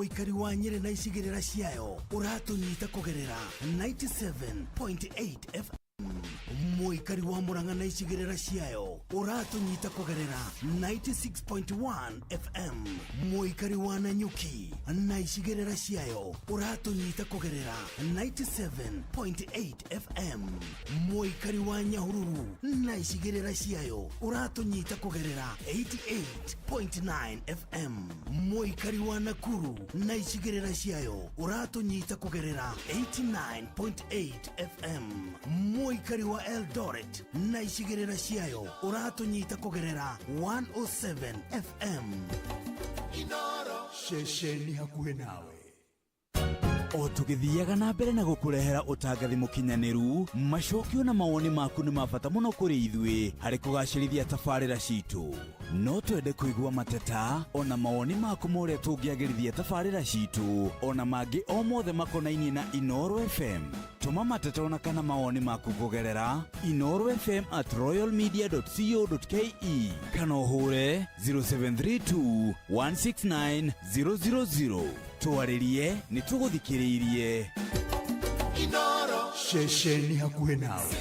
Muikari wa Nyeri na icigirira ciayo uratunyita kugerera 97.8 FM. Muikari wa Murang'a na icigirira ciayo uratunyita kugerera 96.1 FM. Muikari wa Nanyuki na icigirira ciayo uratunyita kugerera 97.8 FM. Muikari wa Nyahururu na icigirira ciayo uratunyita kugerera 88.9 FM. Muikari wa Nakuru na icigirira ciayo uratunyita kugerera 89.8 FM. Muikari wa Eldoret na icigirira ciayo uratunyita kugerera 107 FM. Inoro shesheni hakuhe nawe. O tugithiaga na mbere na gukurehera utangathi mukinyaniru, macokio na mawoni maku ni mabata muno kuri ithui hari kugacirithia tabarira citu. No twende kuigua mateta ona mawoni maku muria tungiagirithia tabarira citu ona mangi o mothe makonainie na Inoro FM. Tuma mateta ona kana mawoni maku kugerera inorofm@royalmedia.co.ke kana uhure 0732 169 000. Tuwaririe ni tuguthikiririe. Inoro shesheni hakuhe nawe.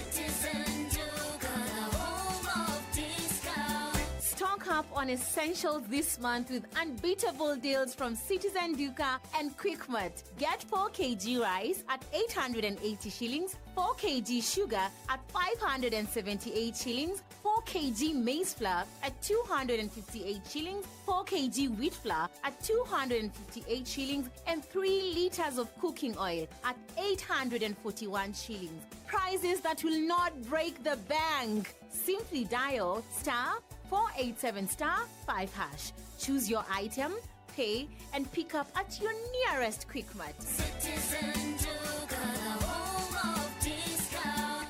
Stock up on essentials this month with unbeatable deals from Citizen Duka and Quickmart. Get 4 kg rice at 880 shillings, 4 kg sugar at 578 shillings, 4 kg maize flour at 258 shillings, 4 kg wheat flour at 258 shillings, and 3 liters of cooking oil at 841 shillings. Prices that will not break the bank. Simply dial *487*5#. Choose your item, pay, and pick up at your nearest Quickmart. Citizen Duka, home of discount.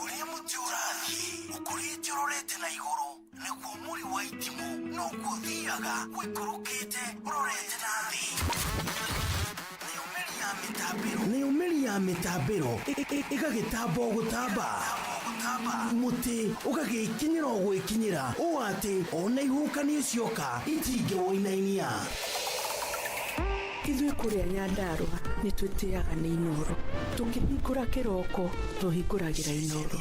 Uria mutiurathi ukurite urorete na iguru niguo muri wa itimu no kuthiaga wikurukite urorete nathi. Niumeri ya mitambiro igagitamba gutamba muti ugagikinyira gwikinyira o ati ona ihukani cioka itinge woinainia. Ithuĩ kũrĩa Nyandarua nĩ twĩtĩaga nĩ Inoro. Tũkĩhingũra kĩroko tũhingũragĩra Inoro.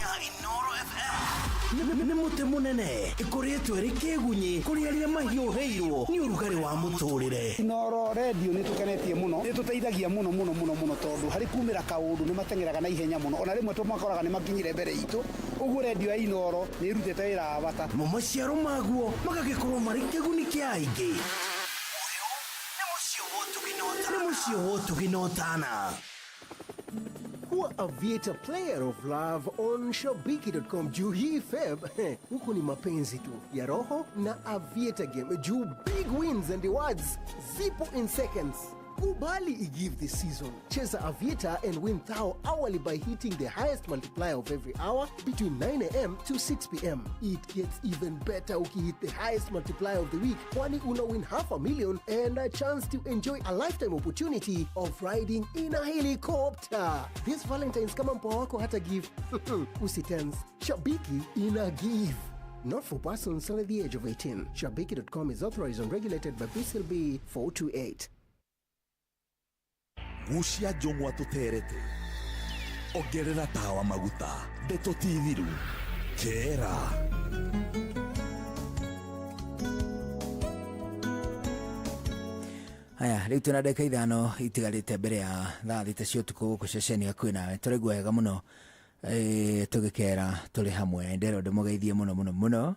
Nĩ mũtĩ mũnene ĩkoretwo ĩrĩ kĩgunyi kũrĩ arĩa mahiũhĩirwo nĩ ũrugarĩ wa mũtũrĩre. Inoro radio nĩ tũkenetie mũno, nĩ tũteithagia mũno tondũ harĩ kumĩra kaũndũ nĩ matengeraga na ihenya mũno, ona rĩmwe tũmakoraga nĩ makinyire mbere itũ. Ũguo radio ya Inoro nĩ ĩrutĩte wĩra wa bata. Maciaro maguo magagĩkorwo marĩ kĩguni kĩa aingĩ. Nĩ mũciĩ wa ũtugi na ũtana. Kuwa Aviator Player of Love on Shabiki.com. Juu hii Feb, huku ni mapenzi tu ya roho na Aviator game. Juu big wins and rewards zipo in seconds. Kubali i-give this season. Cheza Aviator and win thou hourly by hitting the highest multiplier of every hour between 9 a.m. to 6 p.m. It gets even better ukihit the highest multiplier of the week, kwani una win $500,000 and a chance to enjoy a lifetime opportunity of riding in a helicopter. This Valentine's kama mpoa wako hata give. Usitense. Shabiki ina give. Not for persons under the age of 18. Shabiki.com is authorized and regulated by BCLB 428. Gucia njongwa tuterete ongerera tawa maguta ndeto tithiru kera. Haya, riu tuna ndeka ithano itigarite mbere ya thaa thita cia utuku guku ceceni hakuhi nawe. Tũraigua wega mũno tũgĩkera tũrĩ hamwe. Ndero ndĩmũgeithie mũno.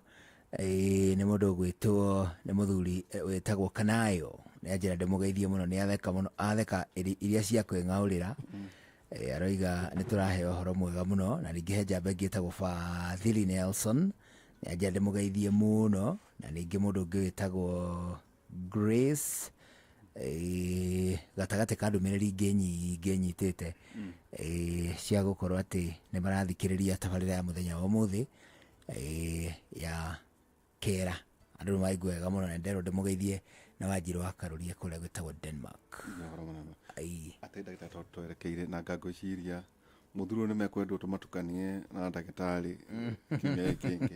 Nĩ mũndũ gwĩtwo nĩ mũthuri wĩtagwo Kanayo. Nĩanjĩra ndĩmũgeithie mũno, nĩatheka mũno, atheka iria cia kwĩng'aũrĩra. Aroiga nĩtũraheo ũhoro mwega mũno, na ningĩ he njamba ĩngĩ ĩtagwo Fadhili Nelson. Nĩanjĩra ndĩmũgeithie mũno, na ningĩ mũndũ ũngĩ wĩtagwo Grace gatagatĩ ka ndũmĩrĩri ingĩ nyingĩ nyitĩte cia gũkorwo atĩ nĩ marathikĩrĩria tabarĩra ya mũthenya wa ũmũthĩ ya kera. Andũ nĩ maigua wega mũno, na nderwo ndĩmũgeithie na Wanjirũ wa Karoria kũrĩa gwĩtagwo Denmark. Atĩ ndagĩtarĩ twerekeire na ngangũiciria muthuru ni mekwenda tumatukanie na ndagitari kimya kingi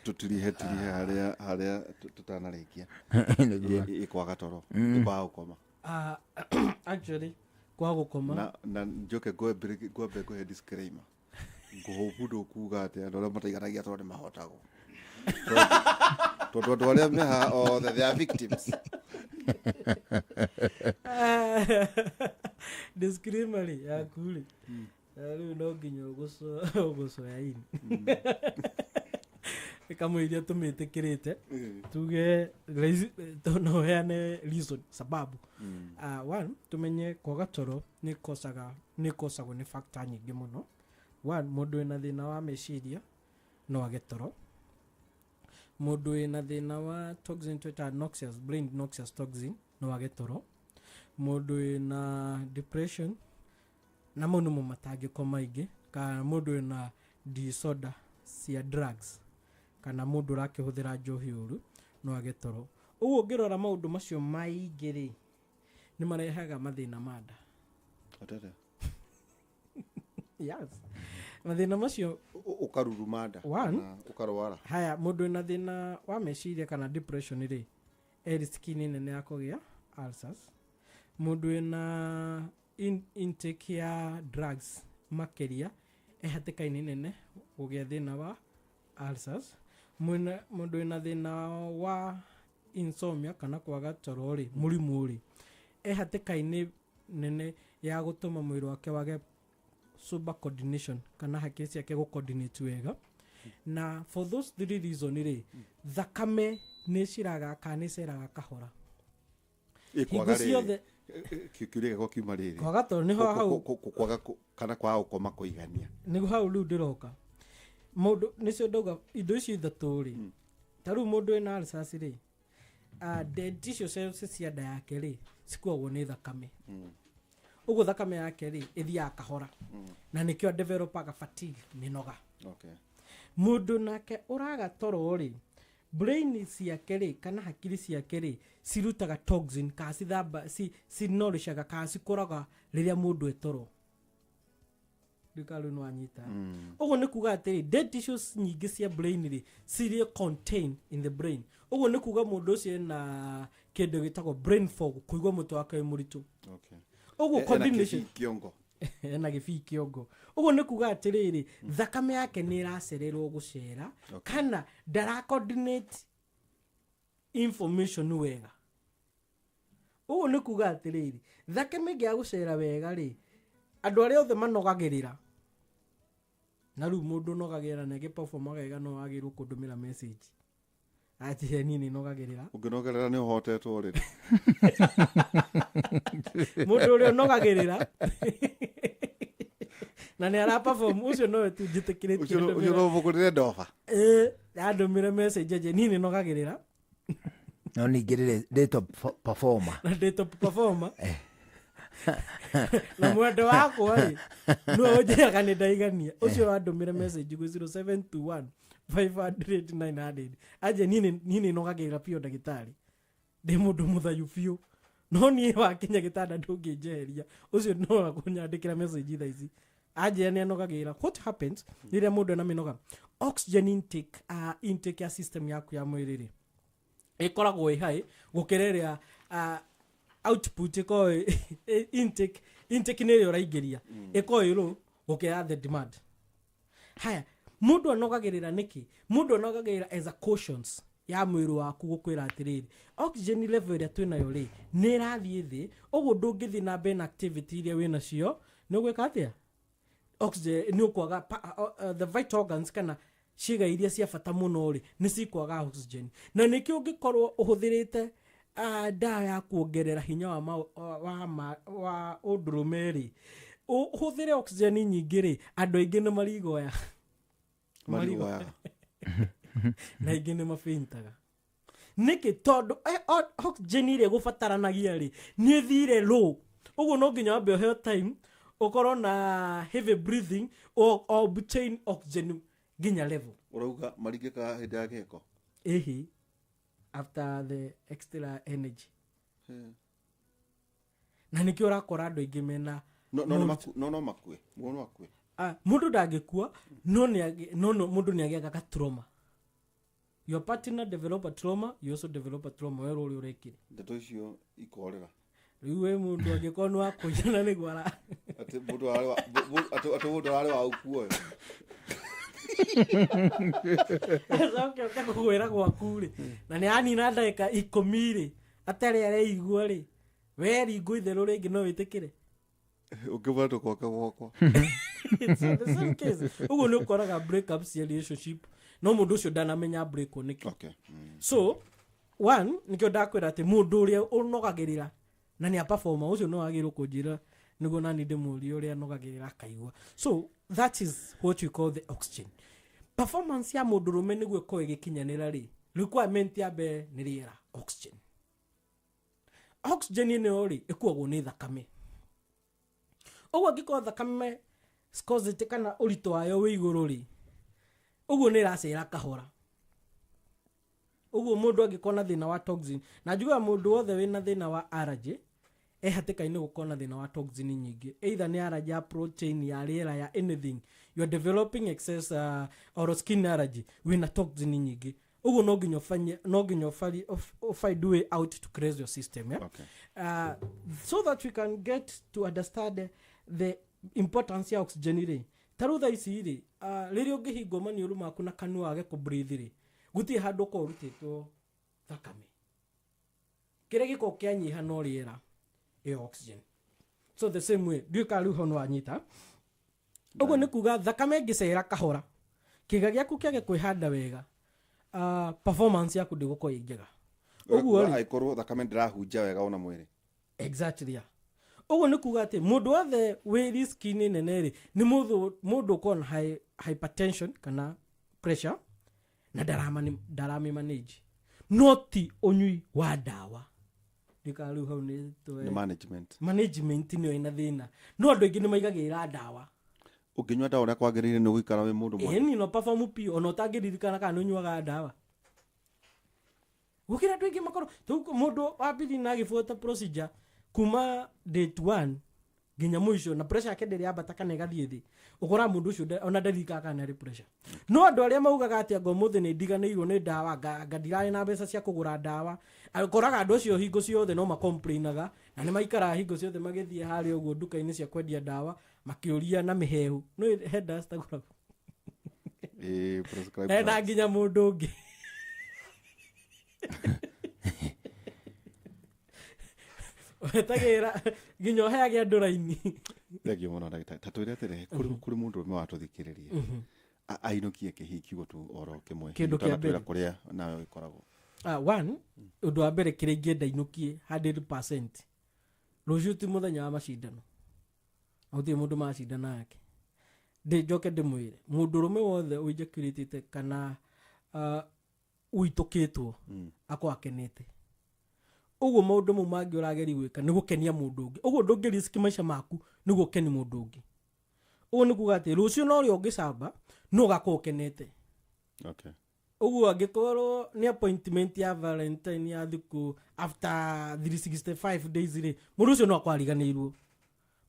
tutirihe haria tutanarikia ikwaga toro ikwaga gukoma actually kwa gukoma na njoke ngwambe disclaimer nguhubudo kuga ati andå arä a mataiganagia tondå nä mahotagwo tondå andå arä a meha they are victims discriminatory yakuri rä u no nginya ågåcoya ini kamå iria tå mä tä kä rä te tuge no heane reason sababu one tå menye kwaga toro nä kosagwo nä factor nyingä må no. One, mundu wina thina wa meciria no age toro. Mundu wina thina wa toxin twita noxious brain noxious toxin no age toro. Mundu wina depression na mundu mumatangiko maingi kana mundu wina disorder cia drugs kana mundu rakihuthira njohi uru no age toro. Uguo ngirora maundu macio maingi ri ni marehaga mathina manda. Atete. Yes. Mathina macio ukarurumanda ukarwara. Haya, mundu na thina wa meciria kana depression ri riski nene ya kugia ulcers. Mundu na intake ya drugs makeria hatikaini nene kugia thina wa ulcers. Mundu na thina wa insomnia kana kwaga toro ri murimu ri hatikaini nene ya gutuma mwiri wake wage super coordination kana hakiri ciake go coordinate wega. Na for those three reasons ri thakame ni ciraga kana ciraga kahora ikwaga ri kiuria go kiuma riri kwaga toro ni hau kwaga kana kwa ukoma kuigania ni hau riu ndiroka mundu ni cio ndoga indo ici ithatu ri taru mundu ena ulcers ri dead tissue cells cia nda yake ri cikuagwo ni thakame. Ugo thakame yake ri ithia kahora na nikio developaga fatigue minoga. Okay. Mundu nake uraga toro ri brain ciake ri kana hakiri ciake ri cirutaga toxin ka cithamba nourishaga ka cikuraga riria mundu etoro ndikaru no anyita. Ugo ni kuga ati dead tissues nyingi cia brain ri ciria contain in the brain. Ugo ni kuga mundu ucio na kindu gitagwo brain fog kuigwa mutu wake muritu. Okay. Ugo coordination kiongo na gifi kiongo. Ugo ni kuga atiriri thakame yake ni iracererwo gucera kana ndara coordinate information wega. Ugo ni kuga atiriri thakame ngia gucera wega ri andu aria othe manogagirira na ru mundu nogagira na giperform wega no agirwo kundumira message ati nini nogagirira unginogerera ni uhotetwo ri mundu uria nogagirira na ni ara perform ucio no tu jitikirite ucio no vukurire ndoba andumire message je nini nogagirira no ningirire date of performer na date of performer na mwendo wako ri no ujega ni ndaigania ucio andumire message go 0721 500 aje nini nogagirira pio ndagitari ndi mundu muthayu pio no ni wa kinya gitanda ndungijeheria ucio no akunyandikira message thaici aje ni nogagira. What happens riria mundu na minoga oxygen intake ya system yaku ya mwiri ri ikoragwo ihai gukireria output ko intake ni rio raingiria iko iro gukira the demand. Haya, mundu anogagirira niki mundu anogagirira as a cautions ya mwiri waku gukwira atiriri oxygen level ya twinayo ri ni rathie thi ugu ndungithi na ben activity iria wina cio ni gwika atia oxygen ni ukwaga the vital organs kana ciga iria cia bata muno ri ni cikwaga oxygen na nikio ungikorwo uhuthirite dawa ya kuongerera hinya wa udrumeri uhuthire oxygen nyingi ri andu aingi ni marigoya na ingi ni mafeintaga niki tondu oxygen ile gubataranagia ri ni thire low. Ugo no nginya wambe he time ukorwo na heavy breathing or obtain oxygen ginya level urauga marigika hindi ya giko after the extra energy na nikio rakora andu ingi mena no makue mundu ndangikua no mundu ni agiaga ka trauma. Your partner develop a trauma, you also develop a trauma. Wewe uri urekire ndeto icio ikorera riu we mundu agikorwo wa kujana ni gwara ati mundu wale wa ukuo Sasa ukakugwira gwaku ri na ni ani na ndagika 10 ri atari areigua ri we ringu itheru ringi no witikire ukivato kwa kawoko. It's the same case. Ugo no koraga breakups ya relationship no mundu ucio ndanamenya break oniki. Okay. So one nikyo ndakwira ati mundu uria unogagirira na ni performer ucio no agirwo kunjira niguo nani ndimuri uria nogagirira kaigwa. So that is what we call the oxygen. Performance ya mundu rume niguo ko igikinyanira ri requirement ya be ni riera oxygen. Oxygen ni ori ikuagwo ni thakame. Ugo ngiko thakame scores kana urito wayo wi iguru ri uguo ni racira kahora. Uguo mundu angikona thina wa toxin na njuga mundu wothe wina thina wa allergy hatikaine gukona thina wa toxin nyingi, either ni allergy ya protein ya riera ya anything, you are developing excess or skin allergy wina toxin nyingi. Uguo no nginyo find way out to cleanse your system, yeah? Okay. So that we can get to understand the importance ya oxygen ri tarutha ici ri ririo ngihingo maniuru maku na kanua age ku breathe ri guti handu ko rutitwo thakame kire giko kianyiha no riera e oxygen. So the same way duka ruho no anyita uguo ni kuga thakame ngicera kahora kiga giaku kiage kwihanda wega performance yaku ndiguko ingega uguo ri aikorwo thakame ndirahunja wega ona mwiri. Exactly, yeah. Ugo ni kuga ati mundu othe wi risk nene ri ni mundu kon hypertension kana pressure na darami manage noti onyui wa dawa dikaru hau ni to management ni ina thina no andu ingi ni maigagira dawa ukinywa dawa na kwagirire ni guikara we mundu mwe ni no perform pio ono tagiririkana kana unyuaga dawa gukira andu ingi makoro tu mundu wabili na gifuata procedure kuma date 1 ginya mwisho na pressure yake ndiri abata kana igathie thi ukora mundu ucio ona ndarika kana ri pressure no andu aria maugaga ati ngo muthe ni ndiganirwo ni dawa ngadirari na mbeca cia kugura dawa akoraga andu acio hingo ciothe no makomplainaga na ni maikara hingo ciothe magithie hari uguo duka-ini cia kwendia dawa makiuria na mihehu no headers tagura prescribe na ginya mundu ungi tagira ginyo heagia nduraini thegio muno ndagita tatwire tere kuri mundu me watuthikiriria ainukie kihiki gutu oro kimwe kindu kia mbere kuria nayo ikoragwo one undu wa mbere kire ngienda inukie 100% rujuti muthenya wa macindano auti mundu macindana yake de joke de mwire mundu rume wothe uijekiritite kana uitukitwo akwa akenete uguo maundu mu mangi urageri gwika ni gukenia mundu ungi uguo ndungi risk maisha maku ni gukeni mundu ungi uguo ni kuga ati rucio no rio ngicamba no gakokenete. Okay. Uguo angikorwo ni appointment ya Valentine ya thiku after 365 days ri mundu ucio no akwariganirwo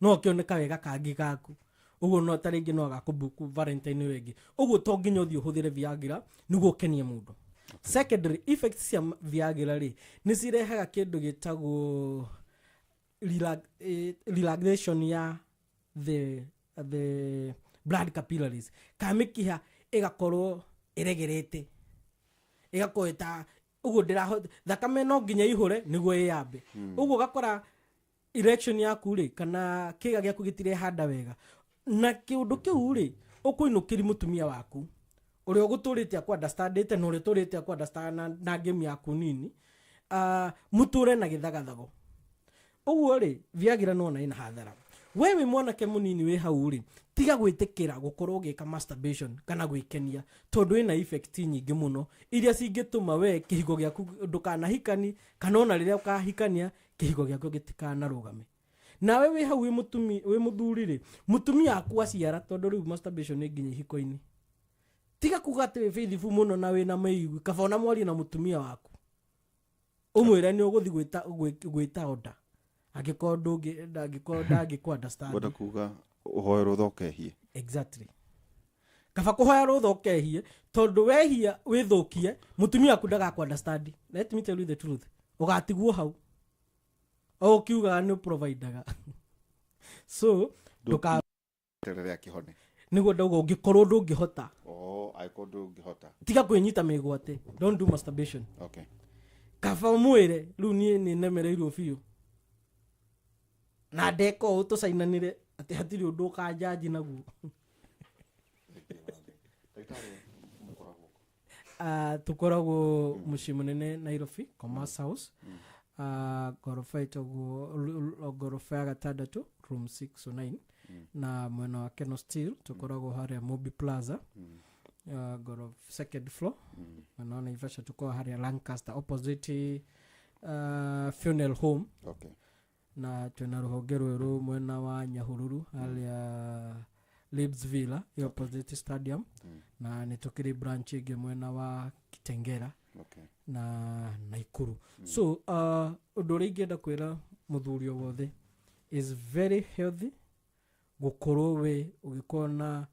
no kioneka wega kangi gaku uguo no taringi no gakubuku Valentine wengi uguo to nginya uthio huthire Viagra ni gukenia mundu. Secondary effects ya Viagra ri ni cirehaga kindu gitagwo relaxation ya the blood capillaries kamikiha igakorwo iregerete igakoeta uguo ndira thakame no nginya ihure niguo yambe uguo gakora erection yaku ri kana kiga giaku gitire handa wega na kiundu kiu ri ukuinukiri mutumia waku uri uguturite akwa understandite no uri turite akwa understand na game yaku nini muture na githagathago uguo ri Viagra no na ina hathara wewe mwanake munini we hau ri tiga gwitikira gukorwo gika masturbation kana gwikenia tondu ina effect nyingi muno iria cingituma we kihigo giaku ndukana hikani kana ona riria ukahikania kihigo giaku gitikana rugame na wewe hau we muthuri ri mutumia aku aciara tondu riu masturbation ni nginya hiko-ini tiga kugate we faithful muno na we na meigu kabona mwari na mutumia waku umwira ni uguthi gwita oda angĩkorwo ndangĩkũ understand. Wenda kuga ũhoe rũtha ũkehie. Exactly. Kaba kũhoya rũtha ũkehie tondũ wehia wĩthũkie mũtumia aku ndagakũ understand. Let me tell you the truth. Ũgatigwo hau. Ũkiuga nĩ provider. So nduka terere akihone. Nĩguo ndauga ũngĩkorwo ndũngĩhota. Aiko ndũngĩhota. Tiga kwĩnyita mĩgwate. Don't do masturbation. Okay. Kaba mwĩre rĩu niĩ nĩ nemereirwo biũ. Na ndeko ũtũcainanire atĩ hatirĩ ũndũ ũkanjaji naguo. Tukoragwo mũciĩ mũnene Nairobi, Commerce House. Gorofa ĩtagwo gorofa ya gatandatũ, room 609. Na mwena wa Keno Steel tukoragwo harĩa Mobi Plaza. Second floor. Mwena wa Naivasha tukoragwo harĩa Lancaster opposite funeral home. Okay. Na twena rũhonge rwerũ mwena wa Nyahururu harĩa Libs Villa opposite stadium. Na nĩ tukĩrĩ branch ĩngĩ mwena wa Kitengera. Okay. Na Naikuru. So ũndũ ũrĩa ingĩenda kwĩra mũthuri o wothe is very healthy gũkorwo we ũgĩkorwo na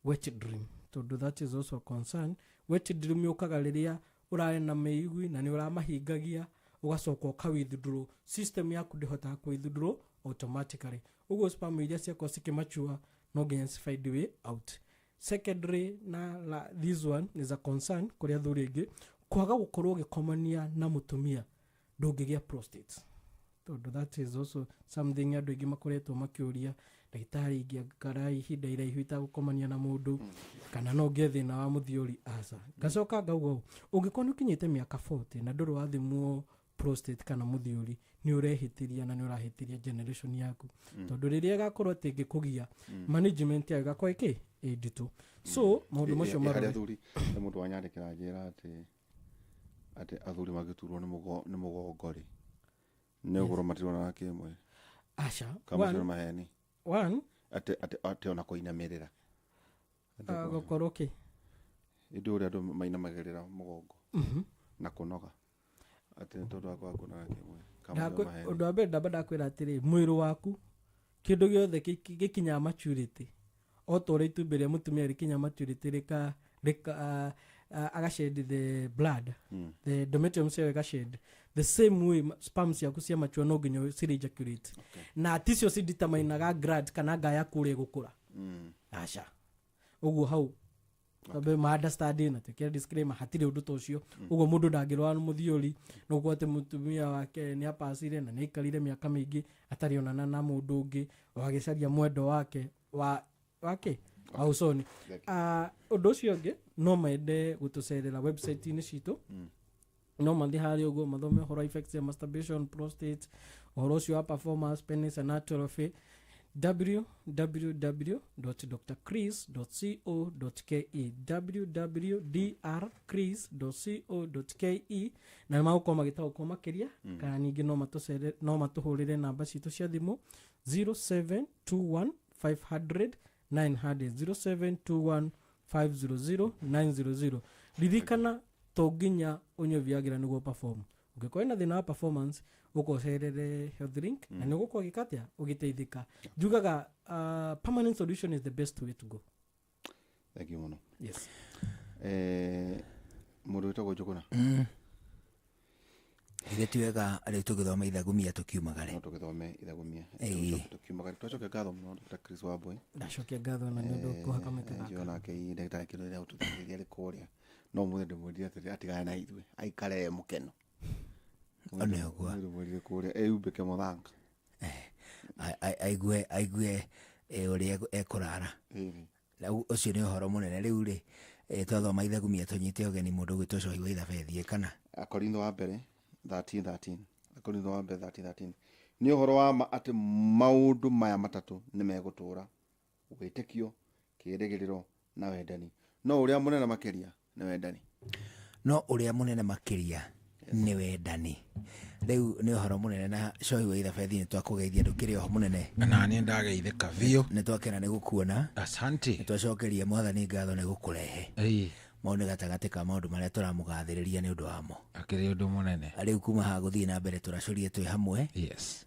wet dream, tondũ that is also a concern. Wet dream yũkaga rĩrĩa ũrarĩ na meigui na nĩ ũramahingagia ũgacoka ũka-withdraw, system yaku ndĩhotaga kũ-withdraw automatically. Ũguo spam iria ciakwa cikĩmachua no nginya find way out. Secondary na this one is a concern kũrĩ athuri aingĩ kwaga gũkorwo ũgĩkomania na mũtumia ndũngĩgĩa prostate, tondũ that is also something andũ aingĩ makoretwo makĩũria ndagĩtarĩ ingĩikara ihinda iraihu itagũkomania na mũndũ kana no ngĩe thĩna wa mũthiũri aca. Ngacoka ngauga ũngĩkorwo nĩ ũkinyĩte mĩaka 40 na ndũrĩ wathimwo prostate kana mũthiũri nĩ ũrehĩtĩria na nĩ ũrahĩtĩria generation yaku, tondũ rĩrĩa ĩgakorwo atĩ ĩngĩkũgia management yayo ĩgakorwo ĩ nditũ. So maũndũ macio marĩa athuri nĩ mũndũ wanyandĩkĩra njĩra atĩ athuri magĩturwo nĩ mũgongo rĩ nĩ ũgũrũ matirona na kĩmwe aca kama cio maheni atĩ ona kũinamĩrĩra gũkorwo kĩ ĩndĩ ũrĩa andũ mainamagĩrĩra mũgongo na kũnoga atĩ tondũ wa kwaga kũnoga kĩmwe kama cio maheni. Ũndũ wa mbere ndamba ndakwĩra atĩrĩ mwĩrĩ waku kĩndũ gĩothe gĩkinyaga maturity o ta ũrĩa itumbĩ rĩa mũtumia rĩkinya maturity agashed the blood, the endometrium cell agashed the same way sperm ciaku cia mature no nginya cirĩ ejaculate. Na ticio cideterminaga grad kana ngaya kũrĩa gũkũra aca. Ũguo hau Kabe ma understanding na tekera disclaimer hatire ũndũ ta ũcio. Ũguo mũndũ ndangĩrwara mũthiũri no gwote mũtumia wake nĩ apacire na nĩ ikarire mĩaka mĩingĩ atarĩ onana na mũndũ ũngĩ wagĩcaria mwendo wake wake ausoni. Ũndũ ũcio ũngĩ no mende gũtũcerera website-inĩ citũ. No mathi harĩ ũguo mathome horror effects ya masturbation, prostate, ũhoro ũcio wa performance, penis anatomy, www.drchris.co.ke www.drchris.co.ke na magũkorwo magĩtaũkwo makĩria kana ningĩ no matũhũrĩre namba citũ cia thimũ 0721 500 900 0721 500 900. Ririkana to nginya ũnyue Viagra nĩguo perform. Ũngĩkorwo na thĩna wa performance ũkocerere Health Link na nĩ ũgũkorwo gĩkatia ũgĩteithĩka. Njugaga permanent solution is the best way to go. Thank you muno. Yes. Mũndũ wĩtagwo Njũgũna. Igĩtuĩka arĩ tũgĩthoma ithagumia tũkiumagare. No tũgĩthome ithagumia. Tũkiumagare. Twacokia ngatho mũno Dr. Chris Wambui. Ndacokia ngatho na nĩ ũndũ kũhaka mĩtũka. Njiona kĩ ndagĩtarĩ kĩrĩa rĩa ũtũteithĩria rĩ kũrĩa. No mũthĩ ndĩmwĩrire atĩ atigane na ithuĩ. Aikare mũkeno. One ũguo. Ndĩmwĩrire kũrĩa eyumbĩke mũthanga. Aigue ũrĩa ekũrara. Ũcio nĩ ũhoro mũnene rĩu rĩ twathoma ithagumia tũnyite ũgeni mũndũ gwĩtwo Cohi wa Ithabethie kana Akorintho wa mbere 13:13. Akorintho wa mbere 13:13. Nĩ ũhoro wa atĩ maũndũ maya matatũ nĩ megũtũũra: wĩtĩkio, kĩĩrĩgĩrĩro na wendani. No ũrĩa mũnene makĩria nĩ wendani. Nĩ wendani. Rĩu nĩ ũhoro mũnene na Cohi wa Ithabethie nĩ twakũgeithia ndũkĩrĩ oho mũnene. Na niĩ ndageithĩka biũ. Nĩ twakena nĩ gũkuona. Asante. Nĩ twacokeria Mwathani ngatho nĩ gũkũrehe. mau nĩ gatagatĩ ka maũndũ marĩa tũramũgathĩrĩria nĩ ũndũ wamo. Akĩrĩ ũndũ mũnene. Rĩu kuma haha gũthiĩ na mbere tũracũrie twĩ hamwe. Yes.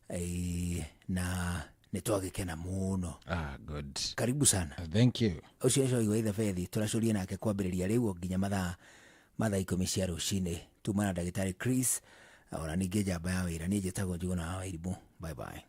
Na nĩ twagĩkena mũno. Good. Karibu sana. Thank you. Ũcio Joy wa Fethi tũracũrie nake kwambĩrĩria rĩu nginya mathaa 10 cia rũcinĩ. Tuma na ndagĩtarĩ Chris ona ningĩ njamba ya wĩra niĩ njĩtagwo Njuguna wa Wairimũ. Bye bye.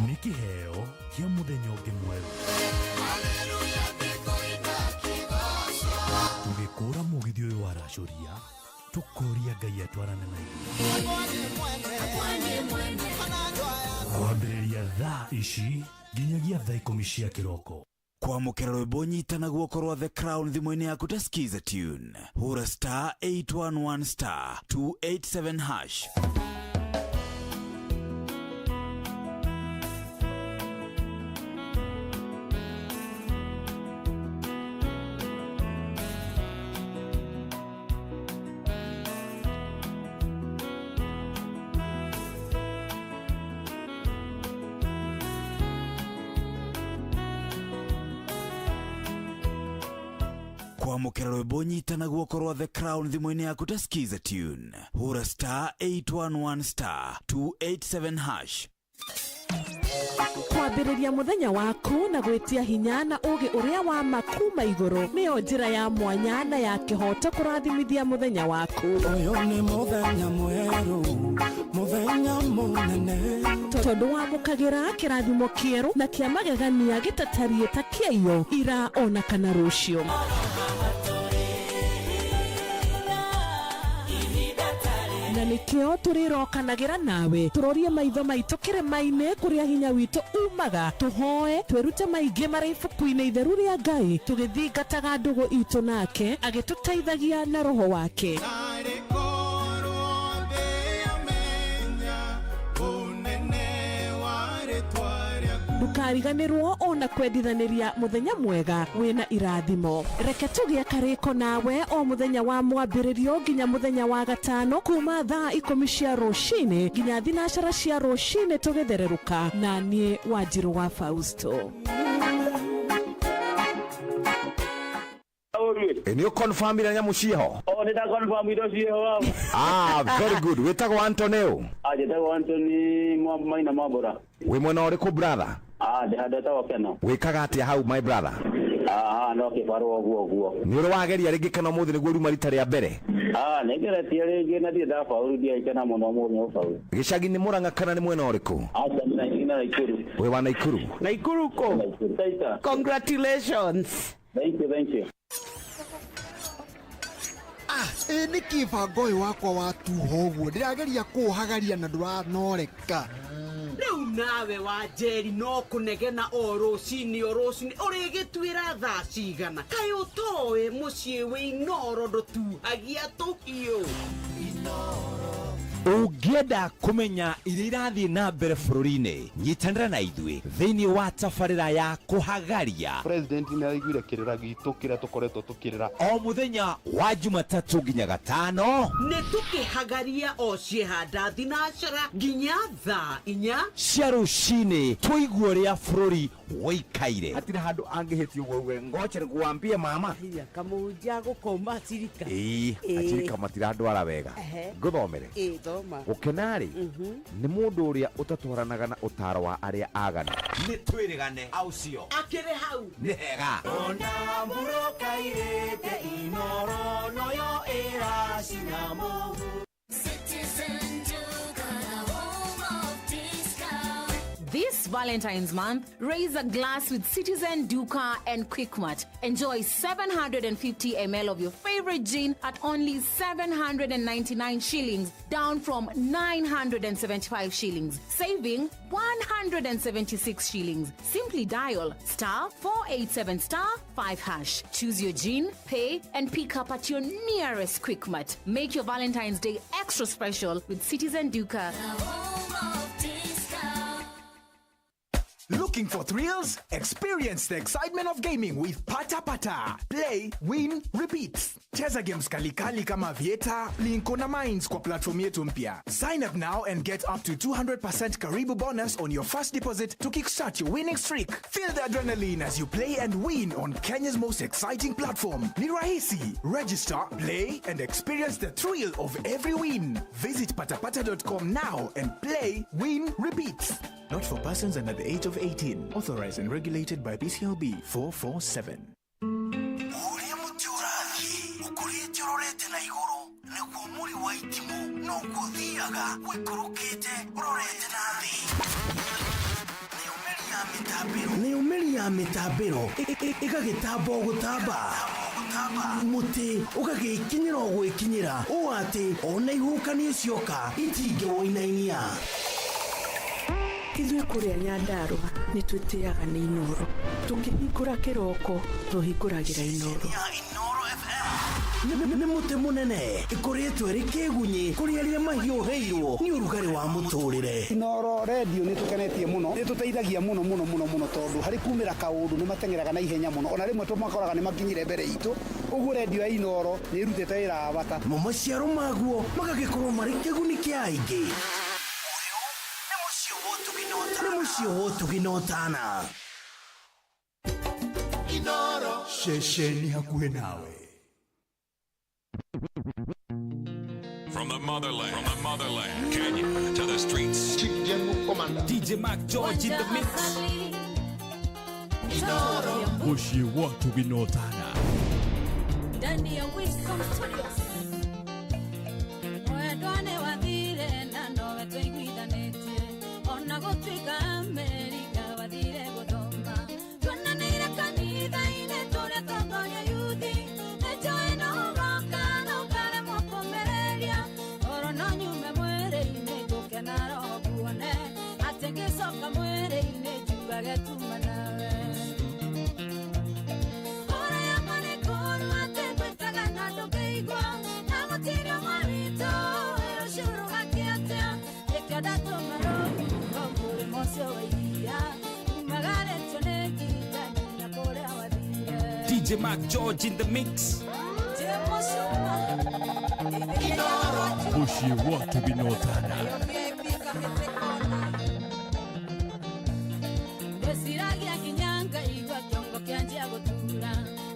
nĩ kĩheo kĩa mũthenya ũngĩ mwerũ tũgĩkũra mũgithi ũyũ wa racoria tũkoria Ngai atwarane na ithuĩ kwambĩrĩria thaa ici nginyagia thaa 10 cia kĩroko. kwamũkĩra rwĩmbo nyitana guoko rwa The Crown thimũ-inĩ yaku ta skiza tune hũra star 811 star 287 hash. kwamũkĩra rwĩmbo nyitana guoko rwa The Crown thimũ-inĩ yaku ta skiza tune hũra star 811 star 287 hash. kwambĩrĩria mũthenya waku na gwĩtia hinya na ũgĩ ũrĩa wa makuma igũrũ nĩyo njĩra ya mwanya na ya kĩhoto kũrathimithia mũthenya waku. ũyũ nĩ mũthenya mwerũ, mũthenya mũnene, tondũ wamũkagĩra kĩrathimo kĩerũ na kĩa magegania gĩtatariĩ ta kĩayo ira ona kana rũciũ. na nĩkĩo tũrĩrokanagĩra nawe tũrorie maitho maitũ kĩrĩma-inĩ kũrĩa hinya witũ umaga tũhoe twĩrute maingĩ marĩ ibuku-inĩ itheru rĩa Ngai tũgĩthingataga ndũgũ itũ nake agĩtũteithagia na roho wake. ndũkariganĩrwo ona kwendithanĩria mũthenya mwega wĩna irathimo. Reke tũgĩe karĩko nawe o mũthenya wa mwambĩrĩrio nginya mũthenya wa gatano kuma thaa 10 cia rũcinĩ nginya thinacara cia rũcinĩ tũgĩthererũka na niĩ Wanjirũ wa Fausto. Nĩ ũkonfamire nyamũ ciĩho? Nĩ ta confirm indo ciĩho. Very good. Wĩtagwo Antonio? Njĩtagwo Anthony Maina Mambura. Wĩ mwena ũrĩkũ brother? Ndĩhandĩtwo Keno. Wĩkaga atĩa hau my brother? No kĩbarwo ũguo. Nĩ ũrĩ wageria rĩngĩ kana ũmũthĩ nĩguo ruma rita rĩa mbere? Nĩngeretie rĩngĩ na ndiĩ ndabaũru ndiaikena mũno mũno ũbaũru. Gĩcagi nĩ Mũrang'a kana nĩ mwena ũrĩkũ? Naikuru. Wĩ wa Naikuru? Naikuru kũ? Congratulations. Thank you. Nĩ kĩbango ũyũ wakwa wa tuho ũguo ndĩrageria kũhagaria na ndũranoreka. Rĩu nawe wa Njeri no kũnegena o rũcinĩ ũrĩgĩtuĩra thaa cigana kaĩ ũtoĩ mũciĩ wĩ Inoro ndũtuhagia tũhiũ. Ũngĩenda kũmenya iria irathiĩ na mbere bũrũri-inĩ nyitanĩra na ithuĩ thĩinĩ wa tabarĩra ya kũhagaria. President nĩ araiguire kĩrĩra gitũ kĩrĩa tũkoretwo tũkĩrĩra o mũthenya wa Jumatatũ nginya Gatano. Nĩ tũkĩhagaria o ciĩhanda thinacara nginya thaa 4 cia rũcinĩ tũigue ũrĩa bũrũri woikaire. Hatirĩ handũ angĩhĩtio ũguo ngoche nĩkuambie mama. Kamũnja gũkoma cirika. Acirika matirandwara wega. Ngũthomere. Gũkenarĩ nĩ mũndũ ũrĩa ũtatwaranaga na ũtaro wa arĩa agana. Nĩ twĩrĩgane aucio. Akĩrĩ hau. Nĩ hega. ona mbura kairĩte Inoro noyo ĩracina mũhu. This Valentine's month, raise a glass with Citizen Duca and Quickmart. Enjoy 750 ml of your favorite gin at only 799 shillings, down from 975 shillings, saving 176 shillings. Simply dial *487*5#. Choose your gin, pay, and pick up at your nearest Quickmart. Make your Valentine's Day extra special with Citizen Duca. Looking for thrills? Experience the excitement of gaming with Pata Pata. Play, win, repeat. Cheza games kalikali kama Vieta, Linko na Mines kwa platform yetu mpya. Sign up now and get up to 200% Karibu bonus on your first deposit to kickstart your winning streak. Feel the adrenaline as you play and win on Kenya's most exciting platform. Ni rahisi. Register, play, and experience the thrill of every win. Visit patapata.com now and play, win, repeat. Not for persons under the age of 18. Authorized and regulated by BCLB 447. Uriya muti urathi ukurite urorete na iguru niguo muri wa itimu no guthiaga wikurukite urorete nathi ni umeri ya mitambiro igagitambo gutamba muti ugagikinyira gwikinyira o ati ona ihukanie cioka itinge woinainia ithuĩ kũrĩa Nyandarua nĩ twĩtĩaga nĩ Inoro, tũkĩhingũra kĩroko tũhingũragĩra Inoro. nĩ mũtĩ mũnene ĩkoretwo ĩrĩ kĩgunyi kũrĩ arĩa mahiũhĩirwo nĩ ũrugarĩ wa mũtũrĩre. Inoro radio nĩ tũkenetie mũno, nĩ tũteithagia mũno mũno mũno mũno tondũ harĩ kumĩra kaũndũ nĩ matengeraga na ihenya mũno, ona rĩmwe tũmakoraga nĩ makinyire mbere itũ. Ũguo radio ya Inoro nĩ ĩrutĩte wĩra wa bata, maciaro maguo magagĩkorwo marĩ kĩguni kĩa aingĩ. Nĩ mũciĩ wo tũginotana Inoro Shesheni hakuhĩ nawe. From the motherland, Kenya to the streets. Chief General Commander DJ Mac George in the mix. Bushi watu binotana. Ndani ya Wisdom Studios. Mwendwane wa thire na nowe tuiguithanĩtie. Ona gũtuĩka Amerika wathire gũthoma. Tuonanĩire kanitha-inĩ tũrĩa tongoria yuthi. Nĩnjũĩ no ũroka na ũkaremwo kũmĩrĩria. Toro no nyume mwĩrĩ-inĩ ngũkena roho kuone. Atĩ ngĩcoka mwĩrĩ-inĩ njugage tuma nawe. DJ Mac George in the mix. Bushi watu binotana. Desiragia kinyanga igwa kiongo kianjia gutura.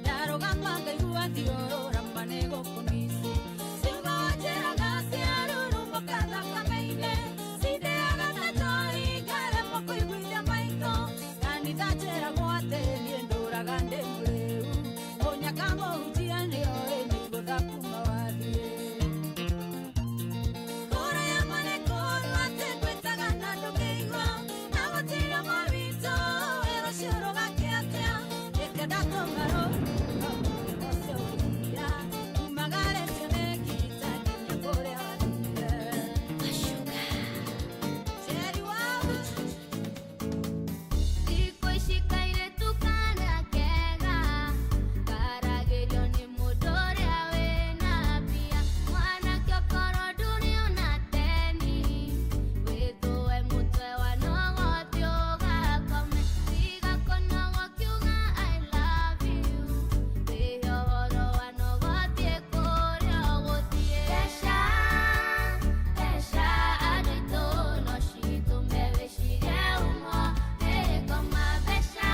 Daroga manga igwa thiorora manego kunisi. Silva wajera gasi aruru mokadha kameine. Side agana toi gare moko igwija maiko. Kani tajera mwate niendura gande mureu. Onya kamo ujia ndio eni goda kuma wadie. Kora ya mane koro ate kwetaga na dokeigwa. Na watira mawito ero shiro gakiatea. Eke dato maro. Magare tione kita niya kore wadie. Ashuka. Cheri wawu. Iko ishikaire tukana kega. Karagerio ni mudore awe na pia. Mwana kyokoro dunia unateni. Weto we mutwe wanongo tioga kome. Siga konogo kiuga I love you. Weho horo wanongo tie kore ogotie. Pesha, pesha adito no shito mewe shire umo. Egoma pesha,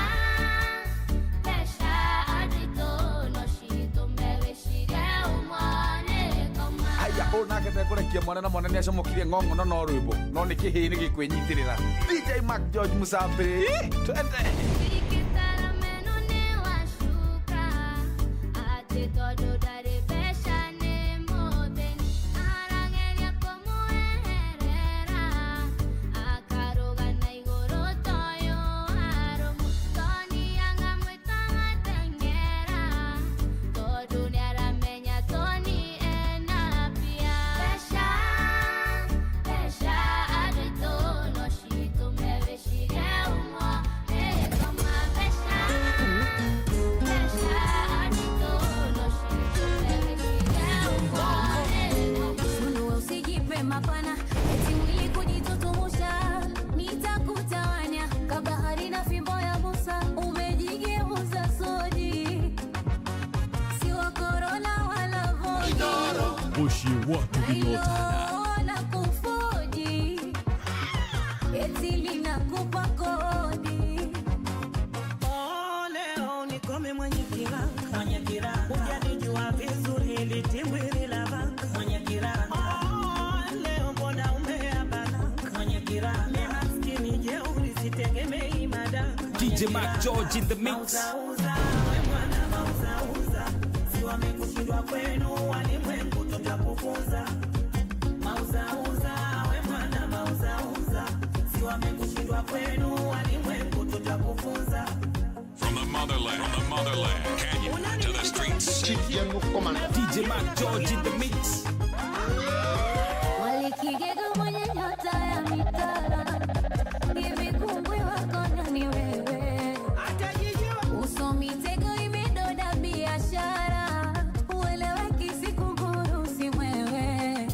pesha adito no shito mewe shire umo. Egoma. Aya onake tekũrekia mwana na mwana nĩ acomokirie ng'ong'o no rwĩmbo no nĩ kĩhĩ nĩ gĩkwĩnyitĩrĩra. DJ Mac George Musambĩrĩ twende. Ikitara meno ni washuka. Ate todo dare pesha ne modeni. Arangeria como herrera. Akaroga na igoro toyo aromo. Toni anga mwita matengera. Todo ni aramenya toni enapia. Pesha, pesha adito no shito mewe shire umo. Egoma pesha, pesha adito no shito mewe shire umo. Egoma. Usijipe mapana, eti mwili kujitutumusha. Nitakutawanya kabahari na fimbo ya Musa. Umejigeuza soji, si wa korona wala vodi. Bushi watu binotana. Wala kufoji, eti linakupa kodi. Leo nikome mwenye kiranga. Hujanijua vizuri ili timbwili la vanga. Leo mbona umeabananga. Mimi maskini jeuri sitegemei madanga. DJ Mac George in the mix. Mauza, we mwana mauza. Si wamekushindwa kwenu walimwengu From the motherland, Kenya to the streets. DJ Mac George in the mix. Walikigega mwenye nyota ya mitara, hivi kumbwi wako ni wewe. Uso mitego imedoda biashara, uelewe kisikunguru si mwewe.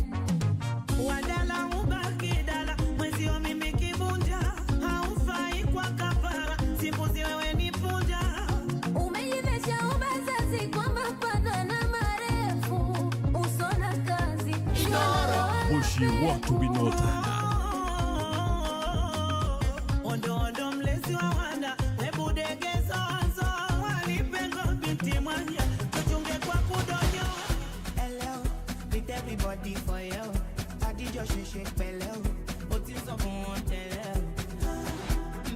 Wadala ubaki dala, mwezi wa mimi kibunja, haufai kwa kafara, simbuzi wewe ni punja. Umejivesha ubazazi kwa mapana na marefu, uso na kazi. Bushi watu winotana. Ondo ondo mlezi wa wanda, hebu degezo anzo, walipengo binti mwanya, tuchunge kwa kudonyo. Hello, with everybody for you, body just shake bello, put in some more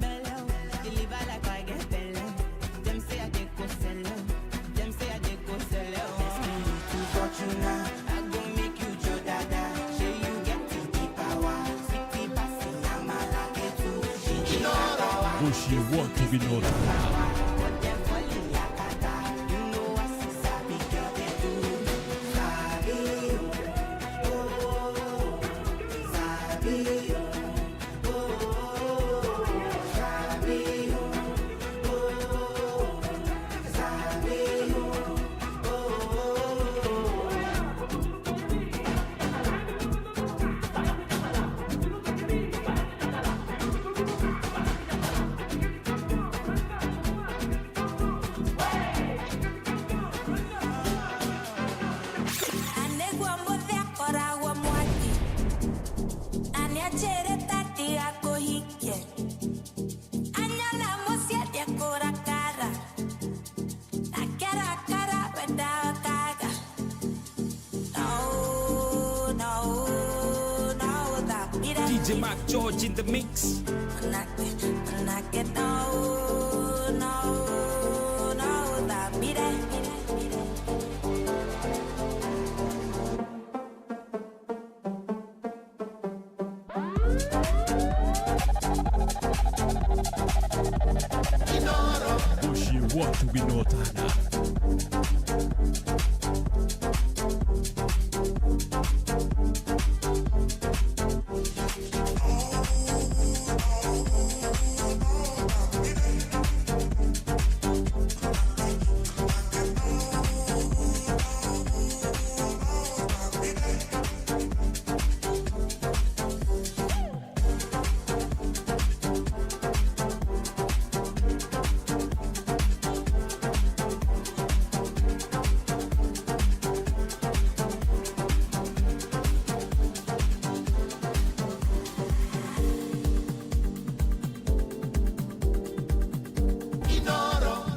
bello, deliver like I get bello. Them say I dey go sell, them say I dey go sell. Ask me to Fortuna, I go make you Joe Dada. Say you get the power, sweetie passy, I'm a like it too. Bushi watu winotana. Anegwa mothe akoragwo mwaki, aniachere tati akohikie, anyona musiedi akorakara, akerakara wenda okaga. No, that beat DJ Mac George in the mix. Manake, no, that beat Bushi watu winotana.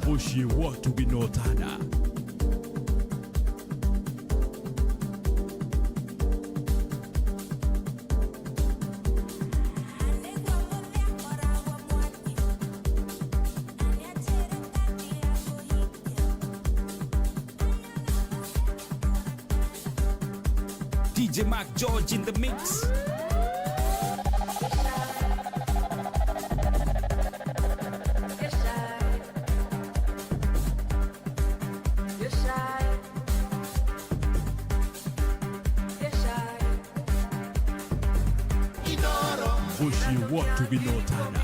Bushi watu winotana. DJ Mac George in the mix. Bushi watu winotana.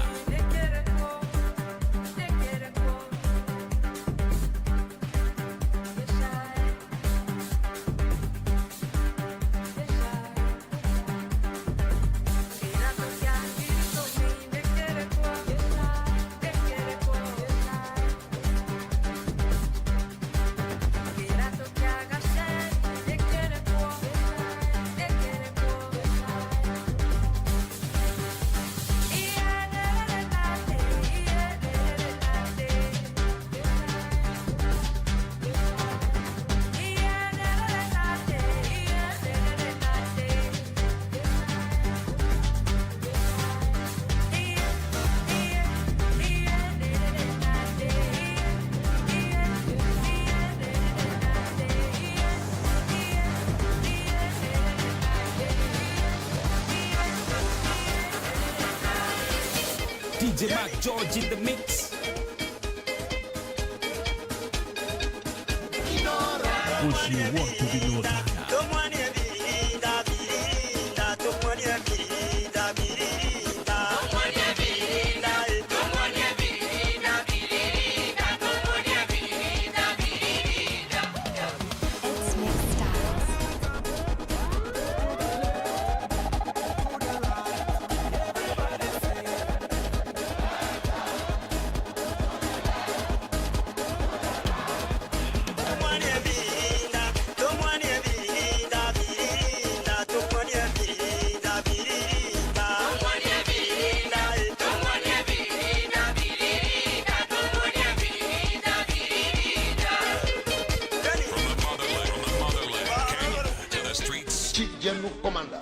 Yeah. DJ Mac George in the mix. Push you want to be known.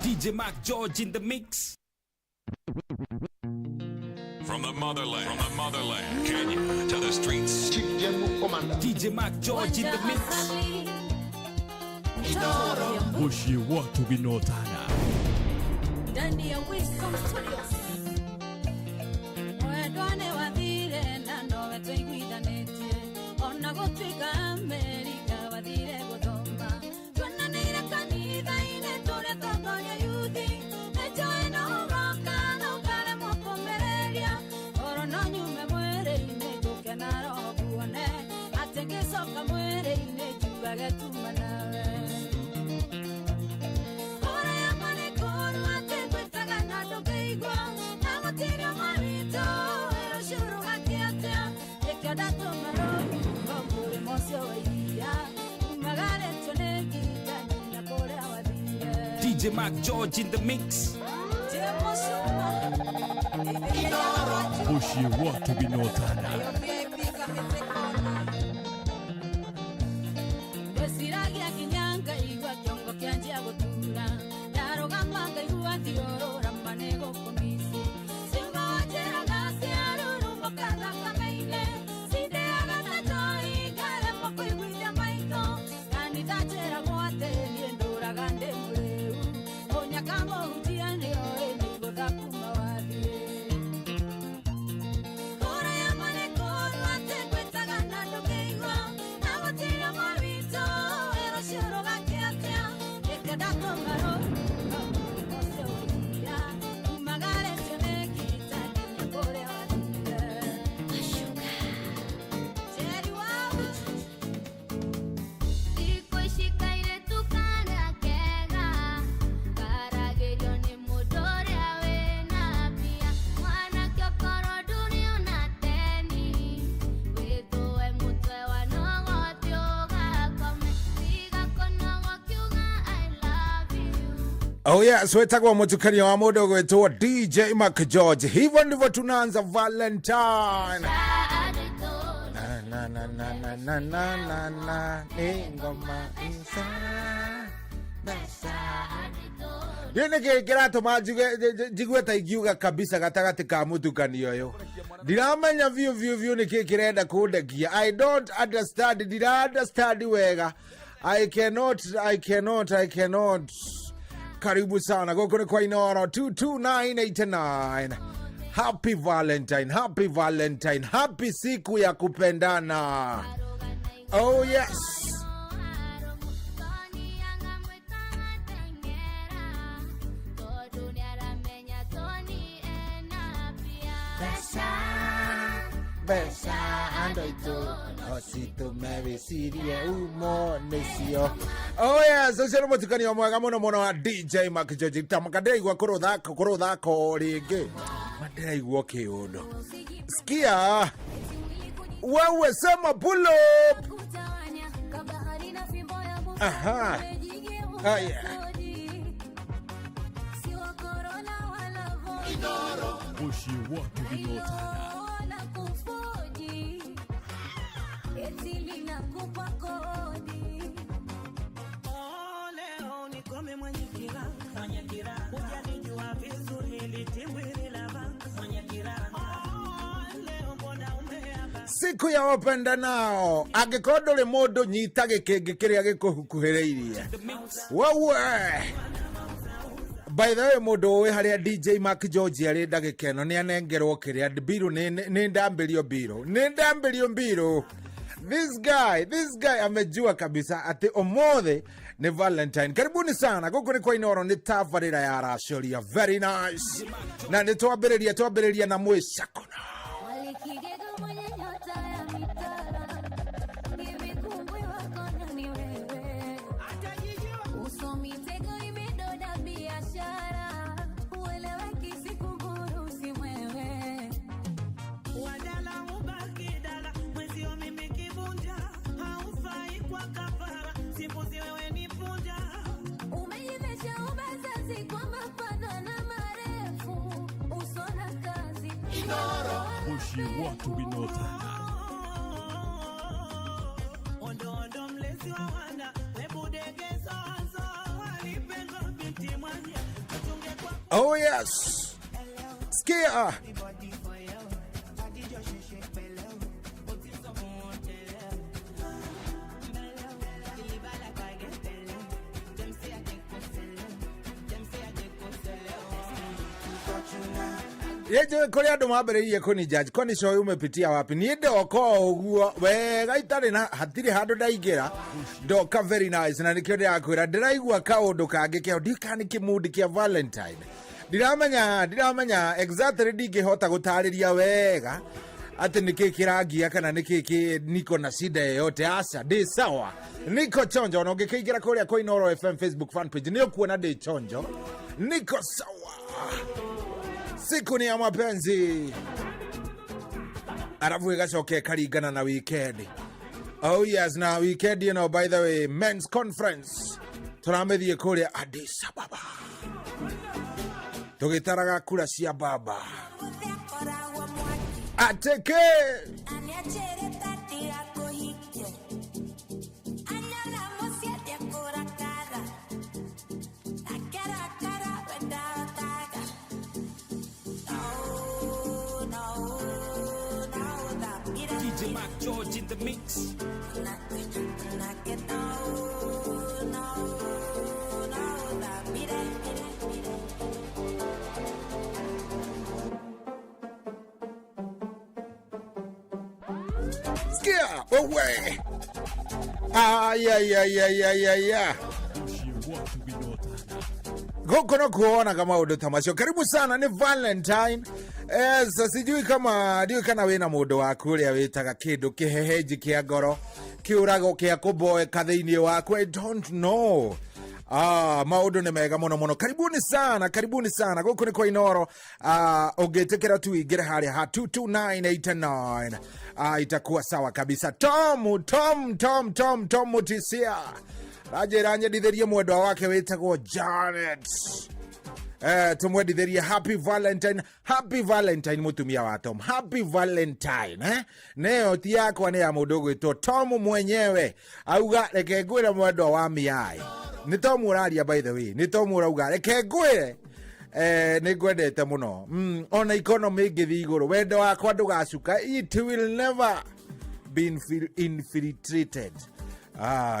DJ Mac George in the mix. From the motherland, Kenya to the streets. DJ Mac George in the mix. Push you want to be known. Ndani ya Wisdom Studios. Mwendwane wa thire na nowe tũiguithanĩtie. Ona gũtuĩka Amerika wathire gũthoma. Tuonanĩire kanitha-inĩ tũrĩ tongoria yuthi. Nĩnjũĩ no ũroka na ũkaremwo kũmĩrĩria. Oro no nyume mwĩrĩ-inĩ njũke na roho kuone. Atĩ ngĩcoka mwĩrĩ-inĩ njugage tuma nawe. DJ Mac George in the mix. Push you want to be known. Wesiragia kinyanga igwa kiongo kianjia gutura. Daroga manga igwa thiorora manego komisi. Singo wajera gasi aruru mokada kameine. Sinde agatoi kare moko igwija maito. Kani dachera mwate niendura gande muleu. Onya kamo utiane oe nigo dakuma wadie. Kora ya mane koru ate kwetaga na dokeigwa. Nawatira mawito ero shiro gakiatia. Ekadato maro. Oh yes, wetagwa mutukania wa mudogo wetu DJ Mac George. Hivyo ndivyo tunaanza Valentine. Na ngoma isa. Dine kirato majigwe taigiuga kabisa gatagati ka mutukanio yo. Ndiramenya view niki kirenda kundegia. I don't understand. Dira understand wega. I cannot. Karibu sana goko ni kwa Inoro 22989. Happy Valentine, happy siku ya kupendana. Oh yes. Besa ando ito osito mebe siria umonesio. Oh yes, ucero mutukani wa mwega muno wa DJ Mac George. Tamakadei gwa kurothako ringi. Madei gwa kiundo. Sikia. Wewe sema pull up. Aha. Oh yeah. Push you want to be known. Siku ya wapenda nao agikondo le modo nyita gikenge kiria gikuhukuhireirie wewe By the way, mudo we haria DJ Mark George ari ndagikeno ni anengerwo kiria biru ni ndambirio biru. Ni ndambirio biru. This guy amejua kabisa ati omothe ni Valentine. Karibuni sana. Guku ni kwa Inoro ni tafarira ya Rashoria. Very nice. Na ni tuambiriria na Mwishakona. Bushi watu binota. Oh yes. Skia. Yeje kuri andu mambiririe kuni judge koni show umepitia wapi ni ndoko uguo wega itari na hatiri handu ndaigira ndoka very nice na nikio ndakwira ndiraigua kaundu kangi kio ndikani kimudi kia Valentine ndiramenya exactly ndingihota gutariria wega ati niki kiragia kana niki niko na shida yote asa ndi sawa niko chonjo na ungikigira kuria kwa Inoro FM Facebook fan page ni ukuona ndi chonjo niko sawa. Siku ni ya mapenzi. Arafu igacoke karigana na weekend. Oh yes, na weekend, you know, by the way, men's conference. Turamethie kuria Addis Ababa. Tugitaraga kura cia baba. Ateke. DJ Mark George in the mix. Skia away. Yeah. Gokono kuona kama udo tamasho. Karibu sana ni Valentine. Sijui kama ndio kana wena mudo waku ria witaga kindu kiheheji kia ngoro kiurago kia kuboe kathiini waku. I don't know. Maudu ni mega muno. Karibuni sana. Guku ni kwa Inoro. Ungetekera tu igire haria ha 22989. Itakuwa sawa kabisa. Tom Mutisia. Ranje ditherie mwendwa wake witagwo Janet. Tumwendithirie happy Valentine mutumia wa Tom. Happy Valentine. Neo ti yakwa ni ya mundu gwitwo Tom mwenyewe. Auga reke ngwire mwendwa wa miai. Ni Tom uraria by the way. Ni Tom urauga reke ngwire. Ni ngwendete muno. Ona economy ngithi iguru. Wendo wakwa ndugacuka. It will never be infiltrated.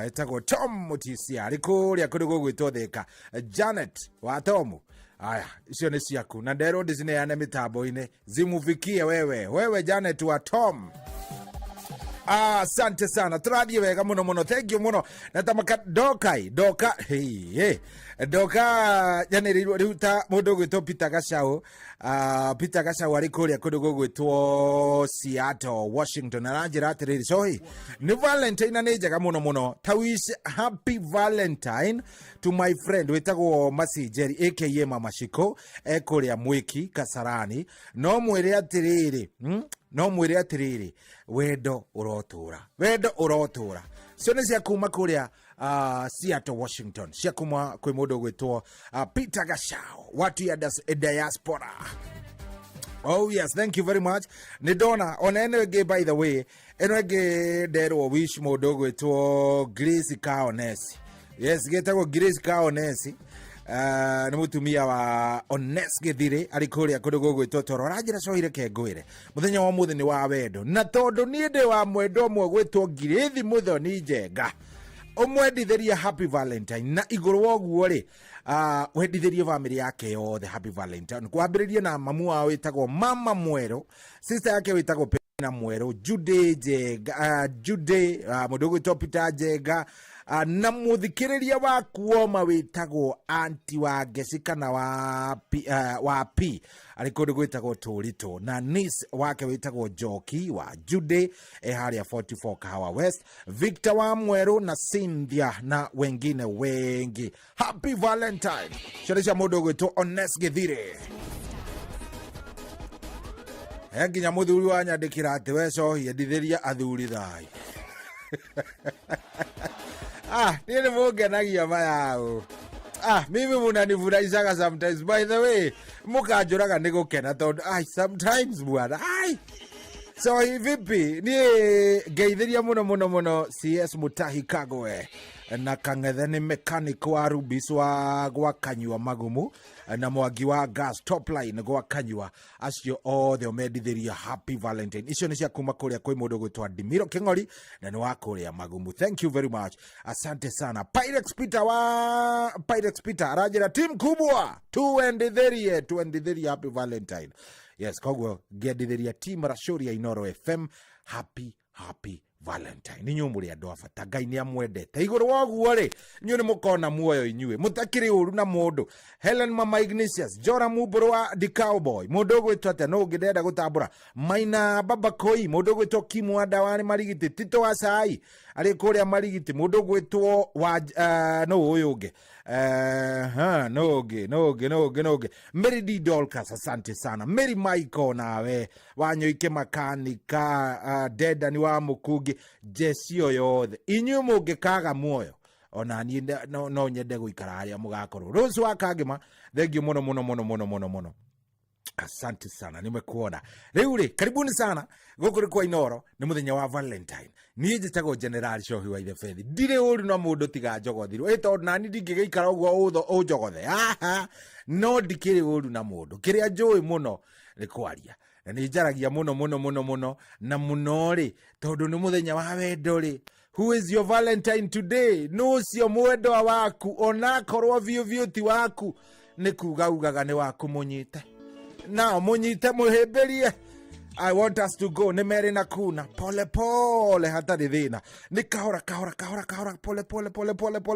Etago Tom Mutisia. Ariko ria kudugo gwitwo Thika. Janet wa Tom. Aya, icio ni ciaku. Na ndero ndizineane mitambo-ini. Zimufikie wewe Janet wa Tom. Asante sana. Turathie wega muno. Thank you muno. Natamaka Doka. Doka janiriirwo riu ta mundu gwitwo Peter Gacau. Peter Gacau ari kuria kundu gwitwo Seattle, Washington. Aranjira atiriri sohi. Ni Valentine ni njega muno. Ta wish happy Valentine to my friend witagwo Masijeri aka Mama Shiko kuria Mwiki Kasarani. No mwire atiriri wendo urotura. Cio cia kuma kuria Seattle, Washington. Cia kuma kwi mundu gwitwo Peter Gacau. Watu ya diaspora. Oh yes, thank you very much. Nidona ona ene ge by the way, ene ge dero wish mundu gwitwo Grace Kaonesi. Yes, getagwo Grace Kaonesi. Ni mutumia wa Ones Githire ari kuria kundu gwitwo Toro. Ranjira cohire ke ngwire muthenya wa muthenya wa wendo na tondu ni ndi wa mwendo mwe gwitwo Ngirithi Muthoni Njenga. umwendithirie happy valentine na iguru woguo ri wendithirie family yake yothe happy valentine kwambiririe na mamu wao witagwo mama Mwero, sister yake witagwo Pena Mwero, Jude Jega, Jude mudogo Topita Jega, na muthikiriria waku oma witagwo anti wa Gesika na wa P alikundu gwitagwo Turito, na nis wake witagwo Joki wa Jude haria 44 Kahawa West, Victor wa Mwero na Cynthia na wengine wengi. Happy Valentine. Sharisha mudogo to Ones Githire. Nginya muthuri wanyandikira ati weco yendithiria athuri thai. Nini mungenagia mayao. Mimi munanifurahishaga sometimes. By the way, mukanjuraga ni gukena tondu sometimes bwana. So vipi ni geithiria muno CS Mutahi Kagwe na Kang'ethe ni mechanic wa Rubis wa gwa Kanyua Magumu na Mwangi wa gas top line gwa Kanyua acio othe omendithiria happy Valentine. Icio ni cia kuma kuria kwi mundu gwitwa Dimiro King'ori na ni wa kuria Magumu. Thank you very much, asante sana. Pyrex Peter arajira team kubwa tuendithirie happy Valentine. Yes, kogwo ngedithiria team Rashoria Inoro FM happy Valentine. Ni nyumuri andu afata Ngai ni amwendete iguru woguo ri nyu ni mukona muoyo inyue mutakiri uru na mundu. Helen Mama Ignatius Jora Mubro wa the Cowboy mundu gwitwa ate no ngidenda gutambura Maina Baba Koi mundu gwitwa Kimwa Dawani Marigiti Tito wa Sai ari kuria Marigiti mundu gwitwa wa no uyu ungi noge Mary D Dolcas asante sana. Mary Michael nawe wanyoike makanika Deda ni wa Mukugi Jesio yothe inyu mungikaga muoyo ona ni no nyende guikara haria mugakorwo Rose wa Kagima. Thank you muno. Asante sana nimekuona. Riu karibuni sana gukuri kwa Inoro ni muthenya wa Valentine. Ni njitagwo General Shohi wa Ithefethi. Ndire uru na mundu tiga njogothirwo tondu nani ndingigeikara uguo unjogothe. No ndikiri uru na mundu. Kiria njui muno ni kwaria. Na ni njaragia muno na muno ri tondu ni muthenya wa wendo ri. Who is your Valentine today? No cio mwendwa waku ona korwo vio ti waku ni kuga ugaga ni waku munyite. Now munyite muhimbirie. I want us to go. Ni Mary na Kuna pole hatari thina. Ni kahora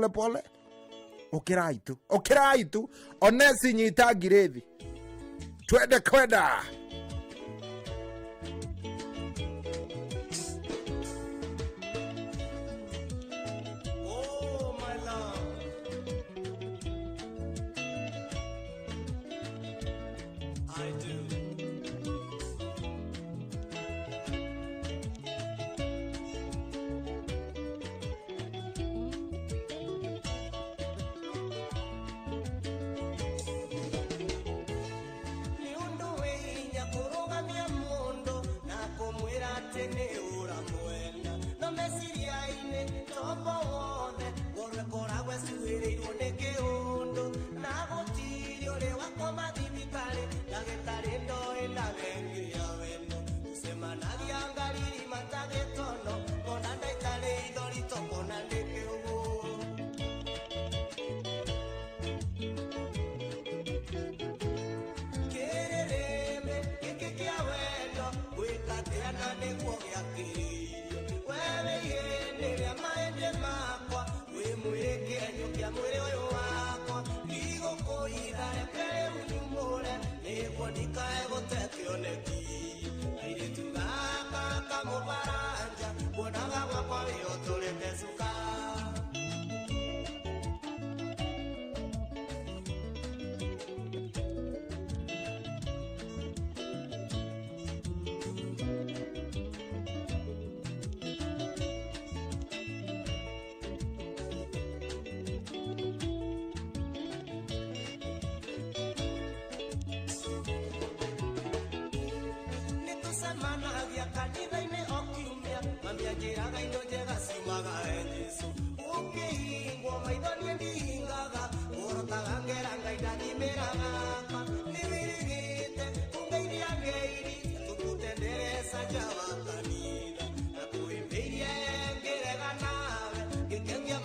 pole. Okirai tu. Onesi nyita girethi. Twende kwenda. Jawa kanida, na kuimbiria ngere ganawe, gikengya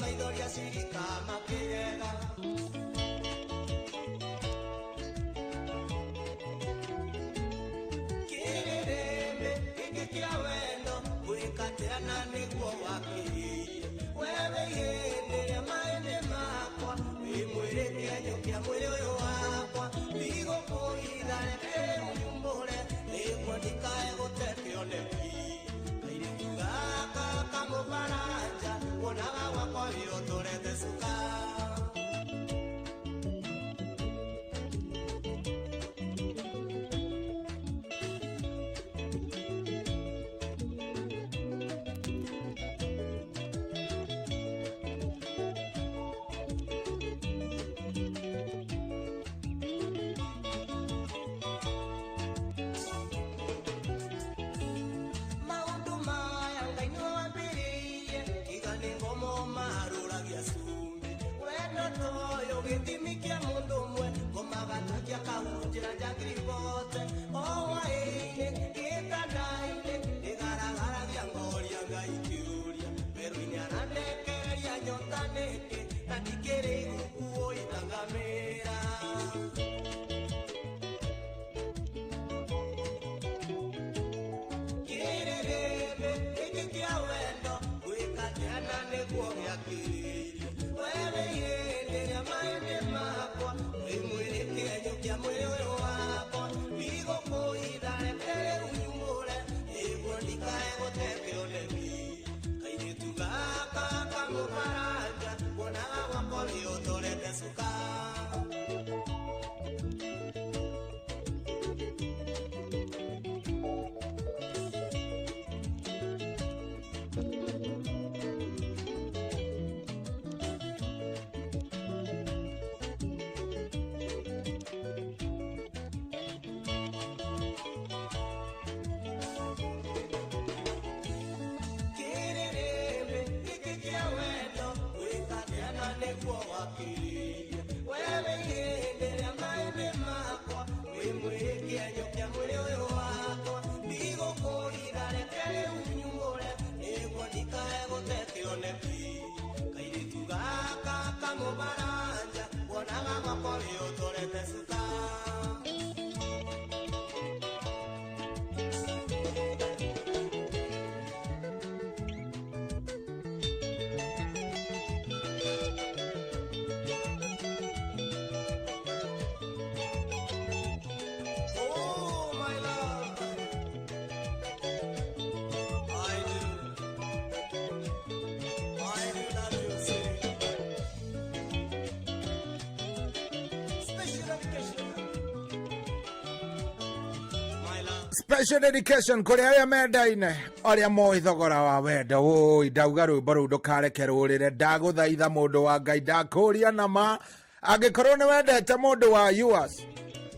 Special dedication kuri aya mendaine aria moi thogora wa wendo woi ndauga rwimbo ruu ndukarekerurire ndaguthaitha mundu wa Ngai ndakuria nama angikorwo ni wendete mundu wa yours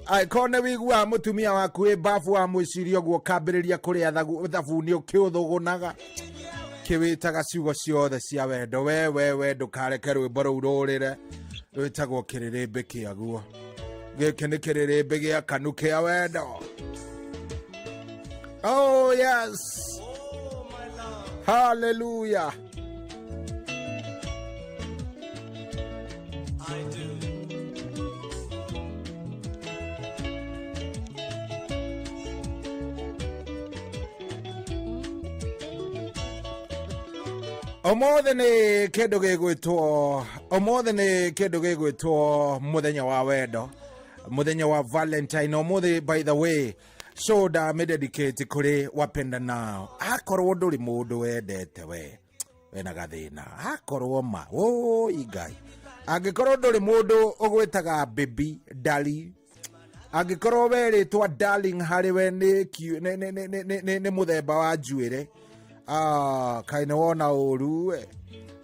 aikorwo ni wiguaga mutumia waku wi bafu wa mwiciria uguo ukambiriria kuria thabuni ukiuthugunaga kiwitaga ciugo ciothe cia wendo we ndukareke rwimbo ruu rurire rwitagwo kiririmbi kiaguo giki ni kiririmbi gia kanu kia wendo. Oh, yes. Hallelujah. I do. Omothe ni kindu gigwitwo muthenya wa wendo, muthenya wa Valentine. Omothe, by the way, so da me dedicate kuri wapenda nao akorwo nduri mundu wendete wena gathina akorwo ma igai angikorwo nduri mundu ugwitaga baby dali angikorwo weritwa darling hari we ni muthemba wa njuire kaine wona uru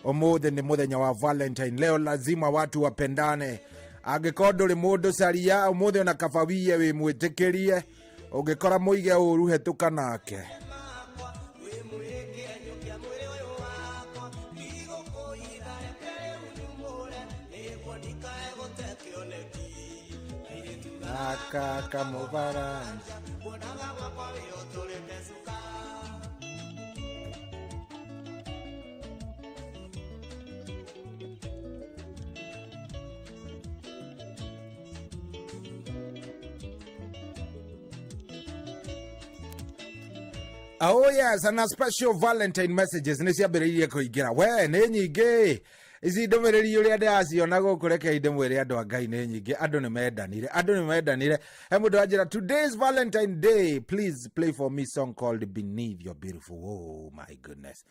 omothe ni muthenya wa Valentine. Leo lazima watu wapendane. Angikorwo nduri mundu caria omothe ona kabawie wi mwitikirie ugikora muige uru hetuka nake. Aka kamubarani oh yes, and a special Valentine messages ni ciambiriirie kuingira we ni nyingi ici ndumiriri uria ndaciona guku reke ndimwire andu a Ngai ni nyingi andu ni mendanire he mundu anjira today's Valentine Day, please play for me song called Beneath Your Beautiful. Oh my goodness,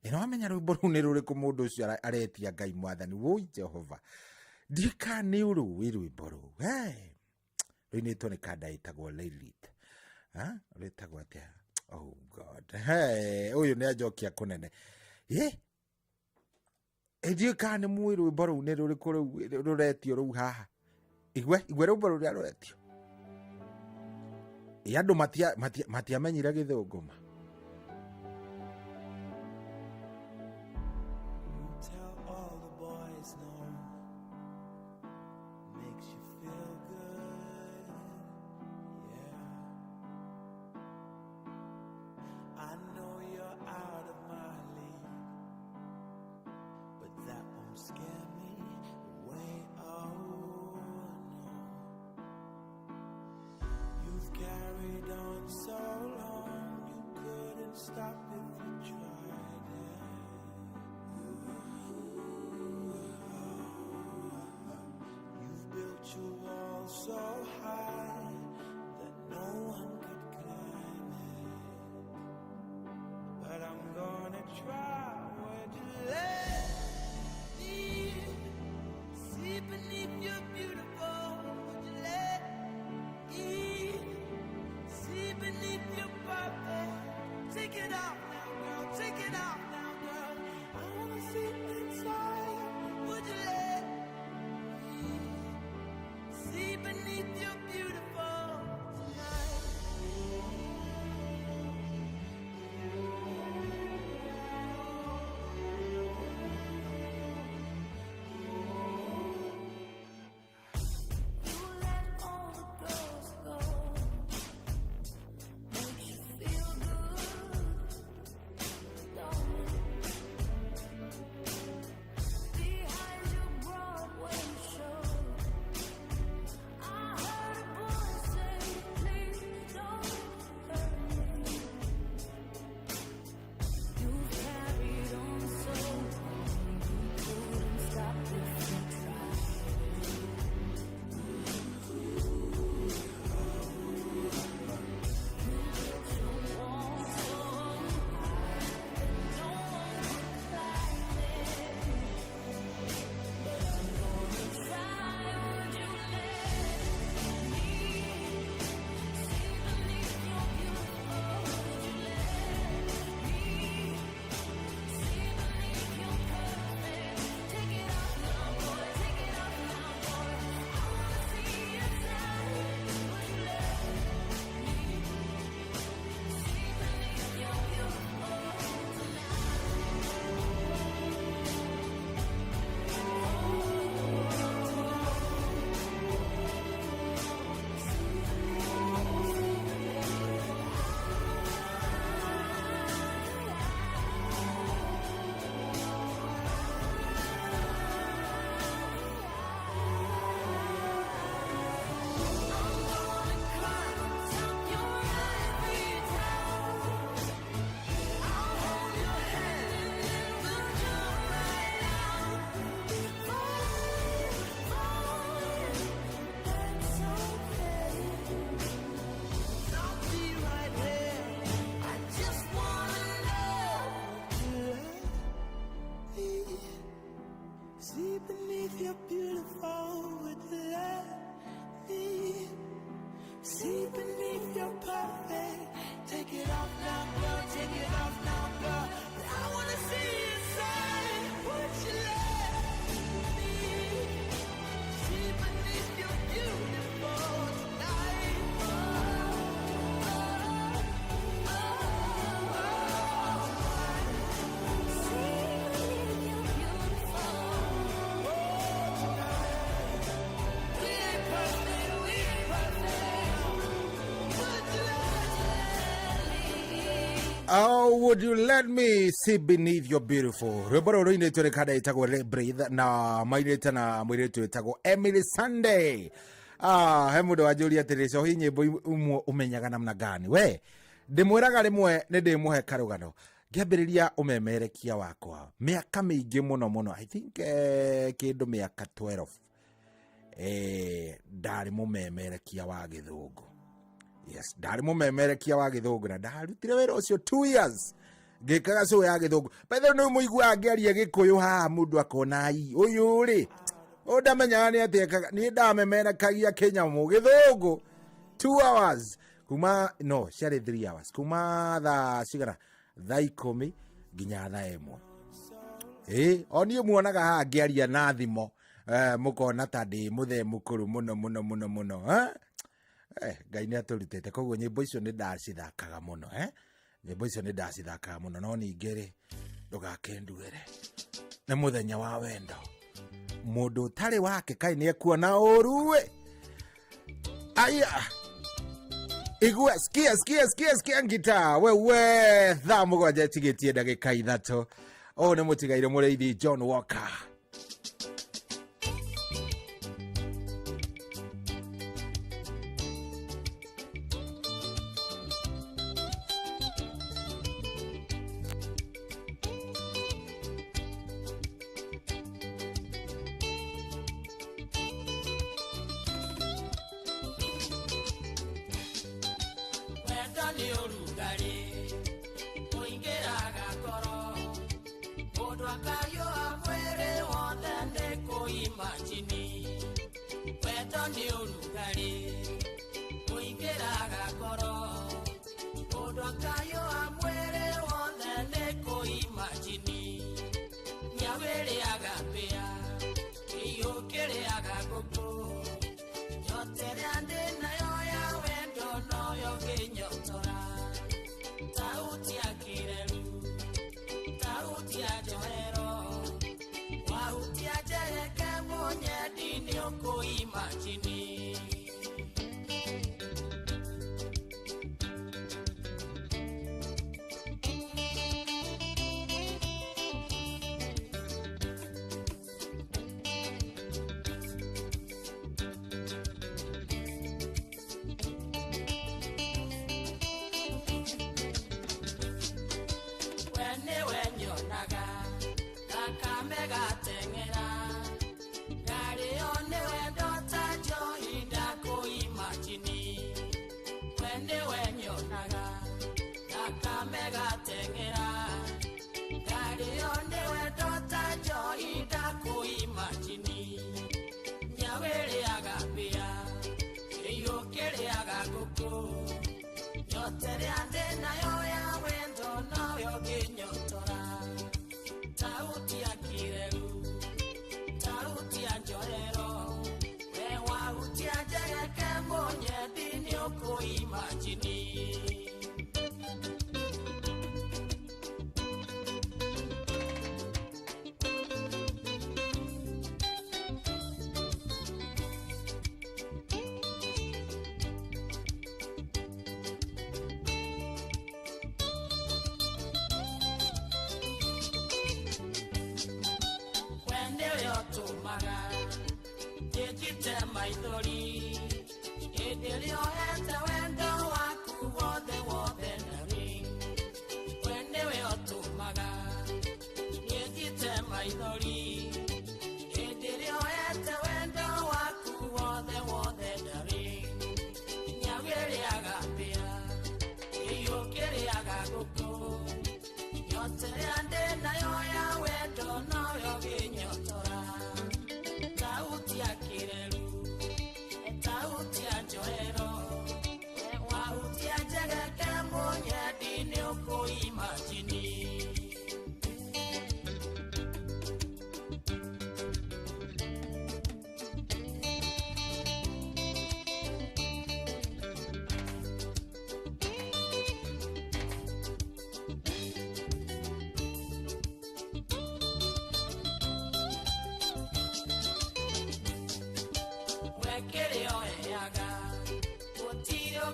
amenya rwimbo ru ni ruriku mundu ucio aretia Ngai mwathani woi Jehova dika ni uru rwimbo ru rwinitwo ni kada itagwo Lilith rwitagwo atia. Oh God. Hey, uyu ni ajokia kunene. Edio kane muiru rwimbo ni ruriku ruretio ru haha. Igwe rwimbo ru ruretio. Andu matiamenyire githunguma. Take it out. Oh, would you let me see beneath your beautiful? Reboro rine to rekada itago breathe na maireta na mwiretu itago Emily Sunday. Hemudo wa Julia Teresa o hinye boy umenyaga namna gani we ndimwiraga rimwe ni ndimuhe karugano ngiambiriria umemerekia wakwa miaka mingi muno I think kindu miaka 12 ndari mumemerekia wa githungu. Yes, ndari mumemerekia wa githungu na ndarutire wira ucio 2 years ngikaga so ya githungu bethe no muigua ngeria gikuyu ha mundu akona ai uyu ri ondamenya ni atekaga ni ndamemerekagia Kenya mu githungu 2 hours kuma no share 3 hours kuma tha cigana tha 10 nginya tha 1 oni muonaga ha ngeria na thimo mukona ta ndi muthe mukuru muno Ngai ni aturutete koguo nyimbo icio ni ndacithakaga muno nyimbo icio ni ndacithakaga muno no ningere ndugakenduere ni muthenya wa wendo mundu tari wake kai ni ekuona uruwe aya igua skia ngita we tha mugwanja tigitie ndagika 3 o ni mutigaire mureithi John Walker.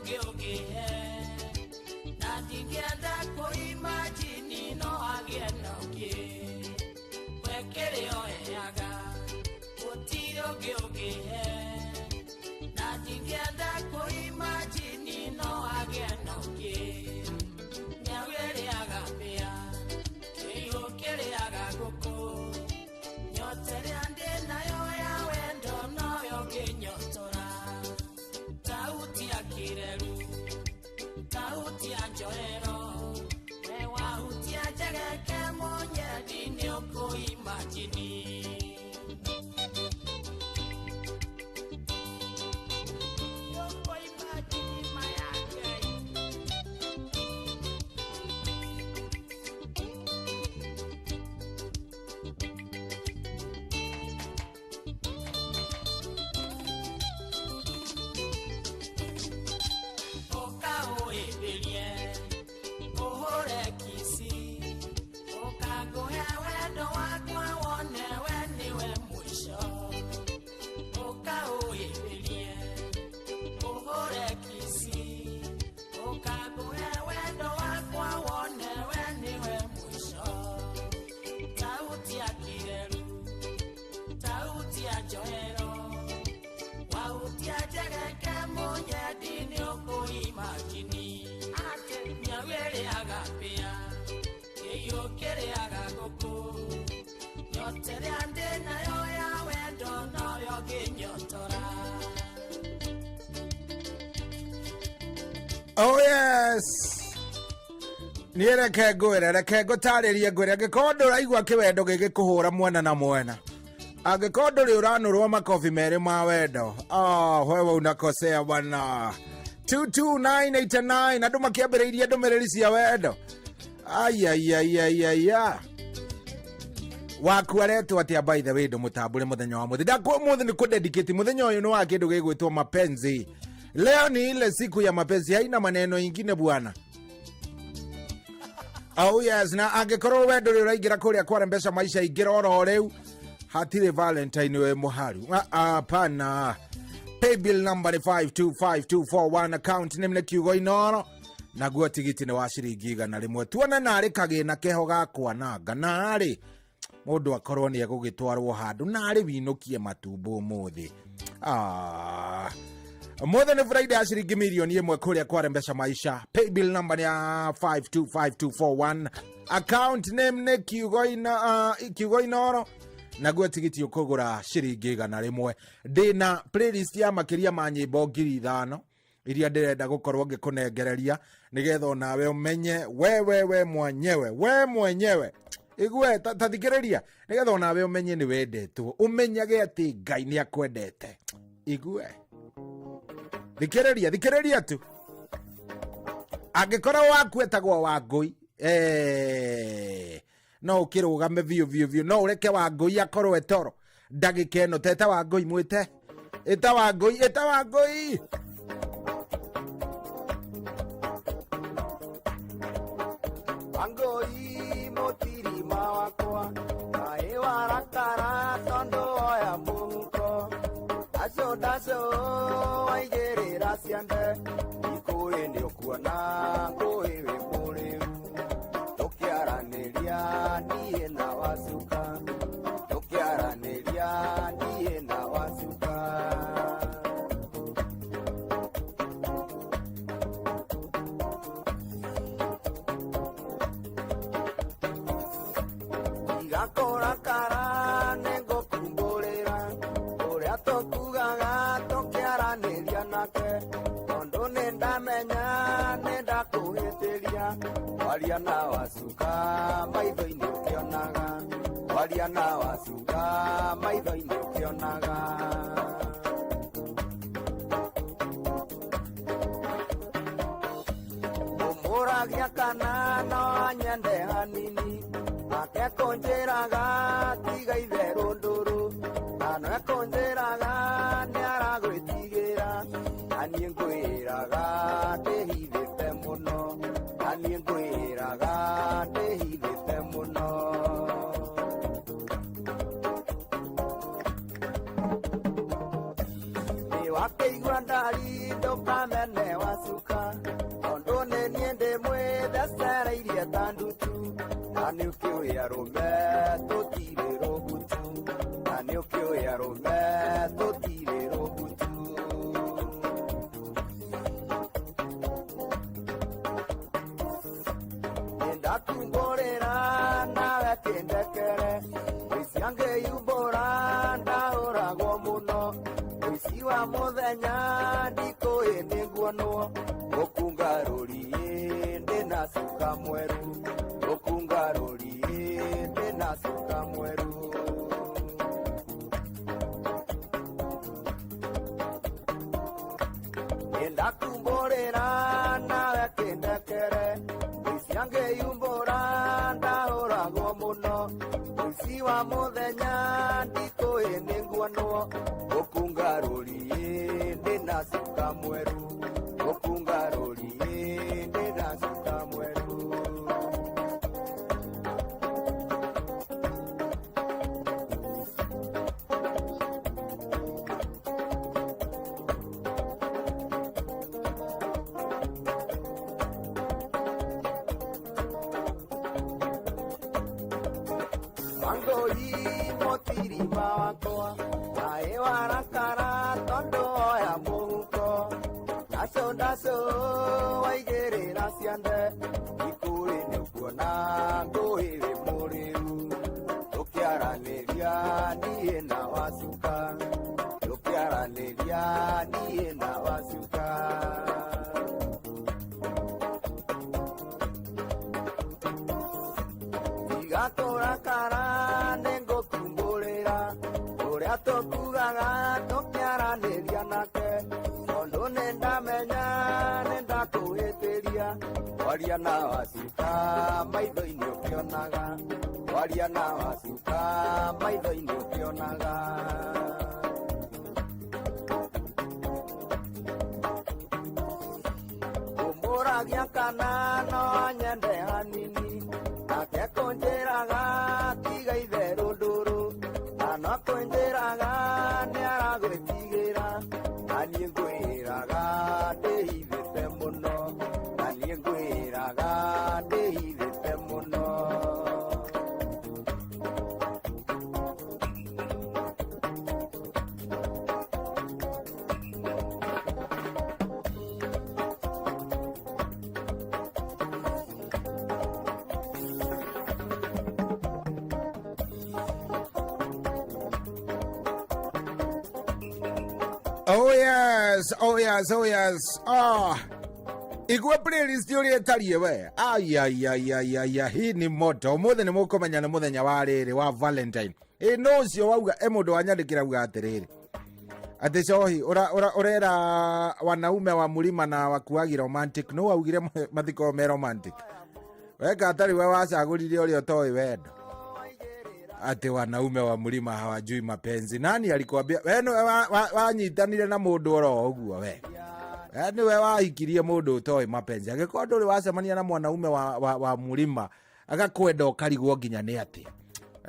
Gilgit, not together, Oh yes. Niereke ngũtarĩrie ngwĩre angĩkorwo ndũraigua kĩwendo gĩgĩkũhũra mwena na mwena, angĩkorwo ndũrĩ ũranũrwo makobi merĩ ma wendo, wewe unakosea bwana. 22989 andũ makĩambĩrĩirie ndũmĩrĩri cia wendo. Ayayayayaya waku aretwo atĩa by the way ndũmũtambũre mũthenya wa mũthĩ. Ndakwĩ mũthĩ nĩ kũdedicate mũthenya ũyũ nĩ wa kĩndũ gĩgwĩtwo mapenzi. Leo ni ile siku ya mapenzi, haina maneno ingine bwana. Oh yes, na angĩkorwo wendo rĩ ũraingĩra kũrĩa kwa Mpesa maisha ingĩra oro rĩu hatirĩ Valentine we mũharu. Hapana. Paybill number 525241, account name nĩ kiugo inoro, naguo tigiti nĩ wa ciringi 100. Tuone narĩ kagĩna keho gakwananga narĩ mũndũ akorwo nĩ egũgĩtwarwo handũ narĩ winũkie matumbo mũthĩ. Mũthĩ nĩ Friday ya ciringi milioni 1 kũrĩa kwa Mpesa maisha. Paybill number ya 525241, account name nĩ kiugo inoro, naguo tigiti ũkũgũra ciringi 100. Ndĩna playlist ya makĩria ma nyĩmbo 5,000 iria ndĩrenda gũkorwo ngĩkũnengereria nĩgetha nawe ũmenye we mwenyewe igwe tathikĩrĩria nĩgetha nawe ũmenye nĩ wendetwo, ũmenyage atĩ Ngai nĩ akwendete. Igwe thikĩrĩria tu. Angĩkorwo waku etagwo Wangũi, no ũkĩrũgame biũ, no ũreke Wangũi akorwo etoro ndagĩka ĩno. Teta Wangũi mwĩte, eta Wangũi. Wangũi mũtirima wakwa, kaĩ warakara tondũ oya mũhuko, acio waigĩrĩra ciande, ikũĩ nĩ ũkuona ngũĩ wĩ mũrĩu, tũkĩaranĩria niĩ na wacuka, igakũrakara nĩngũkumbũrĩra ũrĩa tũkugaga tũkĩaranĩria nake, tondũ nĩndamenya nĩndakũhĩtĩria, waria na wacuka maitho-inĩ ũkĩonaga, waria na wacuka maitho-inĩ ũkĩonaga. Mũmũragia kana no anyende hanini, nake kũnjĩraga tiga itherũ ndũrũ, nano ekũnjĩraga nĩaragwĩtigĩra, na niĩ ngwĩraga ndĩhithĩte mũno, na niĩ ngwĩraga ndĩhithĩte mũno. Nĩ wakĩigua ndari ndũkamene wacuka, tondũ nĩ niĩ ndĩmwĩthecereirie ta ndutu, na nĩ ũkĩũĩ arũme tũtirĩ rũbutu, na nĩ ũkĩũĩ arũme tũtirĩ rũbutu. Nĩndakumbũrĩra nawe kĩndekere, ũici angĩyumbũra ndahũragwo mũno, ũici wa mũthenya ndikũĩ nĩguonwo, gũkungarũri ndĩna cuka mweru, gũkungarũri ndĩna cuka mweru. Nĩndakumbũrĩra nawe kĩndekere, ũici angĩyumbũra ndahũragwo mũno, ũici wa mũthenya ndikũĩ nĩguonwo, gũkungarũri ndĩna cuka mweru, gũkungarũri ndĩna cuka mweru. Wangũi mũtirima wakwa, kaĩ warakara tondũ oya mũhuko, ndacũ waigĩrĩra ciande, ikũĩ nĩ ũkuona ngũĩ wĩ mũrĩu, tũkĩaranĩria niĩ na wacuka, tũkĩaranĩria niĩ na wacuka. nake tondu nindamenya nindakuhitiria waria na wacuka maitho-ini ukionaga waria na wacuka maitho-ini ukionaga umburagia kana no nyende hanini nake kunjiraga tiga itherũ ndũrũ na no kunjiraga niaragwĩtigĩra na niĩ ngwĩraga ndĩhithĩte mũno na niĩ ngwĩraga ndĩhithĩte mũno. Oh yes, oh yes, oh yes. Igwe playlist yuri etarie we. Ay. Hii ni moto. Umuthe ni mukumenya ni muthenya wa riri wa Valentine. No cio wauga mundu wanyandikira uga atiriri. Ati cohi urera wanaume wa mulima na wakuagi romantic. No waugire mathiko me romantic. Weka atari we wacagurire uria toi wendo. Ati wanaume wa mulima hawajui mapenzi. Nani alikwambia? Weno wanyitanire na mundu oro uguo we. Ni we wahikirie mundu utoi mapenzi. Agiko nduri wacemania na mwanaume wa mulima agakwenda ukarigwo nginya ni ati.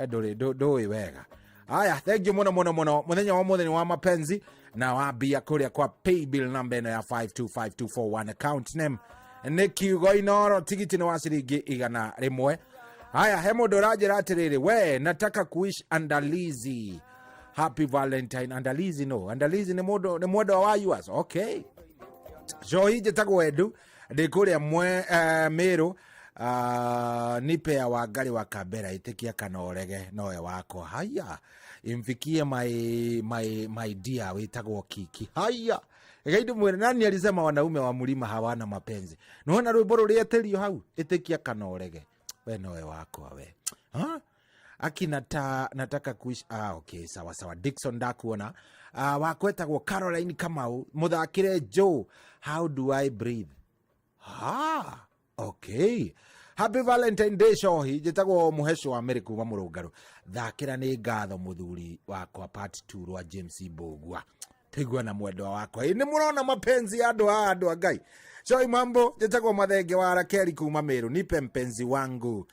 Nduri wega. Aya, thank you muno. Muthenya wa muthenya wa mapenzi na wambia kuria kwa paybill number ya 525241 account name ni kiugo inoro tigiti ni wa ciringi 100. Haya, hemo doraje ratiriri. We, nataka kuish Andalizi. Happy Valentine. Andalizi no. Andalizi ni mwodo wa US. Okay. So hije taku wedu. Dekule ya Meru. Nipe ya wagari wa Kabera. Itekia kanorege. Noe wako. Haya. Imfikie my dear. Witaku wa Kiki. Haya. Gaidu mwere nani alisema wanaume wa mulima hawana mapenzi. Nuhona rwiboro lieteliyo hau. Itekia kanorege. We noe wako we. Aki nataka kuishi. Okay, sawa. Dixon ndakuona. Wakweta kwa Caroline Kamau. Muthakire Joe. How do I breathe? Okay. Happy Valentine Day shohi. Jitagwo muhesho wa Amerika wa Murugaru. Thakira ni ngatho muthuri wako part 2 wa James Bogwa. Tigwa na mwendo wako. Ni murona mapenzi ya ando agai. Shoi mambo, jitagwo mathenge wa Rakeli kuma Meru. Nipe mpenzi wangu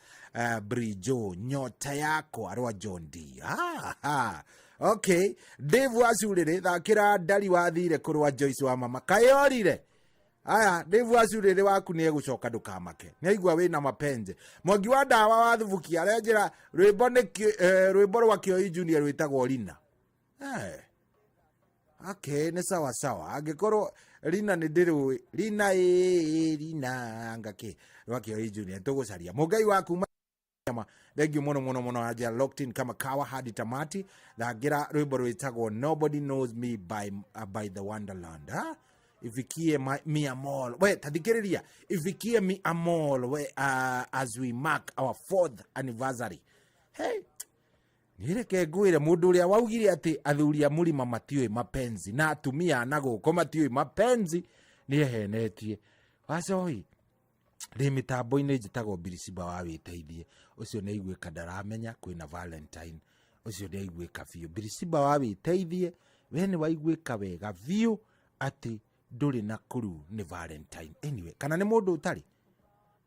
Brijo, nyota yako arwa John D. Okay. Dave wasurire, thakira Ndari wathire kurwa Joyce wa mama kayorire. Aya, Dave wasurire waku ni egucoka ndukamake. Nĩaigua wĩna mapenzi. Mwangi wa ndawa wathubukia arenjera rwĩmbo rwa Kioi Junior rwĩtagwo Lina. Okay, ni sawa. Angikorwo Lina ni ndiru Lina ngake rwa Kioi Junior tugucaria. Mugai waku thank you muno aja locked in kama kawa hadi tamati. Thagira rwĩmbo rwĩtagwo Nobody Knows Me by the Wonderland. Ifikie mi amol. We tathikiriria. Ifikie mi amol we as we mark our 4th anniversary. Hey. Nireke ngwire mundu uria waugire ati athuri a mulima matioi mapenzi na atumia anaguko matioi mapenzi ni ehenetie. Wacoi ri mitambo-ini njitagwo Birisiba wa witeithie. Ucio ni igwika ndaramenya kwina Valentine. Ucio ni igwika biu. Birisiba wa witeithie. We ni waigwika wega biu ati nduri na kuru ni Valentine. Anyway, kana ni mundu utari?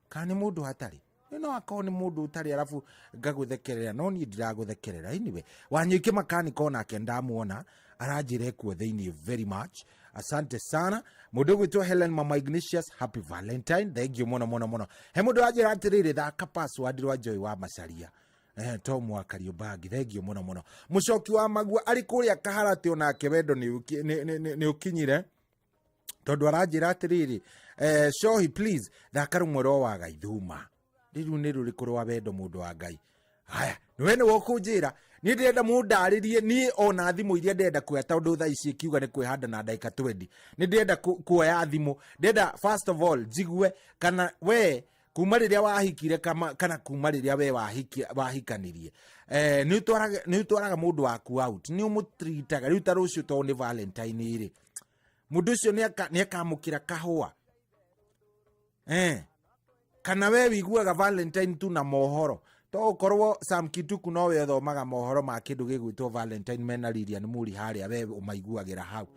Kana ni mundu hatari? No akao ni mundu utari alafu ngaguthekerera. No ni ndiraguthekerera. Anyway, wanyike makaniko nake ndamuona arajire kuo thini very much. Asante sana. Mundu gwitwo Helen Mama Ignatius, happy Valentine. Thank you muno. He mundu ajira atiriri thaka password rwa Joy wa Macharia. Tomu wa Kariobagi. Thank you muno. Mucoki wa Magua ari kuria Kaharati onake wendo ni ukinyire. Tondu arajira atiriri shohi please thaka rumwe wa Gaithuma. Riru ni rurikuru wa wendo mundu wa Ngai. Haya, niwe ni wokunjira ni ndenda mundaririe ni ona thimu iria ndenda kuya tondu tha ici kiuga ni kwihanda na ndaika 20. Ni ndenda kuoya thimu. Ndenda first of all jigue kana we kuma riria wahikire kana kuma riria we wahikanirie. Ni twaraga mundu waku out. Ni umutritaga riu ta rucio to ni Valentine iri. mundu ucio nĩ akamũkĩra kahũa kana we wiguaga Valentine tu na mohoro to korwo Sam Kituku no we thomaga mohoro ma kindu gigwitwo Valentine mena Lilian Muri haria we umaiguagira hau.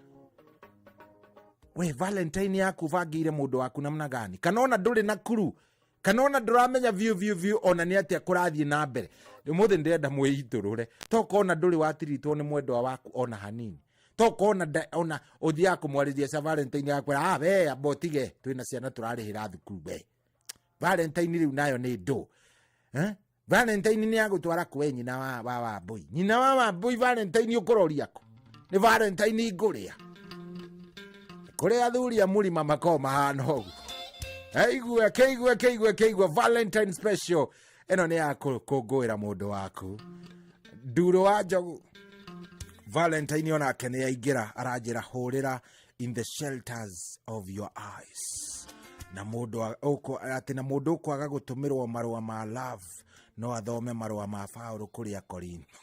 We Valentine yaku vangire mundu waku namna gani? Kana ona nduri na kuru, kana ona nduramenya view ona ni atia kurathie na mbere. Muthe ndenda mwiiturure to kona nduri watiritwo ni mwendwa waku ona hanini. To kona ona uthia kumwarithia sa Valentine yaku we abotige twina ciana turarihira thukuru be. Valentine riu nayo ni ndo. Valentine ni agutwara kwe nyina wa boy. Nyina wa boy Valentine ukuroria ku. Ni Valentine iguria. Kore athuri amurima makoma hano. Keigwe Valentine special. Eno ni akugwira mundu waku. Nduro wa njogu. Valentine ona kene yaingira aranjira hurira in the shelters of your eyes. Na mundu ati na mundu kwaga gutumirwo marua ma love no athome marua ma Paulo kuria Korintho.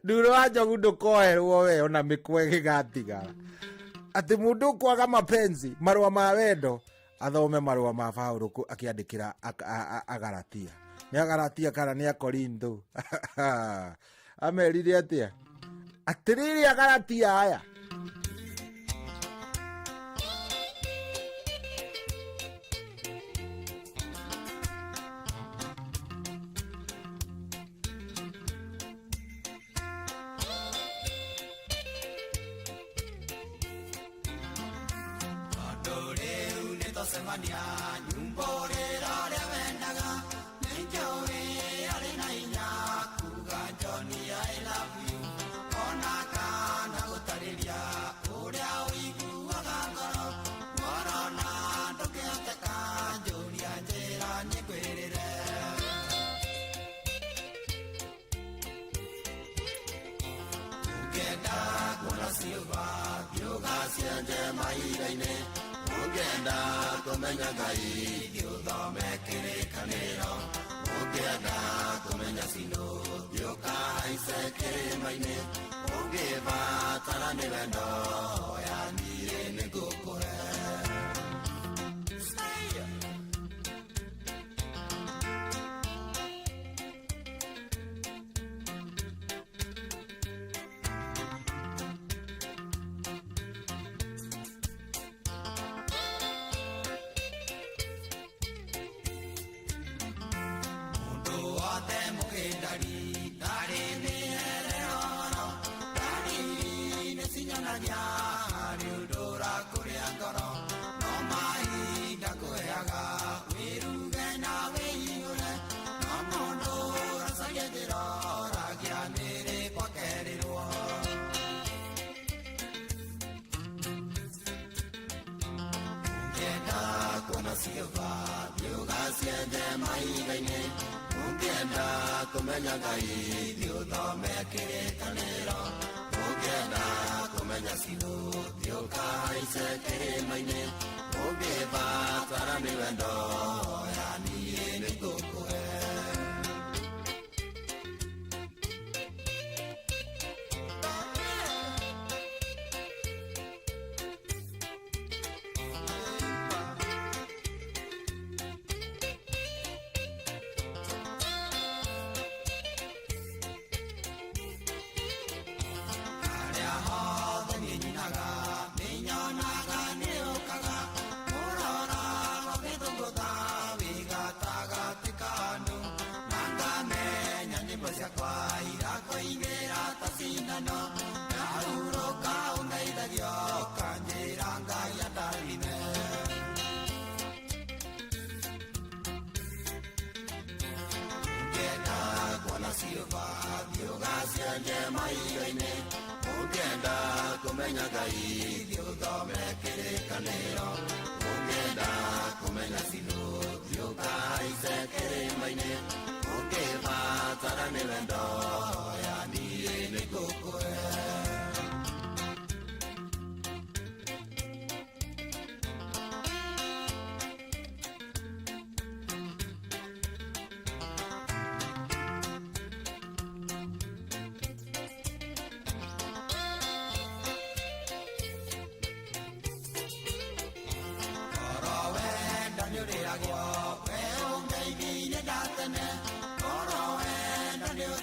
Nduro wa njogu ndukoherwo we ona mikwe gigatigara. Ati mundu kwaga mapenzi marua ma wendo athome marua ma Paulo akiandikira Agalatia. Ni Agalatia kana ni Korintho. Amerire atia. Atiriri Agalatia aya.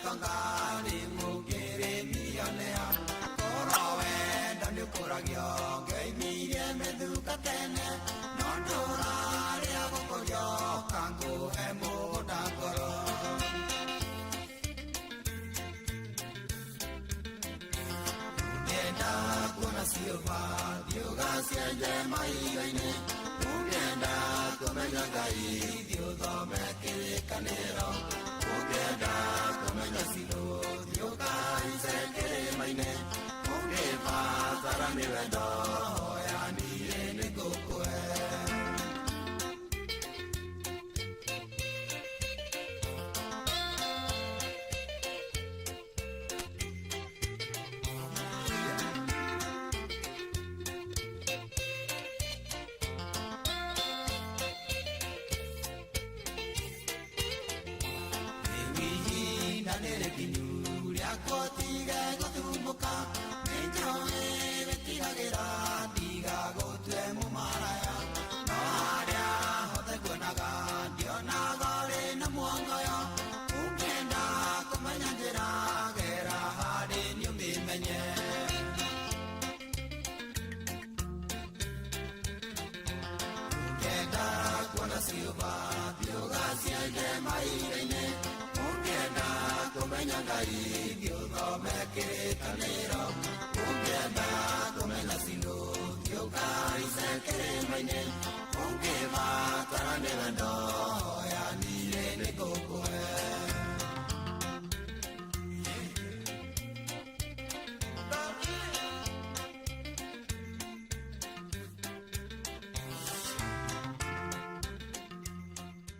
tongani mugere millionaire korowe ndani kuragio ngeimirie methuka tene nondora ria gukurio kangu emugunda ngoro ngenda kuona silva thiuga cienje maiga-inĩ ungenda kumenya Ngai thiuthome kĩrĩkanĩro ungenda kumenya cilu thiuga ice kĩrĩma-inĩ ungĩbatara nĩ wendo hoya niĩ nĩngũkũhe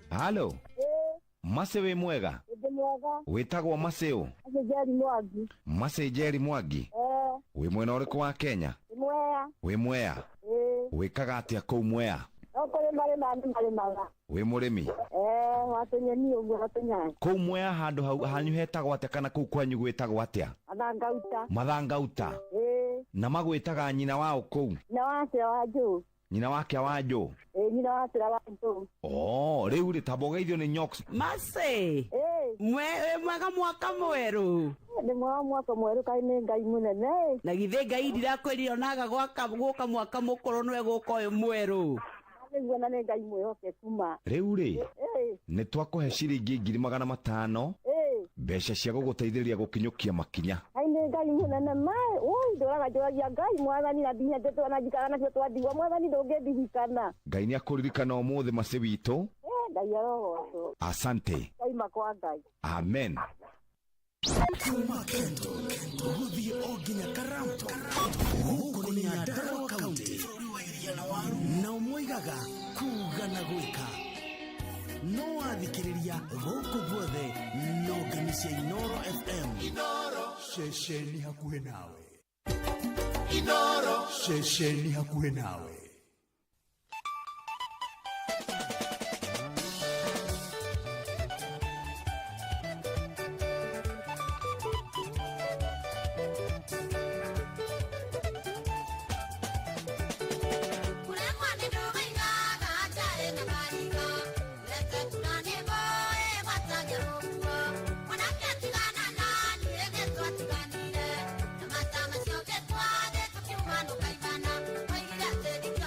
Halo. Mase we mwega. Witagwo Maseo. Jerry Mwangi. Mase Jerry Mwangi. We mwena ũrĩkũ wa Kenya? Mwea. We Mwea. Wikaga atia kũu Mwea? Okole mare maga. We mũrĩmi. Watonyeni ũguo watonyani. Kũu Mwea handũ hanyu hetagwo atia kana kũu kwanyu gwĩtagwo atia? Mathangauta. Mathangauta. Na magwĩtaga nyina wao kũu? Na wake Wanjũ. Nyina wake Wanjũ. Nyina wake Wanjũ. Rĩu rĩtambogeithio nĩ Nyox. Mase. Mwega mwaka mwerũ. Nĩ mwaka mwerũ kai nĩ Ngai mũnene. Na githĩ Ngai ndirakwĩrire onaga gũka mwaka mũkũrũ nĩwe gũka ũyũ mwerũ. Nĩguo na nĩ Ngai mwĩhokeku ma. Rĩu rĩ nĩ twakũhe ciringi 500 mbeca cia gũgũteithĩrĩria gũkinyũkia makinya. Ai nĩ Ngai mũnene mae ndũraga njoragia Ngai mwathani na ndinya ndetwana njikara nacio twathigua mwathani ndũngĩndirikana. Ngai nĩ akũririkana ũmũthĩ Mase witũ. Ngai arogocwo. Asante. Ngai kwa Ngai. Amen. Kuma Kento gũthiĩ o nginya Karamto gũkũ nĩ Nyandarua County na ũmoigaga kuga na gwĩka no wathikĩrĩria gũkũ guothe no ngemi cia Inoro FM ceceni hakuhĩ nawe Inoro ceceni hakuhĩ nawe. Mata macio que tu ade, tu que humano caivana, oiga te diga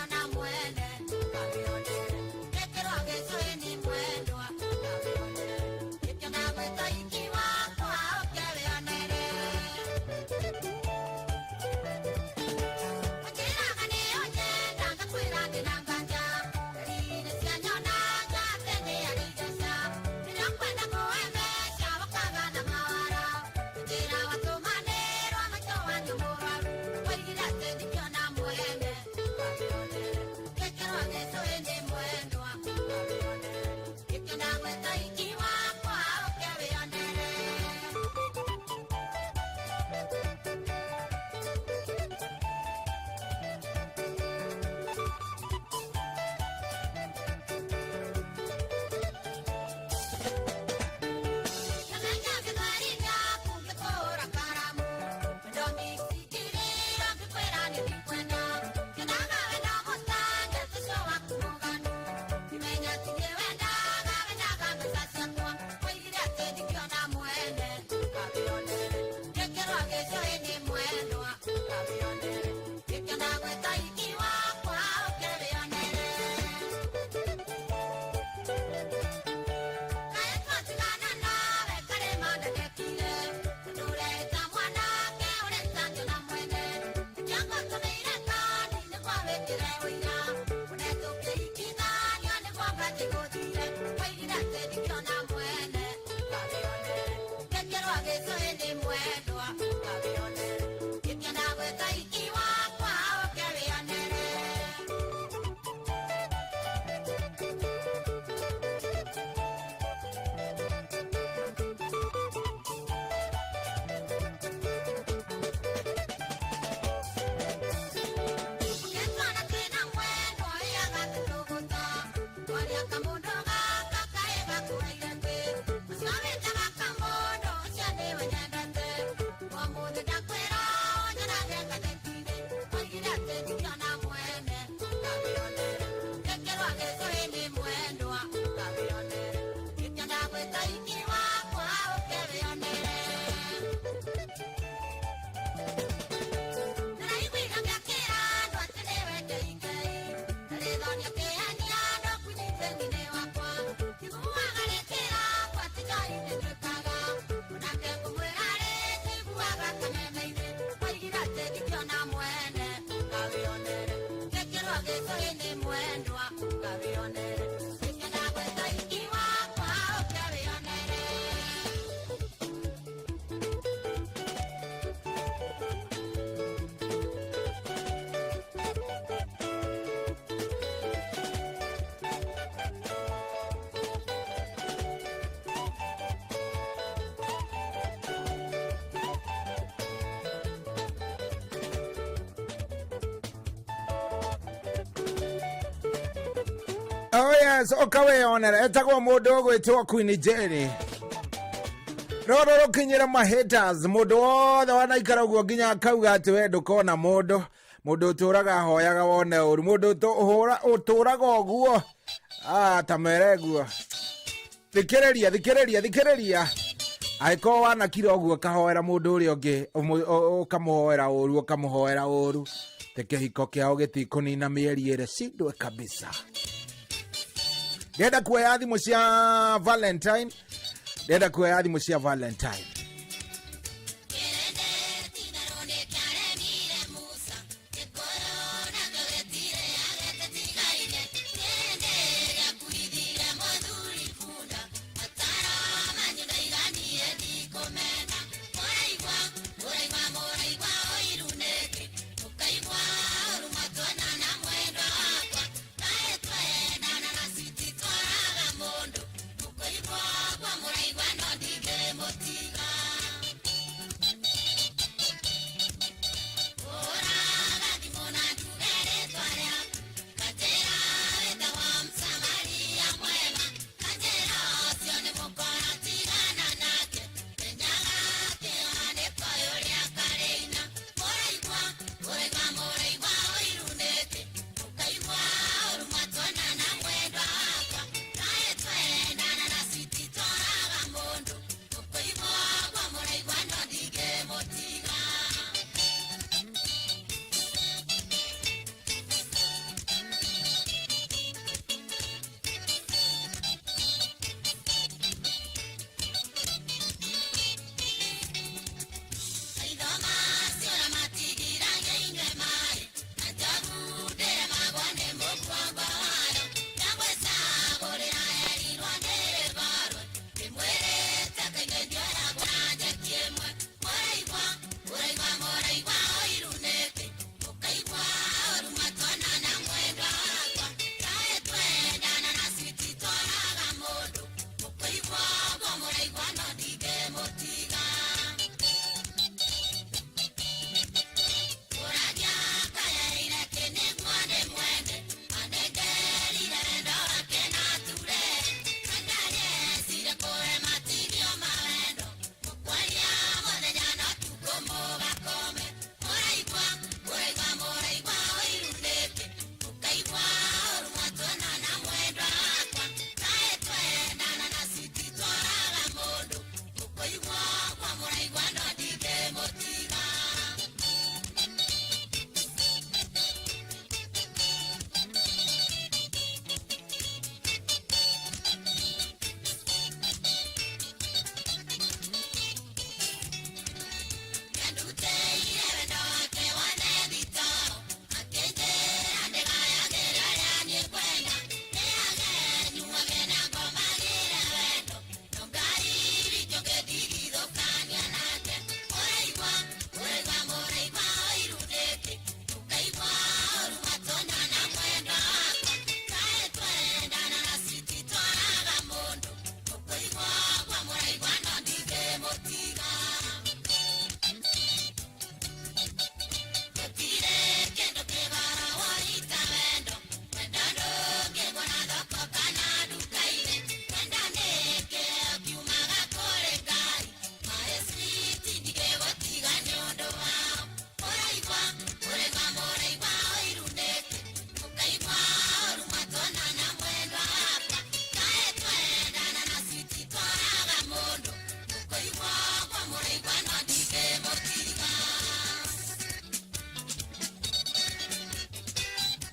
Oh yes, okawe onera etagwo mundu ogwitwo Queen Jenny. Roro rukinyira ma haters mundu wothe wanaikara guo nginya akauga ati we ndukona mundu uturaga hoyaga wone uru mundu uturaga oguo tamere guo. Thikiriria aiko wana kira oguo kahoera mundu uri ongi ukamuhoera uru teke hiko kiao gitikunina mieri ire sindwe kabisa. Deda kuya thimũ cia Valentine. Motiga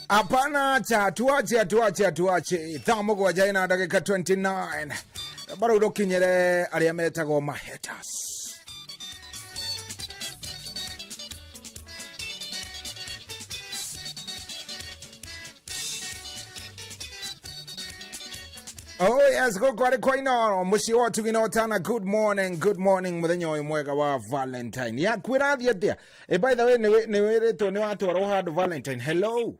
Apana cha tuache thamo kwa jaina dakika 29 bado udokinyere aria metagwo mahetas. Oh yes, go kwari kwa ino mushi watu ginotana. Good morning muthenyo mwega wa Valentine ya kwirathia atia. By the way ni wiritwo ni watu arohand Valentine. Hello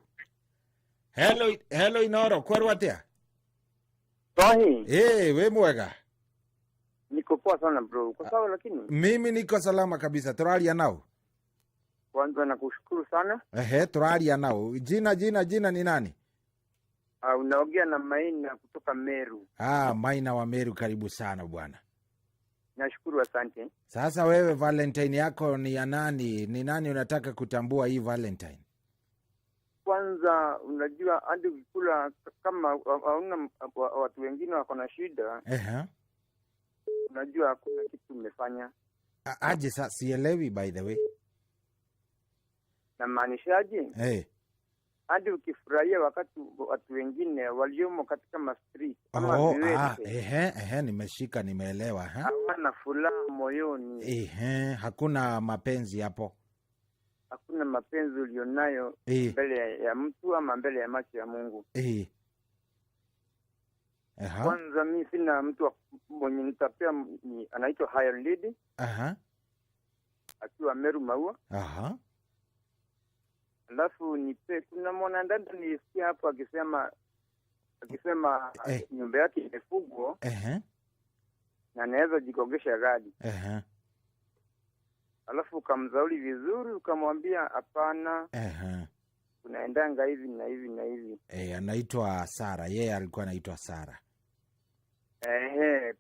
Inoro, kwaru atia? Tohi. We mwega? Niko poa sana bro. Uko sawa lakini? Mimi niko salama kabisa. Turalia nao? Kwanza nakushukuru sana. Turalia nao. Jina ni nani? Unaongea na Maina kutoka Meru. Maina wa Meru, karibu sana bwana. Nashukuru, asante. Sasa wewe Valentine yako ni ya nani? Ni nani unataka kutambua hii Valentine? Kwanza unajua hadi ukikula kama hauna watu wengine wako na shida. Unajua hakuna kitu umefanya. Aje sasa sielewi by the way. Na maanishaje? Hadi ukifurahia wakati watu wengine waliomo katika ma-street kama viwete. Nimeshika, nimeelewa. Hawana furaha moyoni. Hakuna mapenzi hapo. Hakuna mapenzi ulionayo mbele ya mtu ama mbele ya macho ya Mungu. Kwanza mimi sina mtu mwenye nitapea, anaitwa Higher Lady. Akiwa Meru Maua. Alafu kuna mwanadada nilisikia hapo akisema nyumba yake imefugwa. Na anaweza jikogesha gadi. Alafu ukamzauli vizuri, ukamwambia hapana. Unaendanga hivi na hivi na hivi. Anaitwa Sara. Yeye alikuwa anaitwa Sara.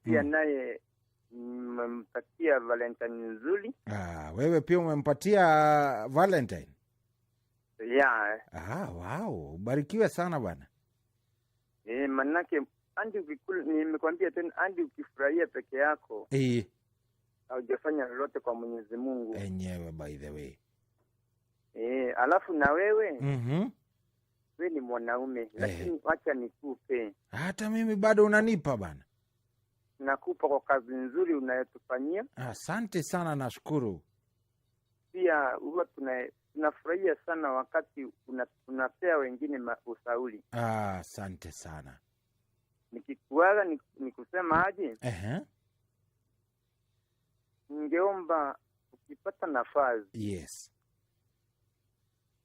Pia naye umempatia Valentine nzuri. Wewe pia umempatia Valentine? Wow, ubarikiwe sana bwana. Manake andi ukikula, nimekwambia tena, andi ukifurahia peke yako. Haujafanya lolote kwa Mwenyezi Mungu. Enyewe by the way. Alafu na wewe? Wewe ni mwanaume, lakini acha nikupe. Hata mimi bado unanipa bana. Nakupa kwa kazi nzuri unayotufanyia. Asante sana, nashukuru. Pia huwa tunafurahia sana wakati unapea wengine usauli. Asante sana. Nikikuaga nikusema aje? Ningeomba ukipata nafasi.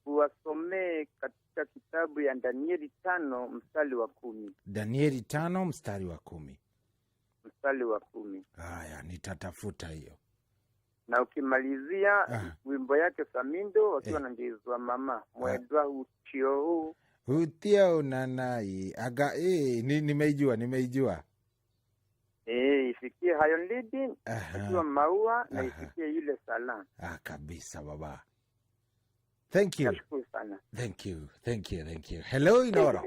Uwasomee katika kitabu ya Danieli 5 mstari wa 10. Danieli 5 mstari wa 10. Mstari wa 10. Haya, nitatafuta hiyo. Na ukimalizia wimbo yake Samindo wakiwa na ndizwa mama mwedwa uchio utia unanai nimeijua. Ifikie Hayo Lidi akiwa Maua na ifikie yule Sala. Kabisa baba. Thank you. Nashukuru sana. Thank you. Hello Inoro.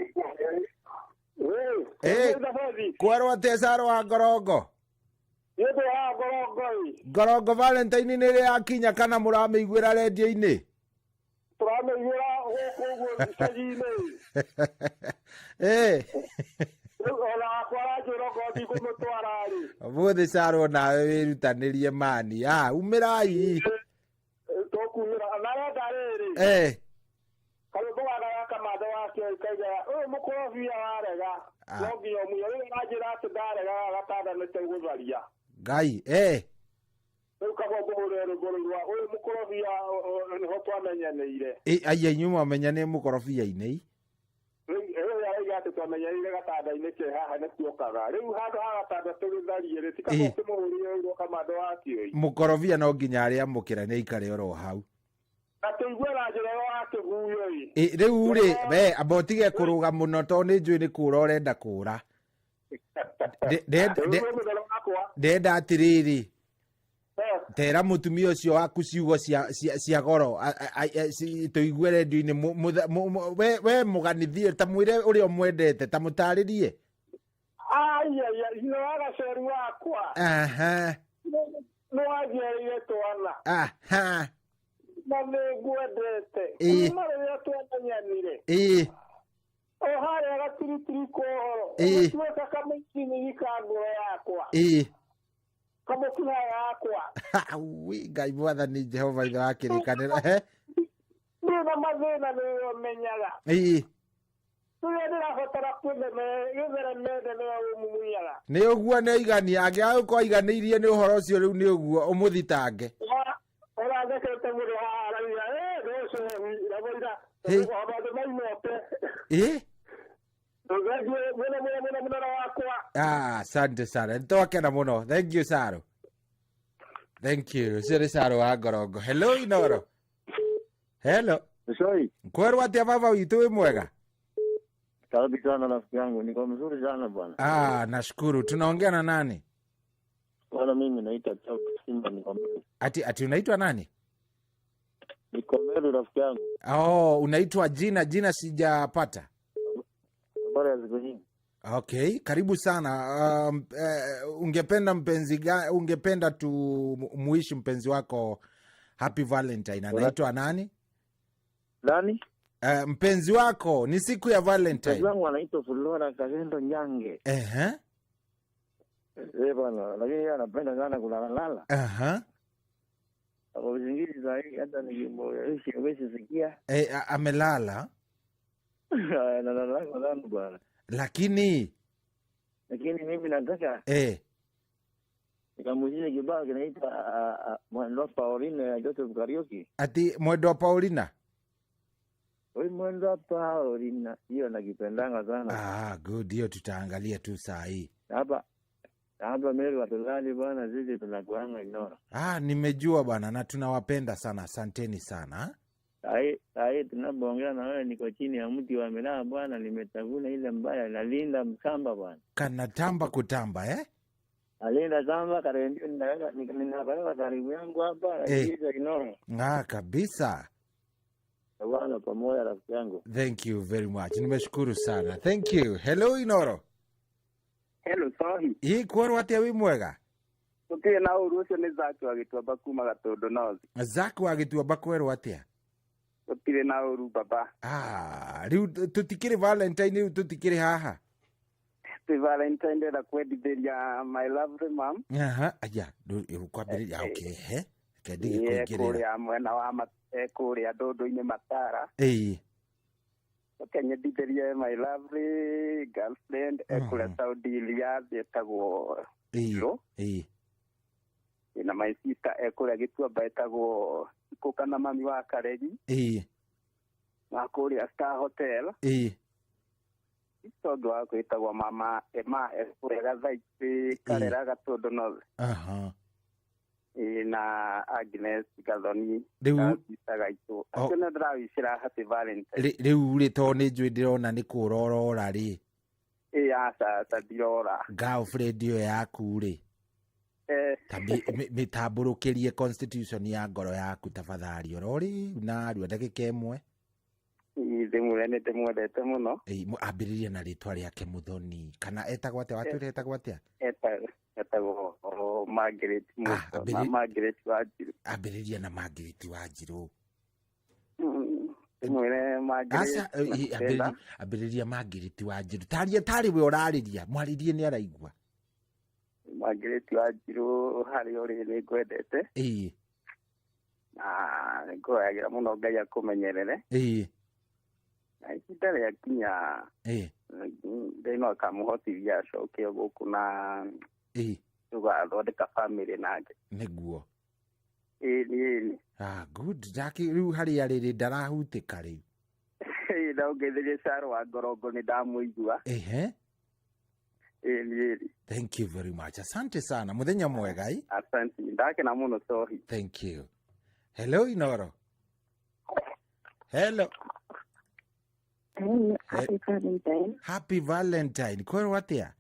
Kwaro tesaro wa Gorogo. Gorogo Valentine ni ria akinya kana murameiguira radio-ini? Turameiguira huko gicagi-ini. Ola kwara Gorogo ndi kumutwarari. Bothe caro nawe wirutanirie mani. Umirai. Tokumira anara dariri. Karugo wagaya kamatho wake kaiga mukorofia warega. Nonginya muyore najira atarega gatada nete gutharia. Ngai Ukagwa gurere gorwa mukorofia niho twamenyanire. Aya nyuma amenyane mukorofia-ini. Ya twamenyanire gatada-ini ke haha ne kuokaga. Riu handu ha gatada tugitharie tikagwa tumuhurie kamatho wake. Mukorofia no nginya aria mukira ne ikare oro hau. Atuigwera njira wake guyo riu ri abotige kuruga muno to ni njui ni kura urenda kura. Ndenda atiriri tera mutumia ucio waku ciugo cia goro tuigue redio-ini. We muganithie ta mwire uria mwendete ta mutaririe. Ino agaceru wakwa nĩwagĩrĩire twana na nĩngwendete kuma rĩrĩa twamenyanire Ohare gatiri ko. Tuweka kama ikini ikangoro yakwa. Kama kuna yakwa. Wi Ngai mwathani Jehova ithe wa kirikaniro Ndina mathina ni menyaga. Tuya ndirabatara kwithera mende ni umuyaga. Ni uguo ne igani angia uko iganirie ni uhoro ucio riu ni uguo umuthitange. Ora thekete muri hara ya doce raboira. Abade mai note. Asante sana. Nitoke na muno. Thank you, Saro. Thank you. Siri Saro wa Gorongo. Hello, Inoro. Hello. Shoi. Kweru atia baba witu we mwega? Safi sana rafiki yangu. Niko mzuri sana bwana. Nashukuru. Tunaongea na nani? Bwana mimi naitwa Chao Simba niko Meru. Ati unaitwa nani? Niko Meru rafiki yangu. Unaitwa jina sijapata. Habari ya siku nyingi. Okay, karibu sana. Ungependa muishi mpenzi wako Happy Valentine. Anaitwa nani? Nani? Mpenzi wako ni siku ya Valentine. Mpenzi wangu anaitwa Flora Kagendo Nyange. Bwana, lakini yeye anapenda sana kulala. Kwa vingine zaidi hata nikimwonyesha hawezi sikia. Amelala. Analala sana bwana. Lakini mimi nataka nikamuzike kibao kinaitwa Mwendo Paulina ya Joseph Karaoke. Ati Mwendo Paulina? Oi, Mwendo Paulina, hiyo nakipendanga sana. Good, hiyo tutaangalia tu saa hii. Hapa Meru watulali bwana, sisi tunakuanga Inoro. Nimejua bwana na tunawapenda sana. Asanteni sana. Hai tunapoongea na wewe niko chini ya mti wa miraa bwana, nimetavuna ile mbaya nalinda msamba bwana. Kanatamba kutamba Alinda zamba kare ndio ninaweka karibu yangu hapa hizo Inoro. Kabisa. Bwana pamoja rafiki yangu. Thank you very much. Nimeshukuru sana. Thank you. Hello Inoro. Hello Sahi. Hii kwaro atia wi mwega? Tukie na urucio ni Zaku agitua bakuma gatondo nozi. Zaku agitua bakwero atia? Tukie na uru baba. Riu tutikire Valentine riu tutikire haha. Ti Valentine da kwendithia my lovely mom. Aya, ukwambiriria okay, Kedige kuigirira. Kuria mwena wa kuria ndondo-ini Matara. Kenyendithĩrie my lovely girlfriend ekũrĩa Saudi Ilia etagwo Iro. Na my sister ekũrĩa Gĩtuamba etagwo Ikuka na mami wa Karegi. Na kũrĩa Star Hotel. Tondu wa kwĩtagwo mama Emma ekũrĩa Gathaici Karera Gatondo North. Na Agnes Gathoni Sagaitu. Akena ndrawicira Happy Valentine. Riu ri to ni njui ndirona ni kurorora ri. Asa ndirora. Girlfriend yo yaku ri. Mitamburukirie constitution ya ngoro yaku tafadhali orori na ndagika imwe. Ndimwendete mwendete muno. Ambiririe na ritwa riake Muthoni kana etagwo atia watwire etagwo atia? Etagwo Margaret Muthoni. Margaret Wanjiru. Ambiririe na Margaret Wanjiru. Mwere Margaret. Ambiririe Margaret Wanjiru. Tari we orariria mwaririe ni araigua. Margaret Wanjiru hari ori ni kwendete. Ngoyagira muno Ngai akumenyerere. Ihinda rĩakinya ndĩno akamuhotithia acoke gũkũ na tũgathondeka family nake nĩguo. Good. Jaki rĩu harĩa rĩrĩ ndarahutĩka rĩu. Na ũngeithĩrie Caro wa Ngorongo nĩ ndamũigua. Thank you very much. Asante sana. Muthenya mwega. Asante. Ndakena muno Sohi. Thank you. Hello Inoro. Hello. Happy Valentine. Happy Valentine. Kwero atia?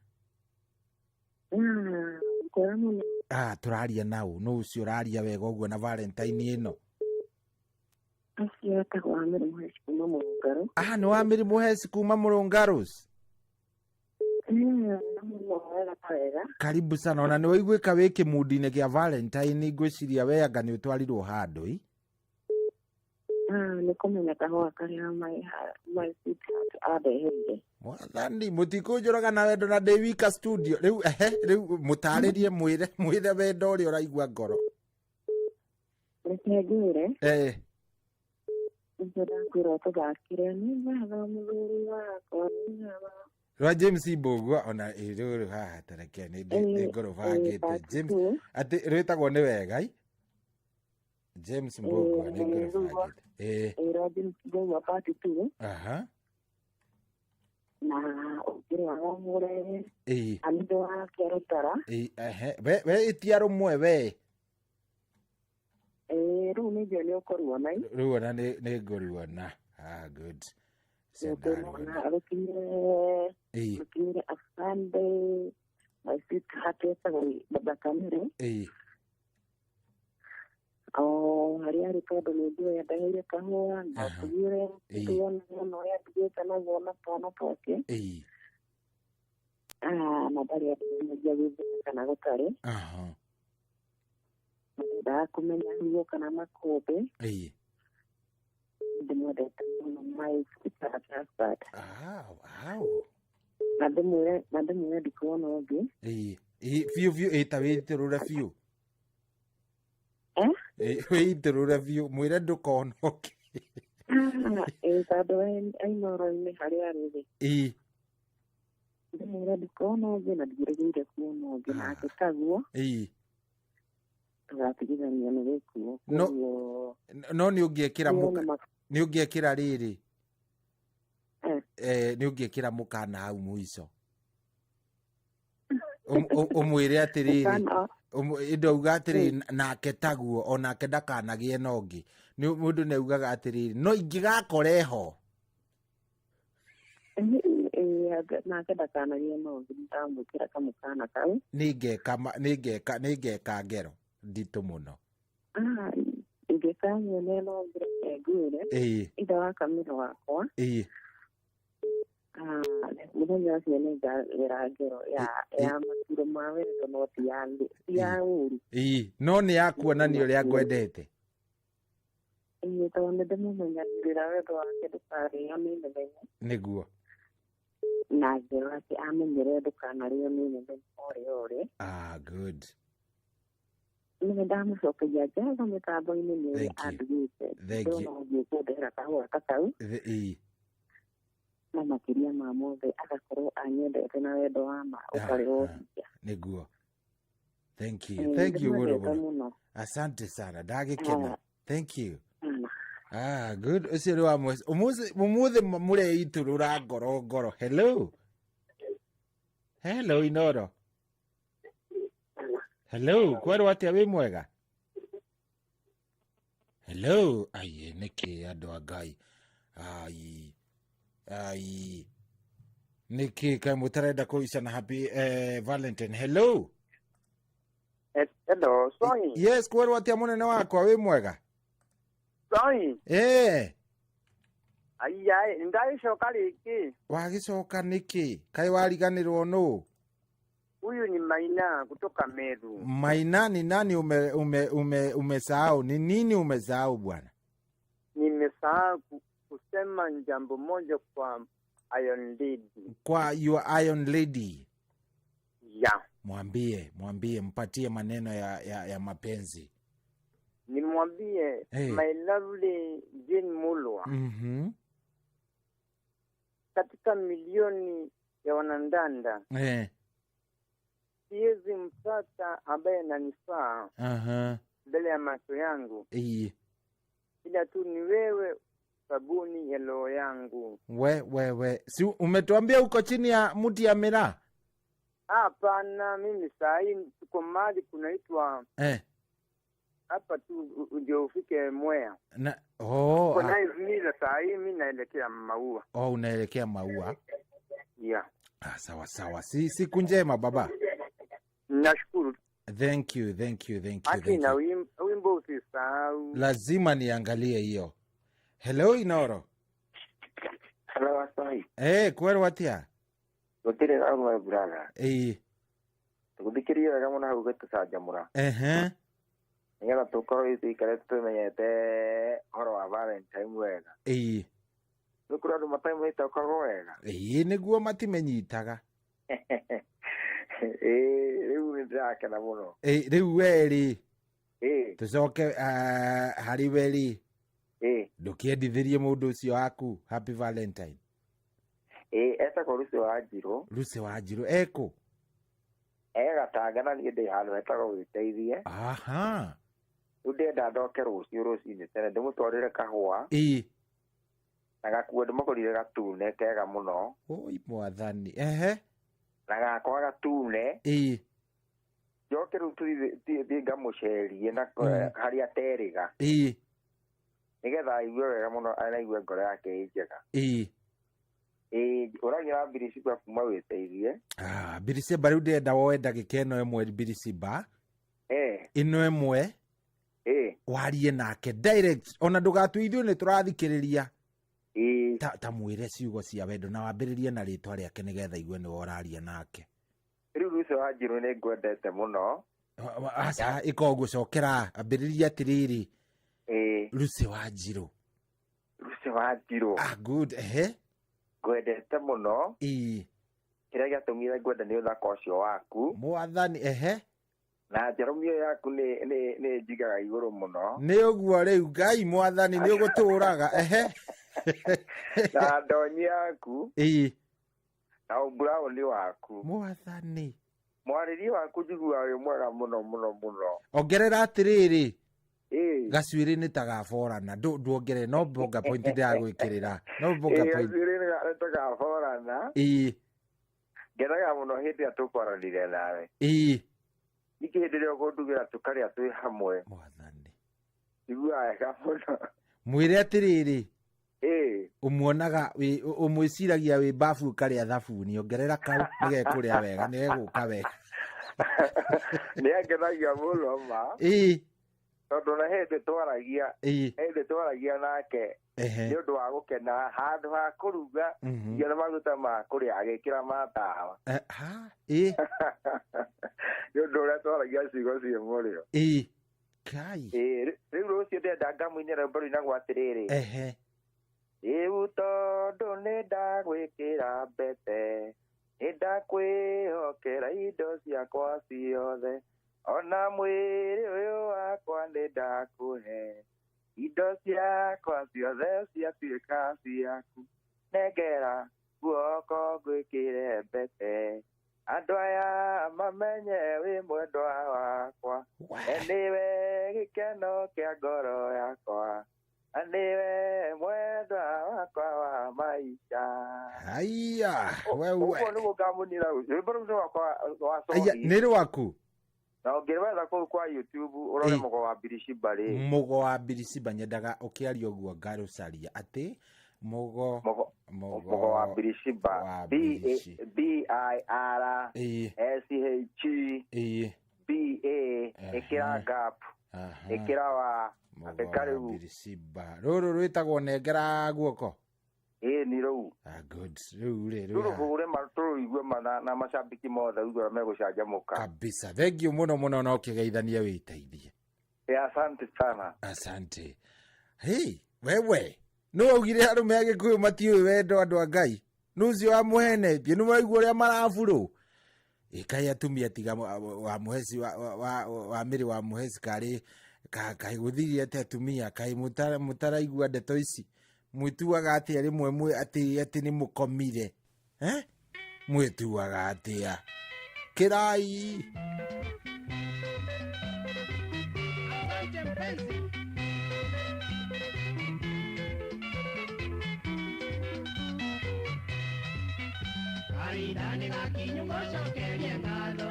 Turaria nau no ucio raria wega uguo na Valentine ino. Acio etagwo Amiri Muheci kuma Mulungaru. Ni wa Amiri Muheci kuma Mulungarus. Karibu sana. Ona ni waiguika wi kimudi-ini kia Valentine ngwiciria we anga ni utwarirwo handu nä kå menya kahåa karä a my sweetheart andeheire. Mwathani mutikå njå raga na wendo na ndä wika studio rä u må tarä rie mwä re wendo å rä a å raigua ngoro. Reke ngwä re nä ndakwä ra tå thakire nä wega må thuri wakwa nä wega rwa James Mbugua ona rå haha tareke nä ngoro bangä te James atä rwä tagwo nä wega James Mbugua nä ngoro bangä te rwa James Mbugua part 2 na å wa må re andå wake arå tara we itiarå mwe we rä u nä njä nä å koruona rä u ona nä ngå ruona good rå kinyire afande my sweetheart etagwo baba Kamire harä arä tondå nä ndå endaheire kahåa na tugire tuona å rä a ndigä te naguo na twana twake na ndarä andånagia gwä kana gå tarä ndakå menya hugo kana makåmbä ndä mwendete mũno my sweetheart husband na ndä mwä re ndikuona å ngä biå ä wä itä rå re biå wä itä rå re biå mwä re ndå kona å ngä tondå ainoro-inä harä arä rä ndä mwä re ndikona å ngä na ndigä rä gä ire kuona å ngä nake taguo tå gatigithania nä gä kuo no nä å ngä ä kä ra rä rä nä å ngä ä kä ra må kana hau må ico å mwä re atä rä rä ndauga atä rä nake taguo onake ndakanagä e na å ngä må ndå nä augaga atä rä no ingä gakore ho nake ndakanagie na å ngä ndamwä kä ra kamå kana kau nä ngeka ngero nditå må no ingä kanyone no ngä ngwä re ithe wa Kamire wakwa må thenya å cio nä ngagera ngero ya maturo ma wendo no ti ya å ru no nä ya kuonania å rä a ngwendete tondå nä ndä må menyanä ra wendo wake ndå karä o nä methenya nä guo na ngero ake amenyere ndå kanarä o nä methenya o rä good nä ndamå cokagia ngatho mä tambo-inä nä å rä a andugä te ndona å ngä kå ndehera kahåa ta kau na makiria ma mothe agakorwo anyendete na wendo wa ma utarĩ wohingia nĩ guo thank you mũno asante sana ndagĩkena thank you good ũcio nĩ wa mwezi ũmũthĩ mũreitũrũra ngoro hello Inoro hello kwerwo atĩa wĩ mwega hello ai nĩkĩ andũ a Ngai ai niki kai mutarenda kuisana happy Valentine hello Soi yes kwerwo atia munene wakwa wi mwega Soi ai ndaicoka riki wagicoka niki kai wariganirwo no huyu ni Maina kutoka Meru Maina ni nani umesahau ni nini umesahau bwana nimesahau kusema jambo moja kwa Iron Lady. Kwa your Iron Lady. Mwambie, mpatie maneno ya mapenzi. Nimwambie my lovely Jane Mulwa. Katika milioni ya wanandanda. Siwezi mpata ambaye ananifaa. Mbele ya macho yangu. Ila tu ni wewe sabuni ya roho yangu. We. Si umetuambia uko chini ya mti ya miraa? Hapana, mimi saa hii tuko mahali kunaitwa hapa tu ndio ufike Mwea. Kuna hivi saa hii mimi naelekea Maua. Unaelekea Maua? Sawa. Siku njema baba. Nashukuru. Thank you. Akina wimbo usisahau. Lazima niangalie hiyo. Hello Inoro. Hello Asai. Kwerwo atia? Gutire amwe brother. Tuguthikiriria wega muno hau gutucanjamura. Nigetha tukorwo tuikare tumenyete horo wa Valentine wega. Nukuri andu mataimwita ukorwo wega. Niguo matimenyitaga. Riu ndakena muno. Riu weri. Tucoke hari weri. Ndukiendithirie mundu ucio waku happy Valentine. Etagwo Lucy Wanjiru. Lucy Wanjiru eko. Gatanga na niĩ ndĩ handũ hetagwo Wĩteithie. Ndenda ndoke rũciinĩ tene ndĩmũtwarĩre kahũa. Na gakuo ndĩmũgũrire gatune kega mũno. Oi mwathani. Na gakwa gatune. Njoke rĩu thiĩ ngamũcerie na harĩa aterĩga. Nĩgetha aigue wega mũno aigue ngoro yake ĩ njega. Ũragia Birisiba kuma Wĩteithie. Birisiba rĩu ndĩrenda woe ndagĩka ĩno ĩmwe Birisiba. Ĩno ĩmwe. Warie nake direct ona ndũgatuithio nĩ tũrathikĩrĩria. Ta mwĩre ciugo cia wendo na wambĩrĩrie na rĩtwa rĩake nĩgetha igue nĩ woraria nake. Rĩu Lucy Wanjiru nĩ ngwendete mũno. Aca ĩkogũcokera ambĩrĩria atĩrĩrĩ. Lucy Wanjiru. Lucy Wanjiru. Good. Ngwendete mũno. Kĩrĩa gĩatũmire ngwenda nĩ ũthaka ũcio waku. Mwathani. Na njarumio yaku nĩ njigaga igũrũ mũno. Nĩ ũguo rĩu Ngai mwathani nĩ ũgũtũraga. Na ndonyi yaku. Na ũmburaũni waku. Mwathani. Mwarĩrie waku njiguaga wĩ mwega mũno mũno mũno. Ongerera atĩrĩrĩ. Gacuĩrĩ nĩ tagaborana nduongerere no bonga point ndagwĩkĩrĩra. No bonga point. Gacuĩrĩ nĩ tagaborana. Ngenaga mũno hĩndĩ ĩrĩa tũkwaranire nawe. Ningĩ hĩndĩ ĩrĩa ũgũndugĩra tũkarĩa twĩ hamwe. Mwathani. Njiguaga wega mũno. Mwĩre atĩrĩrĩ. Umuonaga umwĩciragia wĩ bafu karĩa thabuni ongerera kau nĩgekũrĩa wega nĩgegũka wega. Nĩangenagia mũno ma. Tondũ na hĩndĩ twaragia nake nĩ ũndũ wa gũkena handũ ha kũruga irio na maguta ma kũrĩa agĩkĩra ma tawa. Nĩ ũndũ ũrĩa twaragia ciugo ciĩ mũrĩo. Rĩu rũciũ ndenda ngamũinĩra rwĩmbo rũinagwo atĩrĩrĩ. Rĩu tondũ nĩndagwĩkĩra mbete nĩndakwĩhokera indo ciakwa ciothe ona mwĩrĩ ũyũ wakwa nĩndakũhe indo ciakwa ciothe ciatuĩka ciaku nengera guoko ngwĩkĩre mbete andũ aya mamenye wĩ mwendwa wakwa nĩwe gĩkeno kĩa ngoro yakwa nĩwe mwendwa wakwa wa maisha. Haya wewe ũguo nĩguo ngamũnĩra rwĩmbo rũu nĩ wakwa wa Sony. Nĩ rwaku. Na ũngĩrwetha kũu kwa YouTube ũrore Mũgo wa Birisiba rĩ. Mũgo wa Birisiba nyendaga ũkĩaria ũguo ngarũcaria atĩ Mũgo wa Birisiba BIRSCH ĩkĩra gap ĩkĩra wa Birisiba rũrũ rwĩtagwo nengera guoko. Nĩ rũu. Good. Rĩu rũhũre matũigue na macambiki mothe uguo megũcanjamũka kabisa. Thengiũ mũno mũno no ũkĩgeithanie Wĩteithie. Asante sana. Asante. Wewe nũ augire arũme a Gĩkũyũ matiũĩ wendo andũ a Ngai nũcio wa mũhene nĩ maraigua ũrĩa marabũrũ. Kaĩ atumia tiga wa mũheci wa mĩrĩ wa mũheci karĩ kaĩ gũthirie atĩ atumia kaĩ mũtaraigua ndeto ici mwĩtuaga atĩa rĩmwe atĩ nĩ mũkomire mwĩtuaga atĩa kĩrai. Karidani gakinyu ngocokerie ngatho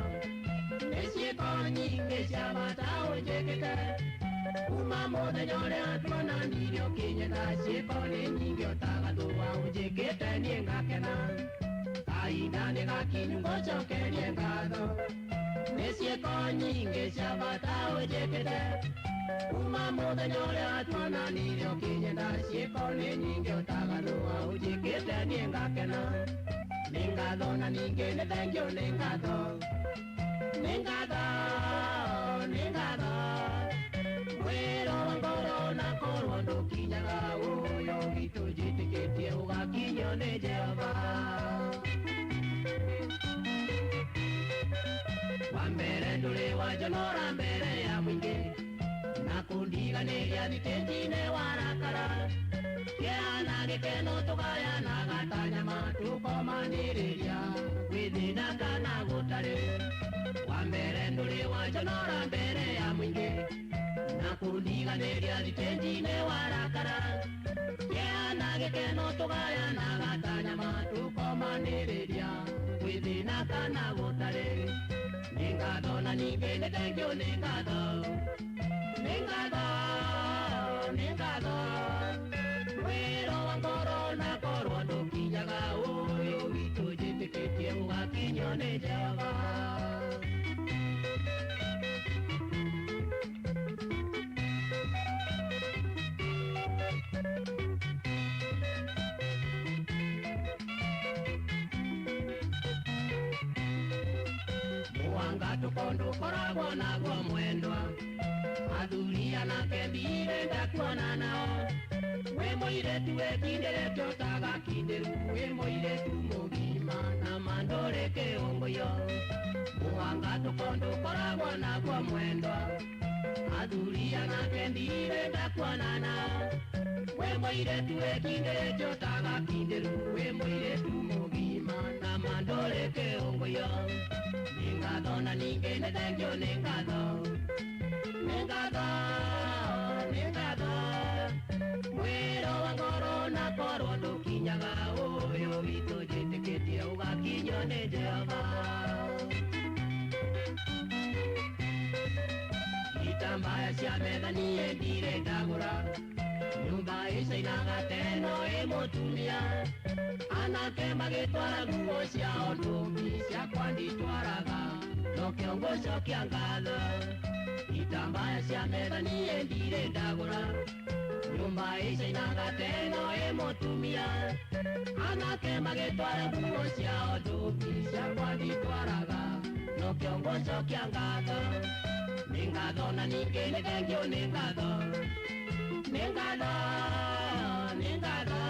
nĩciĩko nyingĩ cia bata ũnjĩkĩte kuma mũthenya ũrĩa tuonanirie ũkinyĩka ciĩko nĩ nyingĩ ũtagathũa ũnjĩkĩte niĩ ngakena. Karidani gakinyu ngocokerie ngatho nĩciĩko nyingĩ cia bata ũnjĩkĩte kuma mũthenya ũrĩa tuonanirie ũkinyĩka ciĩko nĩ nyingĩ ũtagathũa ũnjĩkĩte niĩ ngakena. Ningado na ningĩ nĩ thengiũ ningado witu jitikitie ugakinyo ni Jehova. Wambere nduri wajonora mbere ya mwingi na kundiganiria thitenji-inĩ warakara kĩana gĩkeno tũgayana gatanyama tũkomanĩrĩria gwĩthĩna kana gũtarĩ. Wambere ndũrĩ wanjonora mbere ya mwingĩ na kundiganĩria thitenji-inĩ warakara kĩana gĩkeno tũgayana gatanyama tũkomanĩrĩria gwĩthĩna kana gũtarĩ. Nĩ ngatho na ningĩ nĩ thengio nĩ ngatho, nĩ ngatho, nĩ ngatho. Wĩra wa ngoro na korwo ndũkinyaga ũyũ witũ njĩtĩkĩtie ũgakinywo nĩ Jehova. Mũhanga tũkondo koragwo naguo mwendwa athuri anake mbire ndakuona nao. Wĩ mũirĩtu wĩkindĩrĩte ũtagakindĩru, wĩ mũirĩtu mũgima na mandũrĩ kĩũngũyo. Mũhanga tũkondo koragwo naguo mwendwa athuri anake mbire ndakuona nao. Wĩ mũirĩtu wĩkindĩrĩte ũtagakindĩru, wĩ mũirĩtu mũgima na mandũrĩ kĩũngũyo. Nĩ ngatho na ningĩ nĩ thengio nĩ ngatho, nĩ ngatho, nĩ ngatho. Wĩra wa ngoro na korwo ndũkinyaga ũyũ witũ njĩtĩkĩtie ũgakinywo nĩ Jehova. Itambaya cia metha niĩ ndire ndagũra, nyũmba ĩcainaga teno ĩ mũtumia. Anake magĩtwara nguo ciao ndũmbi ciakwa nditwaraga, no kĩongo cokia ngatho. Itambaya cia metha niĩ ndire ndagũra, nyũmba ĩcainaga teno ĩ mũtumia. Anake magĩtwara nguo ciao ndũmbi ciakwa nditwaraga, no kĩongo cokia ngatho. Nĩ ngatho na ningĩ nĩ thengio nĩ ngatho, nĩ ngatho, nĩ ngatho.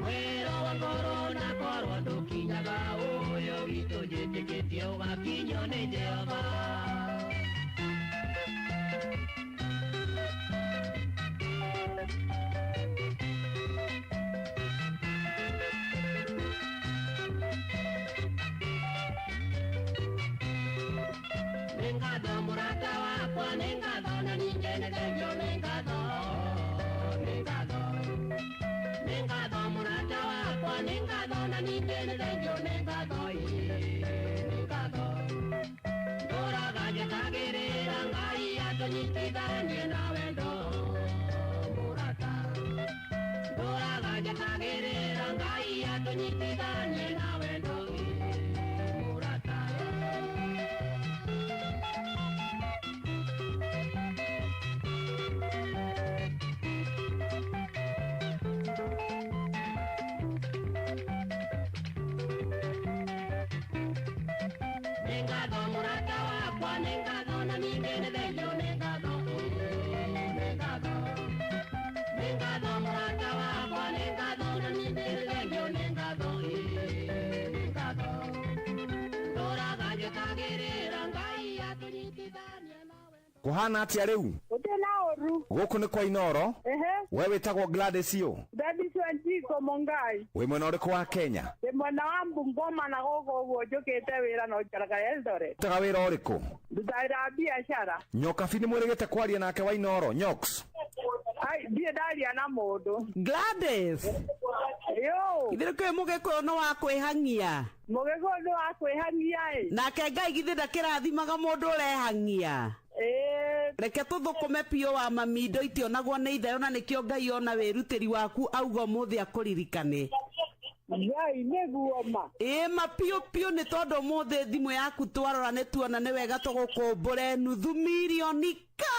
Wĩra wa ngoro na korwo ndũkinyaga ũyũ witũ njĩtĩkĩtie ũgakinywo nĩ Jehova. Nĩ ngatho mũrata wakwa, nĩ ngatho na ningĩ nĩ thengio nĩ ngatho, nĩ ngatho. Nĩ ngatho mũrata wakwa, nĩ ngatho na ningĩ nĩ thengio nĩ ngatho, nĩ ngatho. Ndũraga njĩkagĩrĩra Ngai atũnyitithanie na wendo mũrata. Ndũraga njĩkagĩrĩra Ngai atũnyitithanie na wendo mũrata. Nĩ ngatho mũrata wakwa, nĩ ngatho na ningĩ nĩ thengio nĩ ngatho, nĩ ngatho. Nĩ ngatho mũrata wakwa, nĩ ngatho na ningĩ nĩ thengio nĩ ngatho, nĩ ngatho. Ndũraga njĩkagĩrĩra Ngai atũnyitithanie na wendo. Kuhana atia rĩu? Gũtirĩ na ũru. Gũkũ nĩ kwa Inoro? We wĩtagwo Gladys ũ? Gladys Wanjiko Mongai. Wĩ mwena ũrĩkũ wa Kenya? Ndĩ mwena wa Bungoma na gũkũ ũguo njũkĩte wĩra na ũikaraga Eldoret. Ndutaga wĩra ũrĩkũ? Ndutaga wĩra wa biacara. Nyokabi nĩ mwĩrĩgĩte kwaria nake wa Inoro, Nyoks? Ai, ndirĩ ndaria na mũndũ. Gladys. Yo. Githĩ kwĩ mũgĩkũyũ nĩ wa kwĩhang'ia? Mũgĩkũyũ nĩ wa kwĩhang'ia ĩ. Nake Ngai githĩ ndakĩrathimaga mũndũ ũrehang'ia? Reke tũthũkũme piũ wa mami indo itionagwo nĩ ithe, ona nĩkĩo Ngai ona wĩrutĩri waku auga ũmũthĩ akũririkane. Ngai nĩguo ma. Ma piũ piũ nĩ tondũ ũmũthĩ thimũ yaku twarora nĩ tuona nĩ wega tũgũkũmbũre nuthu mirioni ka.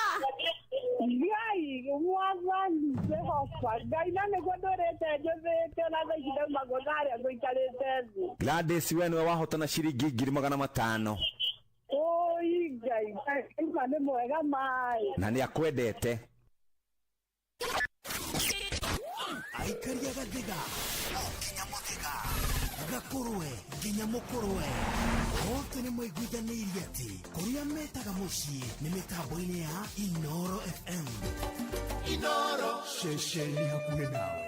Ngai mwathani Jehova, Ngai na nĩguo ndũrĩte njũthĩte na thaa ici ndauma gũtha harĩa ngũikarĩte thĩ. Gladys, we nĩwe wahotana ciringi 500,000. Oi Ngai, Ngai nĩ mwega mai. Na nĩ akwendete. Aikaria Gathiga nginya Muthiga Gakurwe nginya Mukurwe othe nĩ maiguithanĩirie atĩ kũrĩa metaga mũciĩ nĩ mĩtambo-inĩ ya Inooro FM. Inooro ceceni hakuhĩ nawe.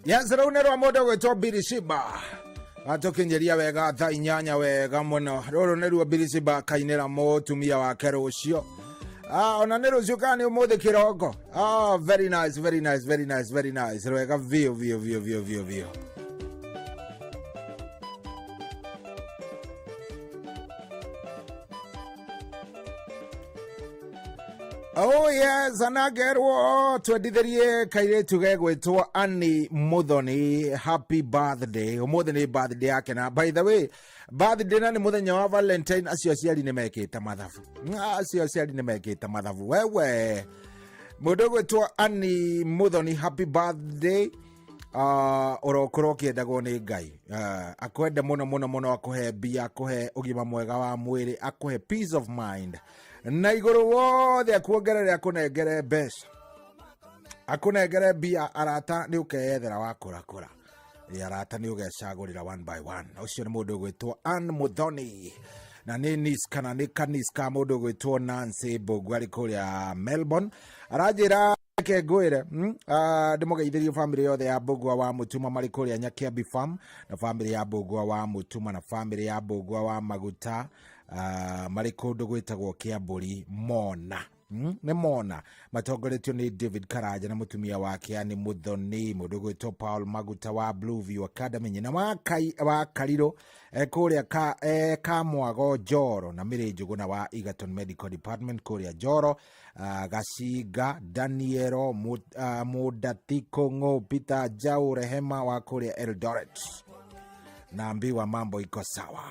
Yes, Runero Modo with Birisiba. Atokinjeria wega tha inyanya wega muno. Roro neru Birisiba kainera mo tumia wa kerocio. Ona neru zukani umode kiroko. Very nice, very nice, very nice, very nice. Wega vio. Oh yes, anagerwo twendithirie kairetu gegwitwo Annie Muthoni. Happy birthday. Umuthi ni birthday yake, na by the way, birthday na ni muthenya wa Valentine. Acio aciari ni mekite mathabu. Wewe mundu gwitwo Annie Muthoni, happy birthday. Urokoro kiendagwo ni Ngai. Akwende muno akuhe mbia, akuhe ugima mwega wa mwiri, akuhe peace of mind. Na iguru wothe akuongerere, akunengere mbeca, akunengere mbia. Arata ni ukeyethera wakurakura, arata ni ugecagurira one by one. Ucio ni mundu gwitwo Ann Muthoni, na ni nis kana ni kanis ka mundu gwitwo Nancy Bogu ari kuria Melbourne. Arajira ke gwire ndimugeithirie family yothe ya Bogu wa Mutuma mari kuria Nyakiambi farm, na family ya Bogu wa Mutuma, na family ya Bogu wa Maguta mari kundu gwitagwo Kiamburi Mona. Ni Mona matongoretio ni David Karaja na mutumia wake Annie Muthoni, mundu gwitwo Paul Maguta wa Blueview Academy, nyina wa Kariro kuria ka Mwago Joro, na Miri Njuguna wa Egerton Medical Department kuria Joro, Gaciga Daniero Mudatiko Ngo Peter Jau Rehema wa kuria Eldoret. Naambiwa mambo iko sawa.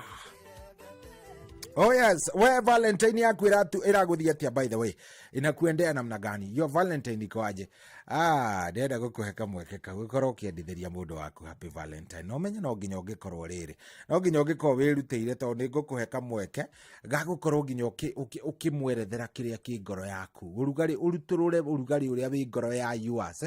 Oh yes, we Valentine yaku iraguthia atia by the way. Inakuendea namna gani? Your Valentine iko aje? Ndenda gukuheka mwekeka gukorwo kiendithiria mundu waku happy Valentine. No menye no nginya ungikorwo riri. No nginya ungikorwo wirutire to ni gukuheka mweke gagukorwo nginya ukimwerethera kiria ki ngoro yaku. Urugari uruturure urugari uria wi ngoro ya yours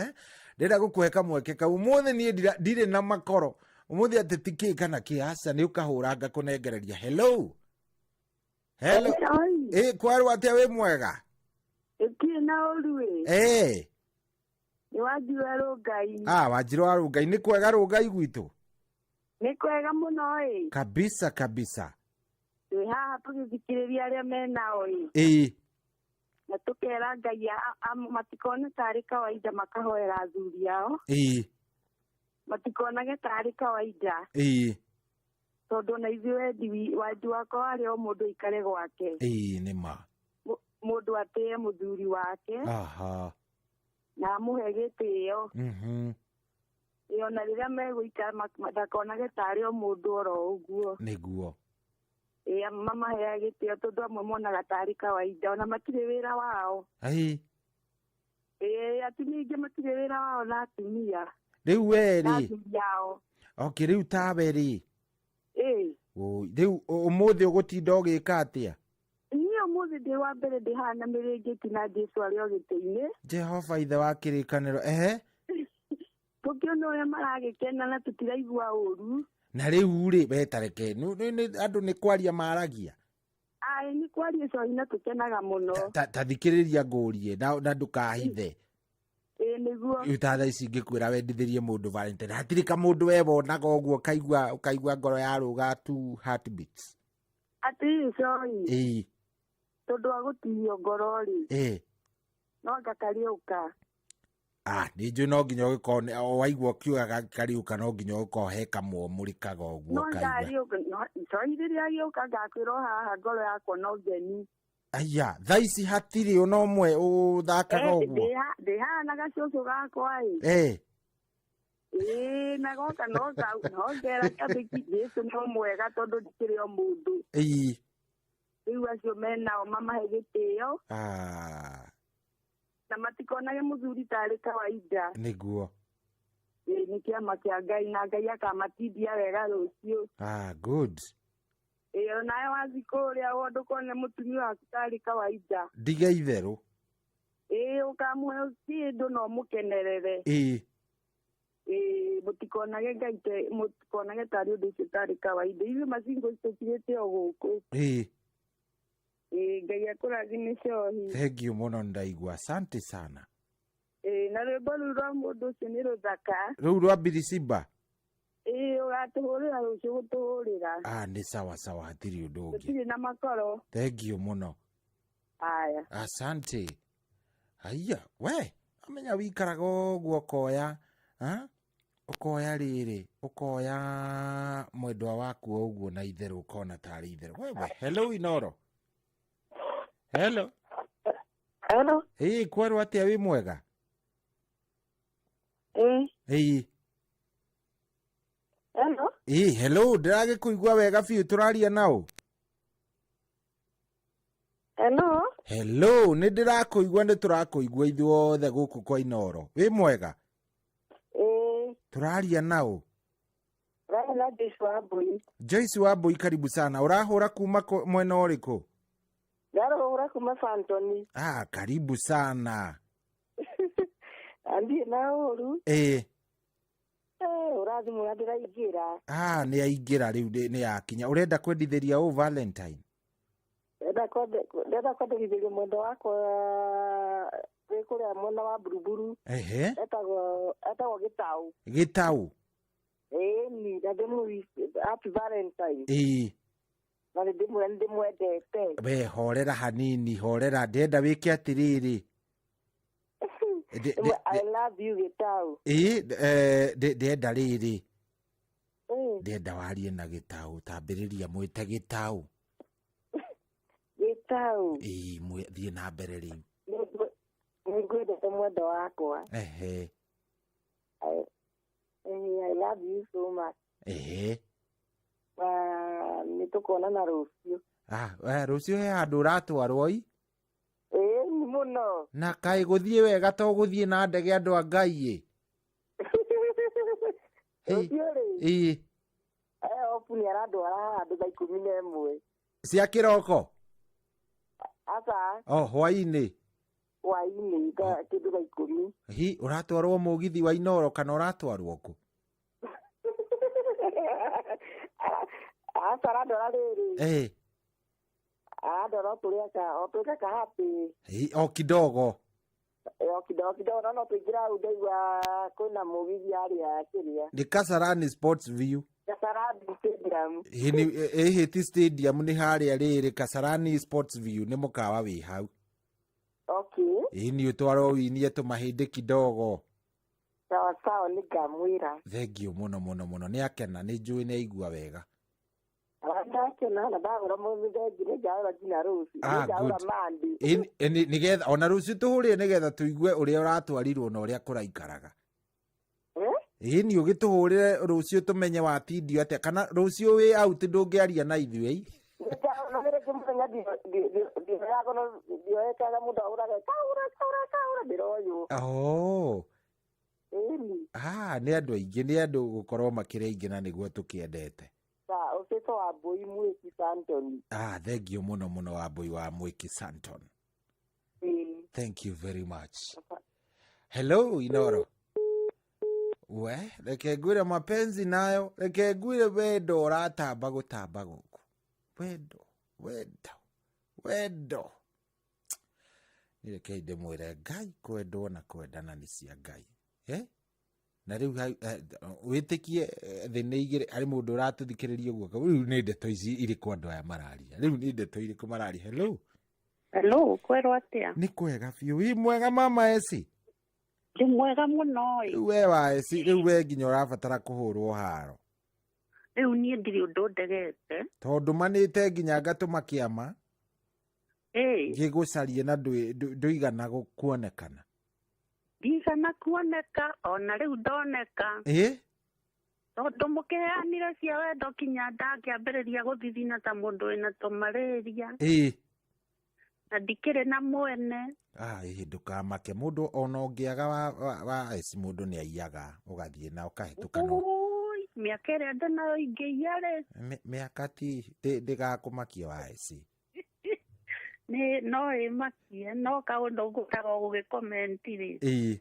Ndenda gukuheka mwekeka umuthi ni ndire na makoro. Umuthi atetiki kana kiasa ni ukahuranga kunengereria. Hello. Kwaru atia we mwega? Na uruwe. Ni Wanjiru Rungai. Wanjiru Rungai. Ni kwega Rungai gwitu? Ni kwega muno kabisa. Haha tugithikiriria aria menao na tukera Ngai matikone tari kawaida makahoera athuri yao. Matikonage tari kawaida. Tondu na ithuĩ Wanjiru wako wari o mundu ikare gwake. Nĩ ma. Mundu atĩe muthuri wake. Na amuhe gĩtĩo. Ona rĩrĩa megũikara matakonage tarĩ o mundu oro ũguo. Nĩguo. Mamaheaga gĩtĩo tondu amwe monaga tarĩ kawaida, ona matirĩ wĩra wao. Atumia aingĩ matirĩ wĩra wao na atumia. Rĩu we rĩ. Rĩu tawe rĩ. Rĩu ũmũthĩ ũgũtinda ũgĩka atĩa? Niĩ ũmũthĩ ndĩ wa mbere ndĩhana mĩrĩngĩti na Jesũ arĩ o gĩtĩ-inĩ. Jehova ithe wa kĩrĩkanĩro. Tũkĩona ũrĩa maragĩkena na tũtiraigua ũru. Na rĩu rĩ betareke andũ nĩ kwaria maragia? Nĩ kwaria cori na tũkenaga mũno. Ta thikĩrĩria ngũrie na ndũkahithe. Nĩguo. Itatha ici ngĩkwĩra wendithĩrie mũndũ Valentine. Hatirĩ ka mũndũ webonaga ũguo ũkaigua ngoro ya rũga two heartbeats. Atĩ cori. Tondu wa gũtihio ngoro rĩ. No ngakariũka. Nĩ njũĩ no nginya ũgĩkorwo waigua ũkiugaga kariũka no nginya ũgĩkorwo he kamũmũrĩkaga ũguo kaigua. No ngariũka. Cori rĩrĩa gĩũka ngakwĩra haha ngoro yakwa no ngeni. Thaa ici hatirĩ ona ũmwe ũthakaga ũguo? Ndĩhana gacũcũ gakwa na goka no ngera kabĩki Jesũ no mwega tondu ndikĩrĩ o mũndũ. riu acio mena o mamahe gitio Ah. na matikonage muthuri tari kawaida Niguo. Ni kiama kia Ngai na Ngai akamatithia wega rucio. Ah, good. Nayo wazikuria wondu kone mutumia waku tari kawaida. Ndiga itheru. Ukamwe kindu no mukenerere. Mutikonage Ngai mutikonage tari undu ucio tari kawaida. Iwe macingo citukirite o guku. Ngai akurathime cohi. Thank you muno ndaigua. Asante sana. Na rwimbo rũu rwa mũndũ ũcio nĩ rũthaka. Rũu rwa Birisiba. Ũgatũhũrĩra rũciũ gũtũhũrĩra. Nĩ sawa sawa, hatirĩ ũndũ ũngĩ. Gũtirĩ na makoro. Thank you muno. Aya. Asante. Haya, we, amenya wikaraga ũguo ũkoya, ũkoya rĩrĩ, ũkoya mwendwa waku ũguo na itherũ ũkona tarĩ itherũ. Wewe, hello Inoro. Hello. Hello. Kwerwo atĩa wĩ mwega? Hello. Hello, ndiragĩkũigua wega biũ, tũraria naũ? Hello. Hello, nĩ ndĩrakũigua, nĩ tũrakũigua ithuothe gũkũ kwa Inoro. Wĩ mwega? Tũraria naũ? Raila Joyce Wambui. Joyce Wambui, karibu sana. Ũrahũra kuma mwena ũrĩkũ? Ndarahũra kuma Fantoni. Karibu sana. Andie na ũru. Ũrathimũ na ndĩraingĩra. Nĩ aingĩra rĩu nĩ yakinya. Ũrenda kwendithĩria ũũ Valentine? Ndenda kwendithĩria mwendo wakwa wĩ kũrĩa mwena wa Buruburu. Etagwo Gĩtaũ. Gĩtaũ? Ni na ndĩmũ happy Valentine. Na ndĩmwendete. We horera hanini, horera, ndenda wĩke atĩrĩrĩ. I love you Gĩtaũ. Ndenda rĩrĩ. Ndenda warie na Gĩtaũ, tambĩrĩria mwĩte Gĩtaũ. Gĩtaũ. Thiĩ na mbere rĩu. Nĩngwendete mwendo wakwa. I love you so much. Nĩtũkonana rũciũ. Rũciũ he handũ ũratwarwo ii? Nĩ mũno. Na kaĩ gũthiĩ wega to gũthiĩ na ndege andũ a Ngai ĩ? Rũciũ rĩ? Opu nĩ arandwara handũ thaa 11. Cia kĩroko? Asa. Hwainĩ? Hwainĩ kĩndũ thaa 10. Ũratwarwo mũgithi wa Inoro kana ũratwarwo kũ? Asa arandwara rĩrĩ. Arandwara otũrĩka kahapi. O kidogo. Kidogo no tũingĩra hau ndaigua kwĩna mũgithi harĩa kĩrĩa. Nĩ Kasarani Sports View. Kasarani Stadium. Ti stadium, nĩ harĩa rĩrĩ Kasarani Sports View, nĩ mũkawa wĩ hau. Nĩ ũtwarwo winie tũmahĩndĩ kidogo. Sawa sawa, nĩngamwĩra. Thank you muno muno muno, nĩ akena, nĩ njũĩ nĩ aigua wega. Ndakena na ndagũra mũthenya nĩngaũra nginya rũciũ. Nĩngaũra mandi. Nĩgetha ona rũciũ tũhũrĩre nĩgetha tũigue ũrĩa ũratwarirwo na ũrĩa kũraikaraga. Nĩ ũgĩtũhũrĩre rũciũ tũmenye watindio atĩa, kana rũciũ wĩ out ndũngĩaria na ithuĩ. Nĩ andũ aingĩ, nĩ andũ gũkorwo makĩrĩ aingĩ na nĩguo tũkĩendete. Ũcĩto wa Mbũi Mwĩki Santon. Thank you muno muno wa Mbũi wa Mwĩki Santon. Thank you very much. Hello Inoro. We, reke ngwĩre mapenzi nayo, reke ngwĩre wendo ũratamba gũtamba gũkũ. Wendo. Nĩ reke ndĩmwĩre Ngai kwendwo na kwendana nĩ cia Ngai. Na rĩu wĩtĩkie thĩ nĩ igĩrĩ, harĩ mũndũ ũratũthikĩrĩria guoka. Rĩu nĩ ndeto ici irĩkũ andũ aya mararia? Rĩu nĩ ndeto irĩkũ mararia? Hello, kwerwo atĩa? Nĩ kwega biũ. Wĩ mwega mama Esi? Ndĩ mwega mũno ĩ. Rĩu we wa Esi, rĩu we nginya ũrabatara kũhũrwo haro. Rĩu niĩ ndirĩ ũndũ ndegete. Tondũ manĩte nginya ngatũma kĩama. Ngĩgũcarie na ndũigana kuonekana. Ndigana kuoneka, ona rĩu ndoneka. tondu mukiheanire cia wendo kinya ndakiambiriria guthithina ta mundu wina to malaria na ndikire na mwene ndukamake mundu ona ungiaga wa esi mundu ni aiyaga ugathie na ukahituka no miaka ĩrĩa ndĩnayo ingĩiya-rĩ mĩaka ti ndĩgakumakia wa esi no ĩmakie no kaũndũ ngũtaga gũgĩkomenti-rĩ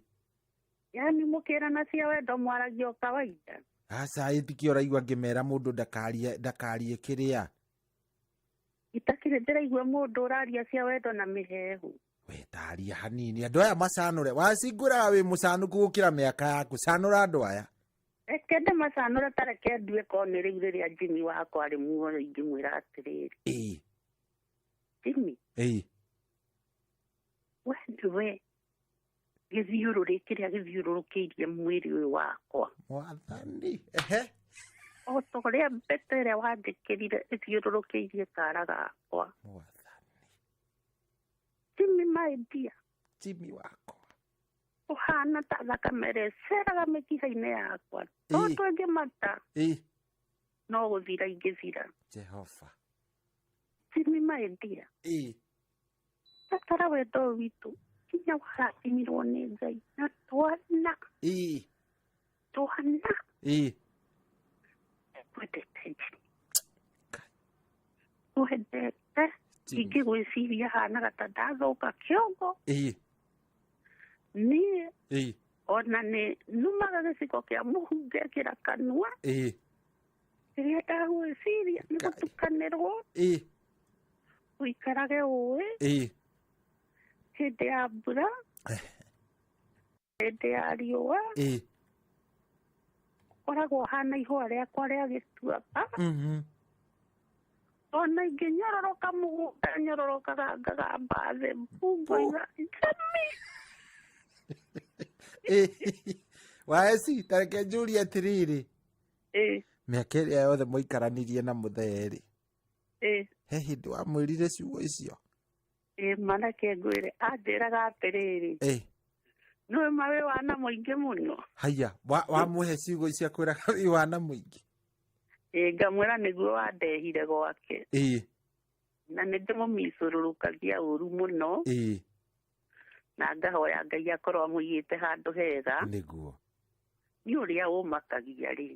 yani mũkĩrana cia wendo mwaragia o kawaida aca ĩtikio ũraigua ngĩmera mũndũ ndakarie kĩrĩa itakĩrĩ ndĩraigua mũndũ ũraria cia wendo na mĩhehu wetaria hanini andũ aya macanũre wacingũraga wĩ mũcanũku gũkĩra mĩaka yaku canũra andũ aya kende macanũra tareke ndue konĩ rĩu rĩrĩa Jimmy wakwa arĩ muoyo ingĩmwĩra atĩrĩrĩ Jimmy we ndiwe gĩthiũrũrĩ kĩrĩa gĩthiũrũrũkĩirie mwĩrĩ ũyũ wakwa mwathani o ta ũrĩa mbete ĩrĩa wandĩkĩrire ĩthiũrũrũkĩirie kara gakwa Jimmy my dear Jimmy wakwa ũhana ta thakame ĩreceraga mĩkiha-inĩ yakwa to twĩngĩmata no gũthira ingĩthira Jehova Jimmy my dear tatara wendo witũ kinya warakinyirwo nĩ Ngai na twana twendete twendete ingĩgwĩciria hanaga ta ndathũka kĩongo niĩ ona nĩ numaga gĩciko kĩa mũhu ngekĩra kanua rĩrĩa ndagwĩciria nĩ gũtukanĩrwo ũikarage ũĩ hĩndĩ ya mbura hĩndĩ ya riũa ũkoragwo hana ihũa rĩakwa rĩa gĩtuamba ona ingĩnyororoka mũgũnda nyororokaga ngagamba thĩ mbungo-iga waeci tareke njũrie atĩrĩrĩ mĩaka ĩrĩa yothe mũikaranirie na mũthee-rĩ he hĩndĩ wamwĩrire ciugo icio manake ngwĩre anjĩraga atĩrĩrĩ nĩwe ma wĩ wana mũingĩ mũno haya wamũhe ciugo icio akwĩraga wĩ wana mũingĩ ngamwĩra nĩguo wandehire gwake na nĩ ndĩmũmicũrũrũkagia ũru mũno na ngahoya Ngai akorwo amũigĩte handũ hega nĩguo nĩ ũrĩa ũmakagia-rĩ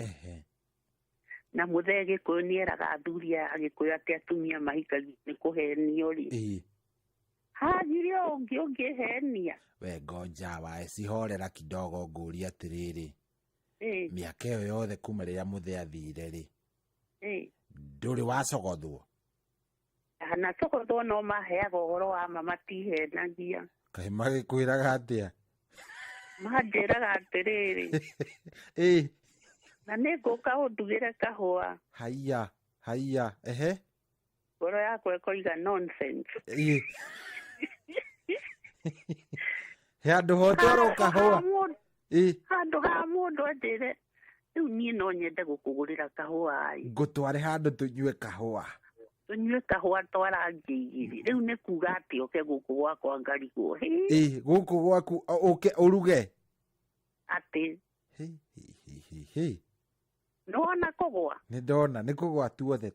na mũthee Gĩkũyũ nĩeraga athuri a Gĩkũyũ atĩ atumia mahikagia nĩ kũhenio-rĩ hagire ũngĩ ũngĩhenia we ngoja waeci horera kidogo ngũria atĩrĩrĩ mĩaka ĩyo yothe kuma rĩrĩa mũthee athire-rĩ ndũrĩ wacogothwo nacogothwo no maheaga ũhoro wa ma matihenagia kaĩ magĩkwĩraga atĩa manjĩraga atĩrĩrĩ na nĩ ngũka ũndugĩre kahũa haiya ngoro yakwa ĩkoiga nonsense he handũ hotwarwo kahũa handũ ha mũndũ anjĩre rĩu niĩ no nyende gũkũgũrĩra kahũa ngũtware handũ tũnyue kahũa twara ngĩigĩrĩ rĩu nĩ kuga atĩ oke gũkũ gwakwa ngarigwo gũkũ gwaku ũke ũruge atĩ nĩwona kũgwa nĩndona nĩ kũgwa tuothe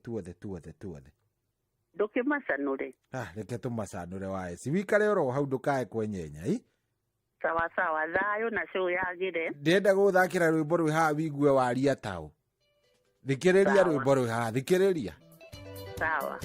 ndũkĩmacanũre reke tũmacanũre waeci wikare oro hau ndũkae kwenyenya sawa thayũ na show yagĩre ndĩrenda gũthakĩra rwĩmbo rwĩ haha wigue waria taũ thikĩrĩria rwĩmbo rwĩ haha thikĩrĩria sawa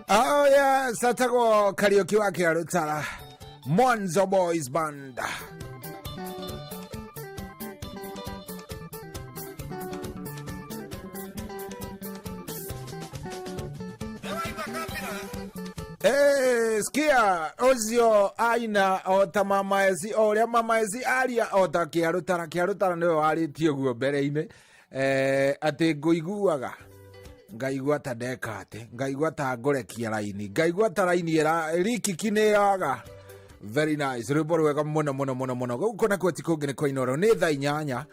Oh yeah, Satago karaoke wake Arutara Monzo Boys Band. Skia Ozio aina ota mama ezi oria mama ezi aria ota kiarutara niwe arĩtie guo mbere-inĩ ati nguiguaga ngaigua ta ndekate ngaigua ta ngorekia raini ngaigua ta raini rikiki nĩ yaga. Very nice rwĩmbo rwega mũno gũkũ nakuo ti kũngĩ nĩ kwa Inooro nĩ thaa 8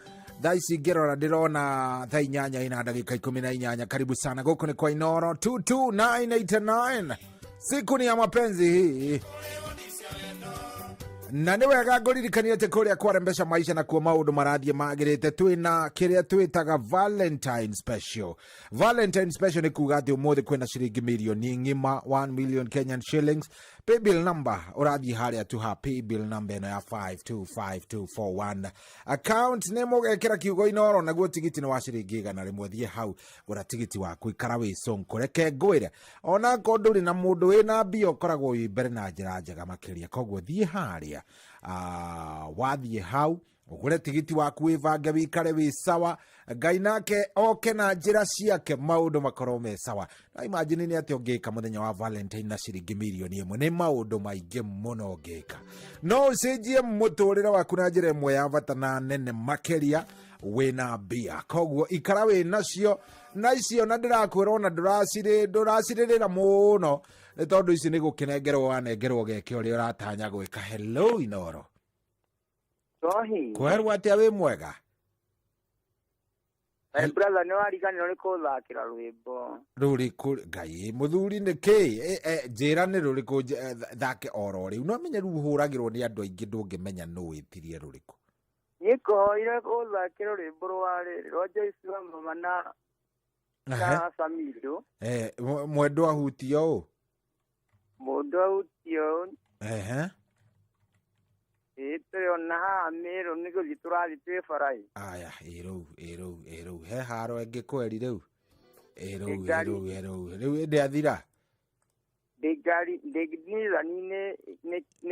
thaa ici ngĩrora ndĩrona thaa 8 ina ndagĩka 18. Karibu sana gũkũ nĩ kwa Inooro 22989. Siku ni ya mapenzi hii na nĩ wega ngũririkania atĩ kũrĩa kwarembesha maisha na kuo maũndũ marathiĩ magĩrĩte twĩna kĩrĩa twĩtaga Valentine Special. Valentine Special nĩ kuga atĩ ũmũthĩ kwĩna ciringi mirioni ng'ima 1 million Kenyan shillings. Paybill number ũrathiĩ harĩa tu ha paybill number ĩno ya 525241. Account nĩ mũgekĩra kiugo Inooro naguo tigiti nĩ wa ciringi 100 rĩmwe. Thiĩ hau gũra tigiti waku ikara wĩ sonko. Reke ngwĩre ona ko ndũrĩ na mũndũ wĩna mbia ũkoragwo wĩ mbere na njĩra njega makĩria, koguo thiĩ harĩa wathiĩ hau ũgũre tigiti waku wĩbange wĩikare wĩ sawa, Ngai nake oke na njĩra ciake maũndũ makorwo me sawa. Na imagine nĩ atĩ ũngĩka mũthenya wa Valentine na ciringi mirioni 1 nĩ maũndũ maingĩ mũno ũngĩka. No ũcenjie mũtũrĩre waku na njĩra ĩmwe ya bata na nene makĩria wĩna mbia, koguo ikara wĩ nacio na icio na ndĩrakwĩra ona ndũracirĩrĩra mũno nĩ tondũ ici nĩ gũkĩnengerwo wanengerwo geke ũrĩa ũratanya gwĩka. Hello Inooro. Kwerwo atĩa wĩ mwega? Brother nĩ wariganĩrwo nĩ kũthakĩra rwĩmbo rũrĩkũ Ngai mũthuri nĩ kĩ njĩra nĩ rũrĩkũ thake oro rĩu no menye rĩu hũragĩrwo nĩ andũ aingĩ ndũngĩmenya nũ wĩtirie rũrĩkũ. Niĩ kũhoire kũthakĩra rwĩmbo rwa Joyce wa mama na Samido. Mwendwa ahutio ũũ? Mũndũ ahutio tũrĩona haha Mĩrũ nĩ gũthiĩ tũrathiĩ twĩ barai. Aya ĩrũu he haro ĩngĩkweri rĩu rĩu ĩndĩ athira ndĩgithani nĩ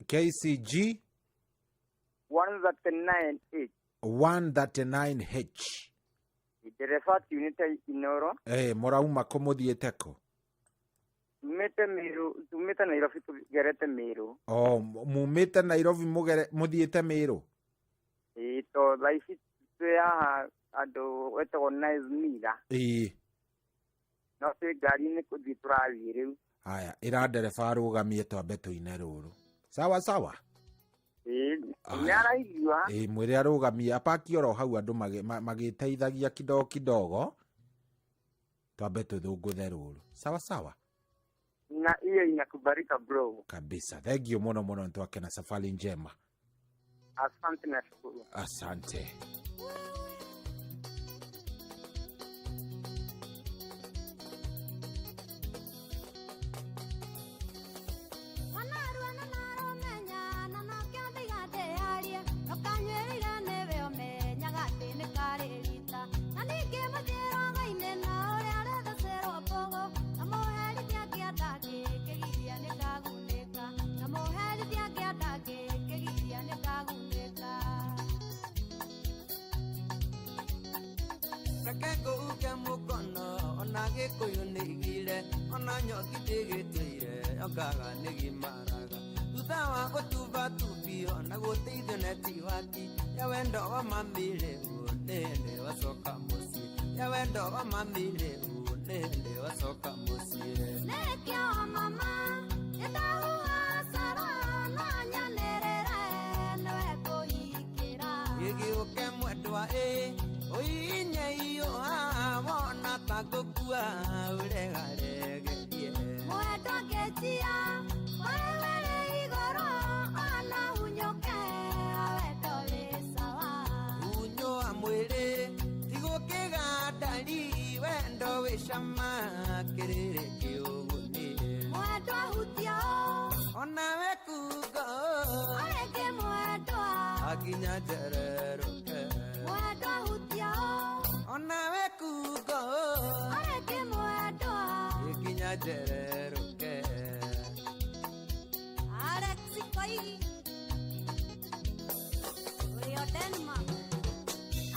KCG 139H ndereba tiunĩte Inooro. Mũrauma kũ mũthiĩte kũ? Tumĩte Nairobi tũgerete Mĩrũ. Mumĩte Nairobi mũthiĩte Mĩrũ? To thaa ici twĩ haha andũ wetagwo Nice Mira. No twĩ ngari-inĩ gũthiĩ tũrathiĩ rĩu. Haya ĩra ndereba arũgamie twambe tũine rũrũ. Sawa. Nyaraigua. Mwire arugamia apaki oro hau andu magiteithagia kidogo. Twambe tuthunguthe ruru. Sawa sawa. Na hiyo inakubarika bro. Kabisa. Thank you muno ntwake na safari njema. Asante na shukuru. Asante. Kuyunigile onanyo kitigitire okaga nigimaraga tutha wa gutuba tubio na guteithio neti waki ya wendo wa mamire unende wacoka muci ya wendo wa mamire unende wacoka muci nekio mama etahuha sara na nyanerere newe kuhikira gigiuke mwendwa oinye iyo wona tagukua uregaregerie mwendwa ngetia wewe igoro ana hunyoke wendo wisawa unyo amwire tigukigandari wendo wicama kirire kiuguni mwendwa hutio ona wekugo areke mwendwa akinya jereruke mwendwa hutio ona wekugo areke mwendwa akinya jereruke Alexi Koi Rio Denmark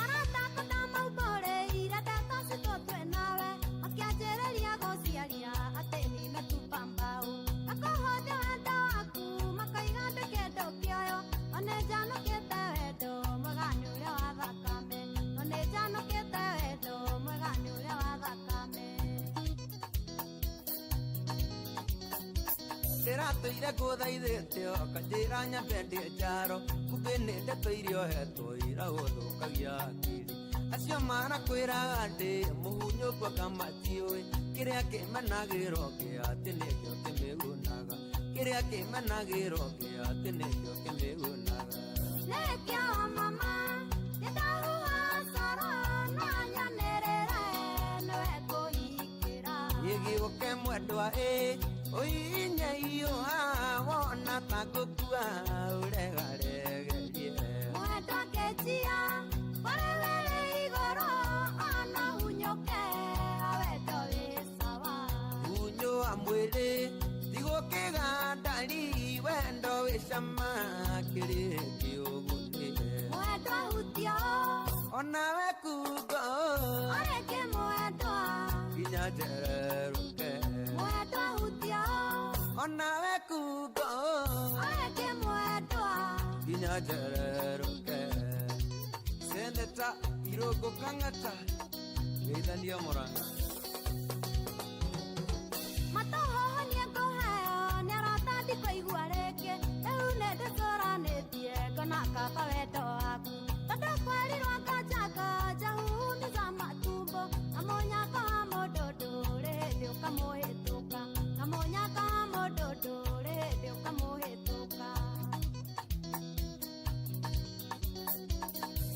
Arata kutama ubore irata kasi totwe nawe Akiajereria gociaria ateni metupambau Akohode wendo waku makaigande kendo kioyo Onejano kete wedo mwegani uria wa thakame Onejano kete wedo mwegani uria wa thakame Ndĩratũire ngũthaithĩte okanjĩra nyambe ndĩ njaro kumbe nĩ ndeto iria ohetwo ira gũthũkagia akiri acio marakwĩraga ndĩ mũhunyũkwo kamatiũĩ kĩrĩa kĩmenagĩrwo kĩa atĩ nĩkĩo kĩmĩgunaga kĩrĩa kĩmenagĩrwo kĩa atĩ nĩkĩo kĩmĩgunaga Nekio mama nĩndahuha coro na nyanerere nĩwe kũhingĩra gĩgĩũke mwendwa oinye iyo wona tagũkua ũregaregerie mwendwa ngetia wewe igoro ana hunyoke wendo wisawa unyo amwĩrĩ tigũkĩgandari wendo wĩcama kĩrĩ kĩũguni mwendwa hutio ona wekugo areke mwendwa nginya njereruke mwendwa hutio ona wekugo areke mwendwa nginya njereruke seneta Irũngũ Kang'ata geithanio Mũrang'a matohohonie ngũheo nĩaratandĩkwo igua rĩngĩ rĩu nĩndĩcũranĩtie ngona kaba wendo waku tondũ kwarirwo kanjanga humiza matumbo na mũnyaka wa mũndũ ndũrĩ hĩndĩ ũkamũhĩtũka na mũnyaka wa mũndũ ndũrĩ hĩndĩ ũkamũhĩtũka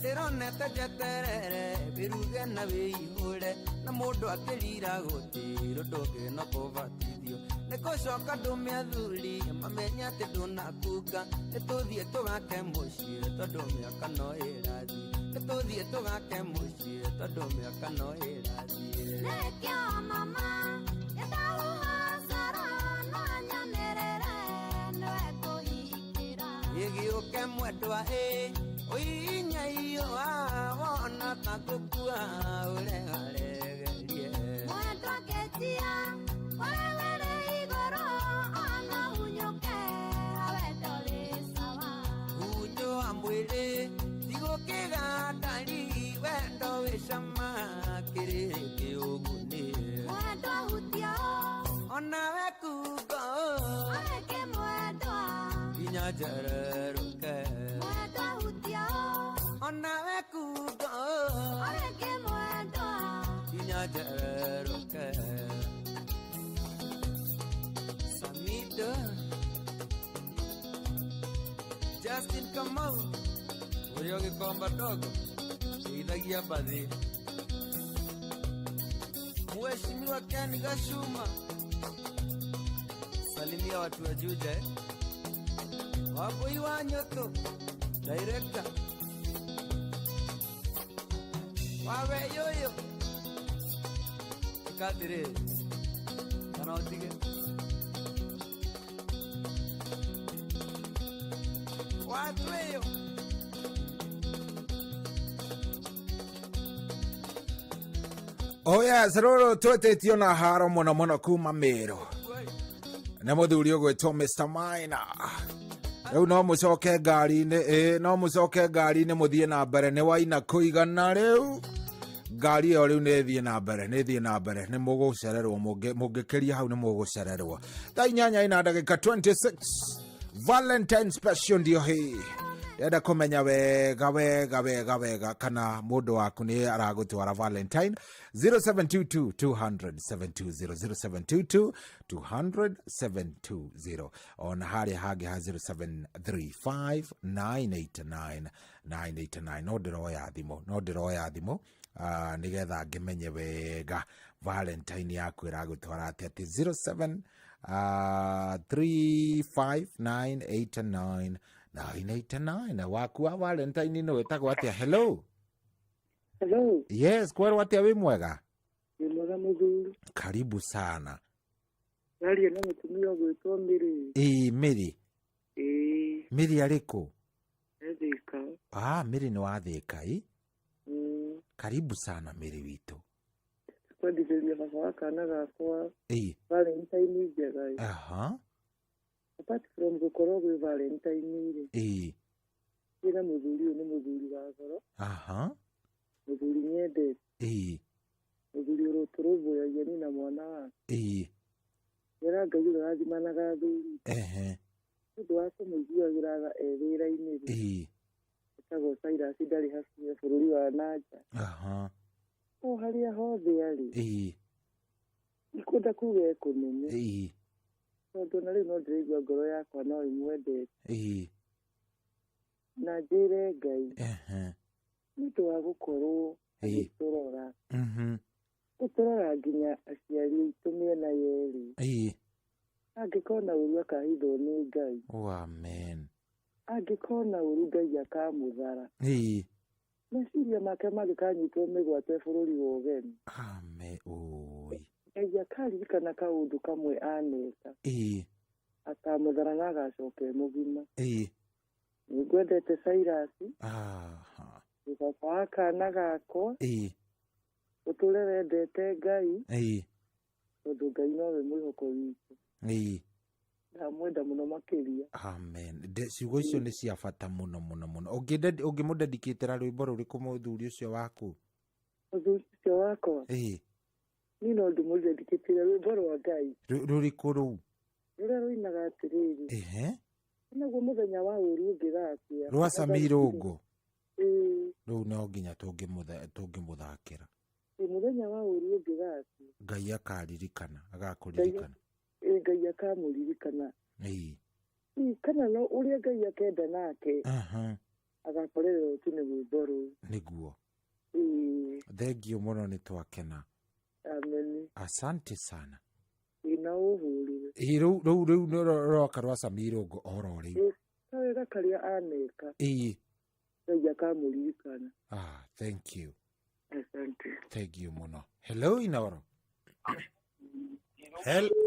ndĩronete njeterere biruge na wĩihũre na mũndũ akĩrira gũtirũ ndũngĩno kũbatithio nĩ gũcoka ndũme athuri mamenye atĩ ndũnakunga nĩtũthiĩ tũgake mũciĩ tondũ mĩaka no ĩrathiĩ nĩtũthiĩ tũgake mũciĩ tondũ mĩaka no ĩrathiĩ Nekio mama nĩndahuha coro na nyanerere nĩwe kũhingĩra gĩgĩũke mwendwa oinya iyo wona tagũkua ũregaregerie mwendwa ngetia wewe igoro ana hunyoke wendo wisawa unyo amwĩrĩ tigũkĩgandari wendo wĩcama kĩrĩ kĩũguni mwendwa hutio ona wekugo areke mwendwa nginya njereruke onawe kugo areke mwendo njereruke Samida Justin Kamau Uriogi komba dogo Idagia badhi Mheshimiwa Ken Gashuma salimia watu wa Juja wapo Iwanyoto director wawe yoyo kadire kana otige watu yo Oya saroro twetetio na haro muno kuma Meru na muthuri ugwitwo Mr. Maina riu no mucoke ngari-ini muthie na mbere ni waina kuigana riu ngari iyo riu nithie na mbere ni mugucererwo mungikiria hau ni mugucererwo thaa 8:26 Valentine special ndio hii ndenda kumenya wega kana mundu waku ni aragutwara Valentine 0722 200 on hari hage ha 0735989989 no ndiroya thimo nigetha ngimenye wega Valentine yaku iragutwara ati 07359899 waku wa Valentine no wetagwo atia? Hello. Yes, kwerwo atia wi mwega? Ni mwega muthuri. Karibu sana. Nari na mutumia gwitwo Miri. Miri. Miri ariko? Thika. Miri ni wa Thika Karibu sana Miri witu. Kwa ndithĩria baba wa kana gakwa Valentine njega apart from gukorwo gwi Valentine ri ina muthuri uyu ni muthuri wa goro muthuri nyendete muthuri uroturuvuyagia ni na mwana wake yara Ngai urathimanaga thuri ndu wake muiguagiraga wira-ini ri etagwo Cyrus ndari hacia bũrũri wa nanja haria hothe ari ikunda kuga ekunene tondu na riu no ndiraigua ngoro yakwa no imwendete na njire Ngai nĩũndũ wa gũkorwo agĩtũrora gũtũrora nginya aciari aitũ mĩena yerĩ angĩkorwo na ũru akahithwo nĩ Ngai amen angĩkorwo na ũru Ngai akamũthara meciria make magĩkanyitwo mĩgwate bũrũri wa ũgeni Ngai akaririkana kaũndũ kamwe aneka akamũthara na agacoka mũgima nĩngwendete Cyrus baba wa kana gakwa ũtũre wendete Ngai tondũ Ngai nowe mwĩhoko witũ ndamwenda mũno makĩria amen ciugo icio nĩ cia bata mũno ũngĩmũndedikĩtĩra rwĩmbo rũrĩkũ mũthuri ũcio waku? Mũthuri ũcio wakwa niĩ no ndĩmũndedikĩtĩre rwĩmbo rwa Ngai rũrĩkũ rũu rũrĩa rũinaga atĩrĩrĩ naguo mũthenya wa ũru ũngĩgakia rwa Samirũngũ rũu no nginya tũngĩmũthakĩra mũthenya wa ũru ũngĩgakia Ngai akaririkana agakũririkana Ngai akamũririkana kana no ũrĩa Ngai akenda nake agakorerwo tu nĩ rwĩmbo rũu nĩguo thengio mũno nĩ twakena amen asante sana ina ũhũrire rĩu roka rwa Samirũngũ oro rĩu kawega karĩa aneka Ngai akamũririkana thank you asante thank you mũno hello Inoro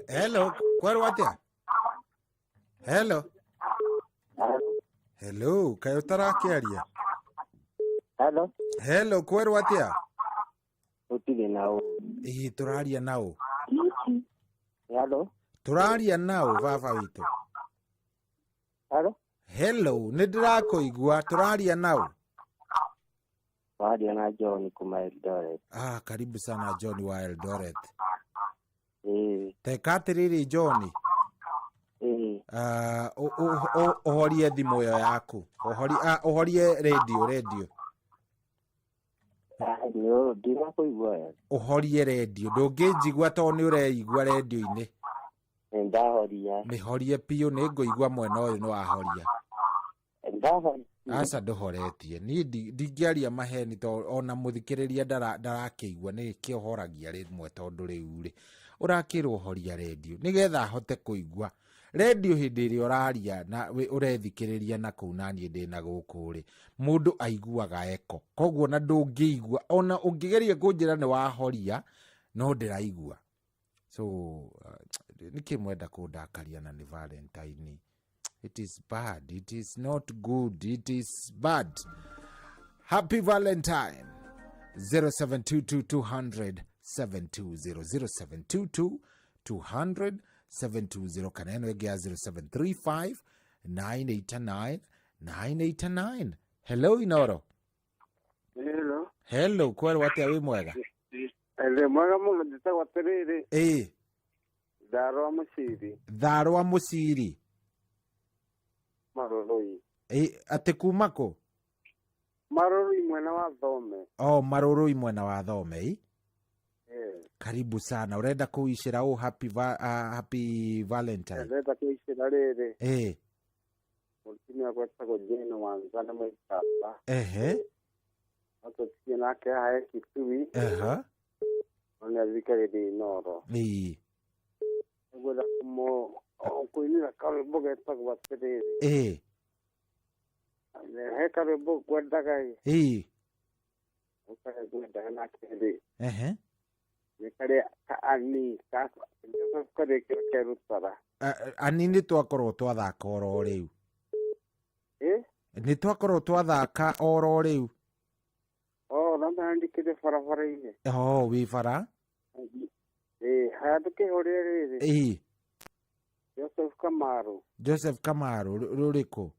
hello kwerwo atia? Hello kaĩ ũtarakĩaria? Hello kwerwo atia? Ũtirĩ nao tũraria nao hello tũraria nao baba witũ hello nĩ ndĩrakũigua tũraria nao waria na John kuma Eldoret karibu sana John wa Eldoret teka atĩrĩrĩ John Uhorie thimũ ĩyo yaku. Uhorie radio. Uhorie radio. Ndũngĩnjigua tondũ nĩ ũreigua radio-inĩ. Ndahoria. Mĩhorie piũ nĩ ngũigua mwena ũyũ nĩ wahoria. Ndahoria. Aca ndũhoretie. Niĩ ndingĩaria maheni tondũ ona mũthikĩrĩria ndarakĩigua nĩ kĩohoragia rĩmwe tondũ rĩu rĩ. Ũrakĩrwo horia radio nĩgetha hote kũigua. Radio hĩndĩ ĩrĩa ũraria na ũrethikĩrĩria na kũu naniĩ ndĩna gũkũ rĩ. Mũndũ aiguaga eko. Koguo na ndũngĩigua. Ona ũngĩgeria kũnjĩra nĩ wahoria no ndĩraigua. So nĩkĩ mwenda kũndakaria na nĩ Valentine. It is bad. It is not good. It is bad. Happy Valentine. 0722 200 720 0722 kaneno egea 0735 989. Hello Inoro. Hello kweli wate wi mwega. Mwega muno nditagwa tiriri. Tharwa Muciri. Maroroi. Ate kumako? Maroroi mwena wa Thome. Maroroi mwena wa Thome. Karibu sana. Urenda kuishira happy Valentine. Urenda kuishira riri. Mutini akwetagwo Jane Wanzana Mwikamba. Ato tie nake hae Kitui. Ona thikaririe Inoro. Ngwenda kuinira karwimbo getagwo atiriri. He karwimbo ngwendaga ukagwendaga nake rĩ. Nĩkarĩa ani karĩa kerutara. Ani nĩ twakorwo twathaka oro rĩu. Nĩ twakorwo twathaka oro rĩu. Na mandĩkire barabara-inĩ. Wĩ bara? Haya tũkĩhoria rĩrĩ. Joseph Kamaru rũrĩkũ?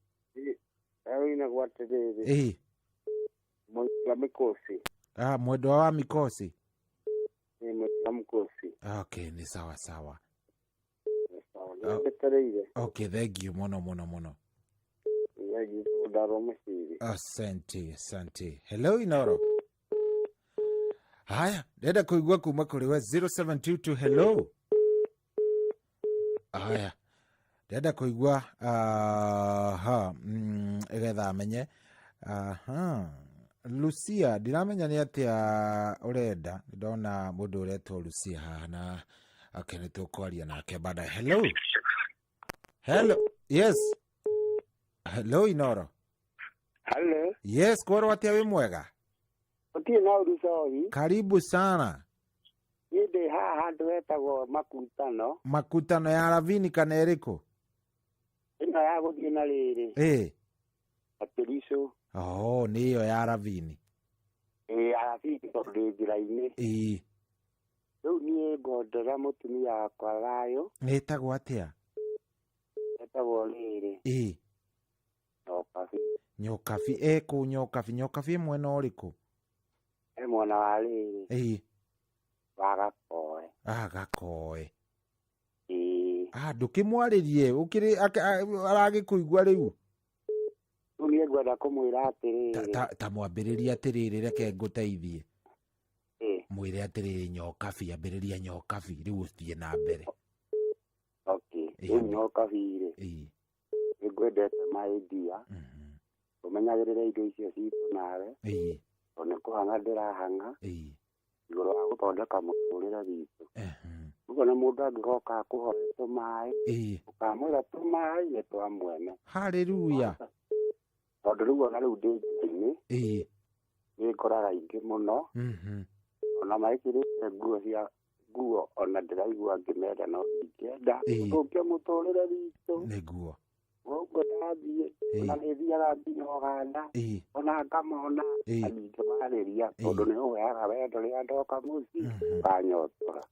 Wĩinagwo atĩrĩrĩ. Mwendwa Mikosi. Mwendwa wa Mikosi. Mwendwa Mikosi. Okay, ni sawa sawa. Nĩtereire. Okay, thank you muno. Asante. Hello Inoro. Haya, ndenda kuigua kuma kuri we 0722 hello. Haya. Ndenda kuigua egetha amenye. Lucia, ndiramenya nĩ atĩa urenda. Ndona mũndũ uretwo Lucia haha na akenetwo kwaria nake baadaye. Hello. Yes. Hello Inoro. Hello. Yes, kwaro atia wi mwega? Utie na urusoi. Karibu sana. Yende haha ndwetagwo Makutano ya Ravini kana ĩrĩkũ? Ĩno ya gũthiĩ na rĩrĩ. Atiriso. Nĩyo ya Ravini. Ravini tondũ njĩra-inĩ. Rĩu niĩ ngondera mũtumia wakwa Rayo. Nĩtagwo atĩa? Etagwo rĩrĩ. Nyokabi. Kũ Nyokabi mwena ũrĩkũ? Mwena wa rĩrĩ. Wa Gakoe. Gakoe. Ndũkĩmwarĩrie aragĩkũigua rĩu. Rĩu niĩ ngwenda kũmwĩra atĩrĩrĩ. Ta mwambĩrĩria atĩrĩrĩ reke ngũteithie. Mwĩre atĩrĩrĩ Nyokabi, ambĩrĩria Nyokabi rĩu ũthiĩ na mbere. Rĩu Nyokabi rĩ. Nĩngwendete maendia. Ũmenyagĩrĩre indo icio citũ nawe. Ona kũhanga ndĩrahanga. Igũrũ wa gũthondeka mũtũrĩre witũ. Ũguo nĩ mũndũ angĩgoka akũhoe tũmaĩ. Ũkamwĩra tũmaĩ nĩ twa mwene. Haleluya. Tondũ rĩu ona rĩu ndĩ njĩra-inĩ. Nĩngoraga ingĩ mũno. Ona maĩkĩrĩte nguo ona ndĩraigua ngĩmenda no ingĩenda. Tũngĩ mũtũrĩre witũ. Nĩguo. Ũguo ndathiĩ. Ona nĩthiaga nginya Ũganda. Ona ngamona. Na ningĩ marĩria. Tondũ nĩũheaga wendo rĩrĩa ndoka mũciĩ. Ũkanyotora.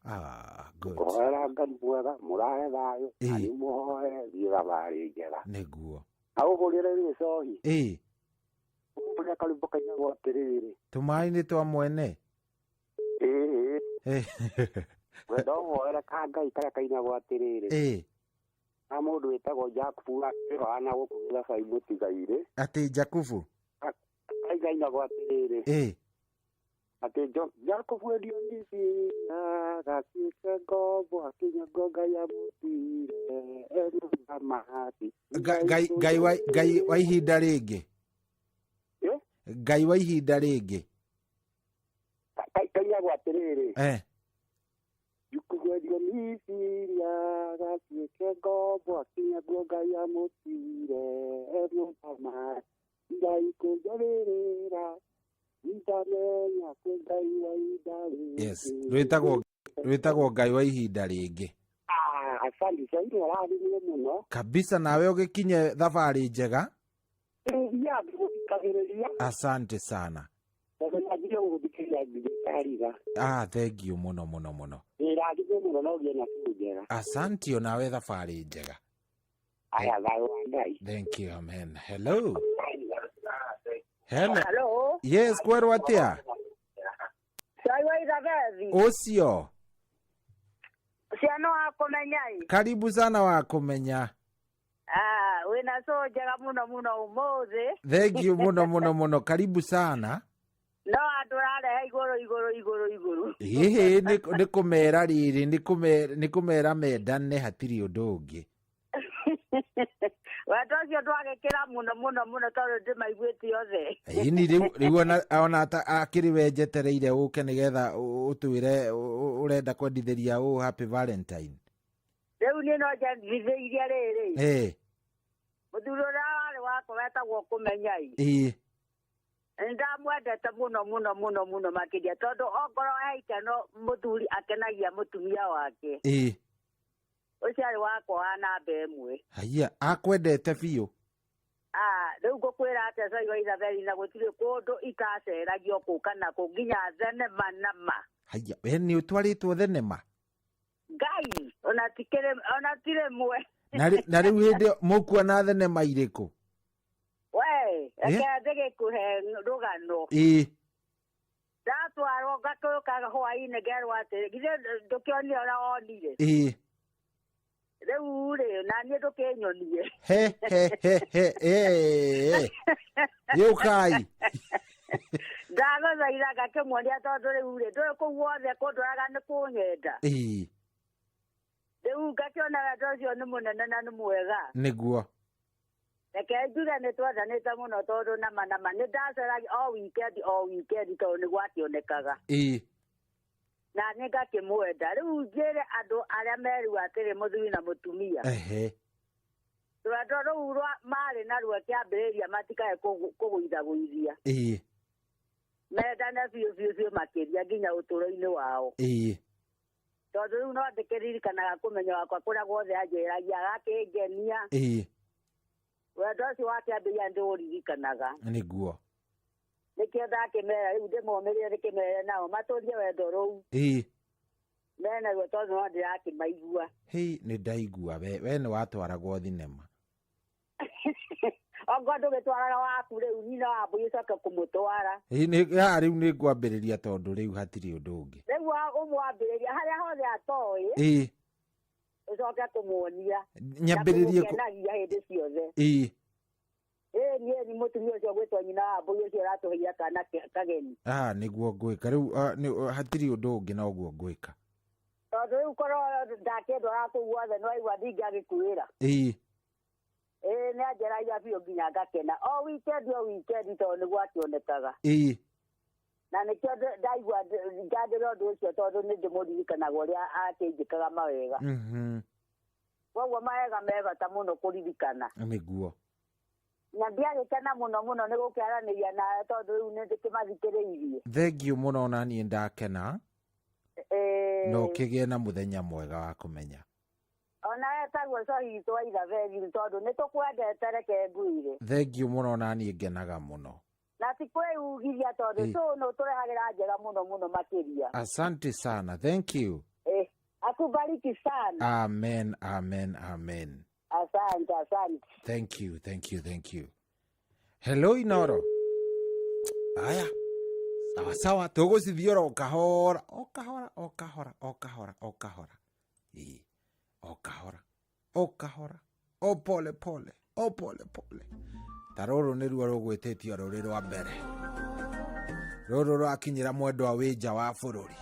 Kũhoera Ngai mwega. Mũrahe thayũ. Na nĩ mũhoe thiĩ thabarĩ njega. Nĩguo. Na ũhũrĩre gĩcohi. Ũhũrĩre karwĩmbo kainagwo atĩrĩrĩ. Tũmaĩ nĩ twa mwene. Wenda ũhoere ka Ngai karĩa kainagwo atĩrĩrĩ. Amundu wetagwo Jakubu ana gukugira saibu tigaire. Ati Jakubu. Aigaina gwatiriri. Ati Jakubu ndio ndisi gakike gobo akinya goga ya mutire eno mahati. Gai wa ihinda ringi. Gai wa ihinda ringi. Kaiya gwatiriri. Yukugerio misiria gakike gobo akinya goga ya mutire eno mahati. Ngai kugerera itamenya Ngai wa ihinda. Yes, rwitagwo Ngai wa ihinda ringi. Asante sana wali muno. Kabisa nawe ugikinye thabari njega. Asante sana. Thank you muno. Asante nawe thabari njega. Thank you, amen. Hello. Hello. Yes, kwero atia. Osio. Siano akomenyai. Karibu sana wakumenya. Wena soja muno umuthi. Thank you muno. Karibu sana. No adorare iguru. Ni kumera riri, ni kumera medane hatiri undu ungi. Watocio twagekira muno tondu ndimaiguĩte othe. Ini riu ona akiri wejetereire uke nigetha utwire urenda kwendithĩria happy valentine. Riu ni no njendithĩirie rĩrĩ. Mũthuri ũrĩa warĩ wakwa wetagwo Kũmenyai. Ndamwendete muno makĩria tondu ongorwo heikeno mũthuri akenagia mũtumia wake. Ucio arĩ wakwa wa namba ĩmwe. Haya, akwendete biũ. Rĩu ngũkwĩra atĩ Caigua Ithaberi na gũtirĩ kũndũ itaceragio kũ kana kũ nginya thenema nama. Haya, we nĩ ũtwarĩtwo thenema? Ngai, ona tirĩ mwe. Na rĩu hĩndĩ mũkuona thenema irĩkũ? We, reke ndĩgĩkũhe rũgano. Ndatwarwo ngakũrũka hwaĩ-inĩ ngerwo atĩ githĩ ndũkĩonire ũrĩa wonire. Rĩu rĩ na niĩ ndũkĩnyonie. Yũkai. Ndagũthaitha ngakĩmuonia tondũ rĩu rĩ ndũrĩ kũu guothe kũndũraga nĩ kũnyenda. Rĩu ngakĩona wendo ũcio nĩ mũnene na nĩ mwega. Nĩguo. Reke njuge nĩ twendanĩte mũno tondũ nama nĩ ndaceragia o weekend tondũ nĩ gwakĩonekaga. Na nĩ ngakĩmwenda. Rĩu njĩre andũ arĩa meru atĩrĩ mũthuri na mũtumia. Rwendo rũu marĩ naruo kĩambĩrĩria matikae kũgũithagũithia. Mendane biũ makĩria nginya ũtũũro-inĩ wao. Tondũ rĩu no ndĩkĩririkanaga Kũmenya wakwa kũrĩa guothe anjĩragia agakĩngenia. Wendo ũcio wakĩambĩrĩria ndĩũririkanaga. Nĩguo. Nĩkĩo ndakĩmera rĩu ndĩmomĩrĩre ndĩkĩmere nao matũrie wendo rũu. Menaguo tondũ no ndĩrakĩmaigua. Nĩ ndaigua we nĩ watwaragwo thinema. Ongo ndũgĩtwaraga waku rĩu nyina wa mbũri ũcoke kũmũtwara. Rĩu nĩ ngwambĩrĩria tondũ rĩu hatirĩ ũndũ ũngĩ. Rĩu ũmwambĩrĩria harĩa hothe atoĩ. Ũcoke kũmuonia. Nyambĩrĩrie kenagia hĩndĩ ciothe. Niĩ mũtumia ũcio gwĩtwo nyina wa mbũri ũcio ũratũheire kana kageni. Nĩguo ngwĩka rĩu hatirĩ ũndũ ũngĩ na ũguo ngwĩka. Tondũ rĩu korwo ndakĩndwara kũu guothe no aigua ndingĩagĩkuĩra. Nĩ anjeragia biũ nginya ngakena o weekend tondũ nĩ gwakĩonekaga. Na nĩkĩo ndaigua njandĩre ũndũ ũcio tondũ nĩ ndĩmũririkanaga ũrĩa akĩnjĩkaga mawega. Koguo mawega me bata mũno kũririkana. Nĩguo. Na ndiagĩkena mũno nĩ gũkĩaranĩria nawe tondũ rĩu nĩ ndĩkĩmathikĩrĩirie. Thank you mũno na niĩ ndakena. No ũkĩgĩe na mũthenya mwega wa Kũmenya. Ona etagwo Caigua Ithaberi tondũ nĩ tũkwendete reke ngwĩre. Thank you mũno na niĩ ngenaga mũno. Na tikwĩugiria tondũ nĩ ũtũrehagĩra njega mũno makĩria. Asante sana. Thank you. Akubariki sana. Amen. Asante. Thank you. Hello Inoro. Aya. Sawa tũgũcithia o kahora. O kahora. o kahora o pole pole o pole pole taroro nä ruo rå gwä tä tio rå rä rwa mbere rå rå rwakinyä ra mwendwa wä nja wa bå rå ri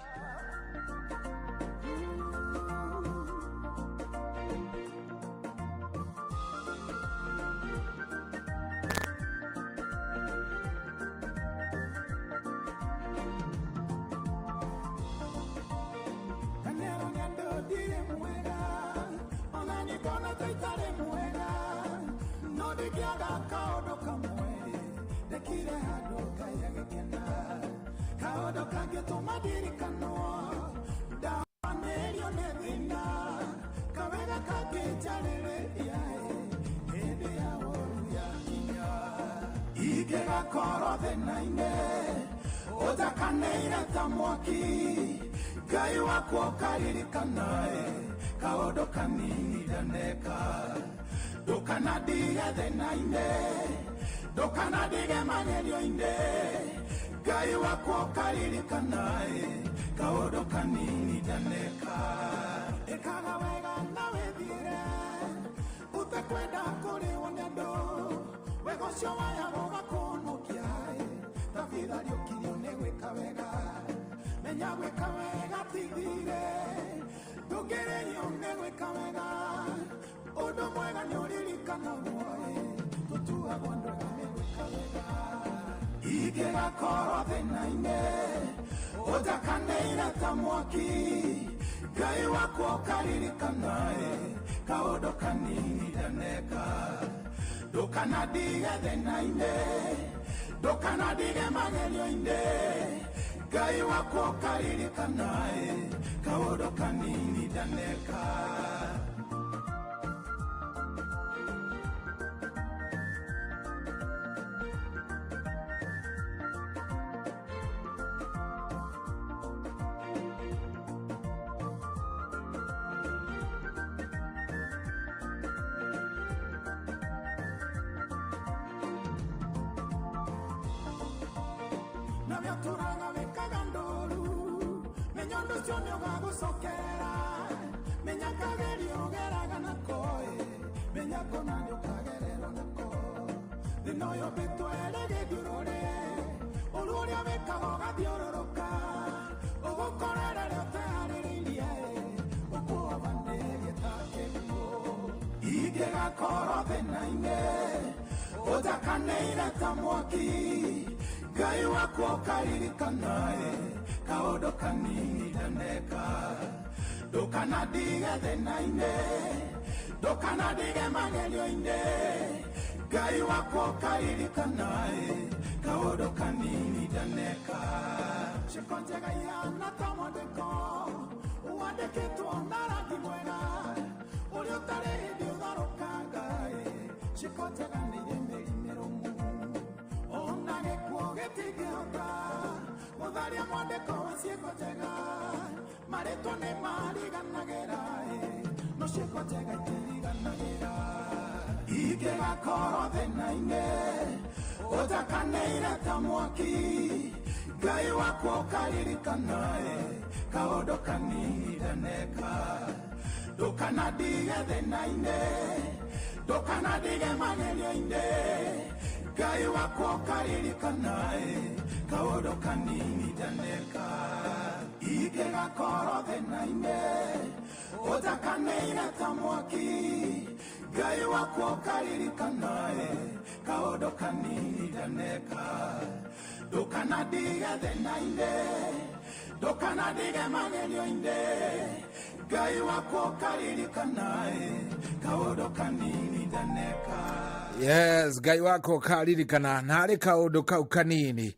Yes, Ngai wako karirikana na harĩ kaũndũ kau kanini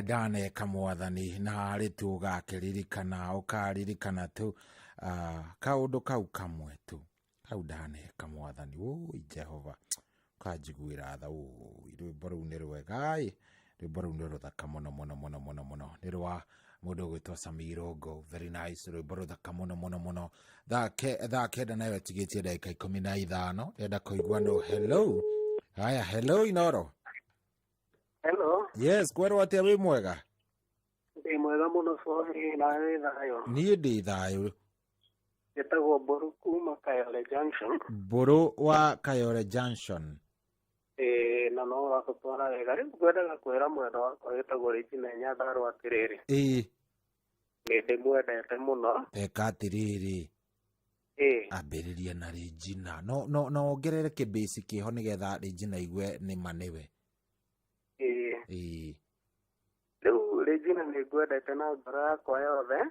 ndaneka Mwathani na harĩ tu gakiririkana ũkaririkana tu kaũndũ kau kamwe tu kau ndaneka Mwathani oi Jehova kanjiguĩra tha oi rwĩmbo rũu nĩ rwega rwĩmbo rũu nĩ rũthaka mũno mũno mũno mũno mũno nĩ rwa mũndũ ũgwĩtwo Samirongo very nice rwĩmbo rũthaka mũno mũno mũno thaa kenda nayo tigĩtie ndagĩka 15 enda kũigua no hello haya hello Inoro. Hello. Yes, kwerwo atĩa wĩ mwega? Ndĩ mwega mũno sorry na wĩ thayo. Niĩ ndĩ thayo. Getagwo Boru kuma Kayole Junction. Boru wa Kayole Junction. Na no wakutwara wega riu ngwendaga kwira mwendo wakwa witagwo Regina Nyandarua atiriri. Ndi mwendete muno. Teka atiriri. Ambiriria na Regina. No ongerere kibasi kiho nigetha Regina igwe ni manewe. Riu Regina ni ngwendete na ngoro yakwa yothe.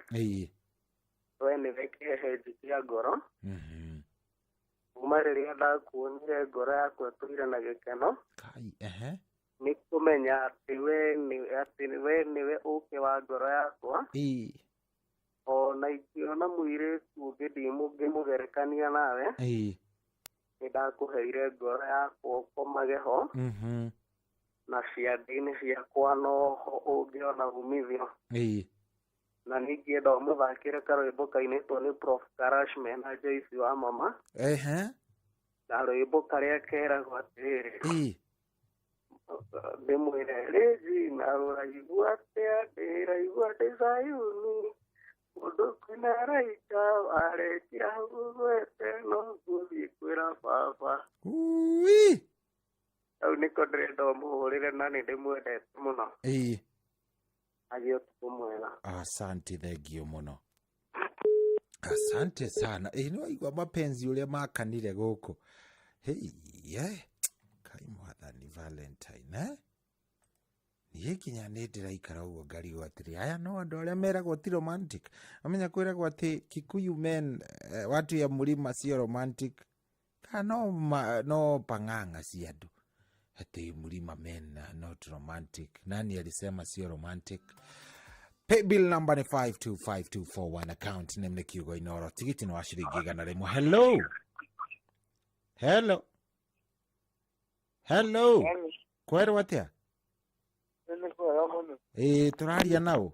We ni wekehe jikia ngoro. Kuma rĩrĩa ndakuonire ngoro yakwa ĩtũire na gĩkeno. Nĩ kũmenya atĩ we nĩwe ũũkĩ wa ngoro yakwa. Ona ingĩona mũirĩtu ũngĩ ngĩmũgerekania nawe. Nĩ ndakũheire ngoro yakwa ũkomage ho. Na ciande-inĩ ciakwa noho ũngĩona umithio. Na ningĩ ndo mũthakĩre karwĩmbo kainĩtwo nĩ Prof Karash mena Joyce wa mama. Na rwĩmbo karĩa keragwo atĩrĩrĩ. Ndĩmwĩre Regina ũraigua atĩa ndĩraigua ndĩ Zayuni. Mũndũ kwĩna raika warekira hau gwete no ngũthiĩ kwĩra baba. Hau nĩko ndĩrenda ũmũhũrĩre na nĩ ndĩmwendete mũno. Asante thengio muno. Asante sana. No igwa mapenzi uria makanire guku. Kai mwathani Valentine niĩ kinya nĩ ndĩraikara ũguo ngarigwo atĩrĩ aya no andũ arĩa meragwo ti romantic. Amenya kwĩragwo atĩ Kikuyu men watu ya mlima sio romantic. No pang'ang'a si andũ. Ati mlima men not romantic. Nani alisema sio romantic? Pay bill number ni 525241 account name ni Kiugo Inoro. Tigiti no shiringi 100. Hello. Kwero watia? Turaria nao.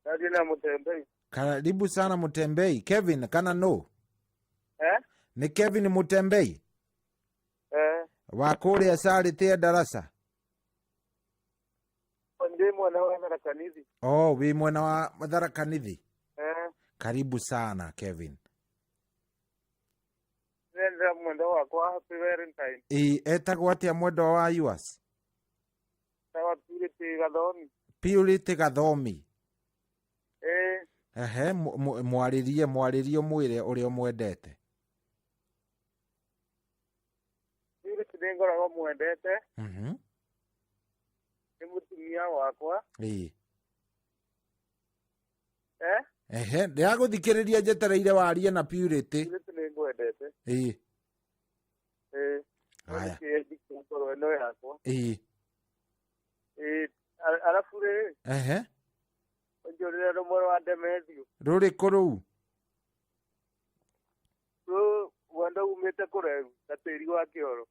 Nadina Mutembei. Karibu sana Mutembei. Kevin kana no? Ni Kevin Mutembei. Wakuri asali tia darasa. Ndi mwana wa Mathara Nithi. Wi mwana wa Mathara Nithi. Karibu sana Kevin. Nenda mwendo wakwa happy Valentine. Etagwo atia mwendo wa yours? Tawa Purity Gathomi. Purity Gathomi. Mwaririe mwire uria mwendete. Ngoragwo mwendete. Ni mutumia wakwa. Ndĩragũthikĩrĩria njetereire warie na Purity. Purity nĩ ngwendete. Haya. Ngoro yakwa. Alafu rĩ. Njũrĩre rũmwe rwa Ndemethio. Rũrĩkũ rũu? Wanda umete kureru tatiri wa Kioro.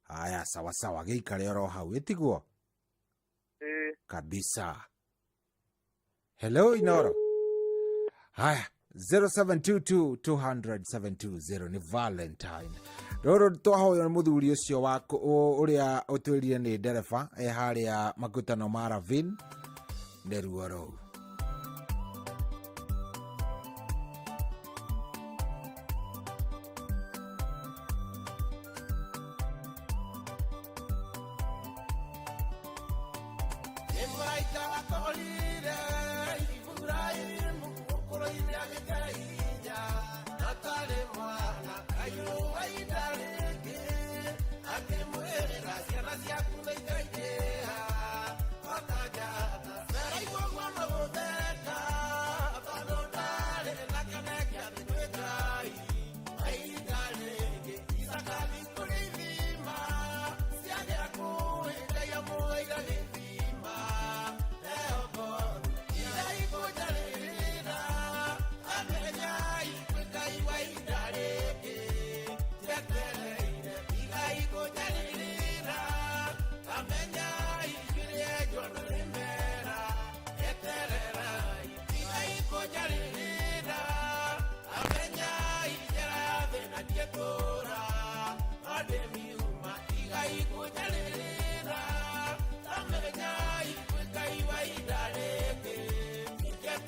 Haya sawa gĩikare oro hau ĩtiguo. Kabisa. Hello Inoro. Haya 0722200720 ni Valentine. Roro twahoyo nĩ mũthuri ũcio wako ũrĩa ũtwĩrire nĩ ndereba harĩa makutano ma Ravin nderuo rou. Get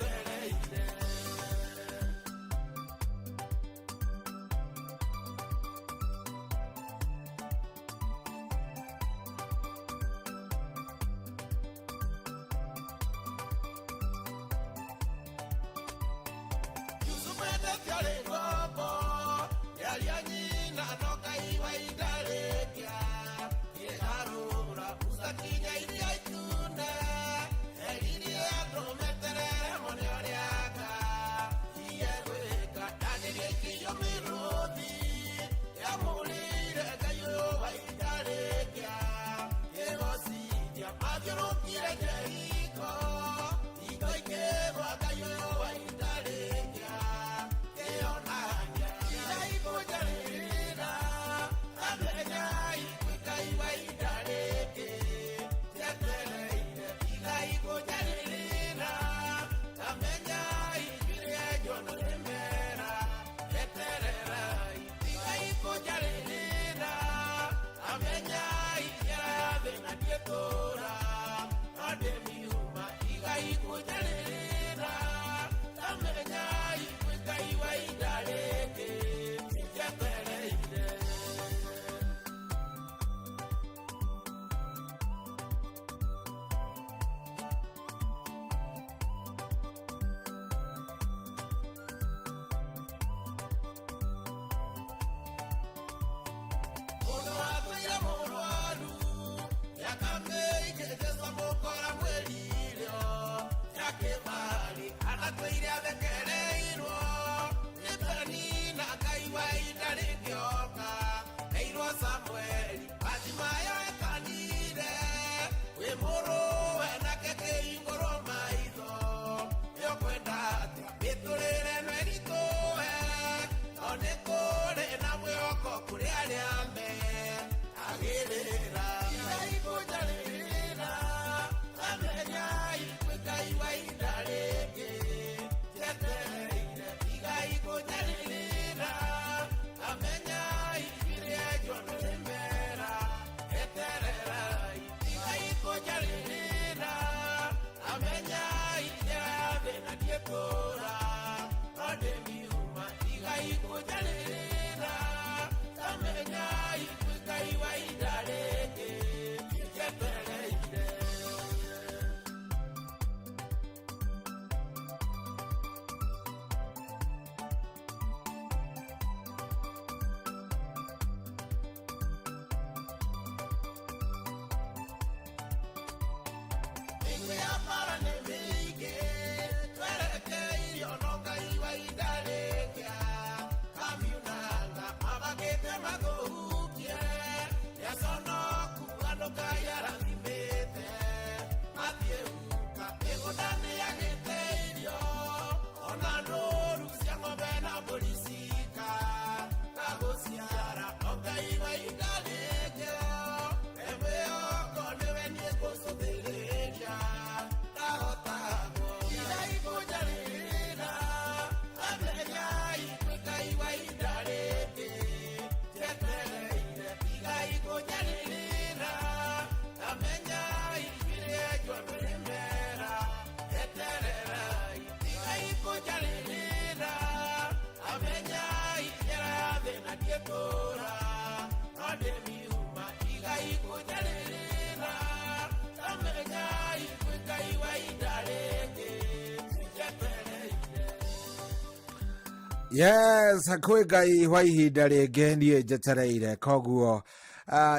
Yes, hakwe gai hwa ihinda ringi nie njetereire koguo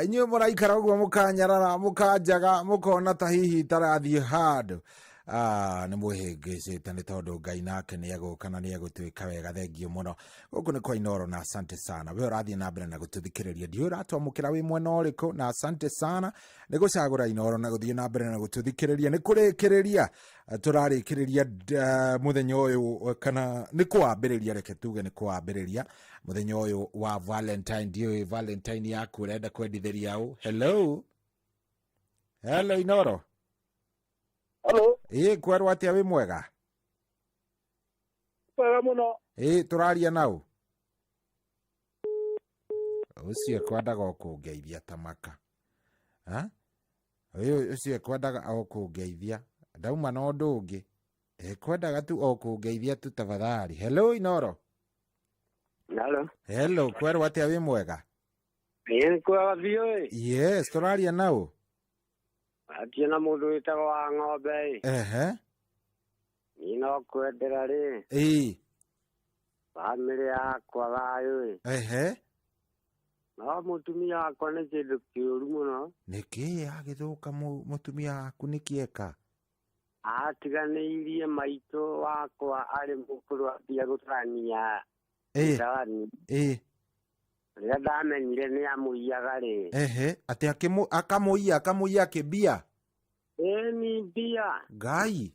inyuĩ mũraikara ũguo mũkanyarara mũkanjaga mũkona ta hihi tarathiĩ handũ nĩ mwĩhĩngĩcĩte nĩ tondũ Ngai nake nĩ egũka na nĩ egũtwĩka wega. Thengio mũno. Gũkũ nĩ kwa Inooro na asante sana. We ũrathiĩ na mbere na gũtũthikĩrĩria, ndiũĩ ũratwamũkĩra wĩ mwena ũrĩkũ, na asante sana nĩ gũcagũra Inooro na gũthiĩ na mbere na gũtũthikĩrĩria. Nĩ kũrĩkĩrĩria tũrarĩkĩrĩria mũthenya ũyũ, kana nĩ kwambĩrĩria, reke tuge nĩ kwambĩrĩria mũthenya ũyũ wa Valentine. Ndiũĩ Valentine yaku ũrenda kwendithĩria ũ? Hello Inooro. Hello. Kwerwo atia wĩ mwega? Mwega mũno. Tũraria naũ? Ũcio kwendaga kũngeithia ta maka. Ũcio kwendaga kũngeithia. Ndauma na ũndũ ũngĩ. Kwendaga tu kũngeithia tu tafadhali. Hello Inooro. Hello, kwerwo atia wĩ mwega? Kwega biũ. Yes, tũraria naũ? Atiena mũndũ wĩtagwo wa ng'ombe. Ehe. Ino kwendera rĩ. Family yakwa gayo. Ehe. No mutumia wakwa nĩ kĩndũ kĩũru mũno. Nĩkĩ agĩthũka mũtumia waku nĩkĩeka? Atiganĩirie maitũ wakwa arĩ mũkũrũ ambia gũtarania. Rĩrĩa ndamenyire nĩ amũiyaga rĩ. Ehe, atĩ akamũiya kĩmbia? Ni mbia. Ngai,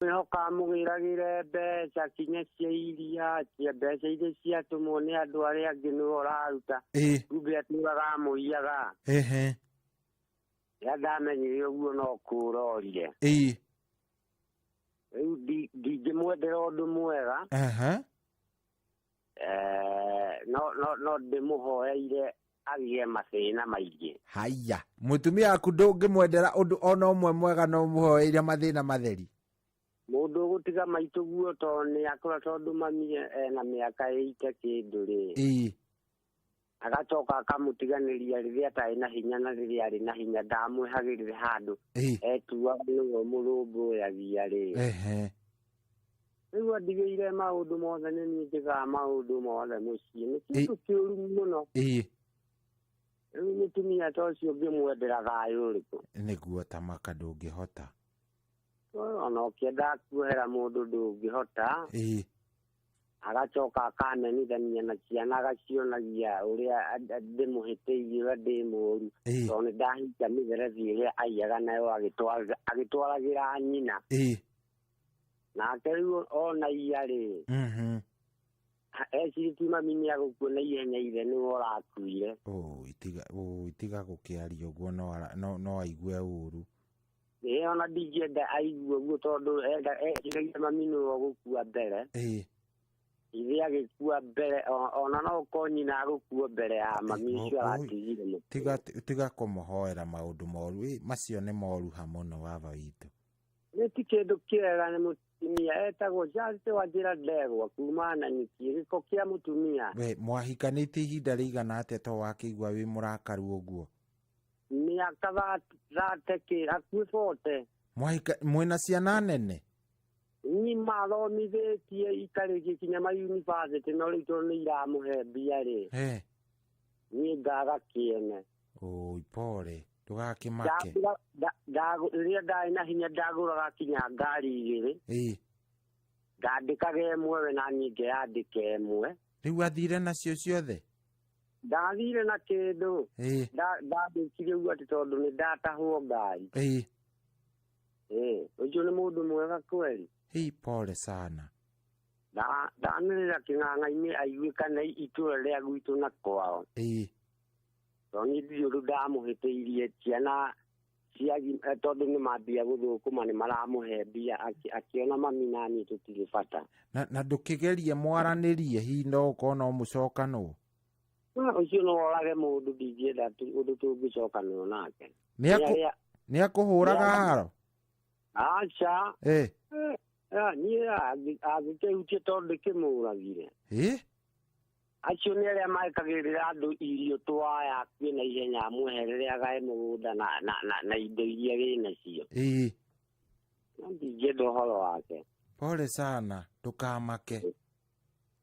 Mehoka mũgĩragĩre mbeca kinya cia iria, cia mbeca iria ciatũmwo nĩ andũ arĩa angĩ nĩwe ũraruta. Kumbe atũraga amũiyaga. Rĩrĩa ndamenyire ũguo no kũrorire. Rĩu ndingĩmwendera ũndũ mwega. No ndĩmũhoeire agĩe mathĩna maingĩ. Haya, mũtumia waku ndũngĩmwendera ũndũ ona ũmwe mwega, no mũhoeire mathĩna matheri? Mũndũ gũtiga maitũ guo tondũ mami ena mĩaka 80 kĩndũ rĩ. Agacoka akamũtiganĩria rĩrĩa atarĩ na hinya, na rĩrĩa arĩ na hinya ndamwĩhagĩrĩre handũ etuaga nĩwe mũrũmbũyagia rĩ. Rĩu andigĩire maũndũ mothe, nĩ niĩ njĩkaga maũndũ mothe mũciĩ. Nĩ kĩndũ kĩũru mũno. Rĩu mũtumia ta ũcio ngĩmwendera thayũ ũrĩkũ? Nĩguo ta maka ndũngĩhota. Ona ũkĩenda kuohera mũndũ ndũngĩhota. Agacoka akamenithania na ciana agacionagia ũrĩa ndĩmũhĩtĩirie, ũrĩa ndĩ mũũru, tondũ nĩ ndahinga mĩberethi ĩrĩa aiyaga nayo agĩtwaragĩra nyina. Nake rĩu ona iya rĩ, ecirie ti mami nĩ agũkua na ihenya, ithe nĩwe ũrakuire. Itiga gũkĩaria ũguo, no aigue ũũru. Ona ndingĩenda aigue ũguo tondũ eciragia mami nĩwe ũgũkua mbere. Ithe agĩkua mbere, ona no ũkorwo nyina agũkua mbere ya mami ũcio aratigire mũtwe. Tiga kũmũhoera maũndũ moru, macio nĩ moruha mũno baba witũ. Nĩ ti kĩndũ kĩega, nĩ mũtumia etagwo Charity Wanjĩra Ndegwa kuma na nyiki, gĩko kĩa mũtumia. Mwahikanĩtie ihinda rĩigana atĩa to wakĩigua wĩ mũrakaru ũguo? Mĩaka 30 hakuhĩ 40. Mwĩna ciana nene? Nĩ mathomithĩtie ikarĩkia kinya mayunibacĩtĩ, no rĩu tondũ nĩ iramũhe mbia rĩ, niĩ ngaga kĩene. Pore, ndũgakĩmake. Rĩrĩa ndarĩ na hinya ndagũraga kinya ngari 2. Ndandĩkaga ĩmwe, we na niĩ ngeyandĩka ĩmwe. Rĩu athire nacio ciothe? Ndathire na kĩndũ. Ndandĩkire ũguo atĩ tondũ nĩ ndatahwo ngari. Ũcio nĩ mũndũ mwega kweli. Pole sana. Ndanĩrĩra kĩng'ang'a-inĩ aiguĩkane itũra rĩa gwitũ na kwao. Tondũ niĩ ndirĩ ndamũhĩtĩirie ciana tondũ nĩ mambia gũthũkũma nĩ maramũhe mbia, akĩona mami na niĩ tũtirĩ bata. Na ndũkĩgerie mwaranĩrie, hihi no ũkorwo no mũcokanwo? Ũcio no orage mũndũ, ndingĩenda ũndũ tũngĩcokanwo nake. Nĩ akũhũraga haro? Aca. Niĩ angĩkĩhutie tondũ ndĩkĩmũragire. Acio nĩ arĩa mekagĩrĩra andũ irio twaya kwĩna ihenya, amweherere agae mũgũnda na indo iria wĩ nacio. Ndingĩenda ũhoro wake. Pole sana, ndũkamake.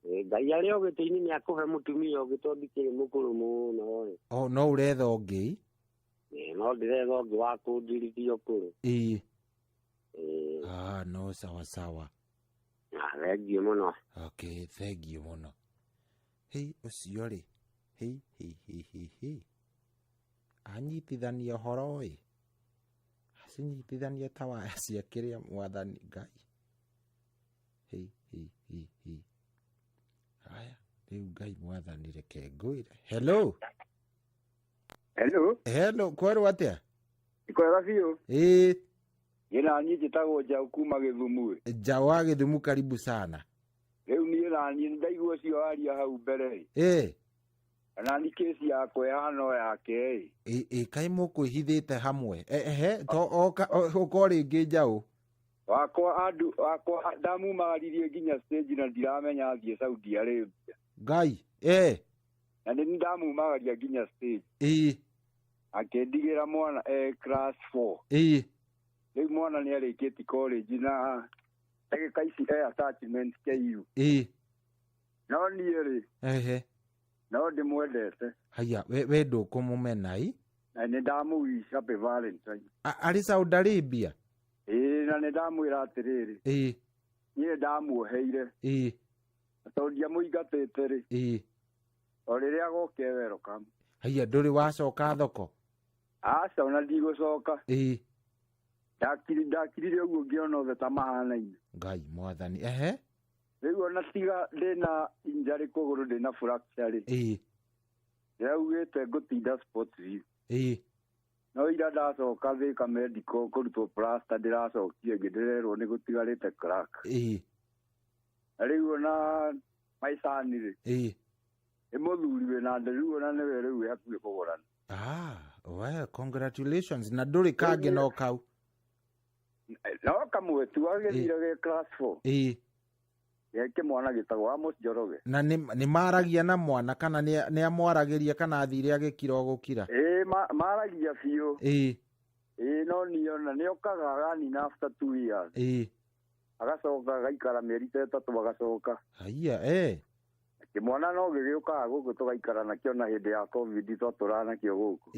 Ngai arĩ o gĩtĩ-inĩ nĩ akũhe mũtumia ũngĩ tondũ ndikĩrĩ mũkũrũ mũno. No ũretha ũngĩ? No ndĩretha ũngĩ wa kũndirithia ũkũrũ. No sawa. Thengiũ mũno. Okay, thengiũ mũno. Ũcio rĩ, anyitithania ũhoro ĩ, acinyitithania ta waya cia kĩrĩa mwathani Ngai. Haya, rĩu Ngai mwathani reke ngwĩre. Hello, kwerwo atĩa? Kwega biũ. Ĩna niĩ njĩtagwo Njaũ kuma Gĩthumu. Njaũ wa Gĩthumu, karibu sana. Rĩu niĩ na niĩ ndaigua ũcio waria hau mbere. Na nĩ kesi yakwa ĩhana o yake. Kaĩ mũkwĩhithĩte hamwe? Ũko rĩngĩ Njaũ? Wakwa ndamumagaririe nginya stage na ndiramenya athiĩ Saudi Arabia. Ngai, na nĩ ndamumagaria nginya stage. Akĩndigĩra mwana class 4. Rĩu mwana nĩ arĩkĩtie college na Ege kaisi attachment KU. No nieri. No ndimwendete. Haya, we ndũkũmũmenai? Na nĩ ndamũwica happy Valentine. Arĩ Saudi Arabia? Na nĩ ndamwĩra atĩrĩrĩ. Niĩ ndamuoheire. Tondũ ndiamũingatĩte rĩ. O rĩrĩa agoke welcome. Haya, ndũrĩ wacoka thoko? Aca ona ndigũcoka. Ndakirire ũguo ngĩona othe ta mahanaine. Ngai mwathani. Rĩu ona tiga ndĩna injury kũgũrũ ndĩna fracture rĩ. Ndĩraugĩte ngũtinda Sportsville. No ira ndacoka Thika Medical kũrutwo plaster ndĩracokie ngĩndĩrerwo nĩ gũtigarĩte crack. Na rĩu ona maicani rĩ. Mũthuri wĩna nda rĩu ona nĩwe rĩu hakuhĩ kũgũrana. Well, congratulations. Na ndũrĩ kangĩ no kau? No kamwe tu agĩthire gĩ class 4. Gĩake mwana gĩtagwo Amos Njoroge. Na nĩ maragia na mwana kana nĩ amwaragĩria kana athire agĩkira gũkira? Maragia biũ. No niona nĩ okaga aganina after 2 years. Agacoka agaikara mĩeri 3 agacoka. Haya, Kĩmwana no gĩgĩũkaga gũkũ tũgaikara nakĩo na hĩndĩ ya COVID twatũraga nakĩo gũkũ.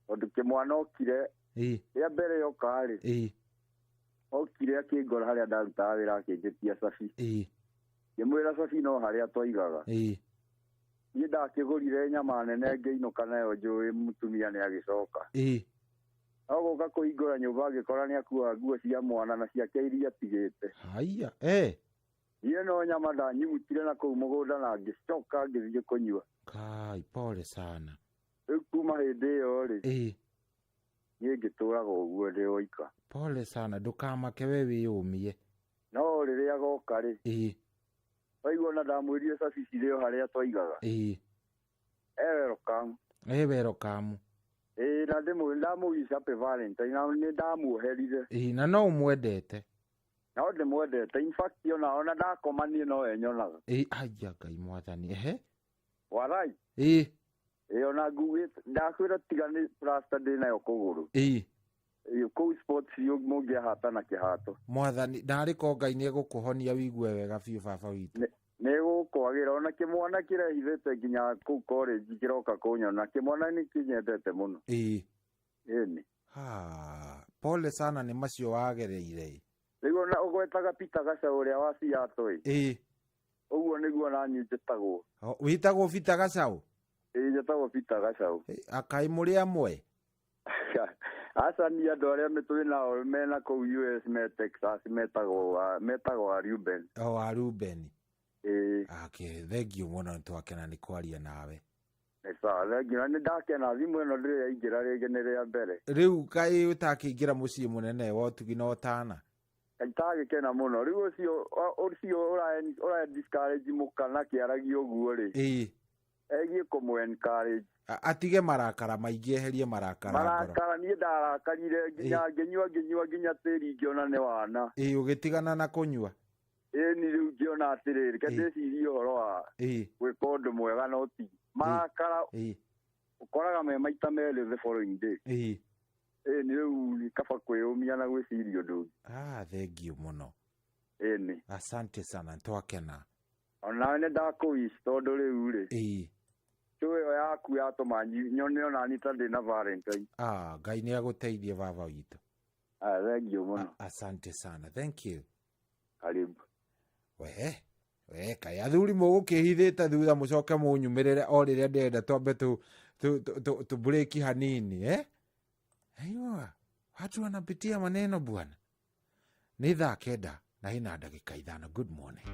Tondũ kĩmwana okire rĩa mbere yoka rĩ. Okire akĩngora harĩa ndarutaga wĩra akĩnjĩtia cabi. Ngĩmwĩra cabi no harĩa twaigaga. Niĩ ndakĩgũrire nyama nene ngĩinũka nayo njũĩ mũtumia nĩ agĩcoka. No gũka kũhingũra nyũmba agĩkora nĩ akuaga nguo cia mwana na ciake iria atigĩte. Haya, niĩ no nyama ndanyugutire na kũu mũgũnda na ngĩcoka ngĩthiĩ kũnyua. Kai, pole sana. Rĩu kuma hĩndĩ ĩyo rĩ. Niĩ ngĩtũraga ũguo ndĩ oika. Pole sana, ndũkamake we wĩyũmie. No rĩrĩa agoka rĩ. Waigua ona ndamwĩrire cabi cirĩ o harĩa twaigaga. Welcome. Welcome. Na ndamũwica happy Valentine na nĩ ndamuoherire. Na no ũmwendete? No ndĩmwendete. In fact ona ndakomanie no enyonaga. Aya Ngai mwathani. Warai. Ona nguĩte ndakwĩra tiga nĩ plaster ndĩnayo kũgũrũ. Kũu sports mũngĩahata na kĩhato. Mwathani ndarĩko Ngai nĩ egũkũhonia wigue wega biũ baba witũ. Nĩ gũkwagĩra ona kĩmwana kĩrehithĩte nginya kũu college kĩroka kũnyona. Kĩmwana nĩ kĩnyendete mũno. Ĩni. Pole sana nĩ macio wagereire. Rĩu ona ũgwetaga Peter Gacaũ ũrĩa wa Seattle. Ũguo nĩguo naniĩ njĩtagwo. Wĩtagwo Peter Gacaũ? Njĩtagwo Peter Gacaũ. Akai mũrĩ amwe? Aca ni andũ arĩa twĩ nao mena kũu US me Texas metagwo a Ruben. A Ruben. Thengiũ mũno nĩtwakena nĩ kwaria nawe. Thengiũ na nĩ ndakena thimũ ĩno ndĩrĩ yaingĩra rĩngĩ nĩ rĩa mbere. Rĩu kaĩ ũtakĩingĩra mũciĩ mũnene wa ũtugi na ũtana? Ndagĩkena mũno. Rĩu ũcio ũra discourage mũkana kĩaragia ũguo rĩ. Egiĩ kũmũ encourage. Atige marakara maingĩ eherie marakara. Marakara niĩ ndarakarire nginya ngĩnyua nginya tĩri ngĩona nĩ wana. Ũgĩtigana na kũnyua? Ni rĩu ngĩona atĩrĩrĩ ke ndĩcirie ũhoro wa gwĩka ũndũ mwega no ti marakara ũkoraga me maita merĩ the following day. Ni rĩu kaba kwĩyũmia na gwĩciria ũndũ ũngĩ. Thengiũ mũno. Ni. Asante sana twakena. Ona nĩ ndakũwici tondũ rĩu rĩ. Ĩyo yaku yatũma nyone ona nita ndĩna Valentine. Ngai nĩ agũteithie baba witũ. Thengiũ mũno. Asante sana. Thank you. Karibu. Kaĩ athuri mũgũkĩhithĩte thutha mũcoke mũnyumĩrĩre o rĩrĩa ndĩrenda twambe tũbreki hanini. Aiwa, watu wanapitia maneno bwana. Ni thaa 9 na hina dakika 5. Good morning.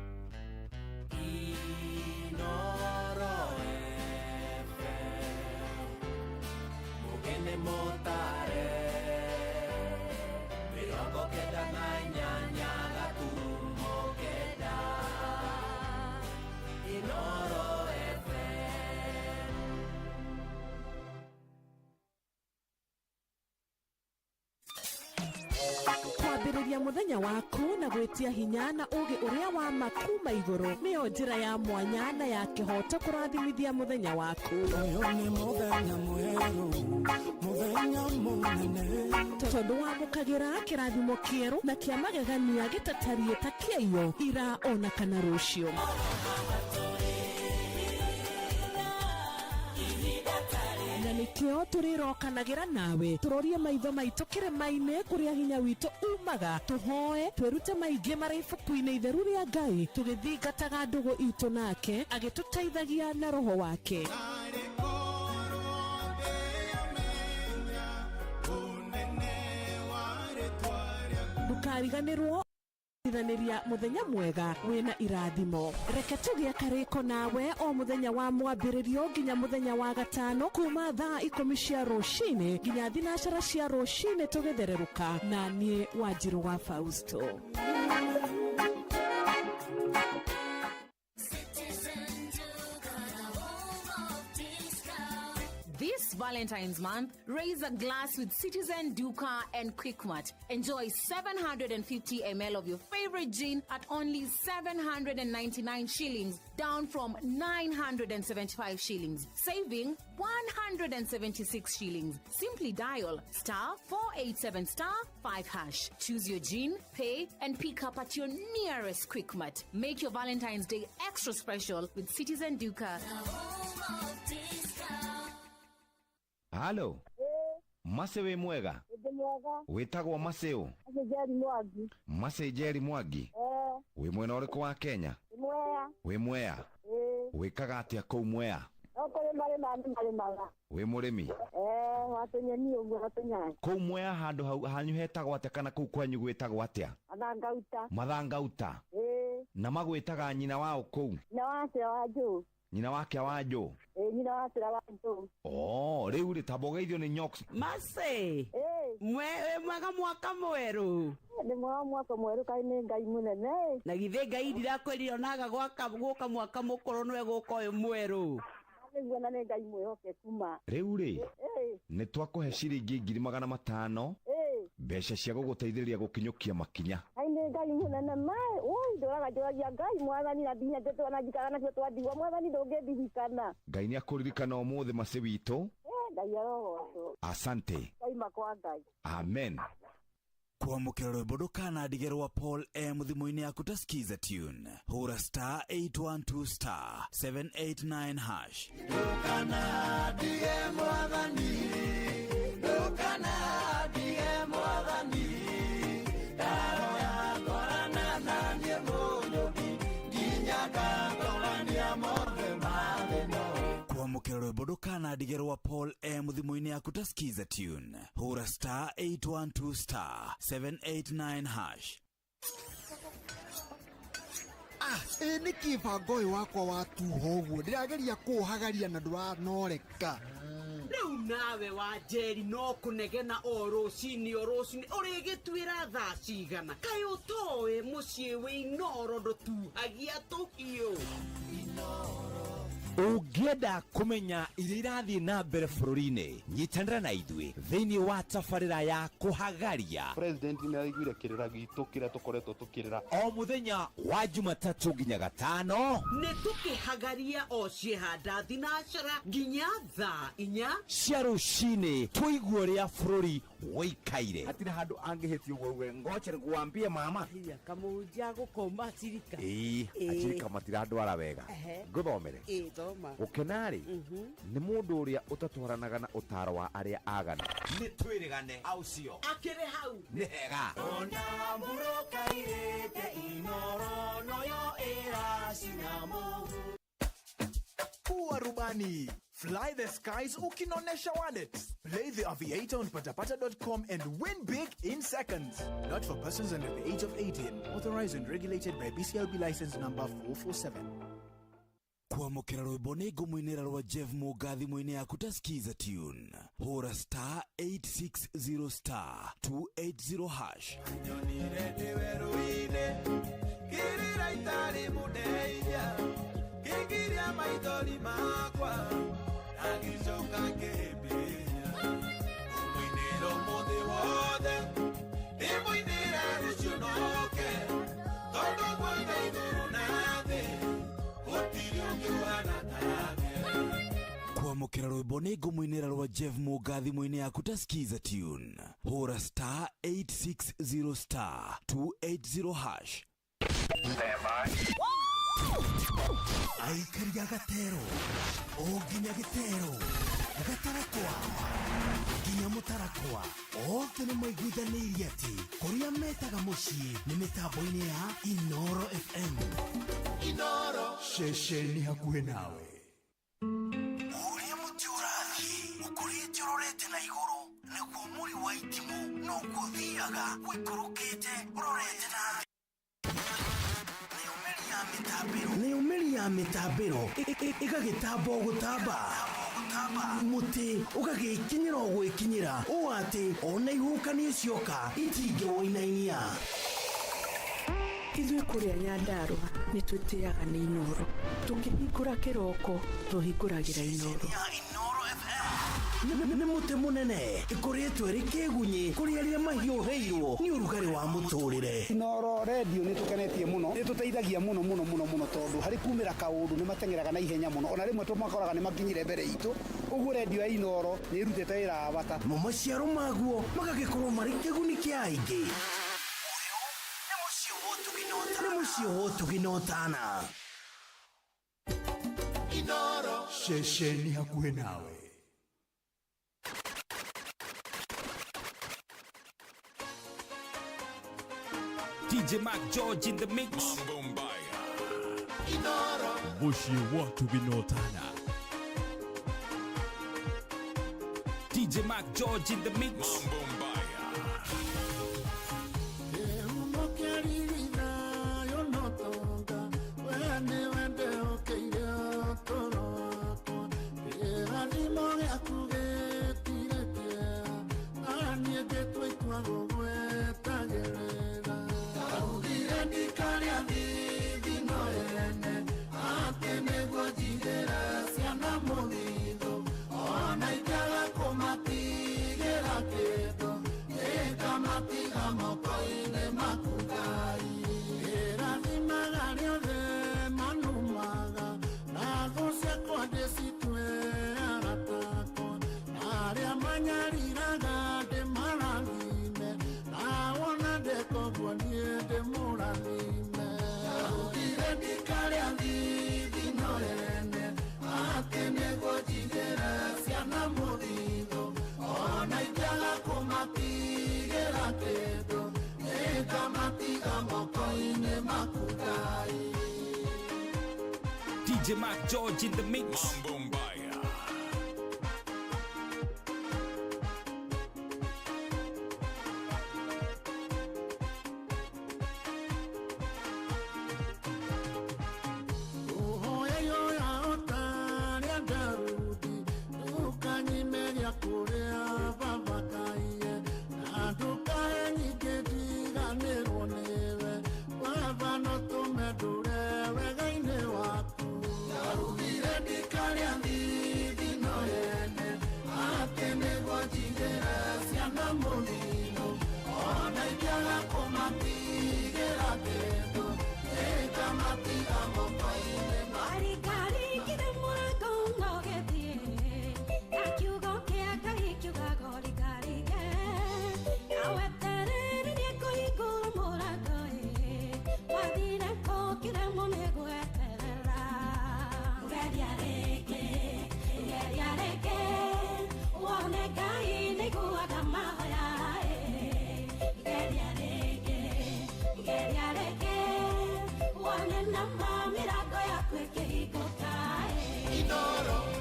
Mugene motare mirongo kenda na inyanya gaturumo kenda Inooro FM. kwambĩrĩria mũthenya waku na gwĩtia hinya na ũgĩ ũrĩa wa makuma igũrũ nĩyo njĩra ya mwanya na ya kĩhoto kũrathimithia mũthenya waku. Ũyũ nĩ mũthenya mwerũ, mũthenya mũnene, tondũ wamũkagĩra kĩrathimo kĩerũ na kĩa magegania gĩtatariĩ ta kĩayo ira ona kana rũciũ. Na nĩkĩo tũrĩrokanagĩra nawe tũrorie maitho maitũ kĩrĩma-inĩ kũrĩa hinya witũ umaga, tũhoe twĩrute maingĩ marĩ ibuku-inĩ itheru rĩa Ngai, tũgĩthingataga ndũgũ itũ nake agĩtũteithagia na roho wake. Ndũkariganĩrwo ithanĩria mũthenya mwega wĩna irathimo. Reke tũgĩe karĩko nawe o mũthenya wa mwambĩrĩrio nginya mũthenya wa gatano kuma thaa 10 cia rũcinĩ nginya thinacara cia rũcinĩ tũgĩthererũka na niĩ Wanjirũ wa Fausto. This Valentine's month, raise a glass with Citizen Duca and Quickmart. Enjoy 750 ml of your favorite gin at only 799 shillings, down from 975 shillings, saving 176 shillings. Simply dial *487*5#. Choose your gin, pay, and pick up at your nearest Quickmart. Make your Valentine's Day extra special with Citizen Duca. Halo. Mase we mwega. Wetagwo Maseo. Mase Jerry Mwangi. We mwena ũrĩkũ wa Kenya? We Mwea. Wekaga atĩa kũu Mwea? We mũrĩmi. Watonyeni ũguo watonyani. Kũu Mwea handũ hau hanyu hetagwo atĩa kana kũu kwanyu gwĩtagwo atĩa? Mathangauta. Mathangauta. Na magwĩtaga nyina wao kũu? Nyina wake wa Njũ. Nyina wake wa Njũ. Nyina wake wa Njũ. Rĩu rĩ tabogeithio nĩ Nyox. Mase. Mwega mwaka mwerũ. Nĩ mwaka mwerũ kai nĩ Ngai mũnene. Na githĩ Ngai ndirakwĩrire onaga gũka mwaka mũkũrũ nĩwe gũka ũyũ mwerũ. Nĩguo na nĩ Ngai mwĩhoke kuma. Rĩu rĩ nĩ twakũhe ciringi 500 mbeca cia gũgũteithĩrĩria gũkinyũkia makinya. Ai nĩ Ngai mũnene mai. Ndoraga njoragia Ngai mwathani na ndinya twana njikara nacio twandigwa mwathani ndũngĩndirikana. Ngai nĩ akũririkana ũmũthĩ Mase witũ. Ngai arogocwo. Asante. Kaima kwa Ngai. Amen. Kwamũkĩra rwĩmbo ndũkanandige rwa Paul M thimũ-inĩ yaku ta skiza tune. Hũra *812 789#. Ndũkanandige mwathani, ndũkanandige mwathani, ndaro yakorana na niĩ mũnyũthi, nginya ngakorania mothe mathĩno. Kwamũkĩra rwĩmbo ndũkanandige rwa Paul M thimũ-inĩ yaku ta skiza tune. Hũra *812 789#. Nĩ kĩbango ũyũ wakwa watuha ũguo ndĩrageria kũũhagaria na ndũranoreka. Rĩu nawe wa Njeri no kũnegena o rũcinĩ ũrĩgĩtuĩra thaa cigana. Kaĩ ũtoĩ mũciĩ wĩ Inoro ndũtuhagia tũhiũ. Ũngĩenda kũmenya iria irathiĩ na mbere bũrũri-inĩ, nyitanĩra na ithuĩ thĩinĩ wa tabarĩra ya kũhagaria. President nĩ araiguire kĩrĩra gitũ kĩrĩa tũkoretwo tũkĩrĩra o mũthenya wa Jumatatũ nginya Gatano. Nĩ tũkĩhagaria o ciehanda thinacara nginya thaa 4 cia rũcinĩ tũigue ũrĩa bũrũri woikaire. Hatirĩ handũ angĩhĩtio ũguo ngoche ngwambie mama. Kamũnja gũkoma Acirika. Acirika matirandwara wega. Ngũthomere. Ũkenarĩ nĩ mũndũ ũrĩa ũtatwaranaga na ũtaro wa arĩa agana. Nĩ twĩrĩgane aucio. Akĩrĩ hau. Nĩ hega. Ona mbũrũka irĩte Inoro noyo ĩracina mũhu. Kuwa rubani. Fly the skies ukinonesha wallet. Play the aviator on patapata.com and win big in seconds. Not for persons under the age of 18. Authorized and regulated by BCLB license number 447. Kwamũkĩra rwĩmbo nĩ ngũmũinĩra rwa Jeff Mũga thimũ-inĩ yaku ta skiza tune. Hũra *860*280#. Nyonire ndĩwe rũĩ-inĩ kĩrĩra itarĩ mũndeithia kĩngiria maithori makwa agĩcoka kĩhĩmbĩria mũinĩro mũthĩ wothe ndĩmũinĩra rwimbo nĩ ngũmũinĩra rwa Jeff Mũgathi mwĩnĩ yaku Taskiza Tune. Hũra star 860 star 280 hash. Aikaria Gatero, nginya Gitero, Gatarakwa, nginya Mũtarakwa, othe nĩ maiguithanĩirie atĩ kũrĩa metaga mũciĩ nĩ mĩtambo-inĩ ya Inoro FM. Inoro ceceni hakuhĩ nawe. Ũrĩa mũtĩ ũrathiĩ ũkũrĩte ũrorete na igũrũ, nĩguo mũri wa itimũ no gũthiaga gũikũrũkĩte ũrorete na nĩ umeri ya mĩtambĩro ĩgagĩtamba gũtamba mũtĩ ũgagĩkinyĩra gwĩkinyĩra ũũ atĩ ona ihũkanio cioka itingĩwoinainia. Ithuĩ kũrĩa Nyandarua nĩ twĩtĩaga nĩ Inoro, tũkĩhingũra kĩroko tũhingũragĩra Inoro. Nĩ mũtĩ mũnene ĩkoretwo ĩrĩ kĩgunyi kũrĩ arĩa mahiũhĩirwo nĩ ũrugarĩ wa mũtũrĩre. Inoro radio nĩ tũkenetie mũno, nĩ tũteithagia mũno tondũ harĩ kumĩra kaũndũ nĩ matengeraga na ihenya mũno, ona rĩmwe tũmakoraga nĩ makinyire mbere itũ. Ũguo radio ya Inoro nĩ ĩrutĩte wĩra wa bata. Maciaro maguo magagĩkorwo marĩ kĩguni kĩa aingĩ. Nĩ mũciĩ wo tũginotana. Inoro ceceni hakuhĩ nawe. DJ Mac George in the mix. Bushi watu binotana. DJ Mac George in the mix. DJ Mac George in the mix.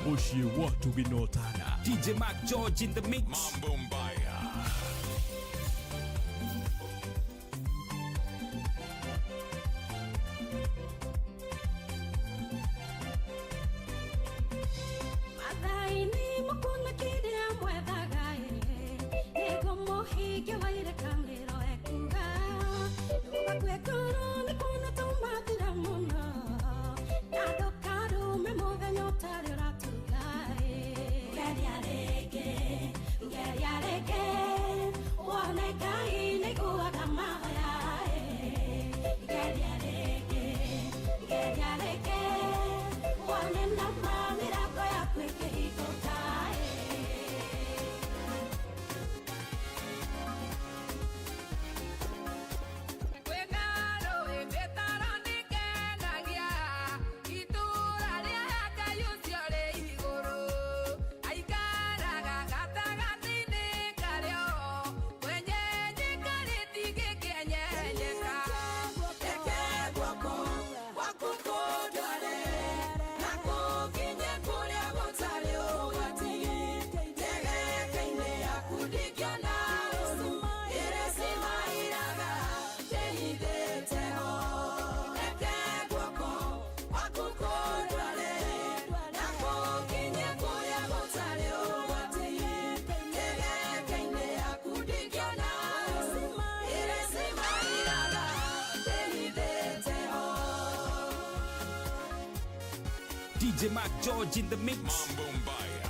Bushi watu binotana. DJ Mac George in the mix. DJ Mac George in the mix. Mambo Mbaya.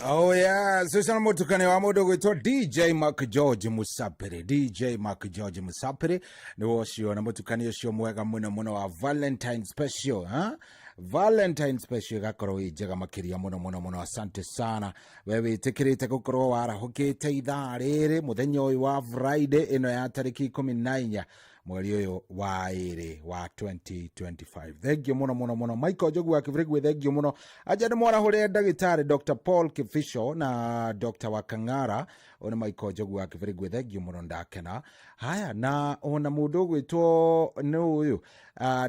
Oh yeah, social mutukane wa mundu gwitwo DJ Mac George Musapere. DJ Mac George Musapere ni wocio na mutukane ucio mwega muno wa Valentine special, ha? Valentine special gakorwo njega makiria muno. Asante sana wewe itikirite gukorwo warahukite ithaa riri muthenya uyu wa Friday ino ya tariki 14 mweri uyu wa 2 wa 2025. Thank you muno. Michael Jogu wa Kivrigu, thank you muno. Ajade mwana hule dagitari Dr. Paul Kifisho na Dr. Wakangara. Ona Michael Jogu wa Kivrigu, thank you muno ndakena. Haya, na ona mudogu ito nuyu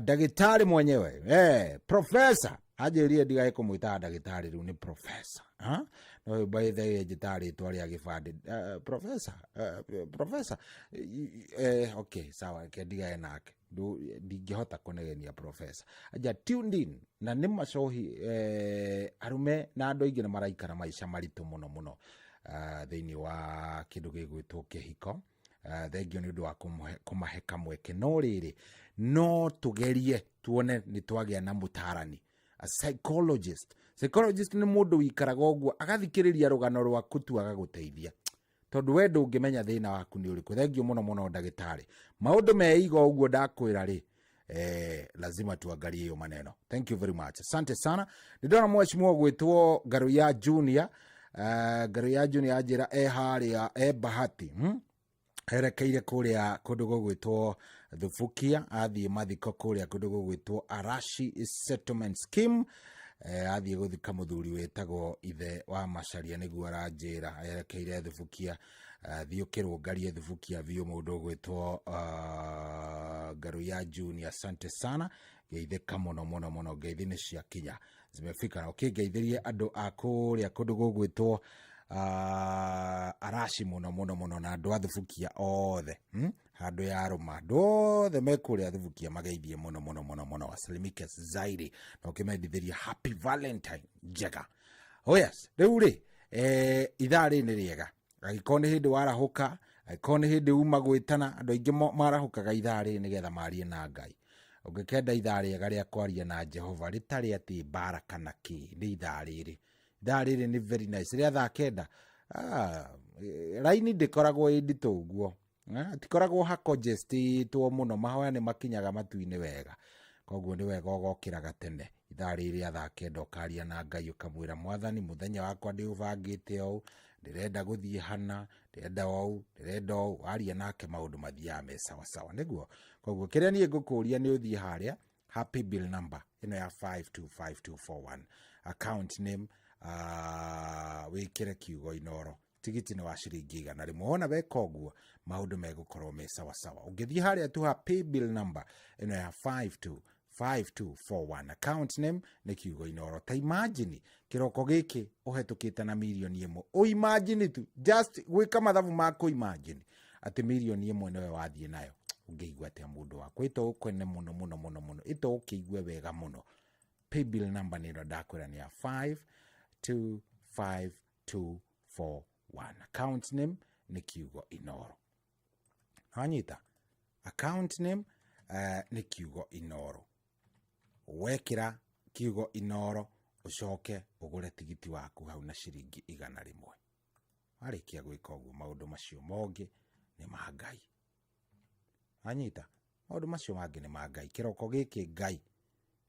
dagitari mwenyewe. Professor. Ajeria diga eko mwita dagitari riu ni professor. No by the way dagitari twali agifadi. Professor. Okay, sawa ke diga enake. Digihota konegenia professor. Aja tuned in na nima shohi arume na ando igina maraikara maisha maritu muno. Thini wa kindu gigwitwo kihiko. Thengio ni undu wa kumaheka mweke no riri no tugerie tuone ni twagia na mutarani. A psychologist ni mundu wikaraga uguo agathikiriria rugano rwaku tu agaguteithia tondu we ndungimenya thina waku ni uriku. Thengio muno ndagitari, maundu meiga uguo ndakwira ri lazima tuangalie hiyo maneno. Thank you very much, asante sana. Ndona mheshimiwa gwitwo Garuya Junior. Garuya Junior ajira haria bahati herekeire kuria kundu gugwitwo Thufukia, athie mathiko kuria kundu gugwitwo Arashi Settlement Scheme. Athie guthika muthuri wetagwo ithe wa Macharia niguo aranjira herekeire Thufukia. Thiukirwo ngarie Thufukia biu mundu gwitwo Garuya Junior. Asante sana, geithika muno ngeithi ni cia kinya zimefika na ukingeithirie andu akuria kundu gugwitwo Arashi muno na andu a Thufukia othe handu ya Roma ndothe mekuria Thufukia mageithie muno asalimike zaidi na ukimendithiria happy Valentine njega. Oh yes, riu ri ithari ni riega agikone hindi warahuka agikone hindi uma gwitana andu aingi marahukaga ithari ni getha marie na Ngai. Ungikenda ithari riega ria kwaria na Jehova ritari ati baraka na ki ni ithari ri. Dariri ni very nice. Ria thaa kenda. Raini ndikoragwo inditu uguo. Tikoragwo hakongesti tuo muno, mahoya ni makinyaga matu-ini wega. Koguo ni wega ugokiraga tene. Ithari ria thaa kenda ukaria na Ngai ukamwira Mwathani muthenya wakwa ndi ubangite ou, ndirenda guthie hana, ndirenda ou, aria nake maundu mathia me sawa niguo. Koguo kiria nie ngukuria ni uthie haria happy bill number ino ya 525241 account name wikire kiugo Inoro tigiti ni wa ciringi igana rimwe. Wona weka uguo maundu megukorwo me sawa. Ungithie haria tu ha pay bill number ino ya 525241 account name ni kiugo Inoro. Ta imagine kiroko giki uhetukite na milioni imwe. O imagine tu just gwika mathabu mako imagine ati milioni imwe niwe wathie nayo. Ungeigua ati mundu wako ito ukwene muno ito ukigwe wega muno. Pay bill number ni ndakwira ni ya 525241 account name ni kiugo Inoro. Hanyita account name ni kiugo Inoro. Wekira kiugo Inoro ucoke ugure tigiti waku hau na ciringi igana rimwe. Arikia gwika uguo maundu macio mongi ni ma Ngai. Hanyita maundu macio mangi ni ma Ngai. Kiroko giki Ngai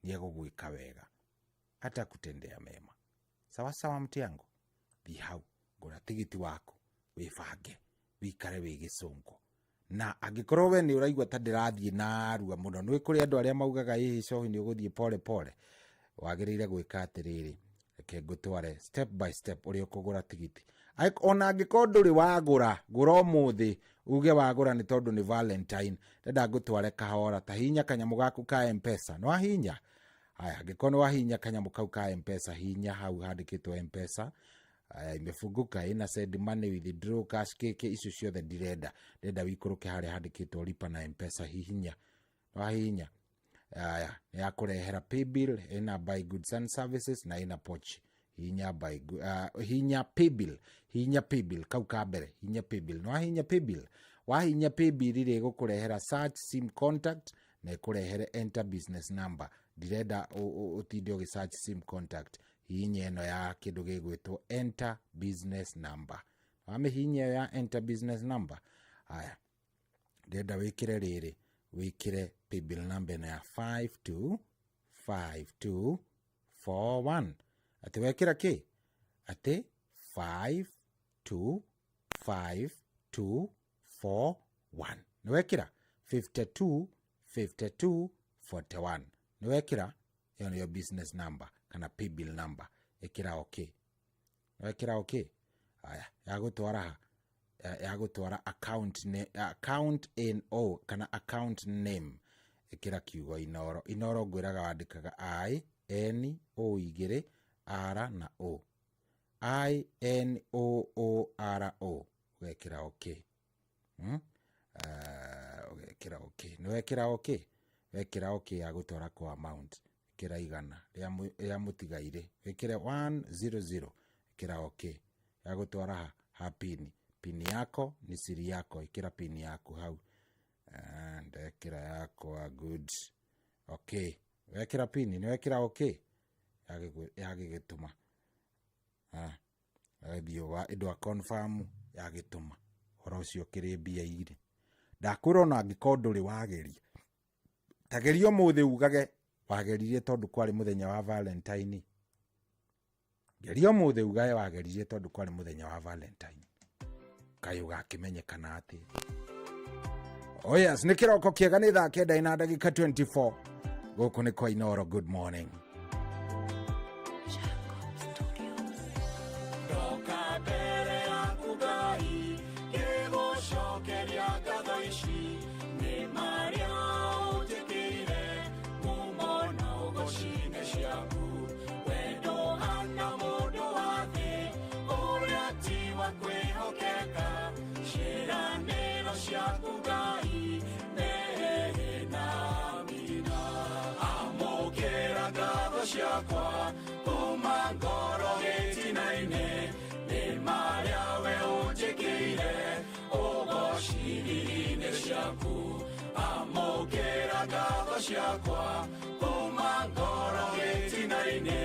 niegugwika wega hata kutendea mema. Sawa mti yangu. Thi hau gura tigiti wako wifange wikare wi gicungu na angikorwo we ni uraigua ta ndirathie na rua muno nĩ kũrĩ andũ arĩa maugaga ĩ cohi nĩ ũgũthiĩ pole pole wagĩrĩire gwĩka atĩrĩrĩ reke ngũtware step by step ũrĩa ũkũgũra tigiti ona angĩkorwo ndũrĩ wagũra gũra ũmũthĩ uge wagũra nĩ tondũ nĩ Valentine ndenda ngũtware kahora ta hinya kanyamũ gaku ka M-Pesa no hinya haya angĩkorwo nĩ wahinya kanyamũ kau ka M-Pesa hinya hau handĩkĩtwo M-Pesa imefunguka ina send money withdraw cash keke icio ciothe ndenda wikũrũke harĩa handĩkĩtwo lipa na M-Pesa hihinya wahinya ya kũrehera pay bill ina buy goods and services na ina pochi hinya buy hinya pay bill kau ka mbere hinya pay bill no wahinya pay bill ire gũkũrehera search sim contact na ĩkũrehere enter business number ndĩrenda ũtinde ũgĩ search sim contact hinya ĩno ya kĩndũ gĩgwĩtwo enter business number hinya ya enter business number haya ndĩrenda wĩkĩre rĩrĩ wĩkĩre pay bill number ĩno ya 525241 atĩ wekĩra kĩ atĩ 525241 nĩ wekĩra 525241 nĩ wekĩra ĩyo nĩyo business number kana pay bill number ĩkĩra okay wekĩra okay haya yagũtwara account NO kana account name ĩkĩra kiugo Inoro ngwĩraga wandĩkaga INO2 R na O INOORO wekĩra okay wekĩra okay nĩ wekĩra okay yagũtwara kwa amount ĩkĩra igana rĩa mũtigaire wĩkĩre 100 ĩkĩra okay yagũtwara ha pin yako ni siri yako ĩkĩra pin yako hau ndekĩra yako good okay wekĩra pin nĩ wekĩra okay yagĩgĩtũma thiũwa indo confirm yagĩtũma horo ũcio kĩrĩ mbia igĩrĩ ndakwĩra ona angĩkorwo ndũrĩ wageria tageria mũthĩ ugage wageririe tondũ kwarĩ mũthenya wa Valentine geria mũthĩ ugage wageririe tondũ kwarĩ mũthenya wa Valentine kayo gakĩmenyekana atĩ yes nĩ kĩroko kĩega nĩ thaa 9:24 gũkũ nĩ kwa Inoro good morning Shakwa kumangoro getinaine ne maria we ujekire ogoshirine shaku amokera gabo shakwa kumangoro getinaine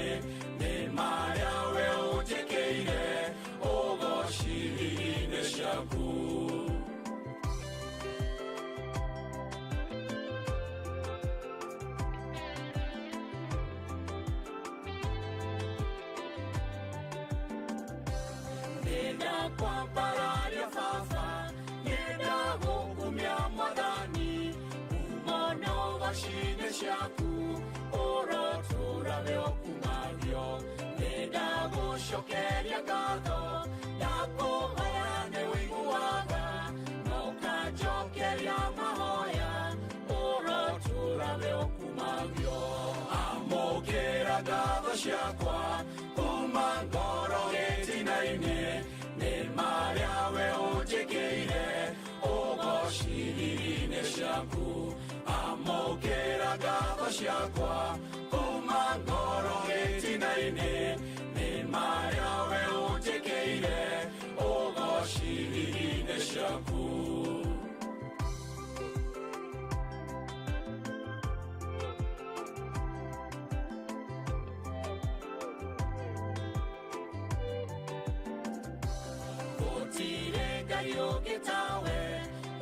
ne maria we ujekire ogoshirine shaku kwa pararia fafa yenda hukumia mwadhani umono washine shaku orotura veo kumavyo yenda gushokeria gatho yako hayane wiguwaga noka jokeria mahoya orotura veo kumavyo amokera gatho shakwa kumangoro getinaine Maria we ujekire ogoshirine shaku amokera gabo shakwa kumangoro getinaine ne Maria we ujekire ogoshirine shaku Yogitawe,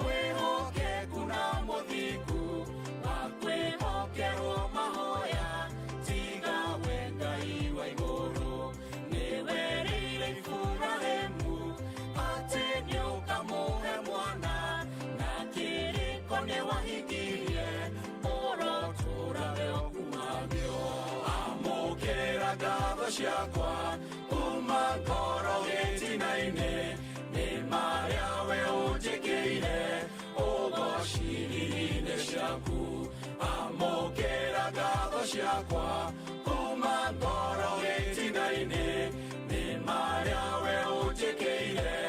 wehoke kuna mothiku, wakwehoke mahoya, tiga wenga iwa iguru, niwerire ifurahemu, ate nyoka muhe mwana, na ngatho ciakwa kuma ngoro gĩtina-inĩ nĩ marĩa we ũnjĩkĩire ũgociri-inĩ ciaku amũkĩra ngatho ciakwa kuma ngoro gĩtina-inĩ nĩ marĩa we ũnjĩkĩire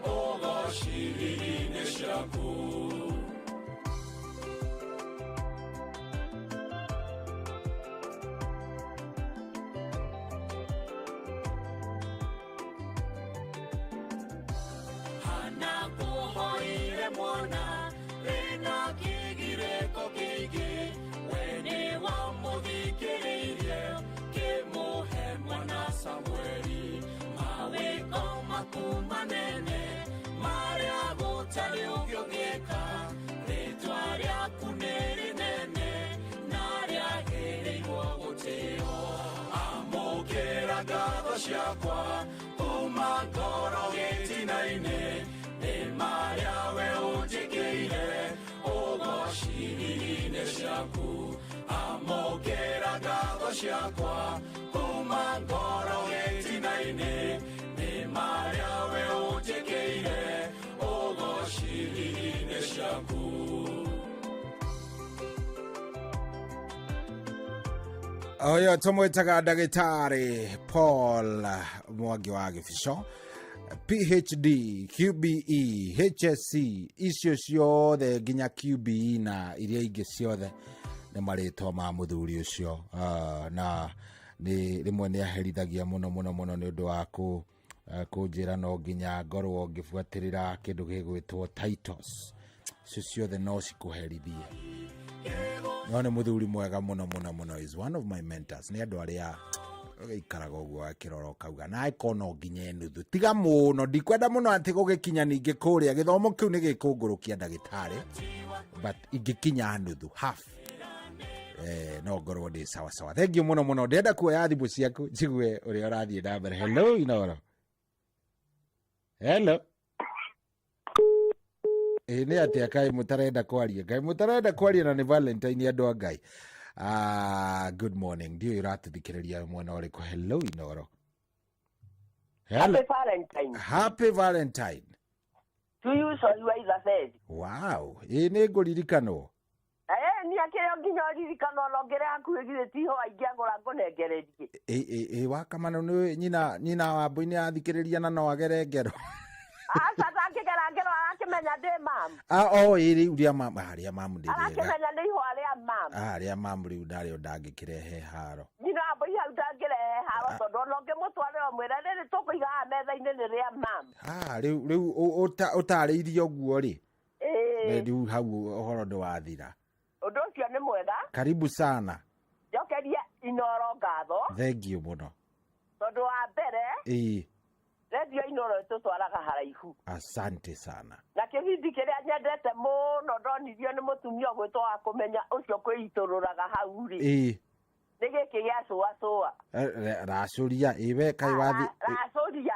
ũgociri-inĩ ciaku. Mwana rena kigireko kigi weni wa muthikiririe kimuhe mwana Samueli mawiko maku manene maria gutari ũgĩũgĩka rĩtwa rĩaku nĩ rĩnene na rĩagĩrĩirwo gũtĩo amũkĩra ngatho ciakwa kuma ngoro gĩtina-inĩ nĩ marĩa we ũnjĩkĩire ũgociri-inĩ ciaku amũkĩra ngatho ciakwa kuma ngoro gĩtina-inĩ nĩ marĩa we ũnjĩkĩire ũgociri-inĩ ciaku. Oyo tumwĩtaga ndagĩtarĩ Paul Mwangi wa Gĩbico, PhD, QBE, HSC, icio ciothe nginya QBE na iria ingĩ ciothe nĩ marĩtwa ma mũthuri ũcio, na rĩmwe nĩ aherithagia mũno mũno mũno nĩ ũndũ wa kũnjĩra no nginya ngorwo ngĩbuatĩrĩra kĩndũ gĩgwĩtwo titles, icio ciothe no cikũherithie, no nĩ mũthuri mwega mũno mũno mũno, is one of my mentors, nĩ andũ arĩa ikaraga ũguo akĩrora kauga na ikono nginya nuthu tiga mũno ndikwenda mũno atĩ gũgĩkinya ningĩ kũrĩa gĩthomo kĩu nĩ gĩkũngũrũkia ndagĩtarĩ, but ingĩkinya nuthu half no ngorwo ndĩ sawa sawa. Thank you mũno mũno, ndenda kuoya thimũ ciaku njigue ũrĩa ũrathiĩ na mbere. Hello Inoro. Hello. Nĩ atĩa Kaĩ mũtarenda kwaria? Kaĩ mũtarenda kwaria na nĩ Valentine andũ a Ngai. Good morning. Ndio iratuthikiriria mwana ũrĩkũ? Hello Inoro. Happy Valentine. Happy Valentine. To you so you either said. Wow. Nĩ ngũririkanwo. Ni akĩrĩa nginya ririkano nongere hakuhĩgire tiho aingĩagũra ngũnengererie. Wakamano nĩ nyina wa Mbũi nĩ athikĩrĩria na no agere ngero. Sasa akĩgera ngero arakĩmenya ndĩ mamu. Rĩu rĩa mamu harĩa mamu ndĩ arakĩmenya nĩ ihũa rĩa mamu. Rĩa mamu rĩu ndarĩo ndangĩkĩrehe haro. Nyina wa Mbũi hau ndangĩrehe haro tondũ no ngĩmũtwarĩra mwĩra rĩrĩ tũkũigaga metha-inĩ nĩ rĩa mamu. Rĩu ũtarĩirie ũguo rĩ. Rĩu hau ũhoro ndĩwathira. Ũndũ ũcio nĩ mwega. Karibu sana. Njokeria Inoro ngatho. Thank you mũno. Tondũ wa mbere. Radio Inoro tũtwaraga haraihu. Asante sana. Na kĩbindi kĩrĩa nyendete mũno ndonirio nĩ mũtumia ũgwĩtwo wa kũmenya ũcio kwĩitũrũraga hau rĩ. Nĩ gĩkĩ gĩa cũa. Racũria we Kaĩ wathi. Racũria.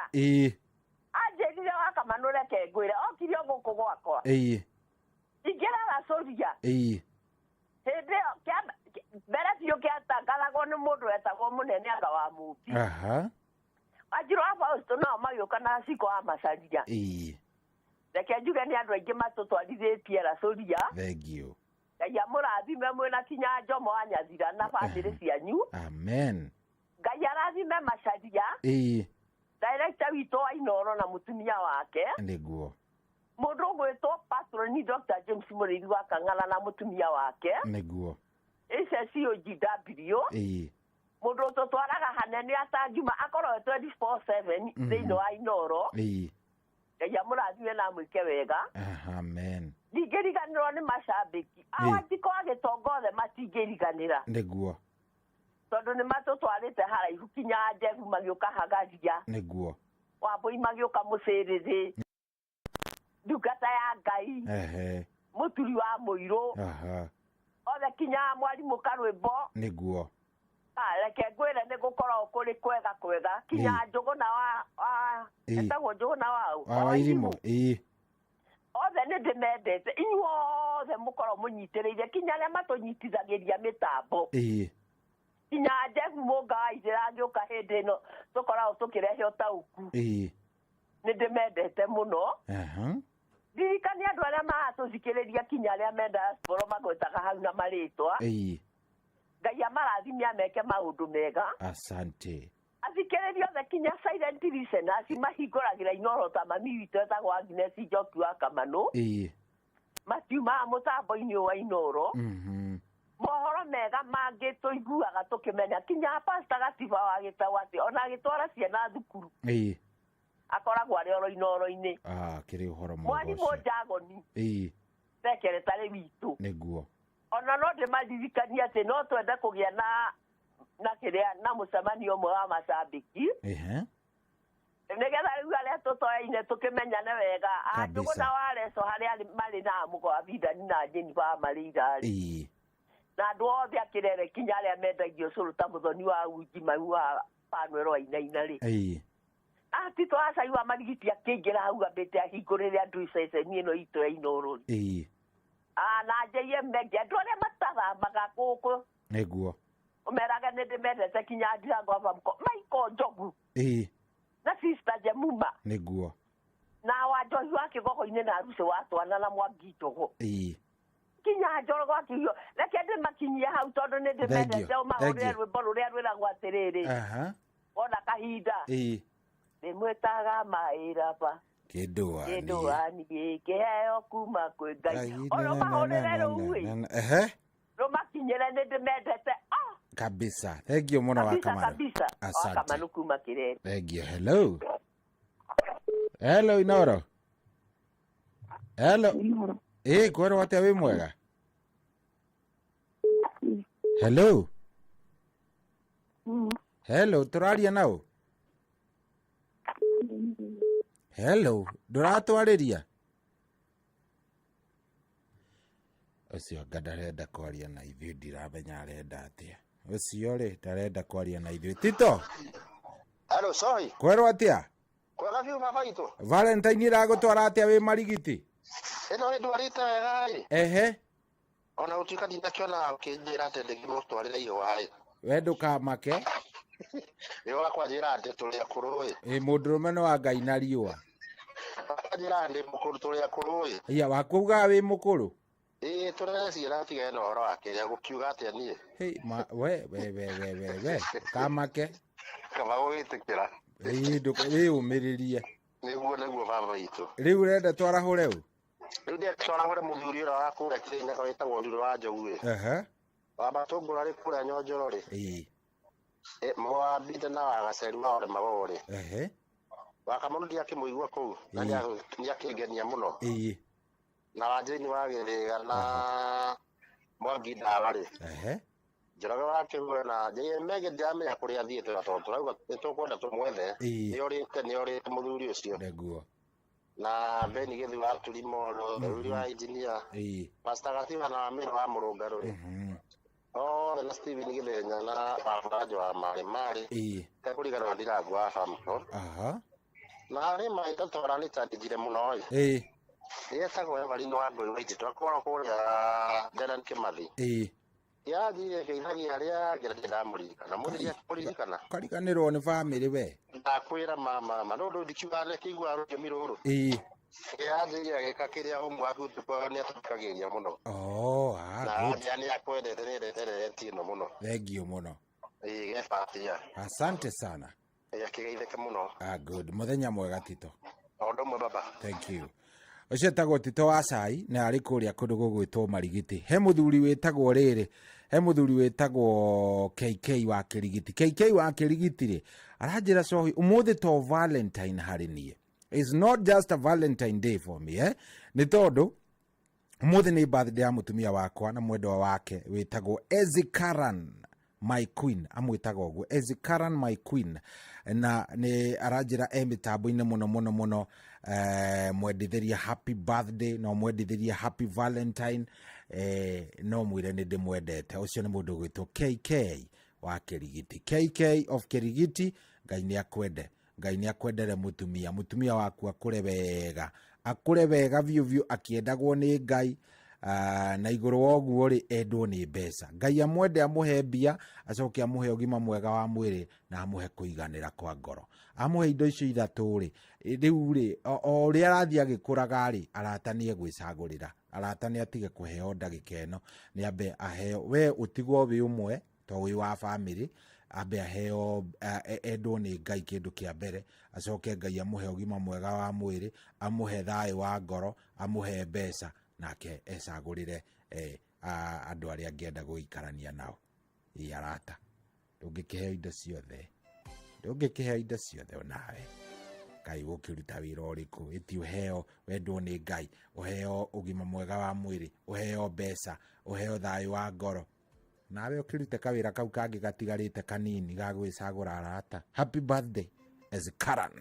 Anjĩrire Wakamanu reke ngwĩre okire gũkũ gwakwa. Ingĩra racũria. Hĩndĩ ĩyo mbere biũ kĩatangathagwo nĩ mũndũ wetagwo mũnene anga wa Mũmbi. Wanjirũ wa Fausto nao magĩũka na ciko wa Macharia. Reke njuge nĩ andũ aingĩ matũtwarithĩtie racũria. Thank you. Ngai amũrathime mwĩna kinya Njomo wa Nyathira na bamĩrĩ cianyu. Amen. Ngai arathime Macharia. Director witũ wa Inoro na mũtumia wake. Nĩguo. Mũndũ ũgwĩtwo Patroni Dr. James Mũrĩithi wa Kang'ala na mũtumia wake. Nĩguo. SSCOGW. Mũndũ tũtwaraga hanene atangiuma akorwo 24/7 thĩinĩ wa Inoro. Ngai amũrathime na mwĩke wega. Amen. Ndingĩriganĩrwo nĩ macambĩki. Awajiko agĩtonga othe matingĩriganĩra. Nĩguo. Tondũ nĩ matũtwarĩte haraihu kinya Njeru magĩũka Hagaria. Nĩguo. Wambũi magĩũka Mũcĩrĩrĩ. Ndungata ya Ngai. Mũturi wa Mũirũ. Othe kinya Mwarimũ Karwĩmbo. Nĩguo. Reke ngwĩre nĩ gũkorwo kũrĩ kwega kinya Njũgũna wa etagwo Njũgũna wa Irimũ. Othe nĩ ndĩmendete inyuothe mũkorwo mũnyitĩrĩire kinya arĩa matũnyitithagĩria mĩtambo. Kinya Njebu munga ijira ngioka hindi no tukoragwo tukirehe utauku nindimendete muno ririkania andu aria maratuthikiriria kinya aria me diaspora magwetaga hau na maritwa Ngai amarathimia meke maundu mega asante athikiriria othe kinya silent listeners mahinguragira inoro ta mami witu etagwo Agnes Njoki wa Kamanu matiuma mutambo-ini wa inoro mohoro mega mangĩ tũiguaga tũkĩmenya kinya pastor Gatiba wa Gĩtaũ atĩ ona agĩtwara ciana thukuru akoragwo arĩ oro-inĩ kĩrĩ ũhoro mwega mwarimũ Njagoni sekeretarĩ witũ nĩguo ona no ndĩmaririkanie atĩ no twende kũgĩa na mũcemanio ũmwe wa macambĩki nĩgetha rĩu arĩa tũtoyaine tũkĩmenyane wega Njũgũ na Wareco harĩa marĩ na Mũgwabindani na Jennifer marĩ irarĩ na andũ othe akĩrere kinya arĩa mendagio cũrũ ta Mũthoni wa Unji mau wa Panuel wa Inaina-rĩ ati twacaiwa marigiti akĩingĩra hau ambĩte ahingũrĩre andũ iceceni ĩno itũ ya Inoro-rĩ na JM Megi andũ arĩa matathambaga gũkũ nĩguo ũmeraga nĩndĩmendete kinya Ndirango Michael Njogu na sister Jemuma nĩguo na Wanjohi wa Kĩgogo-inĩ na Ruce wa Twana na Mwangi Njogo kinya Njorogo akĩgio reke ndĩmakinyie hau tondũ nĩndĩmendete ũmahũrĩre rwĩmbo rũrĩa rwĩragwo atĩrĩrĩ ona kahinda ndĩmwĩtaga Maĩraba kĩndũani kĩheo kuma kwĩ Ngai ona ũmahũrĩre rũu rũmakinyĩre nĩndĩmendete kabisa thank you muno wa Kamanu asante Kamanu kuma Kirere thank you hello Inoro hello kwero watia wi mwega hello turaria nao hello nduratwarĩria ũcio ndarenda kwaria na ithuĩ ndiramenya arenda atĩa ũcio-rĩ ndarenda kwaria na ithuĩ Tito Hello sorry kwero atia kwega biũ baba witũ Valentine iragũtwara atĩa wĩ marigiti ĩno ndwarĩte wega-rĩ ona gũtuĩka ndinakĩona ũkĩnjĩra atĩ ndĩngĩmũtwarĩra ihũa-rĩ we ndũkamake nĩ wakwanjĩra atĩ tũrĩ akũrũ-ĩ mũndũrũme no wa Ngai na riũa wakwanjĩra ndĩ mũkũrũ tũrĩ akũrũ-ĩ iya wakugaga wĩ mũkũrũ tũreciria tiga ĩno ũhoro wake gũkiuga atĩa niĩ we kamake kaba gũgĩtĩkĩra wĩyũmĩrĩrie nĩguo baba witũ rĩu ũrenda twarahũre ũ rĩu ndĩtwarahũre mũthuri ũrĩa wa kũrĩa Kĩrĩnyaga wĩtagwo Ndũrũ wa Njogu-ĩ wa Matũngũra rĩ kũrĩa Nyonjoro-rĩ Mwambite na wa Gaceri maore magore wa Kamanu ndiakĩmũigua kũu na nĩakĩngenia mũno na Wanjĩni wa Gĩthĩga na Mwangi Ndawa-rĩ Njoroge wa Kĩgwe na JM Megi ndiramenya kũrĩa athiĩte tondũ tũrauga nĩtũkwenda tũmwethe nĩorĩte mũthuri ũcio na Beni Gĩthi wa Turimoro Rũri wa Engineer Pastor Gatiba na Amĩrũ wa Mũrũngarũ-rĩ na Steven Githenya na Babanjo wa Marĩ tekũrigana na Ndirango wa Famco na arĩ maita tũranĩtanĩthire mũno-ĩ yetagwo Evarino wa Ngũi Waitĩ twakorwo kũrĩa Dedan Kĩmathi yathire Geithagia arĩa ndamũririkana mũthenya kũririkana kariganĩrwo nĩ bamĩrĩ we ndakwĩra mama no ndikiuga nĩkĩigua rũthiomi rũrũ yathire agĩka kĩrĩa ũmwe akutũkwa nĩatũkagĩria mũno na nĩakwendete nĩendeteretie ĩno mũno thengio mũno gebatia asante sana akĩgeithĩke mũno good mũthenya mwega Tito o ũndũ ũmwe baba thank you ũcio etagwo Tito wa Cai na arĩ kũrĩa kũndũ gũgwĩtwo Marigiti he mũthuri wĩtagwo rĩrĩ he mũthuri wĩtagwo KK wa Kĩrigiti KK wa Kĩrigiti-rĩ aranjĩra cohi ũmũthĩ to Valentine harĩ niĩ it's not just a Valentine day for me nĩ tondũ ũmũthĩ nĩ birthday ya mũtumia wakwa na mwendwa wake wĩtagwo Ezikaran my queen amwĩtaga ũguo Ezikaran my queen na nĩ aranjĩra mĩtambo-inĩ mũno mwendithĩria happy birthday no mwendithĩria happy Valentine no mwĩre nĩ ndĩmwendete ũcio nĩ mũndũ gwĩtwo KK wa Kĩrigiti KK of Kĩrigiti Ngai nĩ akwendere mũtumia waku akũre wega biũ akĩendagwo nĩ Ngai na iguru woguo ri endwo ni mbeca. Ngai amwende amuhe mbia, acoke amuhe ugima mwega wa mwiri na amuhe kuiganira kwa ngoro. Amuhe indo icio ithatu ri riu ri o ri arathie agikuraga ri aratanie gwicagurira, aratanie atige kuheo ndagika eno, ni ambe aheo we utigwo wi umwe to wi wa family, ambe aheo endwo ni Ngai kindu kia mbere, acoke Ngai amuhe ugima mwega wa mwiri, amuhe thayu wa ngoro, amuhe mbeca, nake ecagurire andu aria angenda guikarania nao. Arata ndungikiheo indo ciothe, ndungikiheo indo ciothe onawe Ngai gukiruta wira uriku, iti uheo wendwo ni Ngai, uheo ugima mwega wa mwiri, uheo mbeca, uheo thayu wa ngoro, nawe ukirute kawira kau kangi gatigarite kanini ga gwicagura arata. Happy birthday as Karan.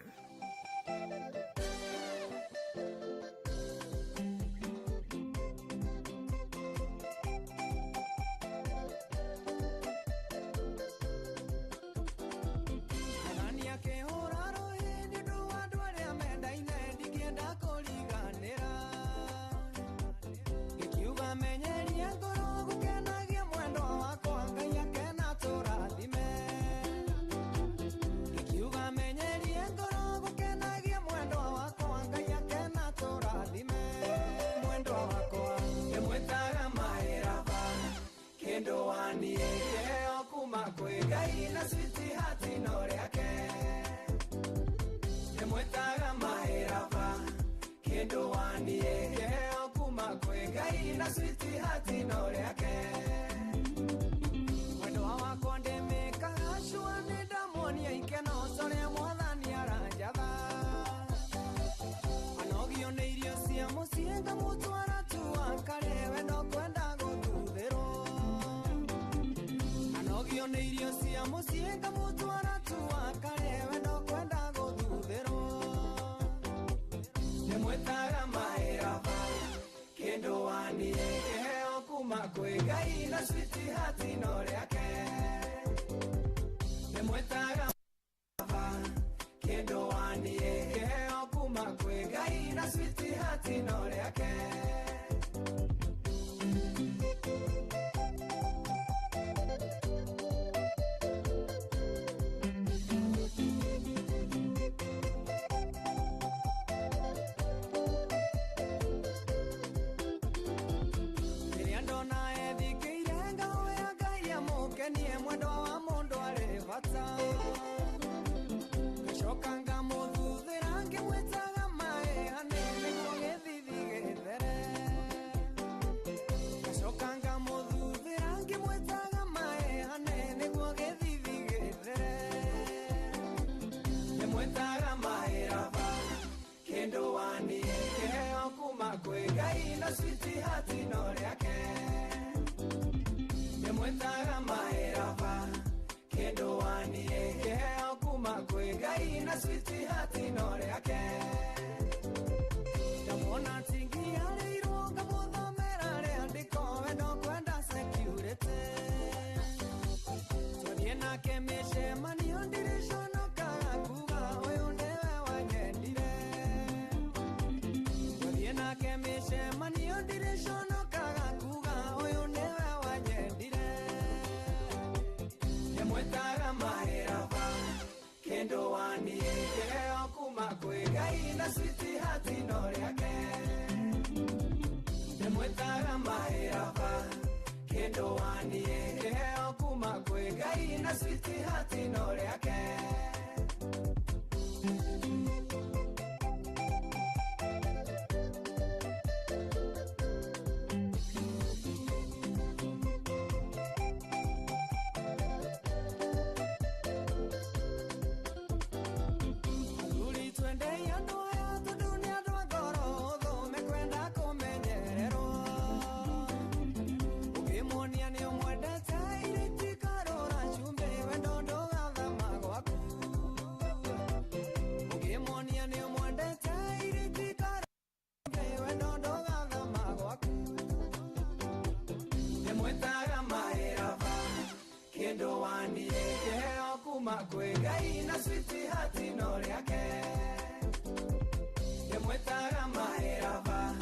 Mwetaga mahera va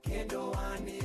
kendo wani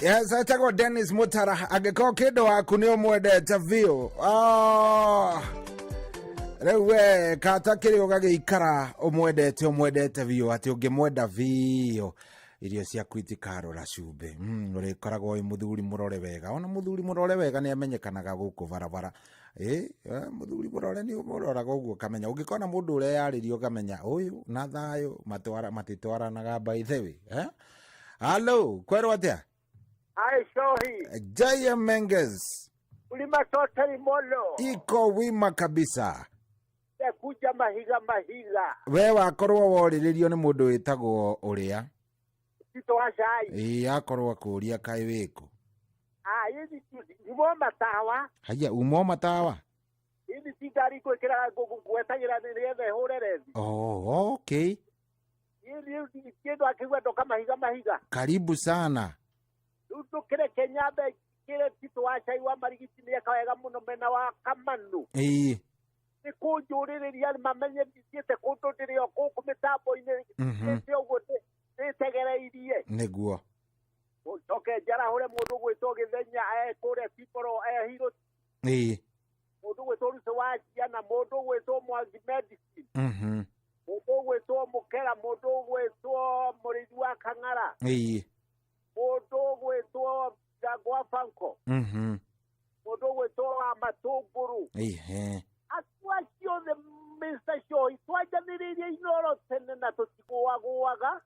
Yes, I talk about Dennis Mutara. Ageko kido wakunio mwedete vio. Rewe kata kiri ogage ikara omwedete vio. Ati oge mweda vio. Irio cia kwitikaro la cube. Ore koragwo i muthuri murore wega. Ona muthuri murore wega ni amenyekanaga guku barabara. Muthuri murore ni umuroraga uguo kamenya. Ungikona mundu ure yaririo kamenya uyu na thayo matitwaranaga by the way. Hello, kwero atia? Ai Shohi. Jaya Menges. Ulima totally molo. Iko wima kabisa. Kuja mahiga. Wewe akorwo woriririo ni mundu witagwo uria. Tito washai. Akorwo akuria kai wiku. Hizi umo matawa. Haya umo matawa. Hizi sigari kwekera gwetagira nirethe hurerezi. Oh, okay. Hizi kiendo akiwa ndo kama mahiga. Karibu sana. Utu kire Kenyabe kire Tito washai wa marigiti ni yakawega muno mena wa Kamanu. Ni kunjuriria mamenye ndite kundudirio kuku mitambo ine. Ndio gute nitegereirie. Neguo. Utoke jara hore mundu gwito githenya kure Tiporo hiro. Mundu gwito ruso wachia na mundu gwito mwangi medicine. Mundu gwito mukera mundu gwito murithi wa Kang'ara. Mundu gwito Jagwa Fanko. Mundu gwito Amatunguru. Atwa ciothe Mr. Show itwajaniririe inoro tene na tutiguaguaga.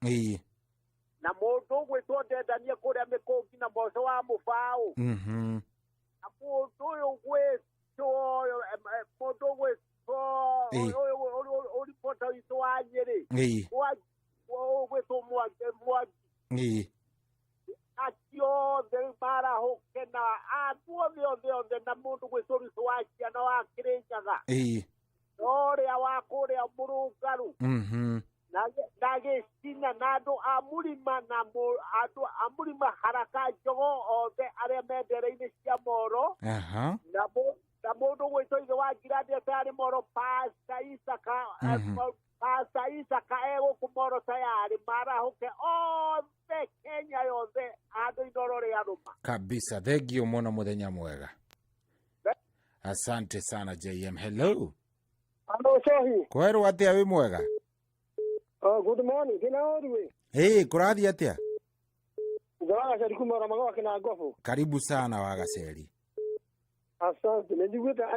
Na mundu gwito ndendanie kuria mikungi na mboco wa mubao. Na mundu uyu gwito mundu gwito uri pota wito wa Nyeri. Gwito mwangi. Atio de para hokena atwo na mundu gwicuriso wachia na wakirinyaga ore awakure amurungaru nage sina nado amurima na ado amurima haraka jogo othe are mendereine cia moro na mundu gwitoige wangirande tari moro Pasta Isaka ego kumoro tayari marahuke othe Kenya yothe ando indorore aruma kabisa. Thegio muno muthenya mwega. Asante sana JM. Hello. Hello Shohi. Kwero atia wi mwega? Good morning. Kina uriwe? Kurathi atia? Ngawa shari kumara magawa kina gofu. Karibu sana wagaceri. Asante. Ndigwita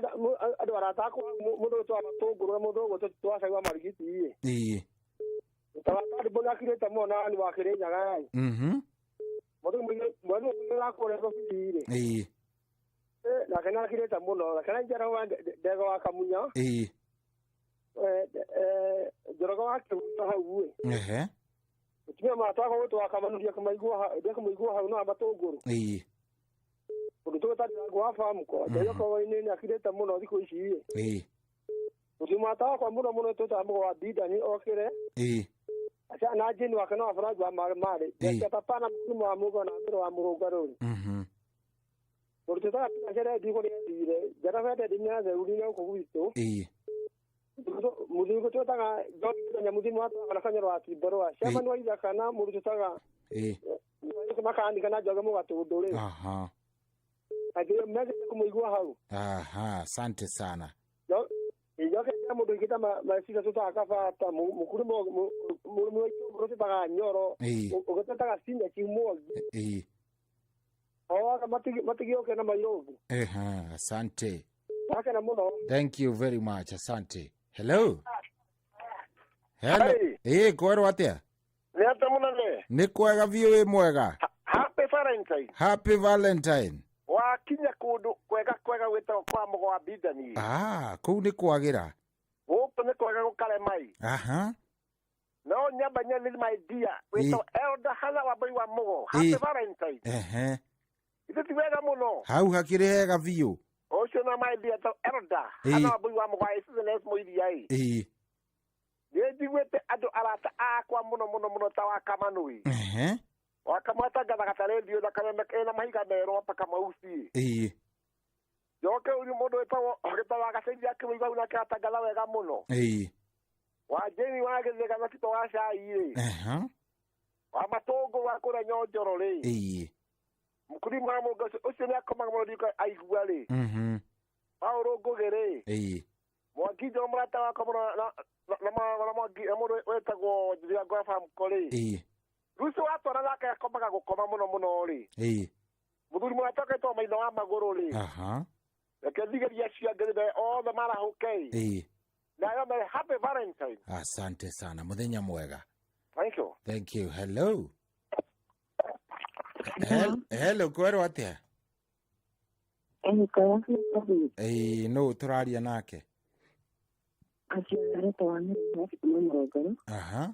ado aratako mundu to amatunguru mundu go twasha wa marigiti iye. Tawakadi bona kireta mona ni wakirenya gai. Mundu mundu akore go fitire. Na kana kireta muno kana njara wa ndego wa kamunya. Joroga wa kimuha hauwe. Utumia matako wote wakamanuria kamaigua hau no amatunguru. Udutoka tadi gwa famu ko ndio ko ine akireta muno thiko ici utimata kwa muno tota wa bida ni okire acha na jini wakana afraji wa mare ya papana mumo wa mugo na miro wa murugaro Urutota pia diko ni dire jara fete dinya za urina ko wito muzigo tota ga jonya muzimu watu anafanya wa kiboro wa shama ni wa kana murutota ga kama kandi kana joga mu watu dole Agiye meze kumuigua hau. Asante sana. Yoke jamu dukita masika tuta akafa hata mukuru mwetu baga nyoro. Ogeta ga sinda kimo. Matigi yoke na mayogu. Asante. Saka na muno. Thank you very much. Asante. Hello. Hello. Kwero atia? Ni ata muno ne. Ni kwega vio mwega. Happy Valentine. Happy Valentine. Wakinya kundu kwega wita kwa mugo wa bidani. Kuu ni kwagira. Wopo ne kwega gukare mai. Aha. No nyamba nyani my dear. Wito elda hala wa boy wa mogo. Happy Valentine. Iti wega muno. Hau hakire hega biu. Ocio na my dear to elda. Hala wa boy wa mogo isi the next mo idi ai. Yedi wete ado arata akwa muno tawa kamanui. Wakamata gata radio da kama mahiga mero paka mausi. Yoke uri modo etawo ogetawa gasendi akimwiga una kata gala wega muno. Wajeni wage zega tito washa iye. Wa matogo wa kora nyojoro le. Mukuri mamo gaso osene akoma mo dika aiguale. Auro gogere. Mwagi jomra tawa komona na mwagi amoro wetago dia gwafa mkole. Ruso watu wanaka yakoma gukoma muno ori. Muduri mwataka to maino wa magoro le. Yakadiga cia gede all the mara okay. Na yame happy Valentine. Asante sana. Muthenya mwega. Thank you. Thank you. Hello. Hello, kwero atia? No, turaria nake. Aha.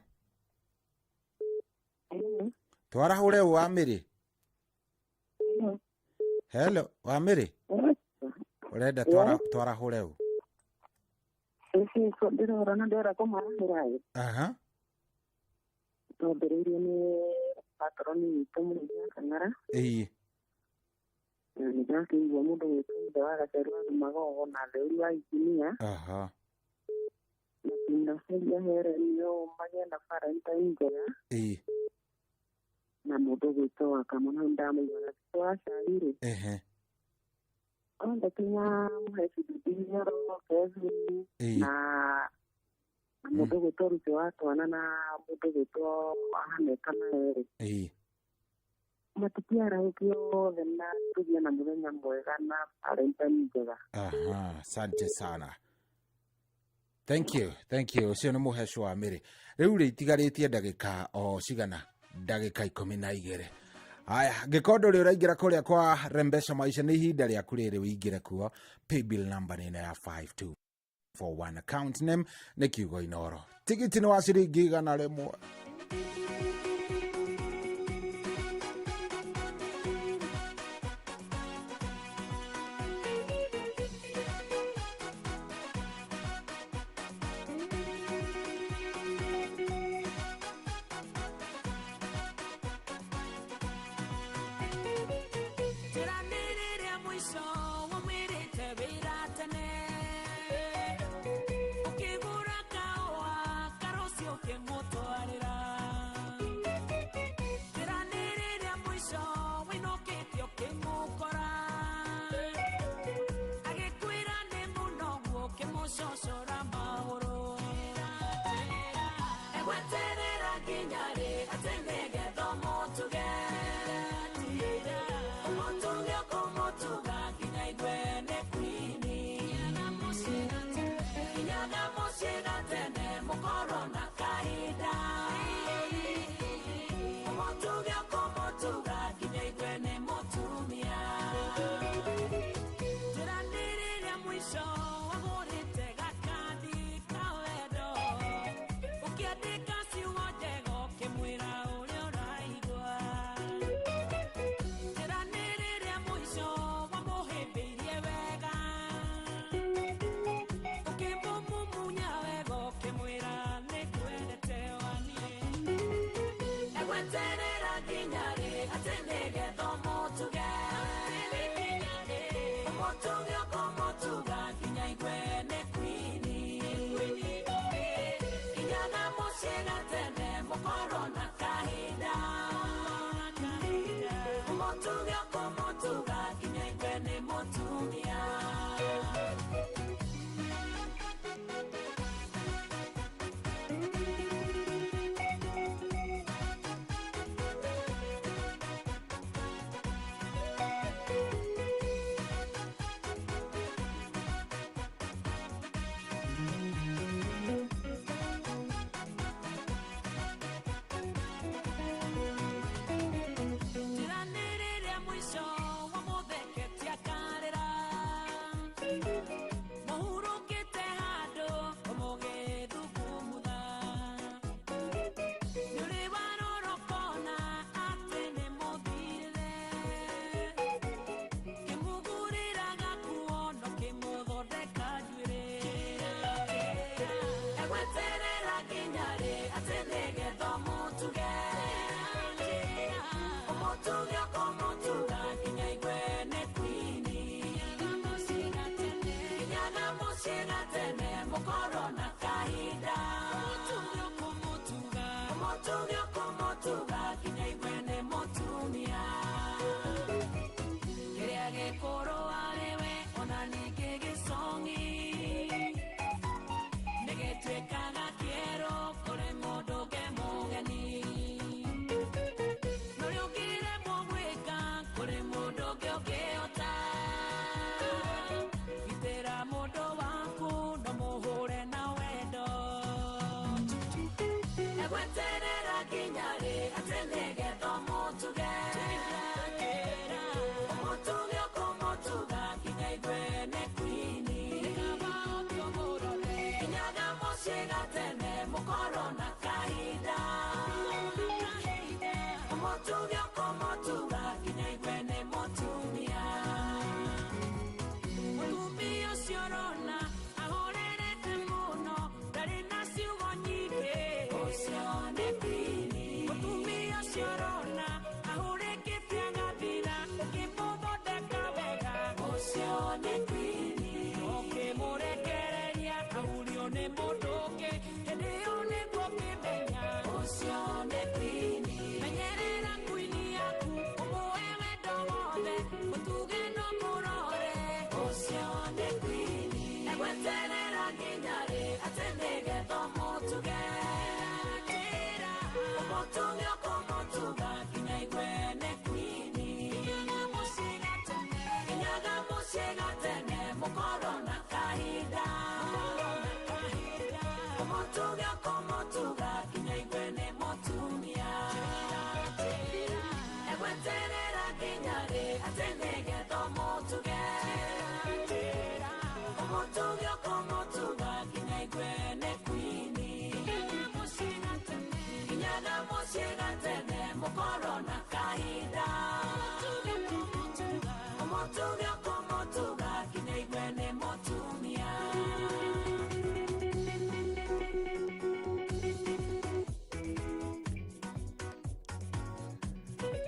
Twara hure wa miri. Hello, wa miri. Urenda twara hure u. Ese kodero rana dera ko mara. Aha. To beriri ni patroni tomu ya kanara. Ni jaki wa mudo wetu dawa serwa mago na dewa ikinia. Aha. Na seria here yo mañana para entender. Na mudo wetu akamona ndama ya kwa shairi. Onda tinha dinheiro kezi na mudogo toru te watu anana mudogo to ahane kama ere matikiara ukio na tujia na muthenya mwega na Valentine njega. Aha, asante sana. Thank you. Ucio ni muhesho wa miri. Riu itigarĩtie ndagĩka o cigana ndagĩka 12. Aya, gikondo rio raingira kuria kwa Rembesha Maisha ni ihinda ria kurire wingire kuo. Pay bill number ni ya 5241, account name ni Kiugo Inoro. Tigiti ni wa ciringi 100.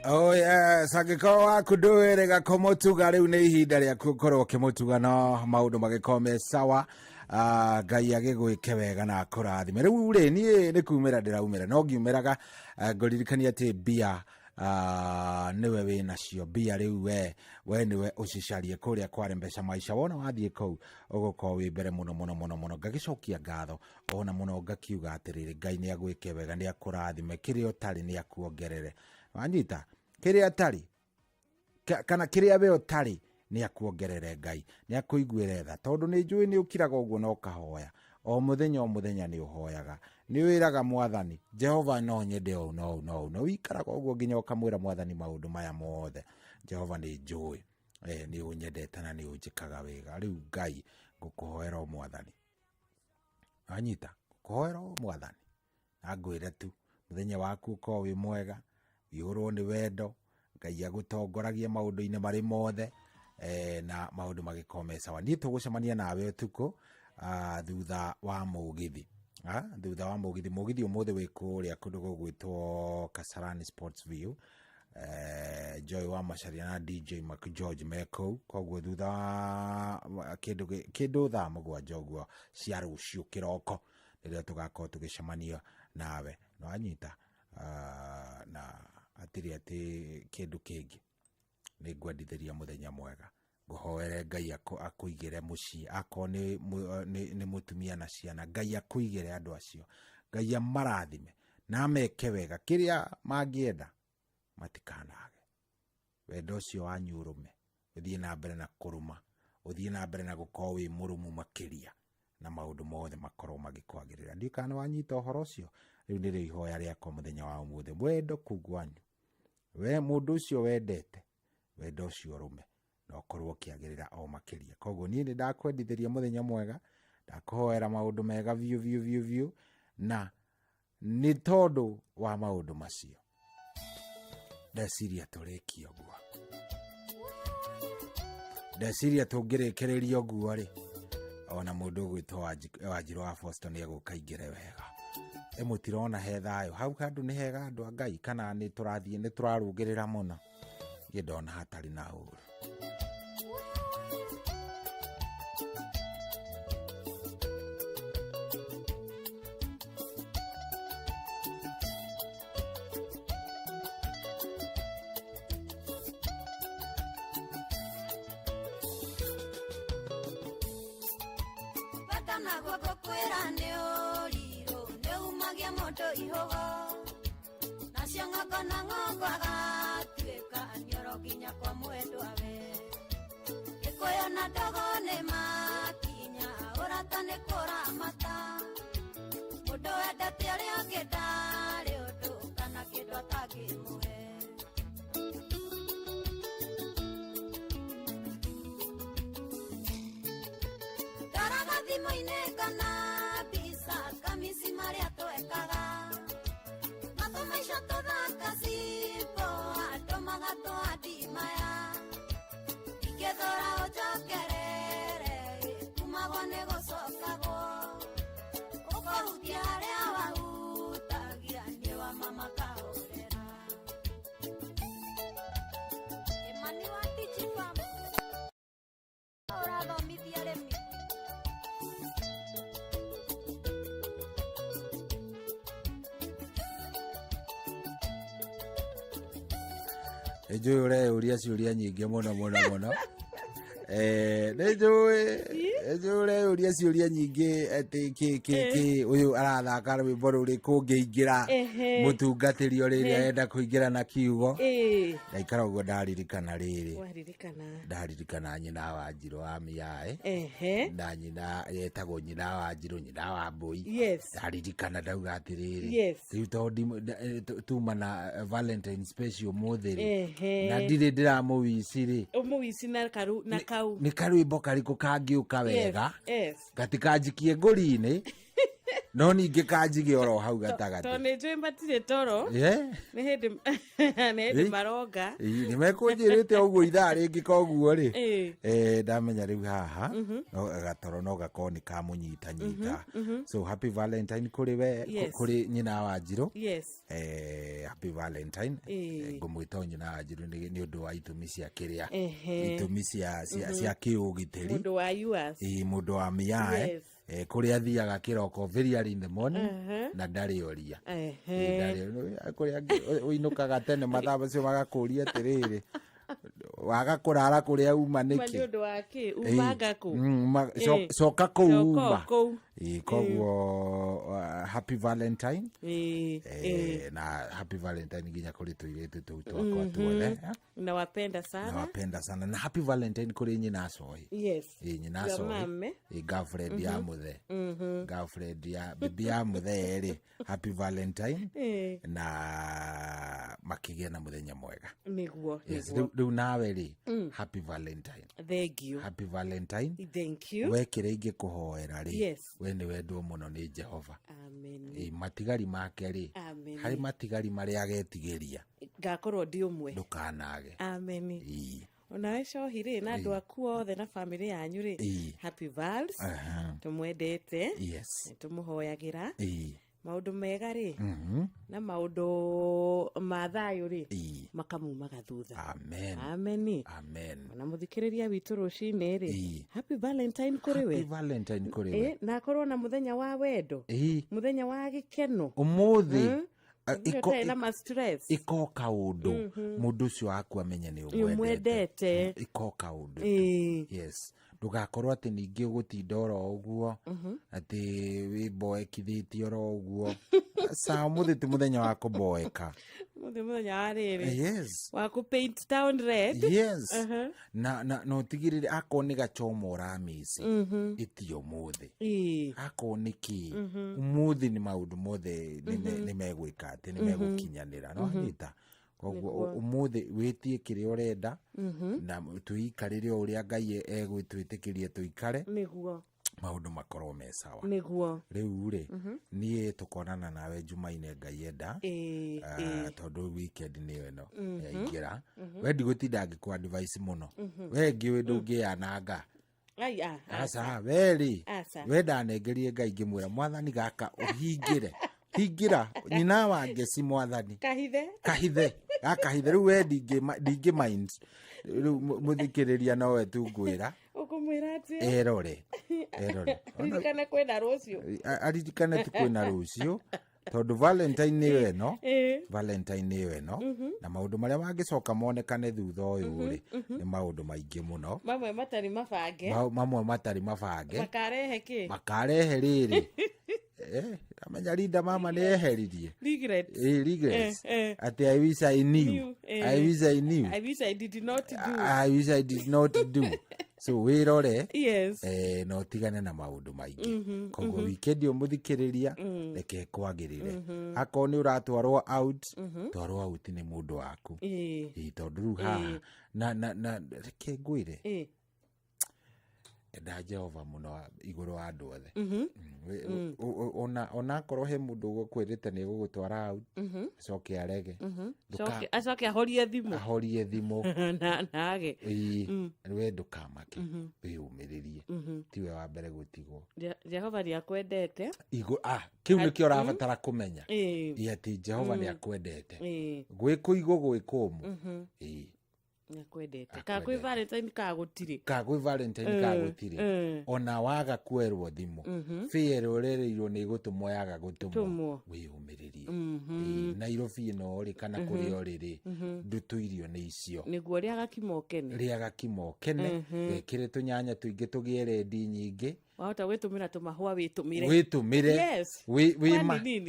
Oh yes, angĩkorwo waku ndũĩrĩga kũmũtuga rĩu nĩ ihinda rĩaku ũkorwo ũkĩmũtuga no maũndũ magĩkorwo me sawa. Ngai agĩgwĩke wega na akũrathime. Rĩu rĩ niĩ nĩ kumĩra ndĩraumĩra no ngiumĩraga ngũririkania atĩ mbia niwe wĩ nacio mbia rĩu we niwe ũcicarie kũrĩa kware mbeca maisha wona wathiĩ kũu ũgũkorwo wĩ mbere mũno ngagĩcokia ngatho ona mũno ngakiuga atĩrĩrĩ Ngai nĩ agwĩke wega nĩ akũrathime kĩrĩa ũtarĩ nĩ akuongerere wanyita kĩrĩa atarĩ kana kĩrĩa we ũtarĩ nĩ akuongerere Ngai nĩ akũiguĩre tha tondũ nĩ njũĩ nĩ ũkiraga ũguo no kahoya o mũthenya nĩ ũhoyaga nĩ wĩraga Mwathani Jehova no nyende no wikaraga ũguo nginya ũkamwĩra Mwathani maũndũ maya mothe Jehova nĩ njũĩ nĩ ũnyendete na nĩ ũnjĩkaga wega rĩu Ngai ngũkũhoera o Mwathani anyita ngũkũhoera o Mwathani ngwĩre tu mũthenya waku ũkorwo wĩ mwega yũrwo nĩ wendo Ngai agũtongoragie maũndũ-inĩ marĩ mothe na maũndũ magĩkorwo me sawa niĩ tũgũcemania nawe ũtukũ thutha wa mũgithi mũgithi ũmũthĩ wĩ kũrĩa kũndũ gũgwĩtwo Kasarani Sports View Joy wa Macharia na DJ Mark George mekũu koguo thutha wa kĩndũ thaa mũgwanja ũguo cia rũciũ kĩroko rĩrĩa tũgakorwo tũgĩcemania nawe no anyita na atĩrĩ atĩ kĩndũ kĩngĩ nĩ ngwendithĩria mũthenya mwega ngũhoere Ngai akũigĩre mũciĩ akorwo nĩ mũtumia na ciana Ngai akũigĩre andũ acio Ngai amarathime na meke wega kĩrĩa mangĩenda matikanage wendo ũcio wanyu ũrũme ũthiĩ na mbere na kũrũma ũthiĩ na mbere na gũkorwo wĩ mũrũmu makĩria na maũndũ mothe makorwo magĩkwagĩrĩra ndikana wanyita ũhoro ũcio rĩu nĩ rĩo ihoya rĩakwa mũthenya wa ũmũthĩ wendo kugwanyu we mũndũ ũcio wendete wendo ũcio ũrũme na ũkorwo ũkĩagĩrĩra o makĩria koguo niĩ nĩ ndakwendithĩria mũthenya mwega ndakũhoera maũndũ mega biũ na nĩ tondũ wa maũndũ macio ndeciria tũrĩkie ũguo ndeciria tũngĩrĩkĩrĩria ũguo rĩ ona mũndũ ũgwĩtwo Wanjirũ wa Foster nĩ egũkaingĩre wega mũtirona he thayũ hau handũ nĩ hega andũ a Ngai kana nĩ tũrathiĩ nĩ tũrarũgĩrĩra mũno niĩ ndona hatarĩ na ũru Maisha toda casi Ejure uria ciuria nyingi muno ejure uria ciuria nyingi ati uyu arathaka rwimbo ruri kungiingira mutungatiri uriria enda kuingira na kiugo na ikara uguo ndaririkana riri ndaririkana nyina wa Njiro wa Miae na nyina yetagwo nyina wa Njiro nyina wa Mbui ndaririkana ndauga atiriri riu tondu tuma na Valentine special muthiri na ndiri ndiramuwici ri umuwici na kau ni karwimbo kariku kangiuka wega gatikanjikie nguri-ini no ningi kanjige oro hau gatagati to ni njui matire toro ni hindi maroga ni mekunjirite uguo ithaa ringi koguo ri ndamenya riu haha no gatoro no gakoni ka munyita so happy Valentine kuri we kuri nyina wa Njiro happy Valentine ngumwita nyina wa Njiro ni undu wa itumi cia kiria itumi cia kiugitiri mundu wa yours mundu wa Miae kuria thiaga kiroko very early in the morning na ndari oria kuria uinukaga tene mathaa macio magakuria atiriri waga kurara kuria uma niki mandu wake umaga ku coka kuuma koguo happy Valentine na happy Valentine nginya kuri tuiretu twakwa tuothe nawapenda sana na happy Valentine kuri nyina Soi nyina Soi girlfriend ya muthe girlfriend ya bibi ya muthe ri happy Valentine na makigia na muthenya mwega niguo riu nawe ri happy Valentine thank you happy Valentine thank you wekire ingi kuhoera ri we ni wendwo muno ni Jehova amen matigari make ri hari matigari mari agetigeria ngakorwo ndi umwe ndukanage amen onawe cohire na andu aku othe na family yanyu ri happy Vals tumwendete tumuhoyagira maundu mega ri na maundu ma thayu ri makamumaga thutha amen na muthikiriria witu rucini ri happy Valentine kuri we na korwo na muthenya wa wendo muthenya wa gikeno umuthi ikoka undu mundu ucio aku amenye ni umwendete ikoka undu ndugakorwo ati ningi ugutinda oro uguo ati wiboekithitio oro uguo sa muthi ti muthenya wa kuboeka muthenya wa riri wa ku paint town red na no tigirire akoni gachoma uramisi itio muthi akoni ki muthi ni maundu mothe ni megwika ati ni megukinyanira no hita koguo umuthi witie kiri urenda na tuikarire uria Ngai egwitwitikirie tuikare niguo maundu makorwo me sawa niguo riu ri nie tukonana nawe Jumaine Ngai enda tondu weekend ni eno yaingira we ndigutinda ngikwa advice muno we ngi windu ngiananga asa weri we ndanengerie Ngai ngimwira mwathani gaka uhingire hingira nyina wange si mwathani kahithe akahithe riu we ndingi mind riu muthikiriria nowe tungwira ukumwira ati erore aririkane kwenda rucio aririkane tukwina rucio tondu Valentine ni eno na maundu maria mangicoka monekane thutha uyu ri ni maundu maingi muno mamwe matari mabange makarehe riri amenya Linda mama ni eheririe regrets ati I wish I knew I wish I did not do so wirore no tigane na maundu maingi koguo weekend umuthikiriria reke kwagirire ako ni uratwarwo out twarwo out ni mundu waku tondu haha na reke ngwire enda Jehova muno iguru wa andu othe ona korwo he mundu ugukwirite ni gugutwara out coke arege acoke ahorie thimu nage we ndukamake wiyumiririe tiwe wa mbere gutigwo Jehova ni akwendete kiu nikio rabatara kumenya ati Jehova ni akwendete gwikuigo gwikumu Nyakwendete. Ka kwĩ Valentine ka gutiri. Ka kwĩ Valentine ka gutiri. Ona waga kwerwo thimu. Fear urereirwo ni gutumwo yaga gutumwo. Wiyumiririe. Nairobi ino ri kana kuri oriri. Ndutuirio ni icio. Niguo ria gakimokene. Ria gakimokene. Gekire tunyanya tuingi tugie rendi nyingi. Wahota gwitumira tumahua witumire. Witumire. Yes.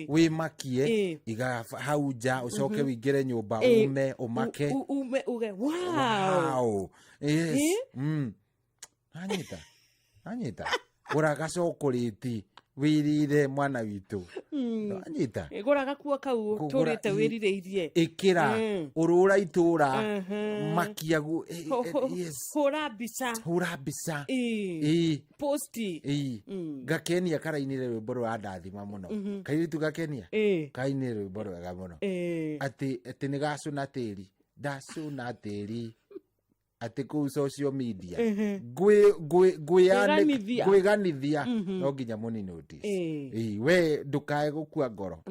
Wimakie. Iga hauja ucoke wingire nyumba umake. Ume uge. Wow. Yes. Anyita. Uraga chocolate. Wirire mwana witu. Anyita. Iguraga kuo kau turite wirireirie. Ikira urura itura makiagu. Yes. Hura bica. Posti. Gakenia karainire rwimbo rwa ndathima muno. Kairitu gakenia. Kainire rwimbo rwega muno. Ati ni gacuna tiri. Ndacuna tiri. Ati ku social media gwiganithia no nginya muni notice we ndukae gukua ngoro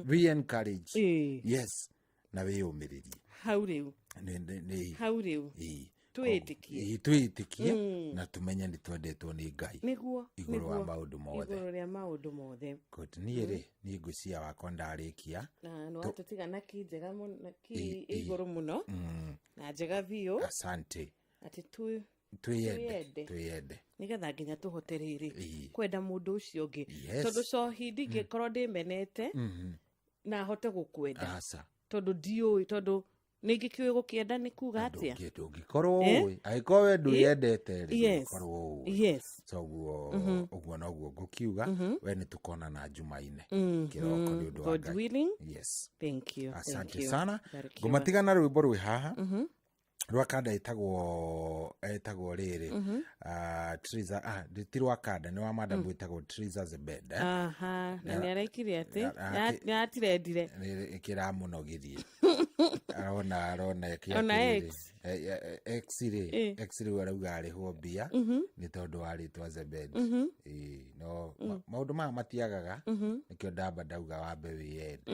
we encourage yes na we umiririe hau riu twitikie na tumenye ni twendetwo ni Ngai iguru wa maundu mothe good niere ni ngucia wakwa ndarikia na no atutigana kinjega muno iguru muno na njega biu asante ati twiyende nigetha nginya tuhoterere kwenda mundu ucio ungi tondu cohi ndingikorwo ndimenete na hote gukwenda tondu ndiui tondu ningikiwe gukienda ni kuga atia ngikorwo aiko we nduyendete ngikorwo uguo noguo ngukiuga we ni tukona na Jumaine kiroko ni undu wa God willing. Yes, thank you asante sana ngumatigana rwimbo rwi haha rwakanda etagwo riri Triza ti rwakanda ni wa madam etagwo Triza Zebed na ni araikire ati ni atirendire ikira muno girie arona X-ray warauga arihwo mbia ni tondu waritwa Zebed no maundu ma matiagaga nikio ndamba ndauga wambe wiyende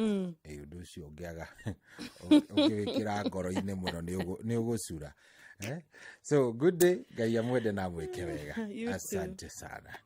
undu ucio ungiaga ungikira ngoro-ini muno ni ugusura so good day Ngai amwende na mwike wega asante sana.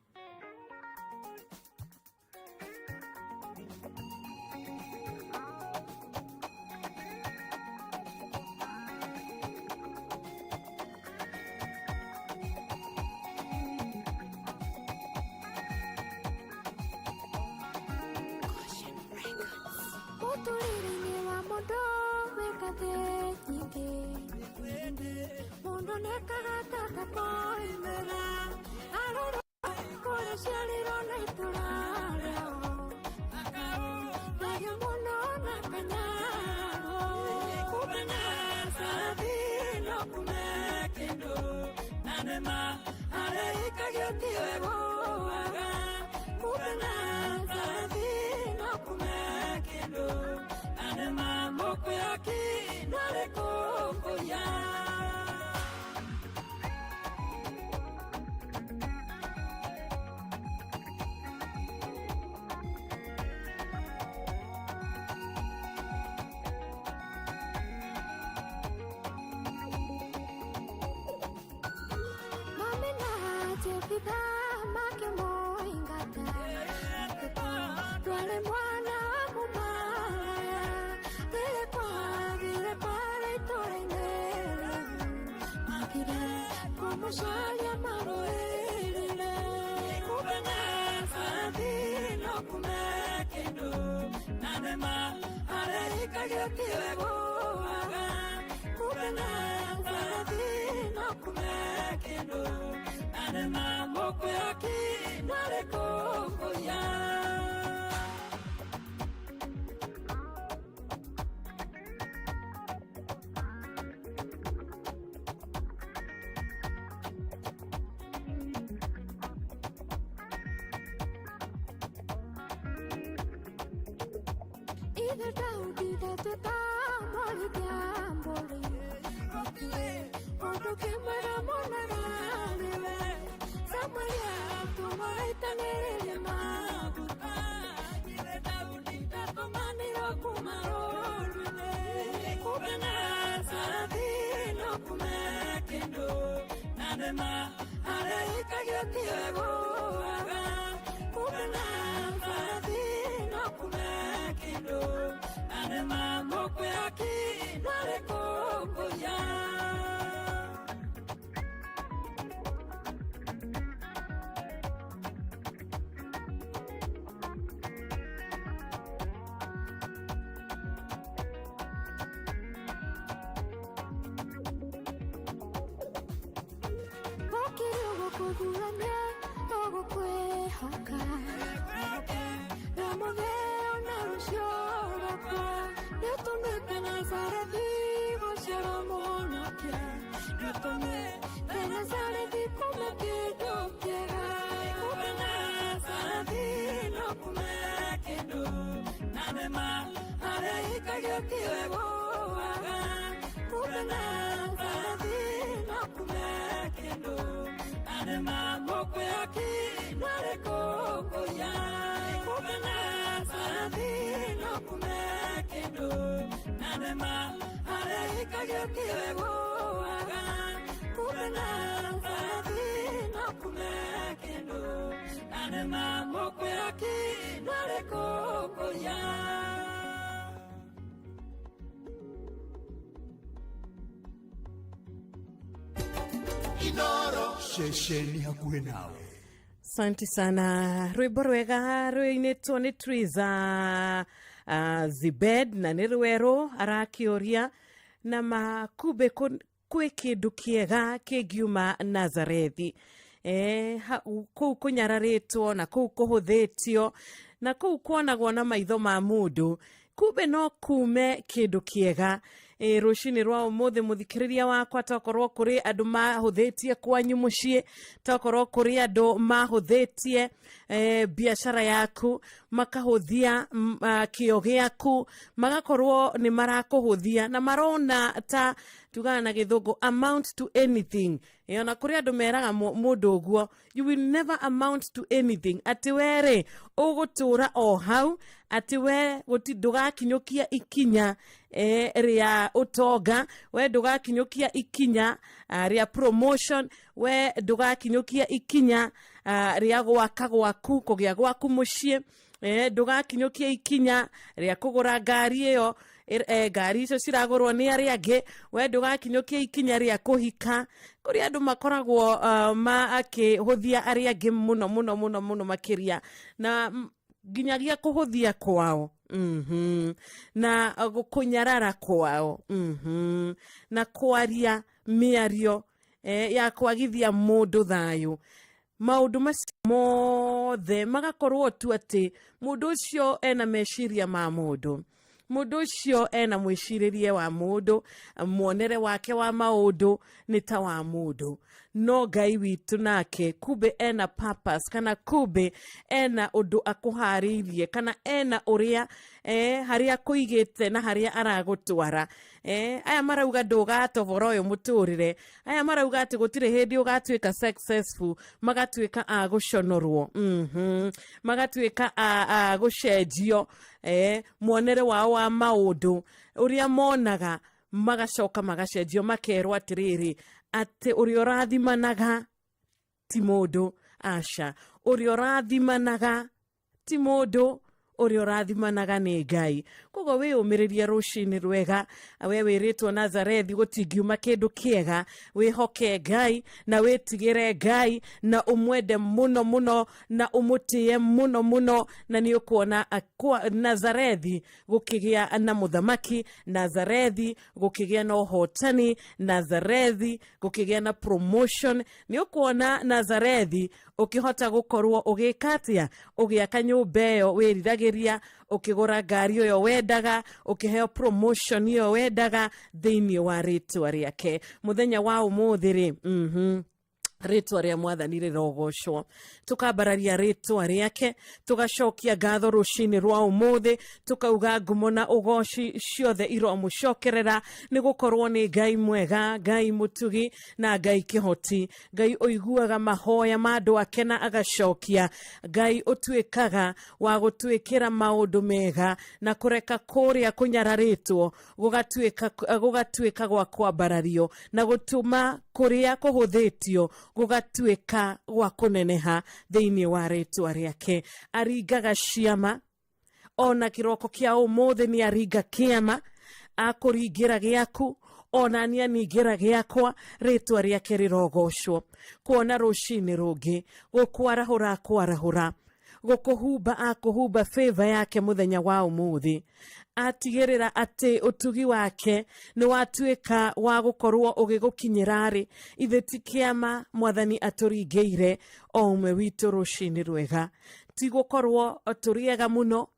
kendo nanema areikagia kiego aga kumena farathi no kume kendo nanema moko yaki nareko koya. Shesheni hakuhe nawe. Asante sana. Rwimbo rwega rwinitwo ni Triza Zibed na ni rwero arakioria na makube kwi kindu kiega kingiuma Nazarethi. Kuu kunyararitwo na kuu kuhuthitio na kuu kuonagwo na maitho ma mundu kube no kume kindu kiega. Rushini rwa umuthi muthikiriria wakwa tokorwo kuri andu mahuthitie kwanyu mucii tokorwo kuri andu mahuthitie biashara yaku makahuthia kio giaku magakorwo ni marakuhuthia na marona ta tugana na githungu amount to anything. Ona kuri andu meraga mundu uguo you will never amount to anything. Ati were ugutura o hau ati we ndugakinyukia ikinya ria utonga we ndugakinyukia ikinya ria promotion we ndugakinyukia ikinya ria gwaka gwaku kugia gwaku mucii ndugakinyukia ikinya ria kugura ngari iyo ngari icio ciragurwo ni aria angi we ndugakinyukia ikinya ria kuhika kuri andu makoragwo makihuthia aria angi muno muno muno muno makiria na ginyagia kuhuthia kwao na kunyarara kwao na kwaria miario ya kwagithia mundu thayu maundu macio mothe magakorwo tu ati mundu ucio ena meciria ma mundu ucio ena mwiciririe wa mundu muonere wake wa maundu ni ta wa mundu no Ngai witu nake kube ena purpose kana kube ena undu akuharirie kana ena uria haria kuigite na haria aragutwara aya marauga ndugatobora uyu muturire aya marauga ati gutire hindi ugatwika successful magatwika aguconorwo magatwika agucenjio muonere wao wa maundu uria monaga magacoka magacenjio makerwo atiriri ati uria rathimanaga ti mundu aca uria rathimanaga ti mundu uria rathimanaga ni Ngai kogo we umiriria rushini rwega we wiritwo Nazarethi gutingiuma kindu kiega we hoke Ngai na we tigire Ngai na umwende muno muno na umutie muno muno na ni ukuona Nazarethi gukigia na muthamaki Nazarethi gukigia na hotani Nazarethi gukigia na promotion ni ukuona Nazarethi ukihota gukorwo ugikatia ugiaka nyumba iyo wiriragiria ukigura ngari iyo wendaga ukiheo promotion iyo wendaga thiini wa ritwa riake muthenya wa umuthiri ritwa ria mwathani rirogocwo tukambararia ritwa riake tugacokia ngatho rucini rwa umuthi tukauga ngumo na ugoci ciothe iromucokerera ni gukorwo ni Ngai mwega, Ngai mutugi na Ngai kihoti, Ngai oiguaga mahoya ma andu ake na agacokia, Ngai utuikaga wa gutwikira maundu mega na kureka kuria kunyararitwo gugatuika gwa kwambarario na gutuma kuria kuhuthitio gugatuika gwa kuneneha thiini wa ritwa riake. Aringaga ciama ona kiroko kia umuthi ni aringa kiama akuringira giaku ona ni aningira giakwa ritwa riake rirogocwo kuona rucini rungi gukwarahura gukuhumba akuhumba favor yake muthenya wa umuthi atigirira ati utugi wake ni watuika wa gukorwo ugigukinyirari ithe ti kiama mwathani aturingeire o umwe witu rucini rwega ti gukorwo turiega muno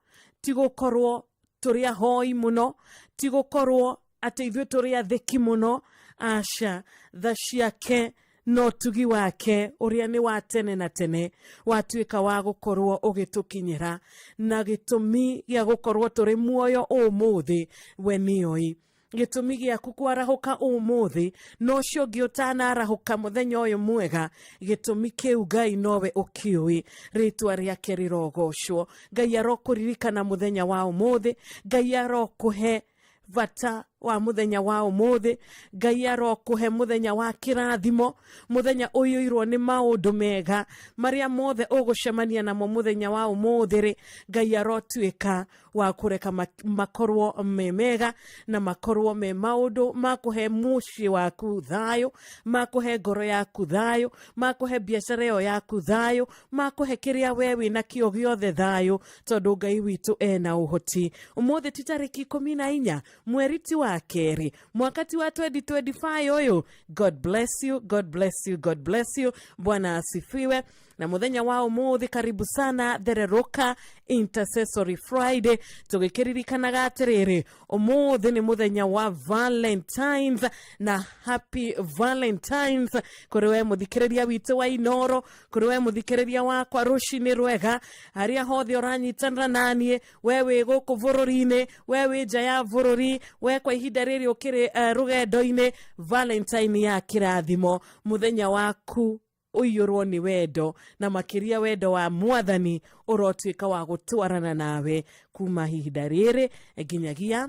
ti gukorwo turi ahoi muno ti gukorwo ati ithuĩ turi atheki muno aca tha ciake no tugi wake uria ni wa tene na tene watuika wa gukorwo ugitukinyira na gitumi gia gukorwo turi muoyo umuthi we nioi gitumi gia kukwarahuka umuthi no cio giotana arahuka muthenya uyu mwega gitumi kiu Ngai nowe ukiui ritwa riake rirogocwo Ngai arokuririkana muthenya wa umuthi Ngai arokuhe vata wa muthenya wa umuthi Ngai arokuhe muthenya wa kirathimo muthenya uyu irwo ni maundu mega maria mothe ugucemania namo muthenya wa umuthi Ngai arotuika wa kureka makorwo me mega na makorwo me maundu makuhe muci waku thayo makuhe ngoro yaku thayo makuhe biacara yo yaku thayo makuhe kiria wewe na kio giothe thayo tondu Ngai witu ena uhoti. Umuthi ti tariki 14 mweri wa keri mwakati wa 2025 uyu. God bless you, God bless you, God bless you. Bwana asifiwe. Na muthenya wa umuthi karibu sana Thereroka Intercessory Friday tugikiririkanaga atiriri umuthi ni muthenya wa Valentines na happy Valentines kuri we muthikiriria witu wa Inoro kuri we muthikiriria wakwa rucini rwega haria hothe uranyitanira nanie wewe guku bururi-ini wewe nja ya bururi we kwa ihinda riri ukiri rugendo-ini Valentine ya kirathimo muthenya waku uyurwo ni wendo na makiria wendo wa mwathani urotuika wa gutwarana nawe kuma ihinda riri nginyagia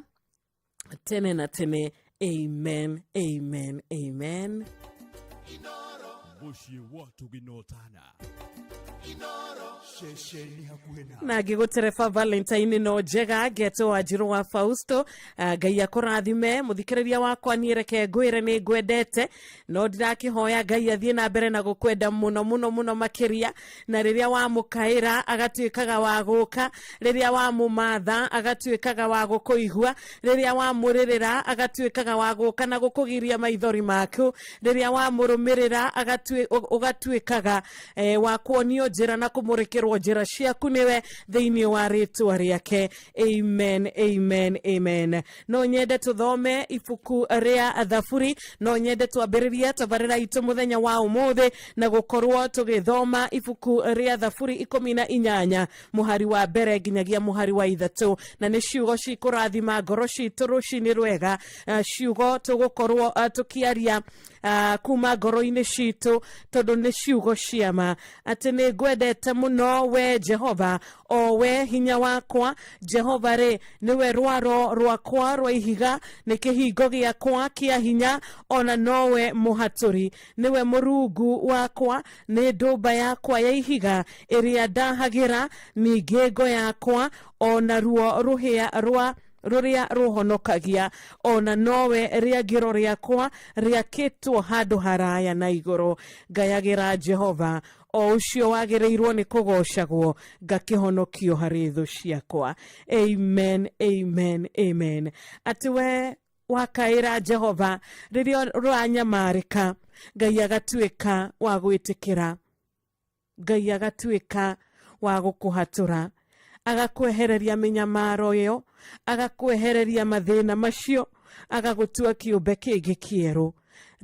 tene na tene. Amen, amen, amen. Bushi watu ginotana Inoro shesheni hakuena na giguterefa Valentine no jega geto Wanjiru wa Fausto Ngai akurathime muthikiriria wakwa nireke ngwire ni ngwendete no ndirakihoya Ngai athie na mbere na gukwenda muno muno muno makiria na riria wa mukaira agatuikaga wa guka riria wa mumatha agatuikaga wa gukuigua riria wa muririra agatuikaga wa guka na gukugiria maithori maku riria wa murumirira ugatuikaga wa kuonio njira na kumurikirwo njira ciaku niwe thiini wa ritwa riake. Amen, amen, amen. No nyende tuthome ibuku ria Thaburi no nyende twambiririe tabarira itu muthenya wa umuthi na gukorwo tugithoma ibuku ria Thaburi 18 muhari wa mbere nginyagia muhari wa 3 na ni ciugo cikurathima ngoro citu rucini rwega ciugo tugukorwo tukiaria kuma ngoro-ini citu tondu ni ciugo ciama ati ni ngwendete muno we Jehova o we hinya wakwa Jehova ri niwe rwaro rwakwa rwa ihiga ni kihingo giakwa kia hinya ona nowe muhaturi niwe murungu wakwa ni ndumba yakwa ya ihiga iria ndahagira ningi ngo yakwa ona ruo ruhia rwa ruria ruhonokagia ona nowe riagiro riakwa riakitwo handu haraya na iguru. Ngayagira Jehova o ucio wagirirwo ni kugocagwo ngakihonokio hari thu ciakwa. Amen, amen, amen. Ati we wakaira Jehova riria ruanyamarika Ngai agatuika wa gwitikira Ngai agatuika wa gukuhatura agakwehereria minyamaro yo agakwehereria mathina macio agagutua kiumbe kingi kieru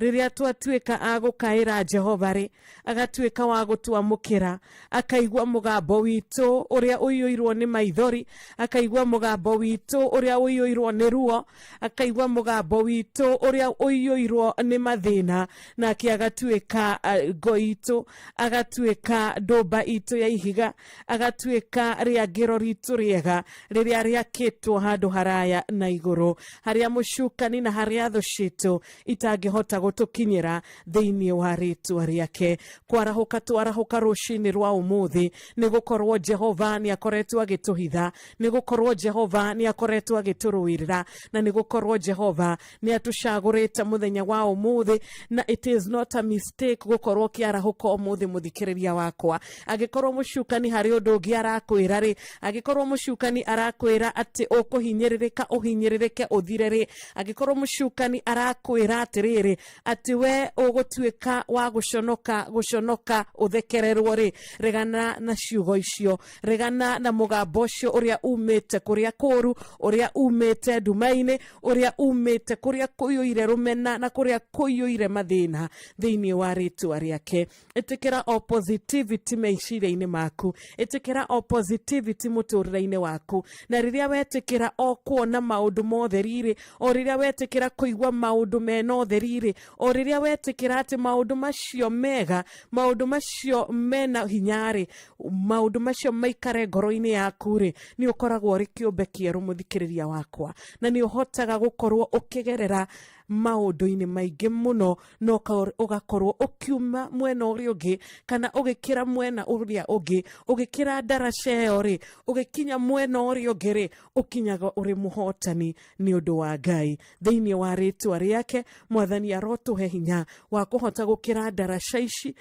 riria twatuika agukaira Jehova ri agatuika wa gutuamukira akaigwa mugambo witu uria uyuirwo ni maithori akaigwa mugambo witu uria uyuirwo ni ruo akaigwa mugambo witu uria uyuirwo ni mathina na agatuika goitu agatuika ndomba itu ya ihiga agatuika ria ngiro ritu riega riria riakitwo handu haraya na iguru haria mushukani na haria tho citu itangihota gutukinyira thiini wa ritwa riake kwarahuka twarahuka rucini rwa umuthi nigukorwo Jehova ni akoretwo agituhitha nigukorwo Jehova ni akoretwo agituruirira na nigukorwo Jehova ni atushagurite muthenya wa umuthi na it is not a mistake gukorwo kiarahuka umuthi muthikiriria wakwa agikorwo mushukani hari undu ungi arakwira ri agikorwo mushukani arakwira ati ukuhinyiririka uhinyiririke uthireri agikorwo mushukani arakwira atiriri ati we ugutuika wa guconoka uthekererwo ri regana na ciugo icio regana na mugambo ucio uria umite kuria kuru uria umite ndumaini uria umite kuria kuyuire rumena na kuria kuyuire mathina thiini wa ritwa riake itikira o positivity meiciriaini maku itikira o positivity muturiraini waku na riria wetikira o kuona maundu motheriri o riria wetikira kuigwa maundu mena otheriri o riria wetikira ati maundu macio mega maundu macio mena hinyari maundu macio maikare ngoro-ini yaku ri ni ukoragwo ri kiumbe kieru muthikiriria wakwa na ni uhotaga gukorwo ukigerera maundu-ini maingi muno no ugakorwo ukiuma mwena uria ungi kana ugikira mwena uria ungi ugikira daraca iyo ri ugikinya mwena uria ungi ri ukinyaga uri muhotani ni undu wa Ngai thiini wa ritwa riake mwathani arotuhe hinya wa kuhota gukira daraca ici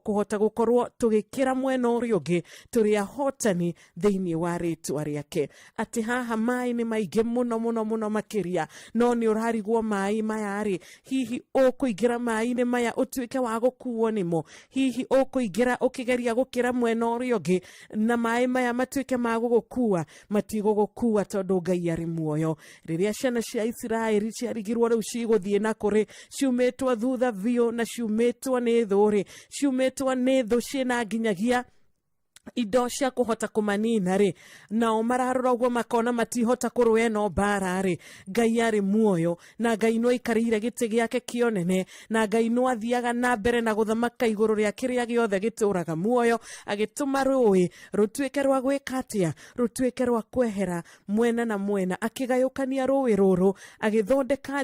kuhota gukorwo tugikira mwena uria ungi turi ahotani thiini wa ritwa riake ati haha mai ni maingi muno makiria no ni urarigwo mai maya ri hihi ukuingira mai-ini maya utuike wa gukuo nimo hihi ukuingira ukigeria gukira mwena uria ungi na mai maya matuike ma gugukua matigugukua tondu Ngai ari muoyo riria ciana cia Israeli ciarigirwo riu ciguthie na kuri ciumitwo thutha biu na ciumitwo ni thuri ciumitwo ni thu ciina nginyagia indo cia kuhota kumanina ri nao mararora uguo makona matihota kurwe no bara ri Ngai ari muoyo na Ngai no ikarire giti giake kionene na Ngai no athiaga na mbere na guthamaka iguru ria kiria giothe gituraga muoyo agituma rui rutuike rwa gwikatia rutuike rwa kwehera mwena na mwena akigayukania rui ruru agithondeka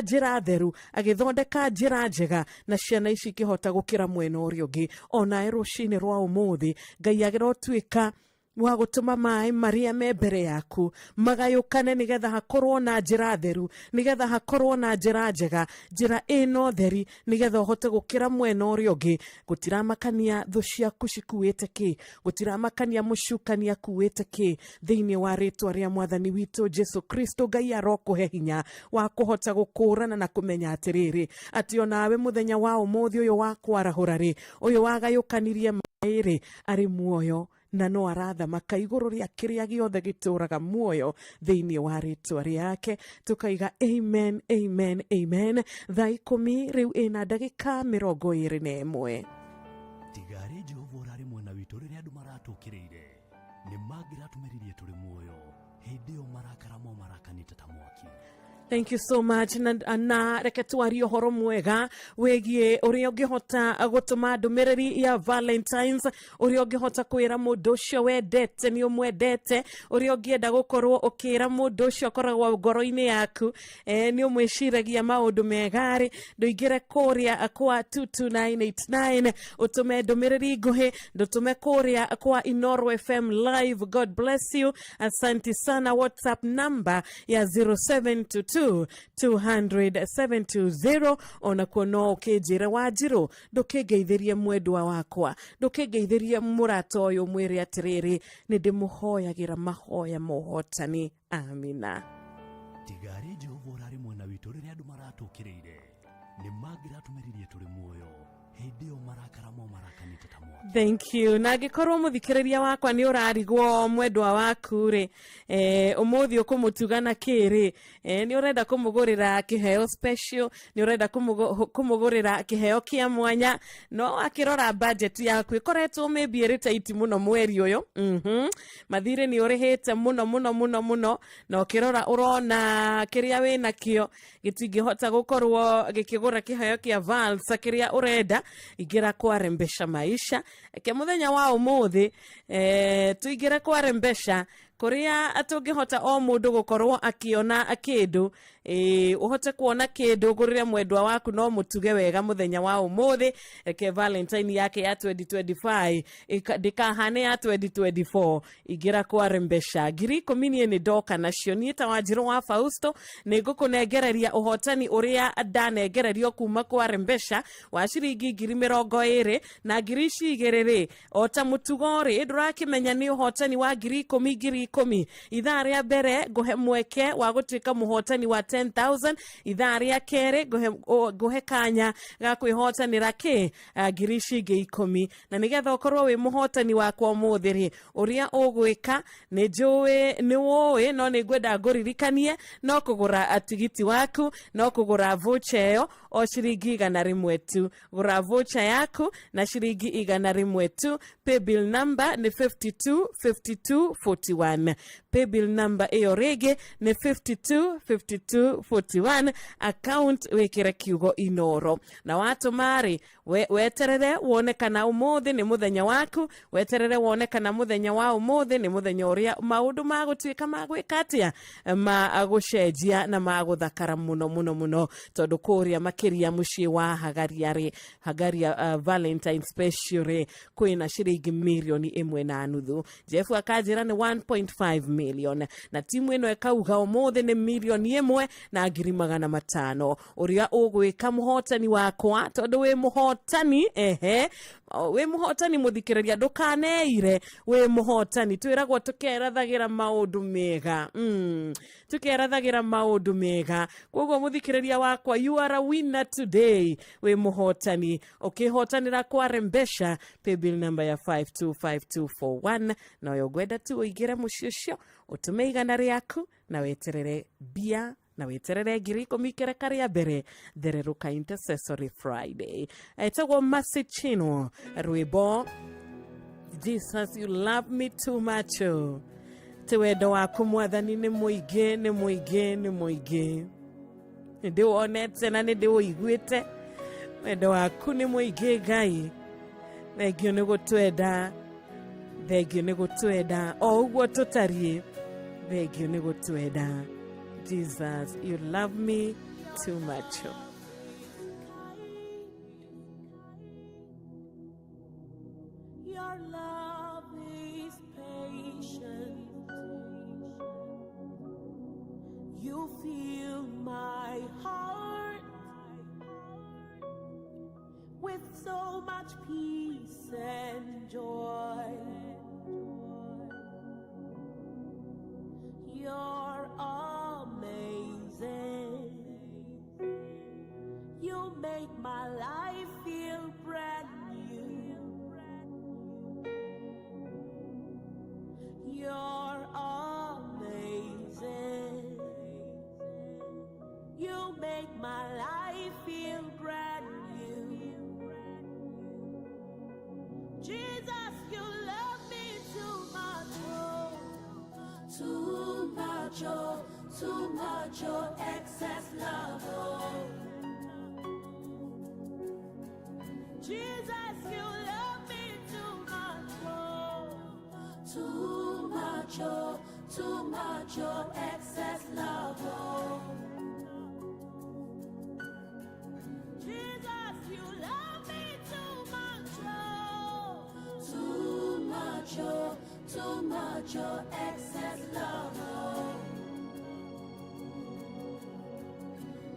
njira theru agithondeka njira njega na ciana ici kihota gukira mwena uria ungi ona rucini rwa umuthi Ngai agirotuika wa gutuma mai maria me mbere yaku magayukane nigetha hakorwo na njira theru nigetha hakorwo na njira njega njira ino theri nigetha uhote gukira mwena uria ungi gutiramakania thu ciaku cikuite ki gutiramakania mushukania kuite ki thiini wa ritwa ria mwathani witu Jesu Kristo Ngai arokuhe hinya wa kuhota gukurana na kumenya atiriri ati onawe muthenya wa umuthi uyu wa kwarahura ri uyu wagayukanirie mai ri ari muoyo na no arathamaka iguru ria kiria giothe gituraga muoyo thiini wa ritwa riake tukaiga amen amen amen thaa 10 riu ina ndagika 21 tigari Jehova urari mwena witu riria andu maratukireire ni magiratumiririe turi muoyo hindi yo marakaramo marakanite ta mwaki. Thank you so much na reke twarie horo mwega wegie uria ungihota gutuma ndumiriri ya Valentines uria ungihota kwira mundu ucio wendete ni umwendete uria ungienda gukorwo ukira mundu ucio akoragwo ngoro-ini yaku ni umwiciragia maundu megari nduingire kuria kwa 22989 utume ndumiriri nguhi ndutume kuria kwa Inoro FM live. God bless you, asante sana. WhatsApp number ya 0722000720 ona kuono ukijira wajiro ndukigeithirie mwendwa wakwa ndukigeithirie murata uyu mwire atiriri nindimuhoyagira mahoya muhotani. Amina. tigari Jehova urari mwena witu riria andu maratukireire ni magiratumiririe turi muoyo hindi o marakara mo marakanite tamwa. Thank you. Na gikorwo muthikiriria wakwa ni urarigwo mwendwa waku ri umuthi ukumutugana kiri ni urenda kumugurira kiheo special, ni urenda kumugurira kiheo kia mwanya, no akirora budget yaku ikoretwo maybe iritaiti muno mweri uyu mathire ni urihite muno na ukirora urona kiria wina kio gitingihota gukorwo gikigura kiheo kia Vals kiria urenda igira kwarembesha maisha ke muthenya wa umuthi tuigire kwarembesha kuria atungihota o mundu gukorwo akiona akindu uhote kuona kindu gurire mwendwa waku no mutuge wega muthenya wa umuthi ke Valentine yake ya 2025 ndikahane ya 2024 igira kwarembesha ngiri 10 ni ndoka nacio niita Wanjiru wa Fausto nigukunegereria uhotani uria ndanegererio kuma kwarembesha wa ciringi 20 na ngiri igiriri ota mutugori ndurakimenya ni uhotani wa ngiri 10 ithaa ria mbere nguhe mweke wa gutuika muhotani wa 10,000 ithaa ria kere nguhe kanya ga kwihotanira ki ngiri 10 na nigetha ukorwo wi muhotani wakwa umuthiri uria ugwika ni njui ni woi no ni ngwenda nguririkanie no kugura atigiti waku no kugura voucher yo o ciringi 100 tu gura voucher yaku na ciringi 100 tu. Paybill number ni 525241 paybill number iyo rege ni 525241 account wekire kiugo Inoro na watu mari weterere wone kana umuthi ni muthenya waku weterere wone kana muthenya wa umuthi ni muthenya uria maundu magutuika magwikatia magucenjia na maguthakara muno tondu kuria makiria mucii wa hagaria Valentine special kwina ciringi 1.5 Jeff akajira ni 1.5 million na timu ino ekauga umuthi ni 1,000,000 na ngiri 500 uria ugwika muhotani wakwa tondu wi muhotani we muhotani muthikiriria ndukaneire we muhotani twiragwo tukerathagira maundu mega tukerathagira maundu mega koguo muthikiriria wakwa you are a winner today we muhotani ukihotanira kwarembesha paybill number ya 525241 na yo gwenda tu uigire muciucio utume igana riaku na weterere bia na weterere ngiri 10 kereka ria mbere thereruka Intercessory Friday etagwo Masicino rwimbo Jesus you love me too much tiwendo waku mwathani ni muingi ndi wonete na ndi uiguite wendo waku ni muingi Ngai thengio ni gutwenda o uguo tutarie thengio ni gutwenda Jesus you love me too much. Your love is patient. You fill my heart with so much peace and joy. You're amazing. You make my life feel brand new. You're amazing. You make my life feel brand new. Jesus, you love me too much, oh. Too much, oh. Too much, oh. Excess love, oh. Jesus, you love me too much, oh. Too much, oh. Too much, oh. Excess love, oh. Jesus, you love me too much, oh. Too much, oh. Too much, oh. Excess love, oh.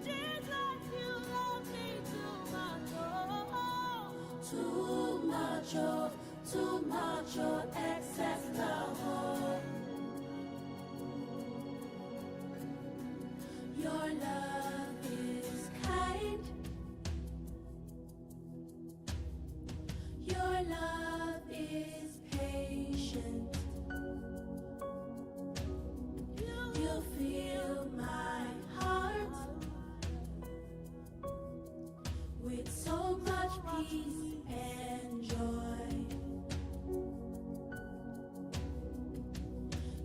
Jesus, you love me too much, oh. Too much, oh. Too much, oh. Excess love, oh. Your love is kind. and joy.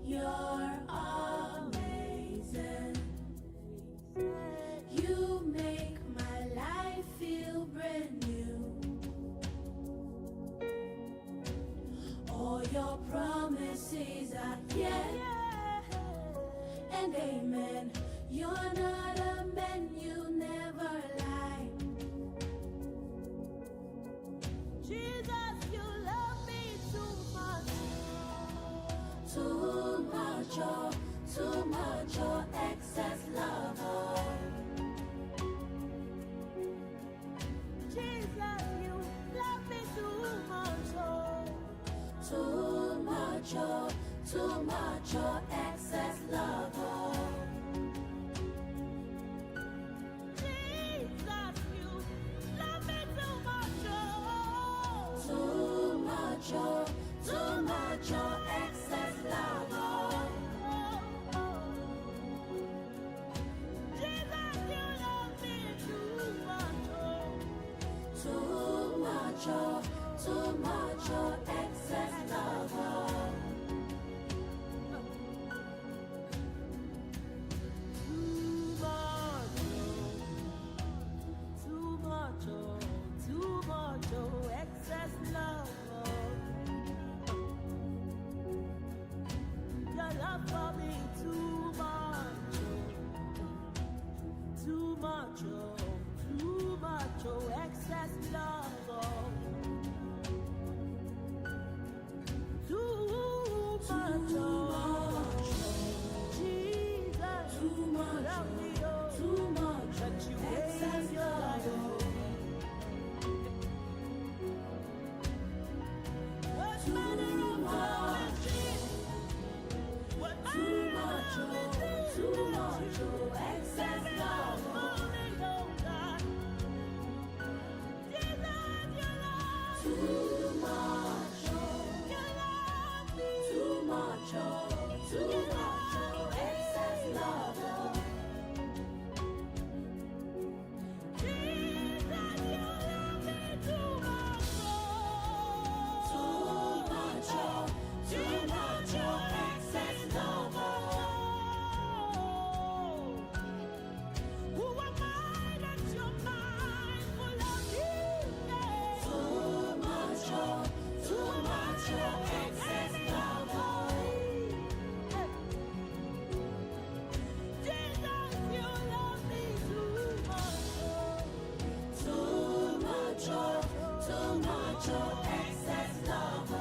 You're amazing. You make my life feel brand new. All your promises are yes and amen. You're not a man, you never lie. Jesus, you love me too much. Too much, oh, too much, oh, excess love, oh. Jesus, you love me too much, oh. Too much, oh, too much, oh, excess love, oh. Jesus, you love me too much, oh. Too much, oh, too much, oh, excess love, oh. Jesus, you love me too much, oh. Too much, oh, too much, oh, excess love, oh. Too much, oh, too much, oh, excess love, oh. Your love for me too much, oh. Too much, oh, too much, oh, excess love, oh. Too much, oh, Jesus, too much, love me, oh, too much, that you excess love, oh. What manner of love is this? What manner of love is this? Too much, oh, excess love, oh. Jesus, you love too much, oh. You love me too much, oh. Too much, oh, excess love, oh. Jesus, you love me too much, oh. Too much, oh. Too much, oh, excess love, oh. Who am I that you're mindful of me? Too much, oh. Too much, oh, excess love, oh. Jesus, you love me too much, oh. Too much, oh. Too much, oh, excess love, oh.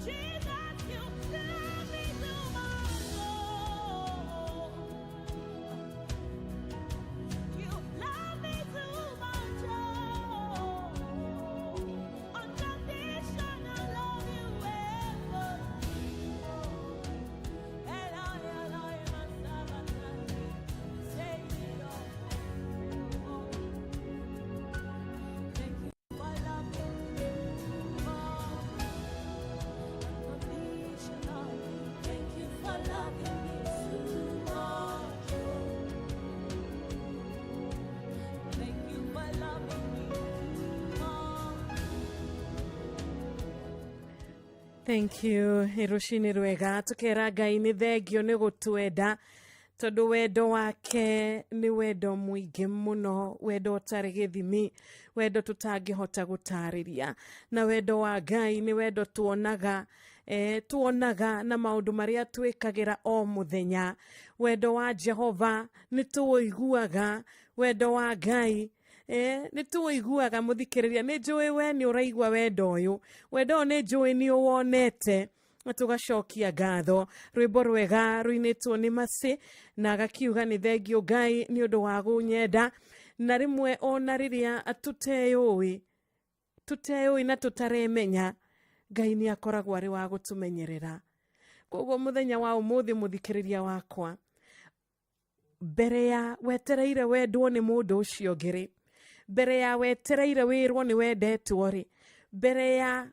Jesus, you love me too much, oh. You love me too much, oh. Unconditional love you ever. Eloi, my servant, save me, Lord. Thank you for loving me more. Unconditional. Thank you for loving me too much. Thank you for loving me more. Thank you. Irushini rwega tukera Ngai ni thengio ni gutwenda tondu wendo wake ni wendo muingi muno, wendo utari githimi, wendo tutangihota gutariria, na wendo wa Ngai ni wendo tuonaga na maundu maria twikagira o muthenya. Wendo wa Jehova ni tuiguaga, wendo wa Ngai ni tuiguaga muthikiriria. Ni njui we ni uraigua wendo uyu, wendo ni njui ni uwonete, tugacokia ngatho. Rwimbo rwega ruinitwo ni Masi na agakiuga ni thengio Ngai ni undu wa gunyenda, na rimwe ona riria tuteyui na tutaremenya, Ngai ni akoragwo ari wa gutumenyerera. Koguo muthenya wa umuthi muthikiriria wakwa, mbere ya wetereire wendwo ni mundu ucio ngiri, mbere ya wetereire wirwo ni wendetwo ri, mbere ya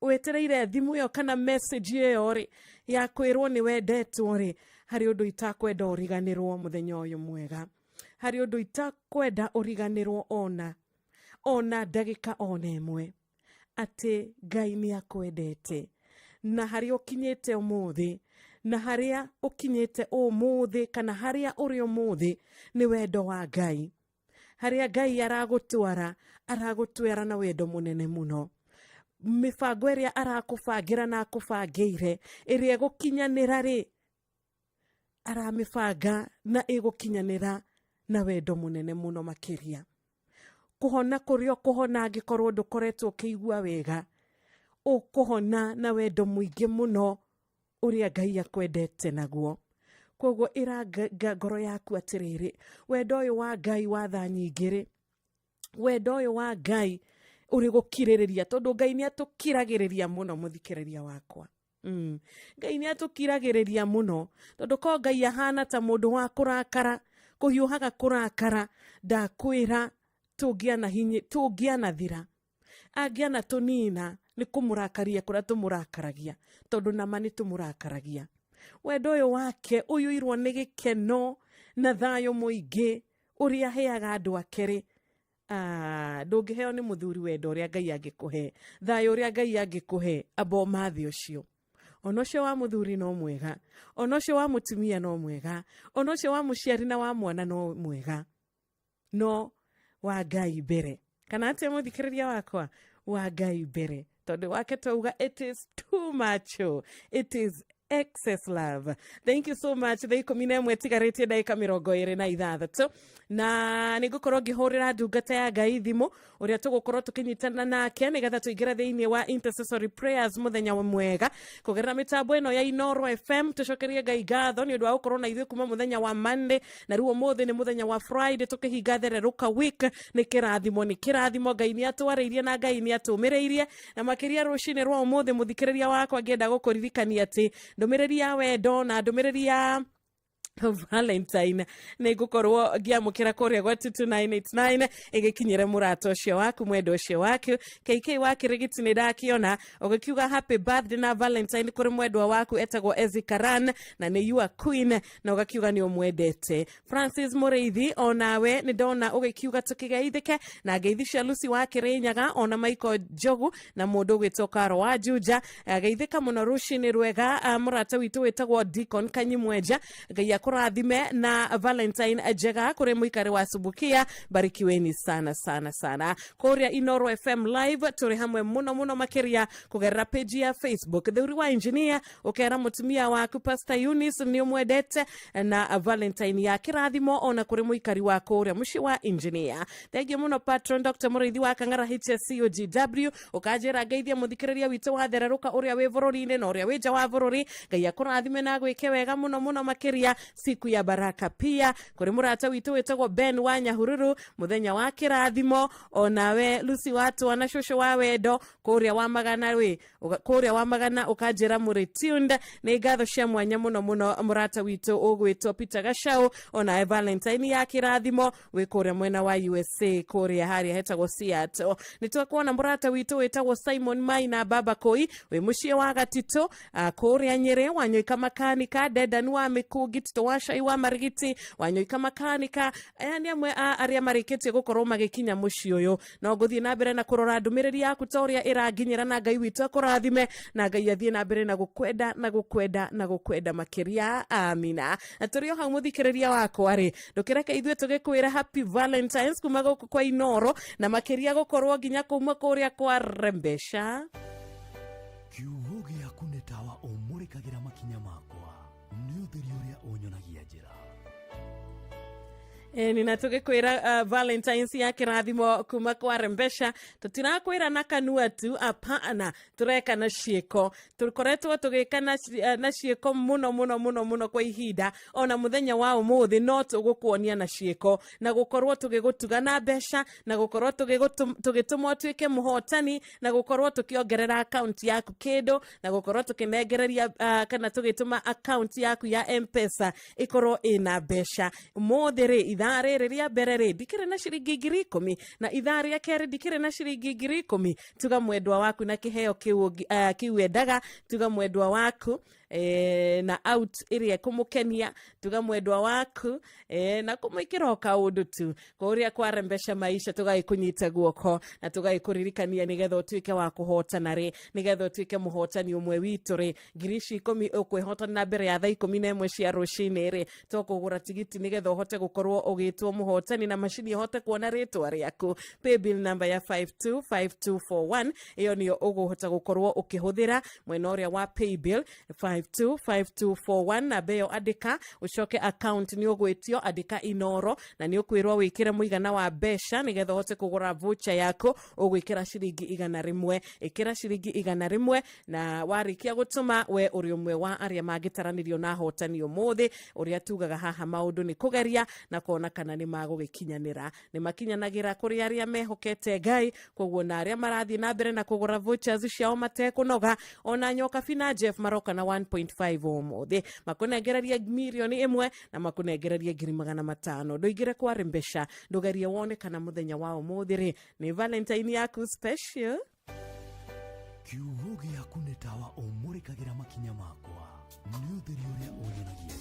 wetereire thimu yo kana message yo ri ya kwirwo ni wendetwo ri, hari undu itakwenda uriganirwo muthenya uyu mwega. hari undu itakwenda uriganirwo ona ndagika ona imwe ati Ngai ni akwendete na hari ukinyete umuthi na haria ukinyete umuthi kana haria uri umuthi ni wendo wa Ngai. Haria Ngai aragutwara na wendo munene muno. Mifango iria arakubangira na akubangiire iria igukinyanira ri aramibanga na igukinyanira na wendo munene muno makiria. Kuhona kurio kuhona angikorwo ndukoretwo ukiigua wega ukuhona na wendo muingi muno uria Ngai akwendete naguo. Koguo iranga ngoro yaku atiriri wendo uyu wa Ngai wa tha nyingiri, wendo uyu wa Ngai uri gukiririria tondu Ngai ni atukiragiriria muno muthikiriria wakwa. Ngai ni atukiragiriria muno tondu ko Ngai ahana ta mundu wa kurakara kuhiuhaga kurakara ndakwira tungiana hinyi tungiana thira angiana tunina ni kumurakaria kuria tumurakaragia tondu nama ni tumurakaragia. Wendo uyu wake uyuirwo ni gikeno na thayo muingi uria heaga andu akeri. Ndungiheo ni muthuri wendo uria Ngai angikuhe thayo uria Ngai angikuhe abo mathi ucio. Onocio wa muthuri no mwega, onocio wa mutumia no mwega, onocio wa muciari na wa mwana no mwega, no wa Ngai mbere. Kana atia muthikiriria wakwa wa Ngai mbere tondu wake twauga it is too much, it is excess love. Thank you so much. They komine mwetigaretie ndaika 26 na nigukorwo ngihurira ndungata ya Ngai thimu uria tugukorwo tukinyitana nake nigetha tuingira thiini wa intercessory prayers muthenya mwega kugerera mitambo ino ya Inoro FM. Tucokerie Ngai ngatho ni undu wa gukorwo na ithuĩ kuma muthenya wa Monday na riu umuthi ni muthenya wa Friday tukihinga thereruka week. Ni kirathimo Ngai ni atwariirie na Ngai ni atumireirie na makiria rucini rwa umuthi muthikiriria wakwa ngienda gukuririkania ati ndumiriri ya wendo na ndumiriri ya Valentine ni gukorwo ngiamukira kuria gwa 2989 igikinyire murato ucio waku mwendo ucio waku KK wake rigiti ni ndakiona ugikiuga happy birthday na Valentine kuri mwendwa waku etagwo Ezikaran na ni you are queen na ugikiuga ni umwendete. Francis Mureithi onawe ni ndona ugikiuga tukigeithike na geithisha Lucy wake Renyaga ona Michael Jogu na mundu gwitoka Roa Juja geithika muno rucini rwega murato witu wetagwo Deacon Kanyimweja Ngai kurathime na Valentine njega kuri muikari wa Subukia. Barikiweni sana sana sana. Kuria Inoro FM live turi hamwe muno makiria kugerera page ya Facebook Thuri wa Engineer ukera mutumia waku Pastor Eunice ni umwendete na Valentine ya kirathimo ona kuri muikari wa kuria mushi wa Engineer. Thank you muno Patron Dr. Mureithi wa Kangara HSCOGW ukajira geithia muthikiriria witu wa thereruka uria wi bururi-ini na uria wi nja wa bururi. Ngai akurathime na gwike wega muno makiria siku ya baraka pia kuri murata witu wetagwo Ben wa Nyahururu muthenya wa kirathimo onawe Lucy watu wana shosho wa wendo kuria wa magana ukajira muretunda ni ngatho cia mwanya muno murata witu ugwitwo Peter Gashau onawe Valentine ya kirathimo wi kuria mwena wa USA kuria haria hetagwo Seattle. Nitwakuona murata witu wetagwo Simon Maina Baba Koi wi mucie wa Gatito kuria Nyeri wanyoika makanika Dedan wa Mikugi Titowasha wa Marigiti wanyoika makanika yani amwe aria marikitie gukorwo magikinya muci uyu no guthie na mbere na kurora ndumiriri yaku toria iraginyira na Ngai witu akurathime na Ngai athie na mbere na gukwenda makiria. Amina. Aturio ha muthikiriria wakwa ri ndukireka ithue tugikwira happy Valentines kuma guku kwa Inoro na makiria gukorwo nginya kuma kuria kwa Rembesha. Kiugo giaku nĩ tawa ũmũrĩkagĩra makinya makwa nĩ ũtheri ũrĩa ũnyonagia njĩra. Nina tugikwira Valentines ya kirathimo kuma kwa Rembesha. Tutirakwira na kanua tu apana tureka na cieko turikoretwo tugika na cieko muno kwa ihinda ona muthenya wa umuthi no tugukuonia na cieko na gukorwo tugigutuga na besha na gukorwo tugitumwo twike muhotani na gukorwo tukiongerera account yaku kido na gukorwo tukinengereria kana tugituma account yaku ya M-Pesa ikorwo ina besha muthiri ithare ria berere dikire na shiringi 10,000 na ithare ya kere dikire na shiringi 10,000 tuga mwendwa waku na kiheo kiu endaga tuga mwendwa waku na out iria kumukenia tuga mwendwa waku na kumwikira kaundu tu kuria kwarembesha maisha tugaikunyita guoko na tugaikuririkania nigetha utuike wa kuhotana ri nigetha utuike muhotani umwe witu ri ngirishi 10 ukwihotana na mbere ya thaa 11 cia rucini ri tukugura tigiti nigetha uhote gukorwo ugitwo muhotani na mashini ihote kuona ritwa riaku. Pay bill number ya 525241 iyo niyo uguhota gukorwo ukihuthira mwena uria wa pay bill 525241 na beyo andika ucoke account ni ugwitio andika Inoro na ni ukwirwo wikire muigana wa besha nigetha uhote kugura voucher yako ugwikira shilingi 100 ikira shilingi 100 na warikia gutuma we uri umwe wa aria magitaranirio na hotani umuthi uria tugaga haha maundu ni kugeria na kuona kana ni magugikinyanira ni makinyanagira kuri aria mehokete Ngai koguo na aria marathi na mbere na kugura vouchers ciao matekunoga ona nyoka fina Jeff maroka na 1.5 umuthi makunengereria milioni 1 na makunengereria 500 ndoigire kwa rembesha ndogerie wone kana muthenya wa umuthi ri ni Valentine yaku special kiugo giaku nĩ tawa ũmũrĩkagĩra makinya makwa nĩ ũtheri ũrĩa ũnyenagia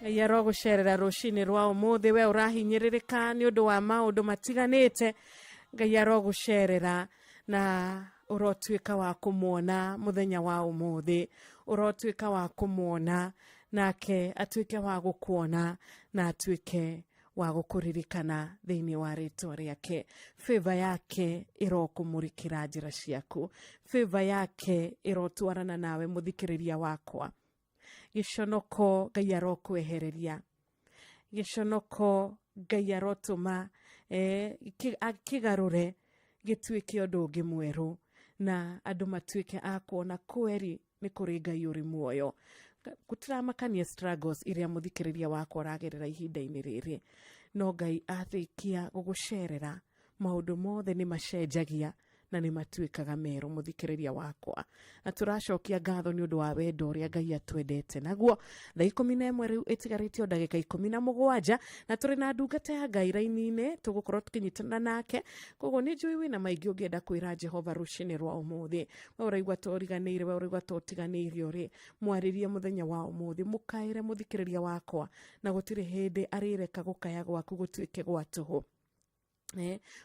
yaro gucerera rucini rwa umuthi we urahinyiririka ni undu wa maundu matiganite ngai arogucerera na urotwika wa kumuona muthenya wa umuthi urotwika wa kumuona nake atwike wa gukuona na atwike wa gukuririkana thiini wa ritwa riake. Favor yake irokumurikira njira ciaku, favor yake irotwarana nawe muthikiriria wakwa. Giconoko ngai arokwehereria, giconoko ngai arotuma kigarure gitwike undu ungi mweru na andu matwike akuona kweri ni kuri ngai uri muoyo. Gutiramakania struggles iria muthikiriria wakwa aragerera ihinda-ini riri, no ngai athikia gugucerera maundu mothe ni macenjagia na ni matwikaga meru muthikiriria wakwa. Na turacokia ngatho ni undu wa wendo uria ngai atwendete naguo. Thaa 11 riu itigaritio ndagika 17 na turi na ndungata ya ngai raini-ini tugukorwo tukinyitana nake. Koguo ni njui wina maingi ungienda kwira Jehova rucini rwa umuthi, we uraigua toriganiire, we uraigua totiganiire uri mwaririe muthenya wa umuthi, mukaire muthikiriria wakwa na gutire hindi arireka gukaya gwaku gutwike gwa tuhu.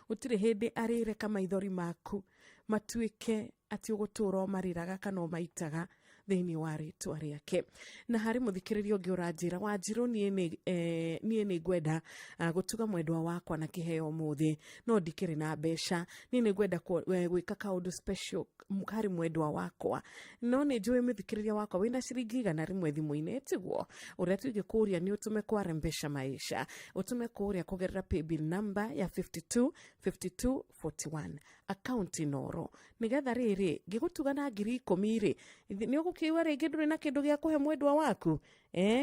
Utire hindi arireka maithori maku matwike ati ugutura mariraga kana maitaga thiini wa ritwa riake. Na hari muthikiriria ungi uranjira Wanjiru nie ni gwenda gutuga mwendwa wakwa na kiheo muthi no ndikiri na mbeca, nie ni gwenda gwika kaundu special hari mwendwa wakwa, no ni njui muthikiriria wakwa wina ciringi 100 rimwe thimu-ini tiguo uria tugikuria ni utume kwa Rembesha Maisha, utume kuria kugerera paybill number ya 525241 account noro nigetha riri gigutuga na 10,000 ri ni ugukiwa ringi nduri na kindu gia kuhe mwendwa waku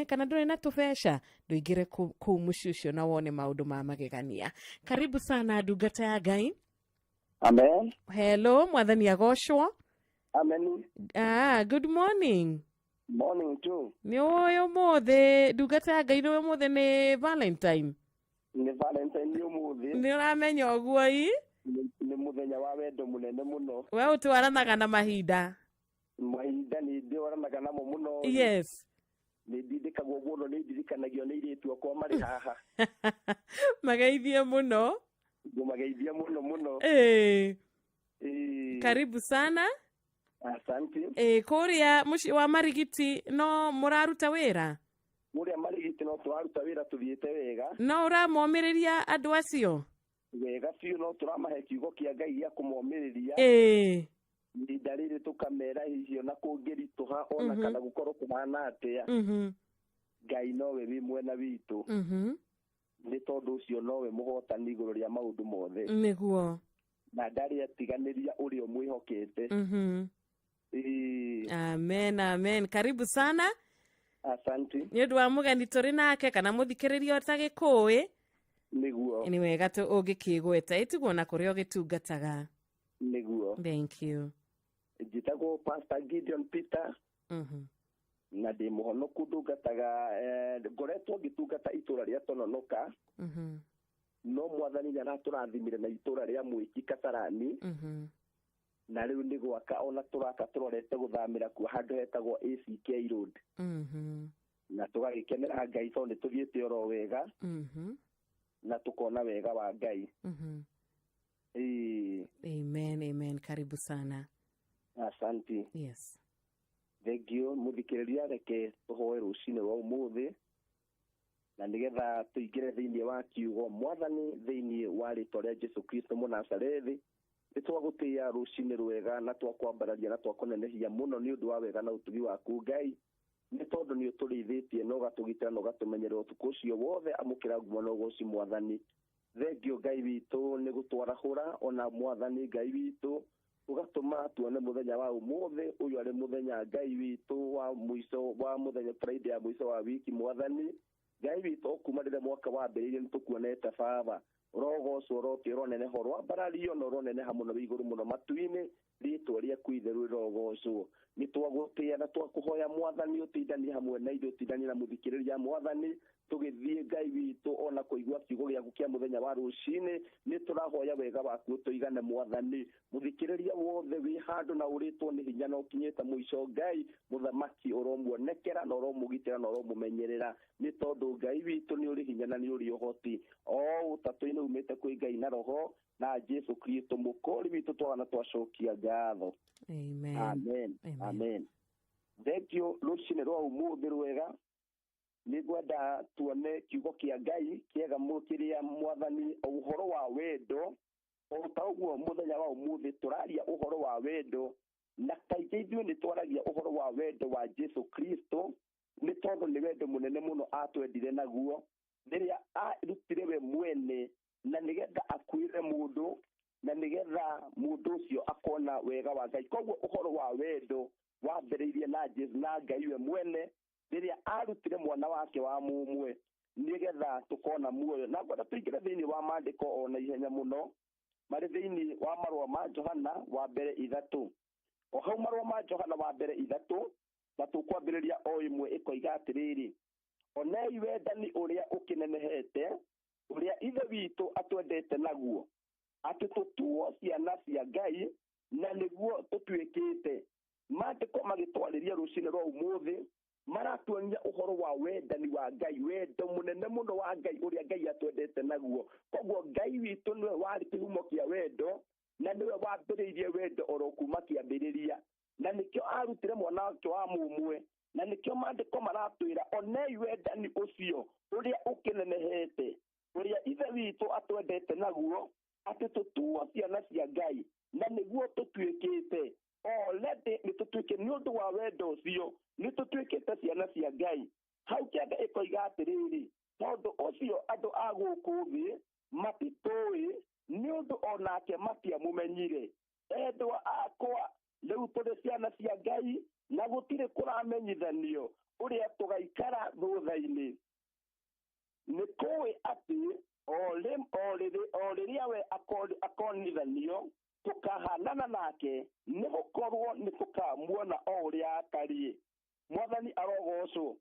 kana nduri na tubesha nduingire ku muciucio na wone maundu ma magegania. Karibu sana ndungata ya ngai. Amen. Hello mwathani agoshwo. Amen. Good morning. Morning too. Ni oyo mothe ndungata ya ngai no mothe ni Valentine. Ni Valentine ni mothe. Ni uramenya oguo i? Ni muthenya wa wendo munene muno. We utwaranaga na mahinda. Mahinda ni ndioranaga namo muno. Yes. Ni ndidikagwo muno ni ndirikanagio ni iritu akwa mari haha. Mageithie muno. Gumageithia muno. Karibu sana. Asante. Kuria muci wa Marigiti no muraruta wira? Muria Marigiti no turaruta wira tuthiete wega. No uramomiriria andu acio? Wega fiu no turamahe kiugo kia ngai gia kumomiriria. Ni dalili tukamera hicio na kungirituha ona kana gukorwo kumana atia. Ngai nowe wi mwena witu. Ni tondu ucio nowe muhotani iguru ria maundu mothe. Niguo. Na ndari atiganiria uri omwihokete. Amen, amen. Karibu sana. Asante. Ni undu wa mugeni turi nake kana muthikiriria otagikui niguo ni wega tu ungikigweta itiguo na kuria ugitungataga niguo. Thank you. Njitagwo Pastor Gideon Peter. Na ndi muhonoku ndungataga ngoretwo ngitungata itura ria Tononoka. No mwathani ni araturathimire na itura ria Mwiki Kasarani. Na riu ni gwaka ona turaka turorete guthamira ku handu hetagwo ACK Road. Na tugagikenera ngai tondu tuthiete oro wega. Na tukona wega wa ngai. Amen, amen. Karibu sana. Asante. Yes. Thengio muthikiriria reke tuhoe rucini rwa umuthi na nigetha tuingire thiini wa kiugo mwathani thiini wa ritwa ria Jesu Kristo Munazarethi. Nitwagutia rucini rwega na twakwambararia na twakunenehia muno ni undu wa wega na utugi waku ngai. Ni tondu ni uturithitie no gatugitira no gatumenyerera utuku ucio wothe amukira ngumo no goci mwathani. Thengio ngai witu ni gutwarahura ona mwathani ngai witu ugatuma tuone muthenya wa umuthi uyu ari muthenya ngai witu wa muico wa muthenya Friday ya muico wa wiki mwathani ngai witu kuma rire mwaka wa mbere ni tukuonete baba rogo coro tiro nene horwa barario no ronene hamuno iguru muno matuini ritwa ria kuitheru rogo co ni twagutia na twakuhoya mwathani utindani hamwe na ithu utindani na muthikiriria mwathani tugithie ngai witu ona kuigwa kiugo gĩaku kĩa mũthenya wa rũcinĩ nĩ tũrahoya wega waku tũigane mwathani mũthikĩrĩria wothe wĩ handũ na ũrĩtwo nĩ hinya na ũkinyĩte mũico Ngai mũthamaki ũromuonekera na ũromũgitĩra na ũromũmenyerera nĩ tondũ Ngai witũ nĩ ũrĩ hinya na nĩ ũrĩ ũhoti ũtatũ-inĩ umĩte kwĩ Ngai na roho na Jesu Kristo mũkũri witũ twagana twacokia ngatho. Amen. Amen. Amen. Thank you rũcinĩ rwa ũmũthĩ rwega nĩ ngwenda tuone kiugo kĩa Ngai kĩega kĩrĩa mwathani ũhoro wa wendo ta ũguo mũthenya wa ũmũthĩ tũraria ũhoro wa wendo na kaingĩ ithuĩ nĩ twaragia ũhoro wa wendo wa Jesu Kristo nĩ tondũ nĩ wendo mũnene mũno atwendire naguo rĩrĩa arutire we mwene na nĩgetha akuĩre mũndũ na nĩgetha mũndũ ũcio akona wega wa Ngai. Koguo ũhoro wa wendo wambĩrĩirie na Jesu na Ngai we mwene rĩrĩa arutire mwana wake wa mũmwe nĩgetha tũkona muoyo. Na ngwenda tũingĩre thĩinĩ wa maandĩko ona ihenya mũno marĩ thĩinĩ wa marũa ma Johana wa mbere 3. O hau marũa ma Johana wa mbere 3 na tũkwambĩrĩria o ĩmwe ĩkoiga atĩrĩrĩ, onei wendani ũrĩa ũkĩnenehete ũrĩa ithe witũ atwendete naguo atĩ tũtuo ciana cia Ngai na nĩguo tũtuĩkĩte. Maandĩko magĩtwarĩria rũcinĩ rwa ũmũthĩ maratuonia ũhoro wa wendani wa Ngai, wendo mũnene mũno wa Ngai ũrĩa Ngai atwendete naguo. Koguo Ngai witũ nĩwe warĩ kĩhumo kĩa wendo na nĩwe wambĩrĩirie wendo oro kuma kĩambĩrĩria na nĩkĩo arutire mwana wake wa mũmwe na nĩkĩo maandĩko maratwĩra onei wendani ũcio ũrĩa ũkĩnenehete ũrĩa ithe witũ atwendete naguo atĩ tũtuo ciana cia Ngai na nĩguo tũtuĩkĩte. Already nĩ tũtuĩkĩte nĩ ũndũ wa wendo ũcio nĩ tũtuĩkĩte ciana cia Ngai. Hau kĩanda ĩkoiga atĩrĩrĩ, tondũ ũcio andũ a gũkũ thĩ matitũĩ nĩ ũndũ onake matiamũmenyire. Endwa akwa rĩu tũrĩ ciana cia Ngai na gũtirĩ kũramenyithanio ũrĩa tũgaikara thutha-inĩ. Nĩ kũĩ atĩ o rĩrĩa we akonithanio tukahanana nake nĩ gũkorwo nĩ tũkamuona o ũrĩa atariĩ. Mwathani arogocwo.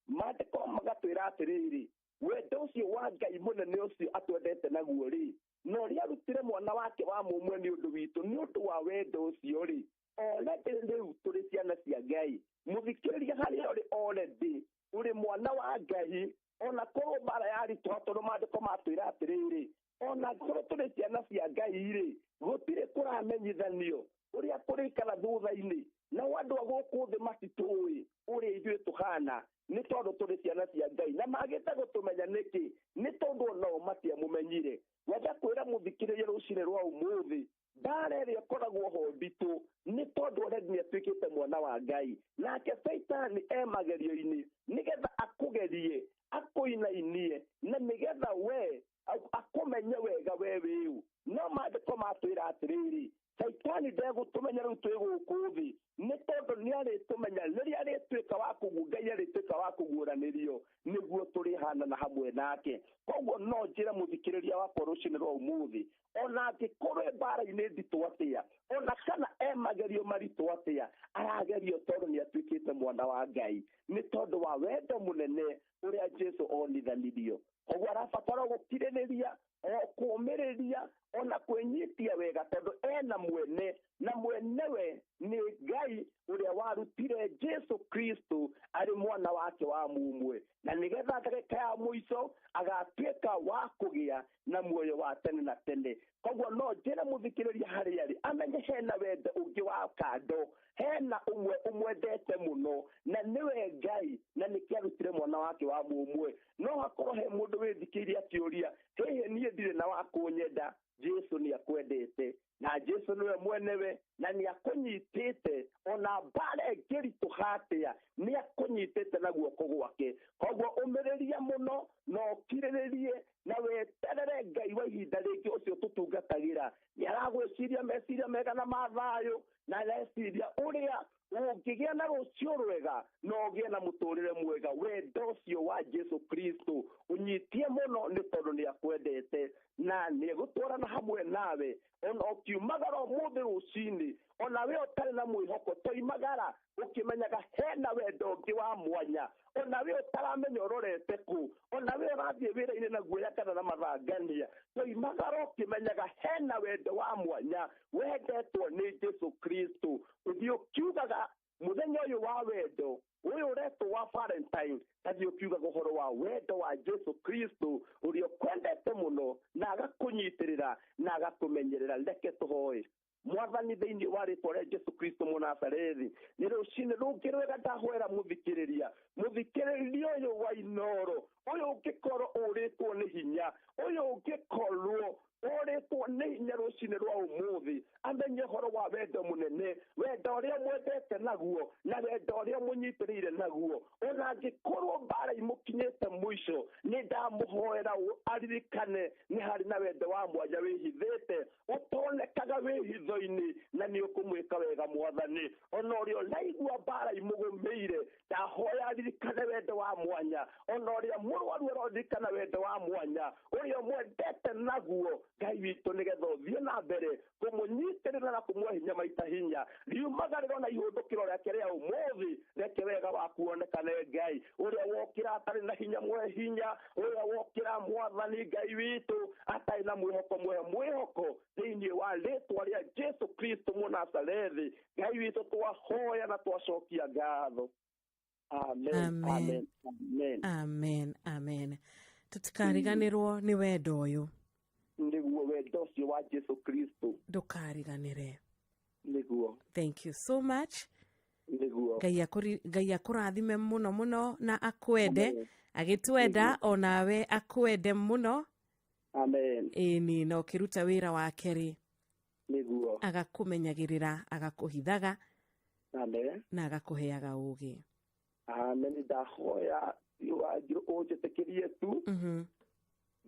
Maandĩko magatwĩra atĩrĩrĩ, wendo ũcio wa Ngai mũnene ũcio atwendete naguo rĩ, na ũrĩa arutire mwana wake wa mũmwe nĩ ũndũ witũ nĩ ũndũ wa wendo ũcio rĩ, already rĩu tũrĩ ciana cia Ngai. Mũthikĩrĩria harĩa ũrĩ already ũrĩ mwana wa Ngai ona korwo mbara yaritũha tondũ maandĩko matwĩra atĩrĩrĩ, ona korwo tũrĩ ciana cia Ngai rĩ, gũtirĩ kũramenyithanio ũrĩa kũrĩikara thutha-inĩ. Na andũ a gũkũ thĩ matitũĩ ũrĩa ithuĩ tũhana nĩ tondũ tũrĩ ciana cia Ngai na magĩte gũtũmenya nĩkĩ nĩ tondũ onao matiamũmenyire. Wenda kwĩra mũthikĩrĩria rũcinĩ rwa ũmũthĩ mbara ĩrĩa ĩkoragwo ho nditũ nĩ tondũ already nĩ atuĩkĩte mwana wa Ngai. Nake Saitani magerio-inĩ nĩgetha akũgerie akũinainie na nĩgetha we akũmenye wega we wĩu. No maandĩko matwĩra atĩrĩrĩ, Saitani ndegũtũmenya rĩu twĩ gũkũ thĩ nĩ tondũ nĩ arĩtũmenya rĩrĩa arĩtuĩka wa Ngai arĩtuĩka wa kũguũranĩrio nĩguo tũrĩhanana hamwe nake. Koguo no njĩre mũthikĩrĩria wakwa rũcinĩ rwa ũmũthĩ, ona angĩkorwo mbara-inĩ nditũ atĩa ona kana magerio maritũ atĩa aragerio tondũ nĩ atuĩkĩte mwana wa Ngai nĩ tondũ wa wendo mũnene ũrĩa Jesu onithanirio. Koguo arabatara gũkirĩrĩria kũũmĩrĩria ona kwĩnyitia wega tondũ ena mwene na mwenewe nĩ Ngai ũrĩa warutire Jesu Kristo arĩ mwana wake wa mũmwe na nĩgetha ndagĩka ya mũico agatuĩka wa kũgĩa na muoyo wa tene na tene. Koguo no njĩre mũthikĩrĩria harĩa arĩ amenye hena wendo ũngĩ wa kando, hena ũmwe ũmwendete mũno na nĩwe Ngai na nĩkĩo arutire mwana wake wa mũmwe. No hakorwo he mũndũ wĩthikĩire akĩũria, hihi niĩ ndirĩ na wa kũnyenda? Jesu nĩ akwendete na Jesu nĩwe mwenewe na nĩ akũnyitĩte ona mbara ĩngĩritũha atĩa nĩ akũnyitĩte na guoko gwake. Koguo ũmĩrĩria mũno na ũkirĩrĩrie na weterere Ngai wa ihinda rĩngĩ ũcio tũtungatagĩra. Nĩ aragwĩciria meciria mega na ma thayũ na areciria ũrĩa ũngĩgĩa na rũciũ rwega na ũgĩe na mũtũrĩre mwega. Wendo ũcio wa Jesu Kristo ũnyitie mũno nĩ tondũ nĩ akwendete na nĩ egũtwarana hamwe nawe ona ũkiumagara ũmũthĩ rũcinĩ ona we ũtarĩ na mwĩhoko toimagara ũkĩmenyaga hena wendo ũngĩ wa mwanya ona we ũtaramenya ũrorete kũ ona we ũrathiĩ wĩra-inĩ na guoya kana na mathangania toimagara ũkĩmenyaga hena wendo wa mwanya wendetwo nĩ Jesu Kristo ũthiĩ ũkiugaga mũthenya ũyũ wa wendo ũyũ ũretwo wa Valentine athiĩ ũkiugaga ũhoro wa wendo wa Jesu Kristo ũrĩa ũkwendete mũno na agakũnyitĩrĩra na agakũmenyerera. Reke tũhoe. Mwathani thĩinĩ wa rĩtwa rĩa Jesu Kristo Mũnazarethi nĩ rũcinĩ rũngĩ rwega ndahoera mũthikĩrĩria ũyũ wa Inoro ũyũ ũngĩkorwo ũrĩtwo nĩ hinya ũyũ ũngĩkorwo ũrĩtwo nĩ hinya rũcinĩ rwa ũmũthĩ amenye ũhoro wa wendo mũnene, wendo ũrĩa mwendete naguo na wendo ũrĩa mũnyitĩrĩire naguo. Ona angĩkorwo mbara imũkinyĩte mũico nĩ ndamũhoera aririkane nĩ harĩ na wendo wa mwanya wĩhithĩte ũtonekaga wĩhitho-inĩ na nĩ ũkũmwĩka wega Mwathani. Ona ũrĩa ũraigua mbara imũgũmĩire ndahoya aririkane wendo wa mwanya. Ona ũrĩa mũrwaru aroririkana wendo wa mwanya ũrĩa mwendete naguo. Ngai witũ nĩgetha ũthiĩ na mbere kũmũnyitĩrĩra na kũmũhe hinya maita hinya riumagarĩro na ihũthũkĩro rĩake rĩa ũmũthĩ. Reke wega waku wonekane Ngai ũrĩa wokĩra atarĩ na hinya mwe hinya, ũrĩa wokĩra Mwathani Ngai witũ atarĩ na mwĩhoko mwe mwĩhoko thĩinĩ wa rĩtwa rĩa Jesu Kristo Mũnazarethi. Ngai witũ twahoya na twacokia ngatho. Amen. Amen. Amen. Amen. Amen. Tutikariganĩrwo nĩ wendo ũyũ. Nĩguo wendo ũcio wa Jesu Kristo. Ndũkariganĩre. Nĩguo. Thank you so much. Nĩguo. Ngai akũrathime mũno mũno na akwende agĩtwenda onawe akwende mũno. Amen. Ĩni na ũkĩruta wĩra wake rĩ. Nĩguo. Agakũmenyagĩrĩra agakũhithaga. Amen. Na agakũheaga ũgĩ. Amen. Ndahoya ũnjĩtĩkĩrie tu.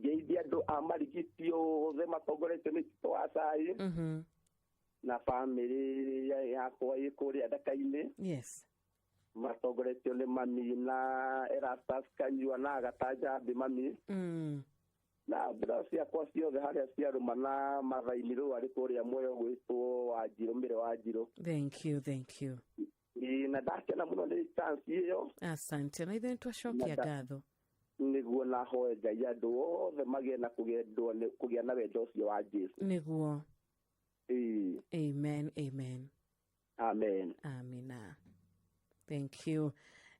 Ngeithia andũ a marigiti othe matongoretio nĩ Tito wa Cai na bamĩrĩ yakwa ĩ kũrĩa Ndaka-inĩ. Yes. Matongoretio nĩ mami na Erastus Kanyua na Agatha Njambi mami. Na mbura ciakwa ciothe harĩa ciarũma na mathaini rũa rĩ kũrĩa muoyo gwĩtwo Wanjirũ mĩre Wanjirũ. Thank you, thank you. Na ndakena mũno nĩ chance ĩyo. Asante na ithuĩ twacokia ngatho. Nĩguo nahoe Ngai andũ othe magĩe na kũgĩa na wendo ũcio wa Jesu. Nĩguo. Amen, amen. Amen. Amina. Thank you.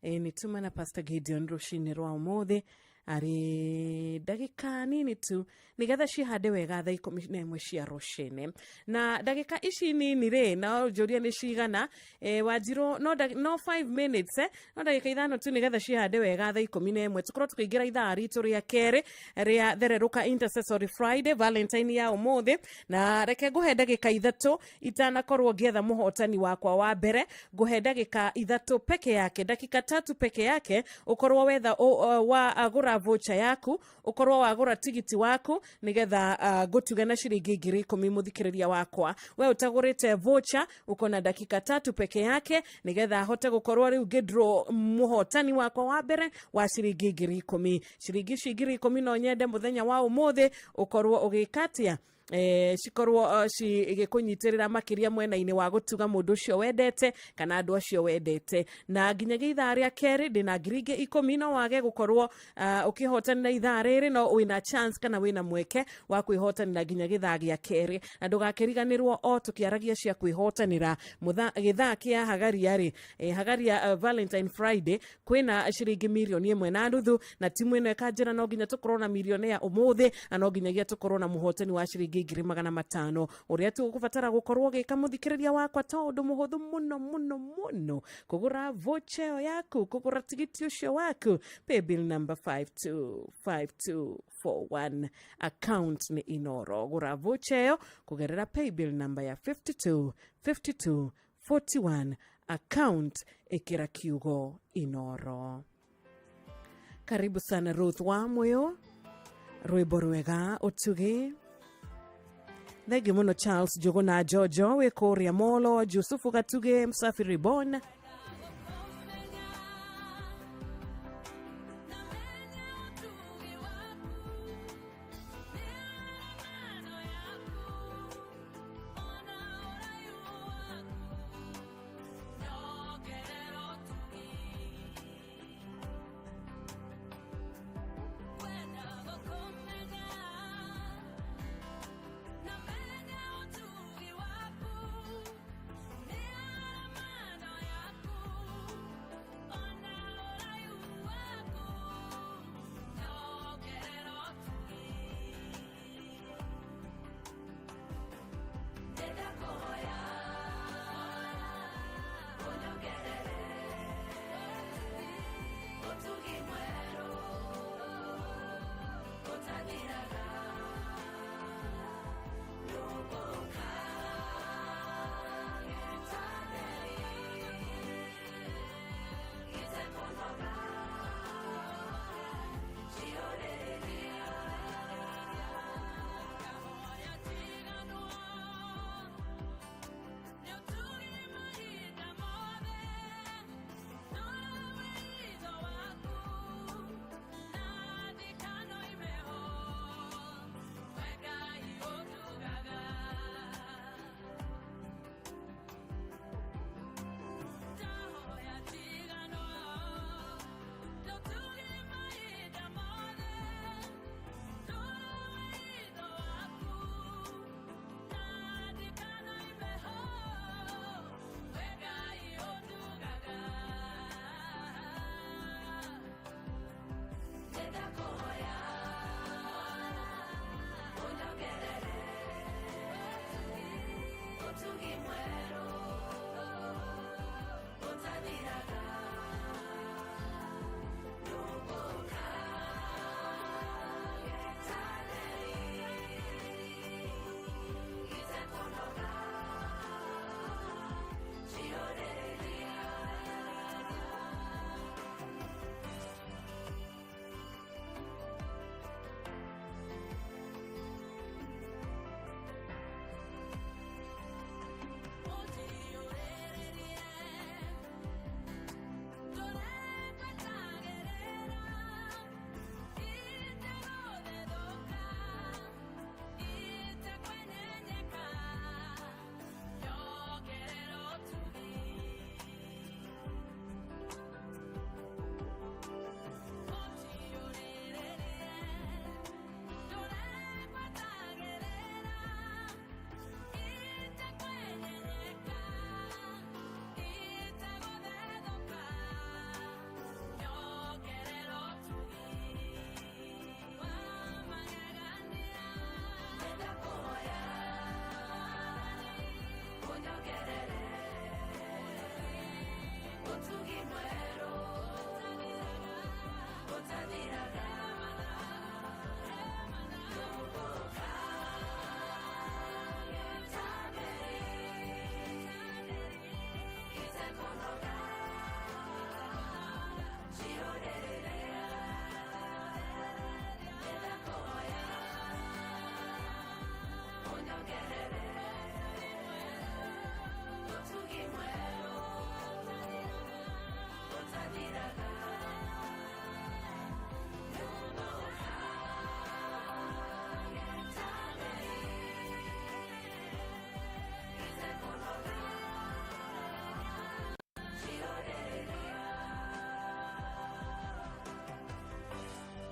Nituma na Pastor Gideon rũcinĩ rwa ũmũthĩ arĩ ndagĩka nini tu nĩgetha cihande wega thaa 11 cia rũcinĩ. Na ndagĩka ici nini rĩ na njũria nĩ cigana Wanjirũ no 5 minutes no ndagĩka 5 tu nĩgetha cihande wega thaa 11 tukorwo tukĩingĩra ithaa ritũ rĩa kerĩ rĩa thererũka Intercessory Friday Valentine ya ũmũthĩ. Na reke ngũhe ndagĩka 3 itanakorwo ngĩetha mũhotani wakwa wa mbere, ngũhe ndagĩka 3 peke yake, dakika 3 peke yake ũkorwo wetha wa agũra voucher yaku, ukorwo wagura tigiti waku nigetha gutuge na ciringi 10,000 muthikiriria wakwa. We utagurite voucher uko na dakika 3 peke yake nigetha hote gukorwo riu ngidro muhotani wakwa wa mbere wa ciringi 10,000. Ciringi 10,000 no nyende muthenya wa umuthi ukorwo ugikatia cikorwo igĩkũnyitĩrĩra makĩria mwena-inĩ wa gũtuga mũndũ ũcio wendete kana andũ acio wendete. Na nginyagia ithaa rĩa kerĩ ndĩna 10,000 no wage gũkorwo ũkĩhotanĩra ithaa rĩrĩ no wĩna chance kana wĩna mweke wa kwĩhotanĩra nginyagia ithaa gĩa kerĩ. Na ndũgakĩriganĩrwo o tũkĩaragia cia kwĩhotanĩra gĩthaa kĩa Hagaria rĩ Hagaria Valentine Friday kwĩna ciringi 1.5 na timu ĩno ĩkanjĩra no nginya tũkorwo na milioni ya ũmũthĩ na no nginyagia tũkorwo na mũhotani wa ciringi 500 uria tugubatara gukorwo gika muthikiriria wakwa tondu muhuthu muno muno muno kugura voucher yaku, kugura tigiti ucio waku. Paybill number 525241 account ni Inoro. Gura voucher kugerera paybill number ya 525241 account ikira kiugo Inoro. Karibu sana Ruth wa moyo rwimbo rwega utuge. Thank you muno Charles Jogo na Jojo we Korea Molo Yusufu Gatuge Msafiri Bon.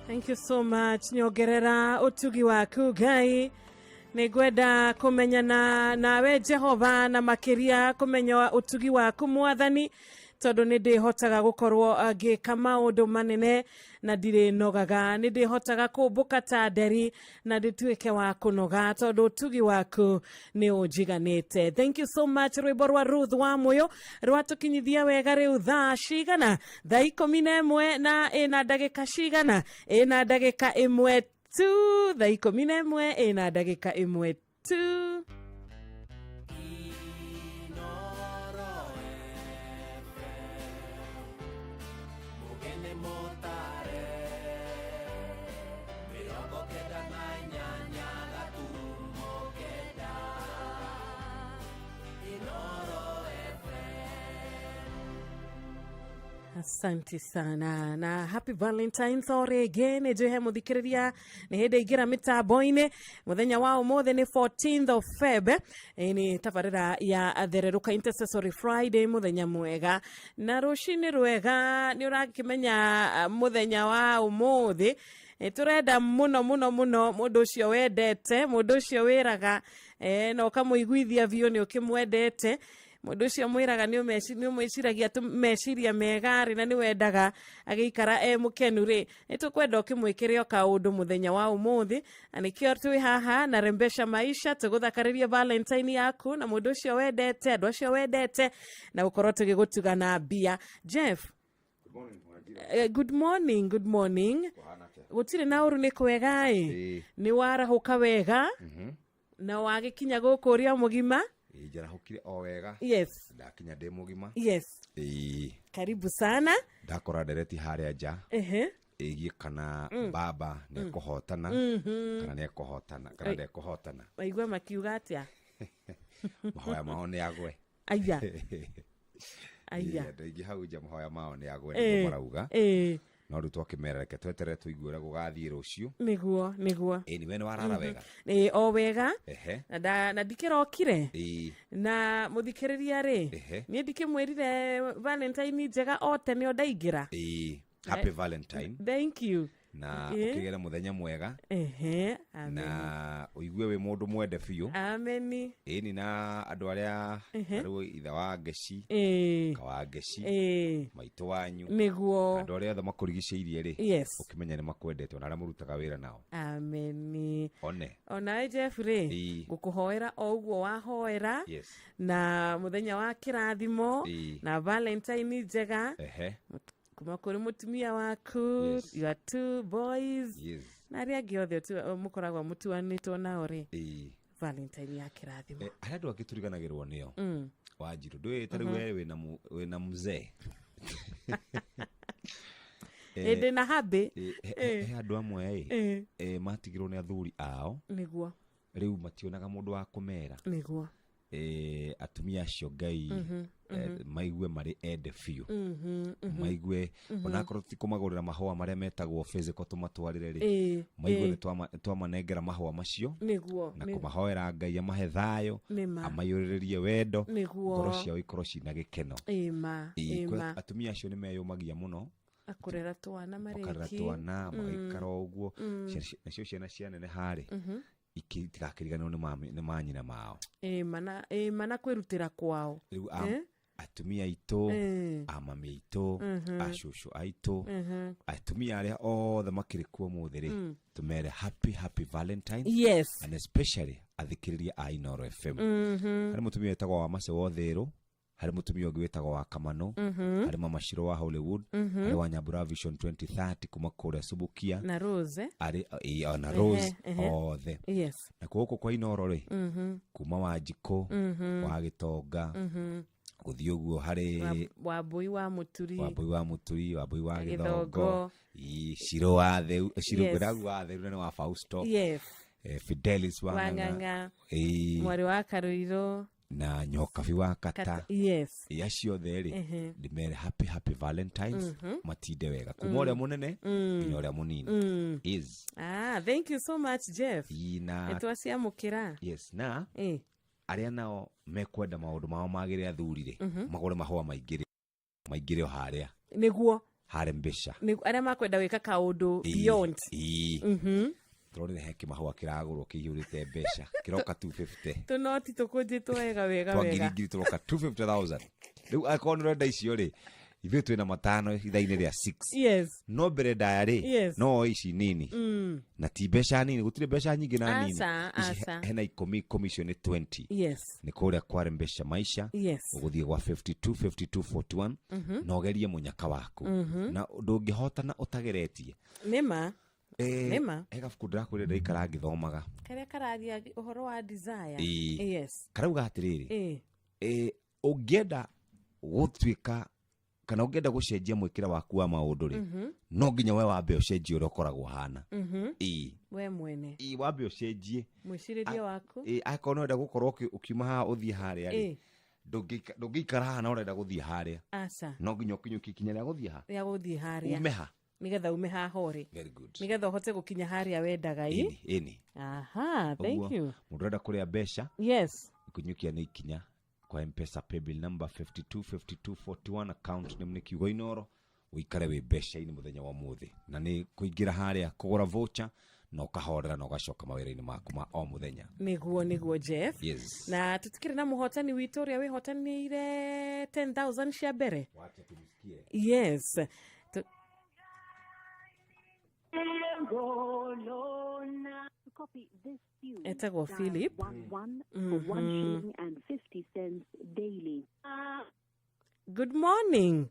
Thank you so much. Nyongerera utugi waku Ngai. Nigwenda kumenyana nawe Jehova na makiria kumenya utugi waku Mwathani tondu nindihotaga gukorwo ngika maundu manene na ndire nogaga nindihotaga kumbuka ta nderi na ndituike wa kunoga tondu utugi waku ni unjiganite. Thank you so much. Rwimbo rwa Ruth wa Moyo rwatukinyithia wega riu thaa cigana thaa 11 na ina ndagika cigana ina ndagika 1 tu thaa 11 ina ndagika 1 tu. Asante sana na happy Valentine's again. Ejohe muthikiriria ni hende igira mitambo-ini muthenya wa umothe ni 14th of Feb ni tabarira ya Thereruka Intercessory Friday muthenya mwega na rucini rwega ni urakimenya muthenya wa umothe turenda muno mundu ucio wendete mundu ucio wiraga no kamuiguithia biu ni ukimwendete mundu ucio mwiraga ni umwiciragia meciria megari na ni wendaga agikara mukenu ri nitukwenda ukimwikire o kaundu muthenya wa umuthi anikio twi haha na rembesha maisha tuguthakariria Valentine yaku na mundu ucio wendete andu acio wendete na ukorwo tugigutuga na bia. Jeff, good morning. Gutire na uru ni kwega ni warahuka wega na wagikinya guku ria mugima Njarahukire o wega. Yes. Ndakinya ndi mugima. Yes. Karibu sana. Ndakora ndereti haria nja. Igie kana baba ni kuhotana kana ni kuhotana kana ndi kuhotana. Waigua makiuga atia? Mahoya mao ni agwe. Aya. Ndigi hau nja mahoya mao ni agwe ni marauga. No riu twakimerereke twetere tuiguire gugathie rucio niguo ni wene warara wega o wega na ndikirokire na muthikiriria ri ni ndikimwirire Valentine njega o tene o ndaingira happy Valentine. Thank you. na ukigera muthenya mwega amen na uigue we mundu mwende biu amen ni na andu aria ari itha wa Ngeci kawa Ngeci maitu wanyu niguo andu aria othe makurigicĩirie ri ukimenya ni makwendete ona aria murutaga wira nao amen ona Jeffrey gukuhoera o uguo wahoera na muthenya wa kirathimo na Valentine njega kuma kuri mutumia waku your two boys na aria angĩ othe mukoragwo mutuanĩtwo nao ri Valentine ya kirathimo aria andu angĩturiganagĩrwo nĩo Wanjiru ndũĩ tarĩ wewe wĩna mzee ende na habe andu amwe matigirwo nĩ athuri ao niguo riu mationaga mundu wa kumera niguo atumia acio Ngai maigue mari ende biu maigue onakorwo ti kumagurira mahua maria metagwo physical tumatwarire ri maigue ni twamanengera mahua macio niguo na kumahoera Ngai amahe thayo amayuririe wendo ngoro ciao ikorwo cina gikeno atumia acio ni meyumagia muno akurera twana mareki akurera twana magaikara uguo nacio ciana cianene hari ikitigakiriganwo ni manyina mao mana kwirutira kwao riu atumia itu amami itu ashushu aitu atumia aria othe makiri kuo muthiri tumere happy Valentine and especially athikiriria a Inooro FM hari mutumia etagwo wa Mase Wothiru hari mutumia ungi wetagwo wa Kamano hari Mama Shiro wa Hollywood hari wa Nyambura Vision 2030 kuma kuria Subukia na Rose ari na Rose othe na kuko kwa Inooro ri kuma wa Njiko wa Gitonga guthii uguo hari Wambui wa Muturi Wambui wa Githongo Shiro wa the Shiro guragu wa the ni wa Fausto Fidelis wa Nganga mwari wa Karuiro na Nyokabi wa Kata acio theri ndimere happy Valentines matinde wega kuma uria munene nginya uria munini thank you so much Jeff etwasiamukira na aria nao mekwenda maundu mao magire athurire magore mahua maingire o haria niguo hare mbesha aria makwenda wika kaundu beyond turore heki mahua kiragurwo kiyurite mbesha kiroka 250 tunoti tukunjitwo wega twangirigiri turoka 250,000 riu akorwo renda icio ri ithuĩ twĩna matano ithainĩ rĩa 6 no mbere ndaya no ici nini na ti mbeca nini gũtirĩ mbeca nyingĩ na nini hena 10 icio nĩ 20 nĩ kũrĩa kware mbeca maisha ũgũthiĩ gwa 5241 na ũgerie mũnyaka waku na ndũngĩhotana ũtageretie nĩma gabuku ndĩrakwĩrĩra ndaikara ngĩthomaga karĩa kararia ũhoro wa desire karauga atĩrĩrĩ ũngĩenda gũtuĩka kana ũngĩenda gũcenjia mwĩkĩre waku wa maũndũ rĩ no nginya we wambe ũcenjie ũrĩa ũkoragwo hana we mwene wambe ũcenjie mwĩcirĩrie waku akorwo no ũrenda gũkorwo ũkiuma haha ũthiĩ harĩa rĩ ndũngĩikara haha na ũrenda gũthiĩ harĩa no nginya ũkinyũkie ikinya rĩa gũthiĩ harĩa ume ha nigetha ume haha uri nigetha uhote gukinya haria wendaga thank you mundu renda kuria mbeca kunyukia ni ikinya kwa M-Pesa paybill number 525241 account name ni Kiugo Inooro uikare we mbeca ini muthenya wa muthi na ni kuingira haria kugura voucher na ukahorera na ugacoka mawira-ini maku ma o muthenya niguo Jeff na tutikire na muhotani witu uria wihotanire 10,000 cia mbere wacha tumsikie Copy this tune. Etagwo Philip. 1 for 1 shilling and 50 cents daily. Good morning.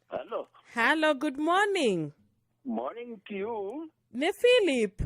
Hello. Hello, good morning. Morning to you. Ne Philip.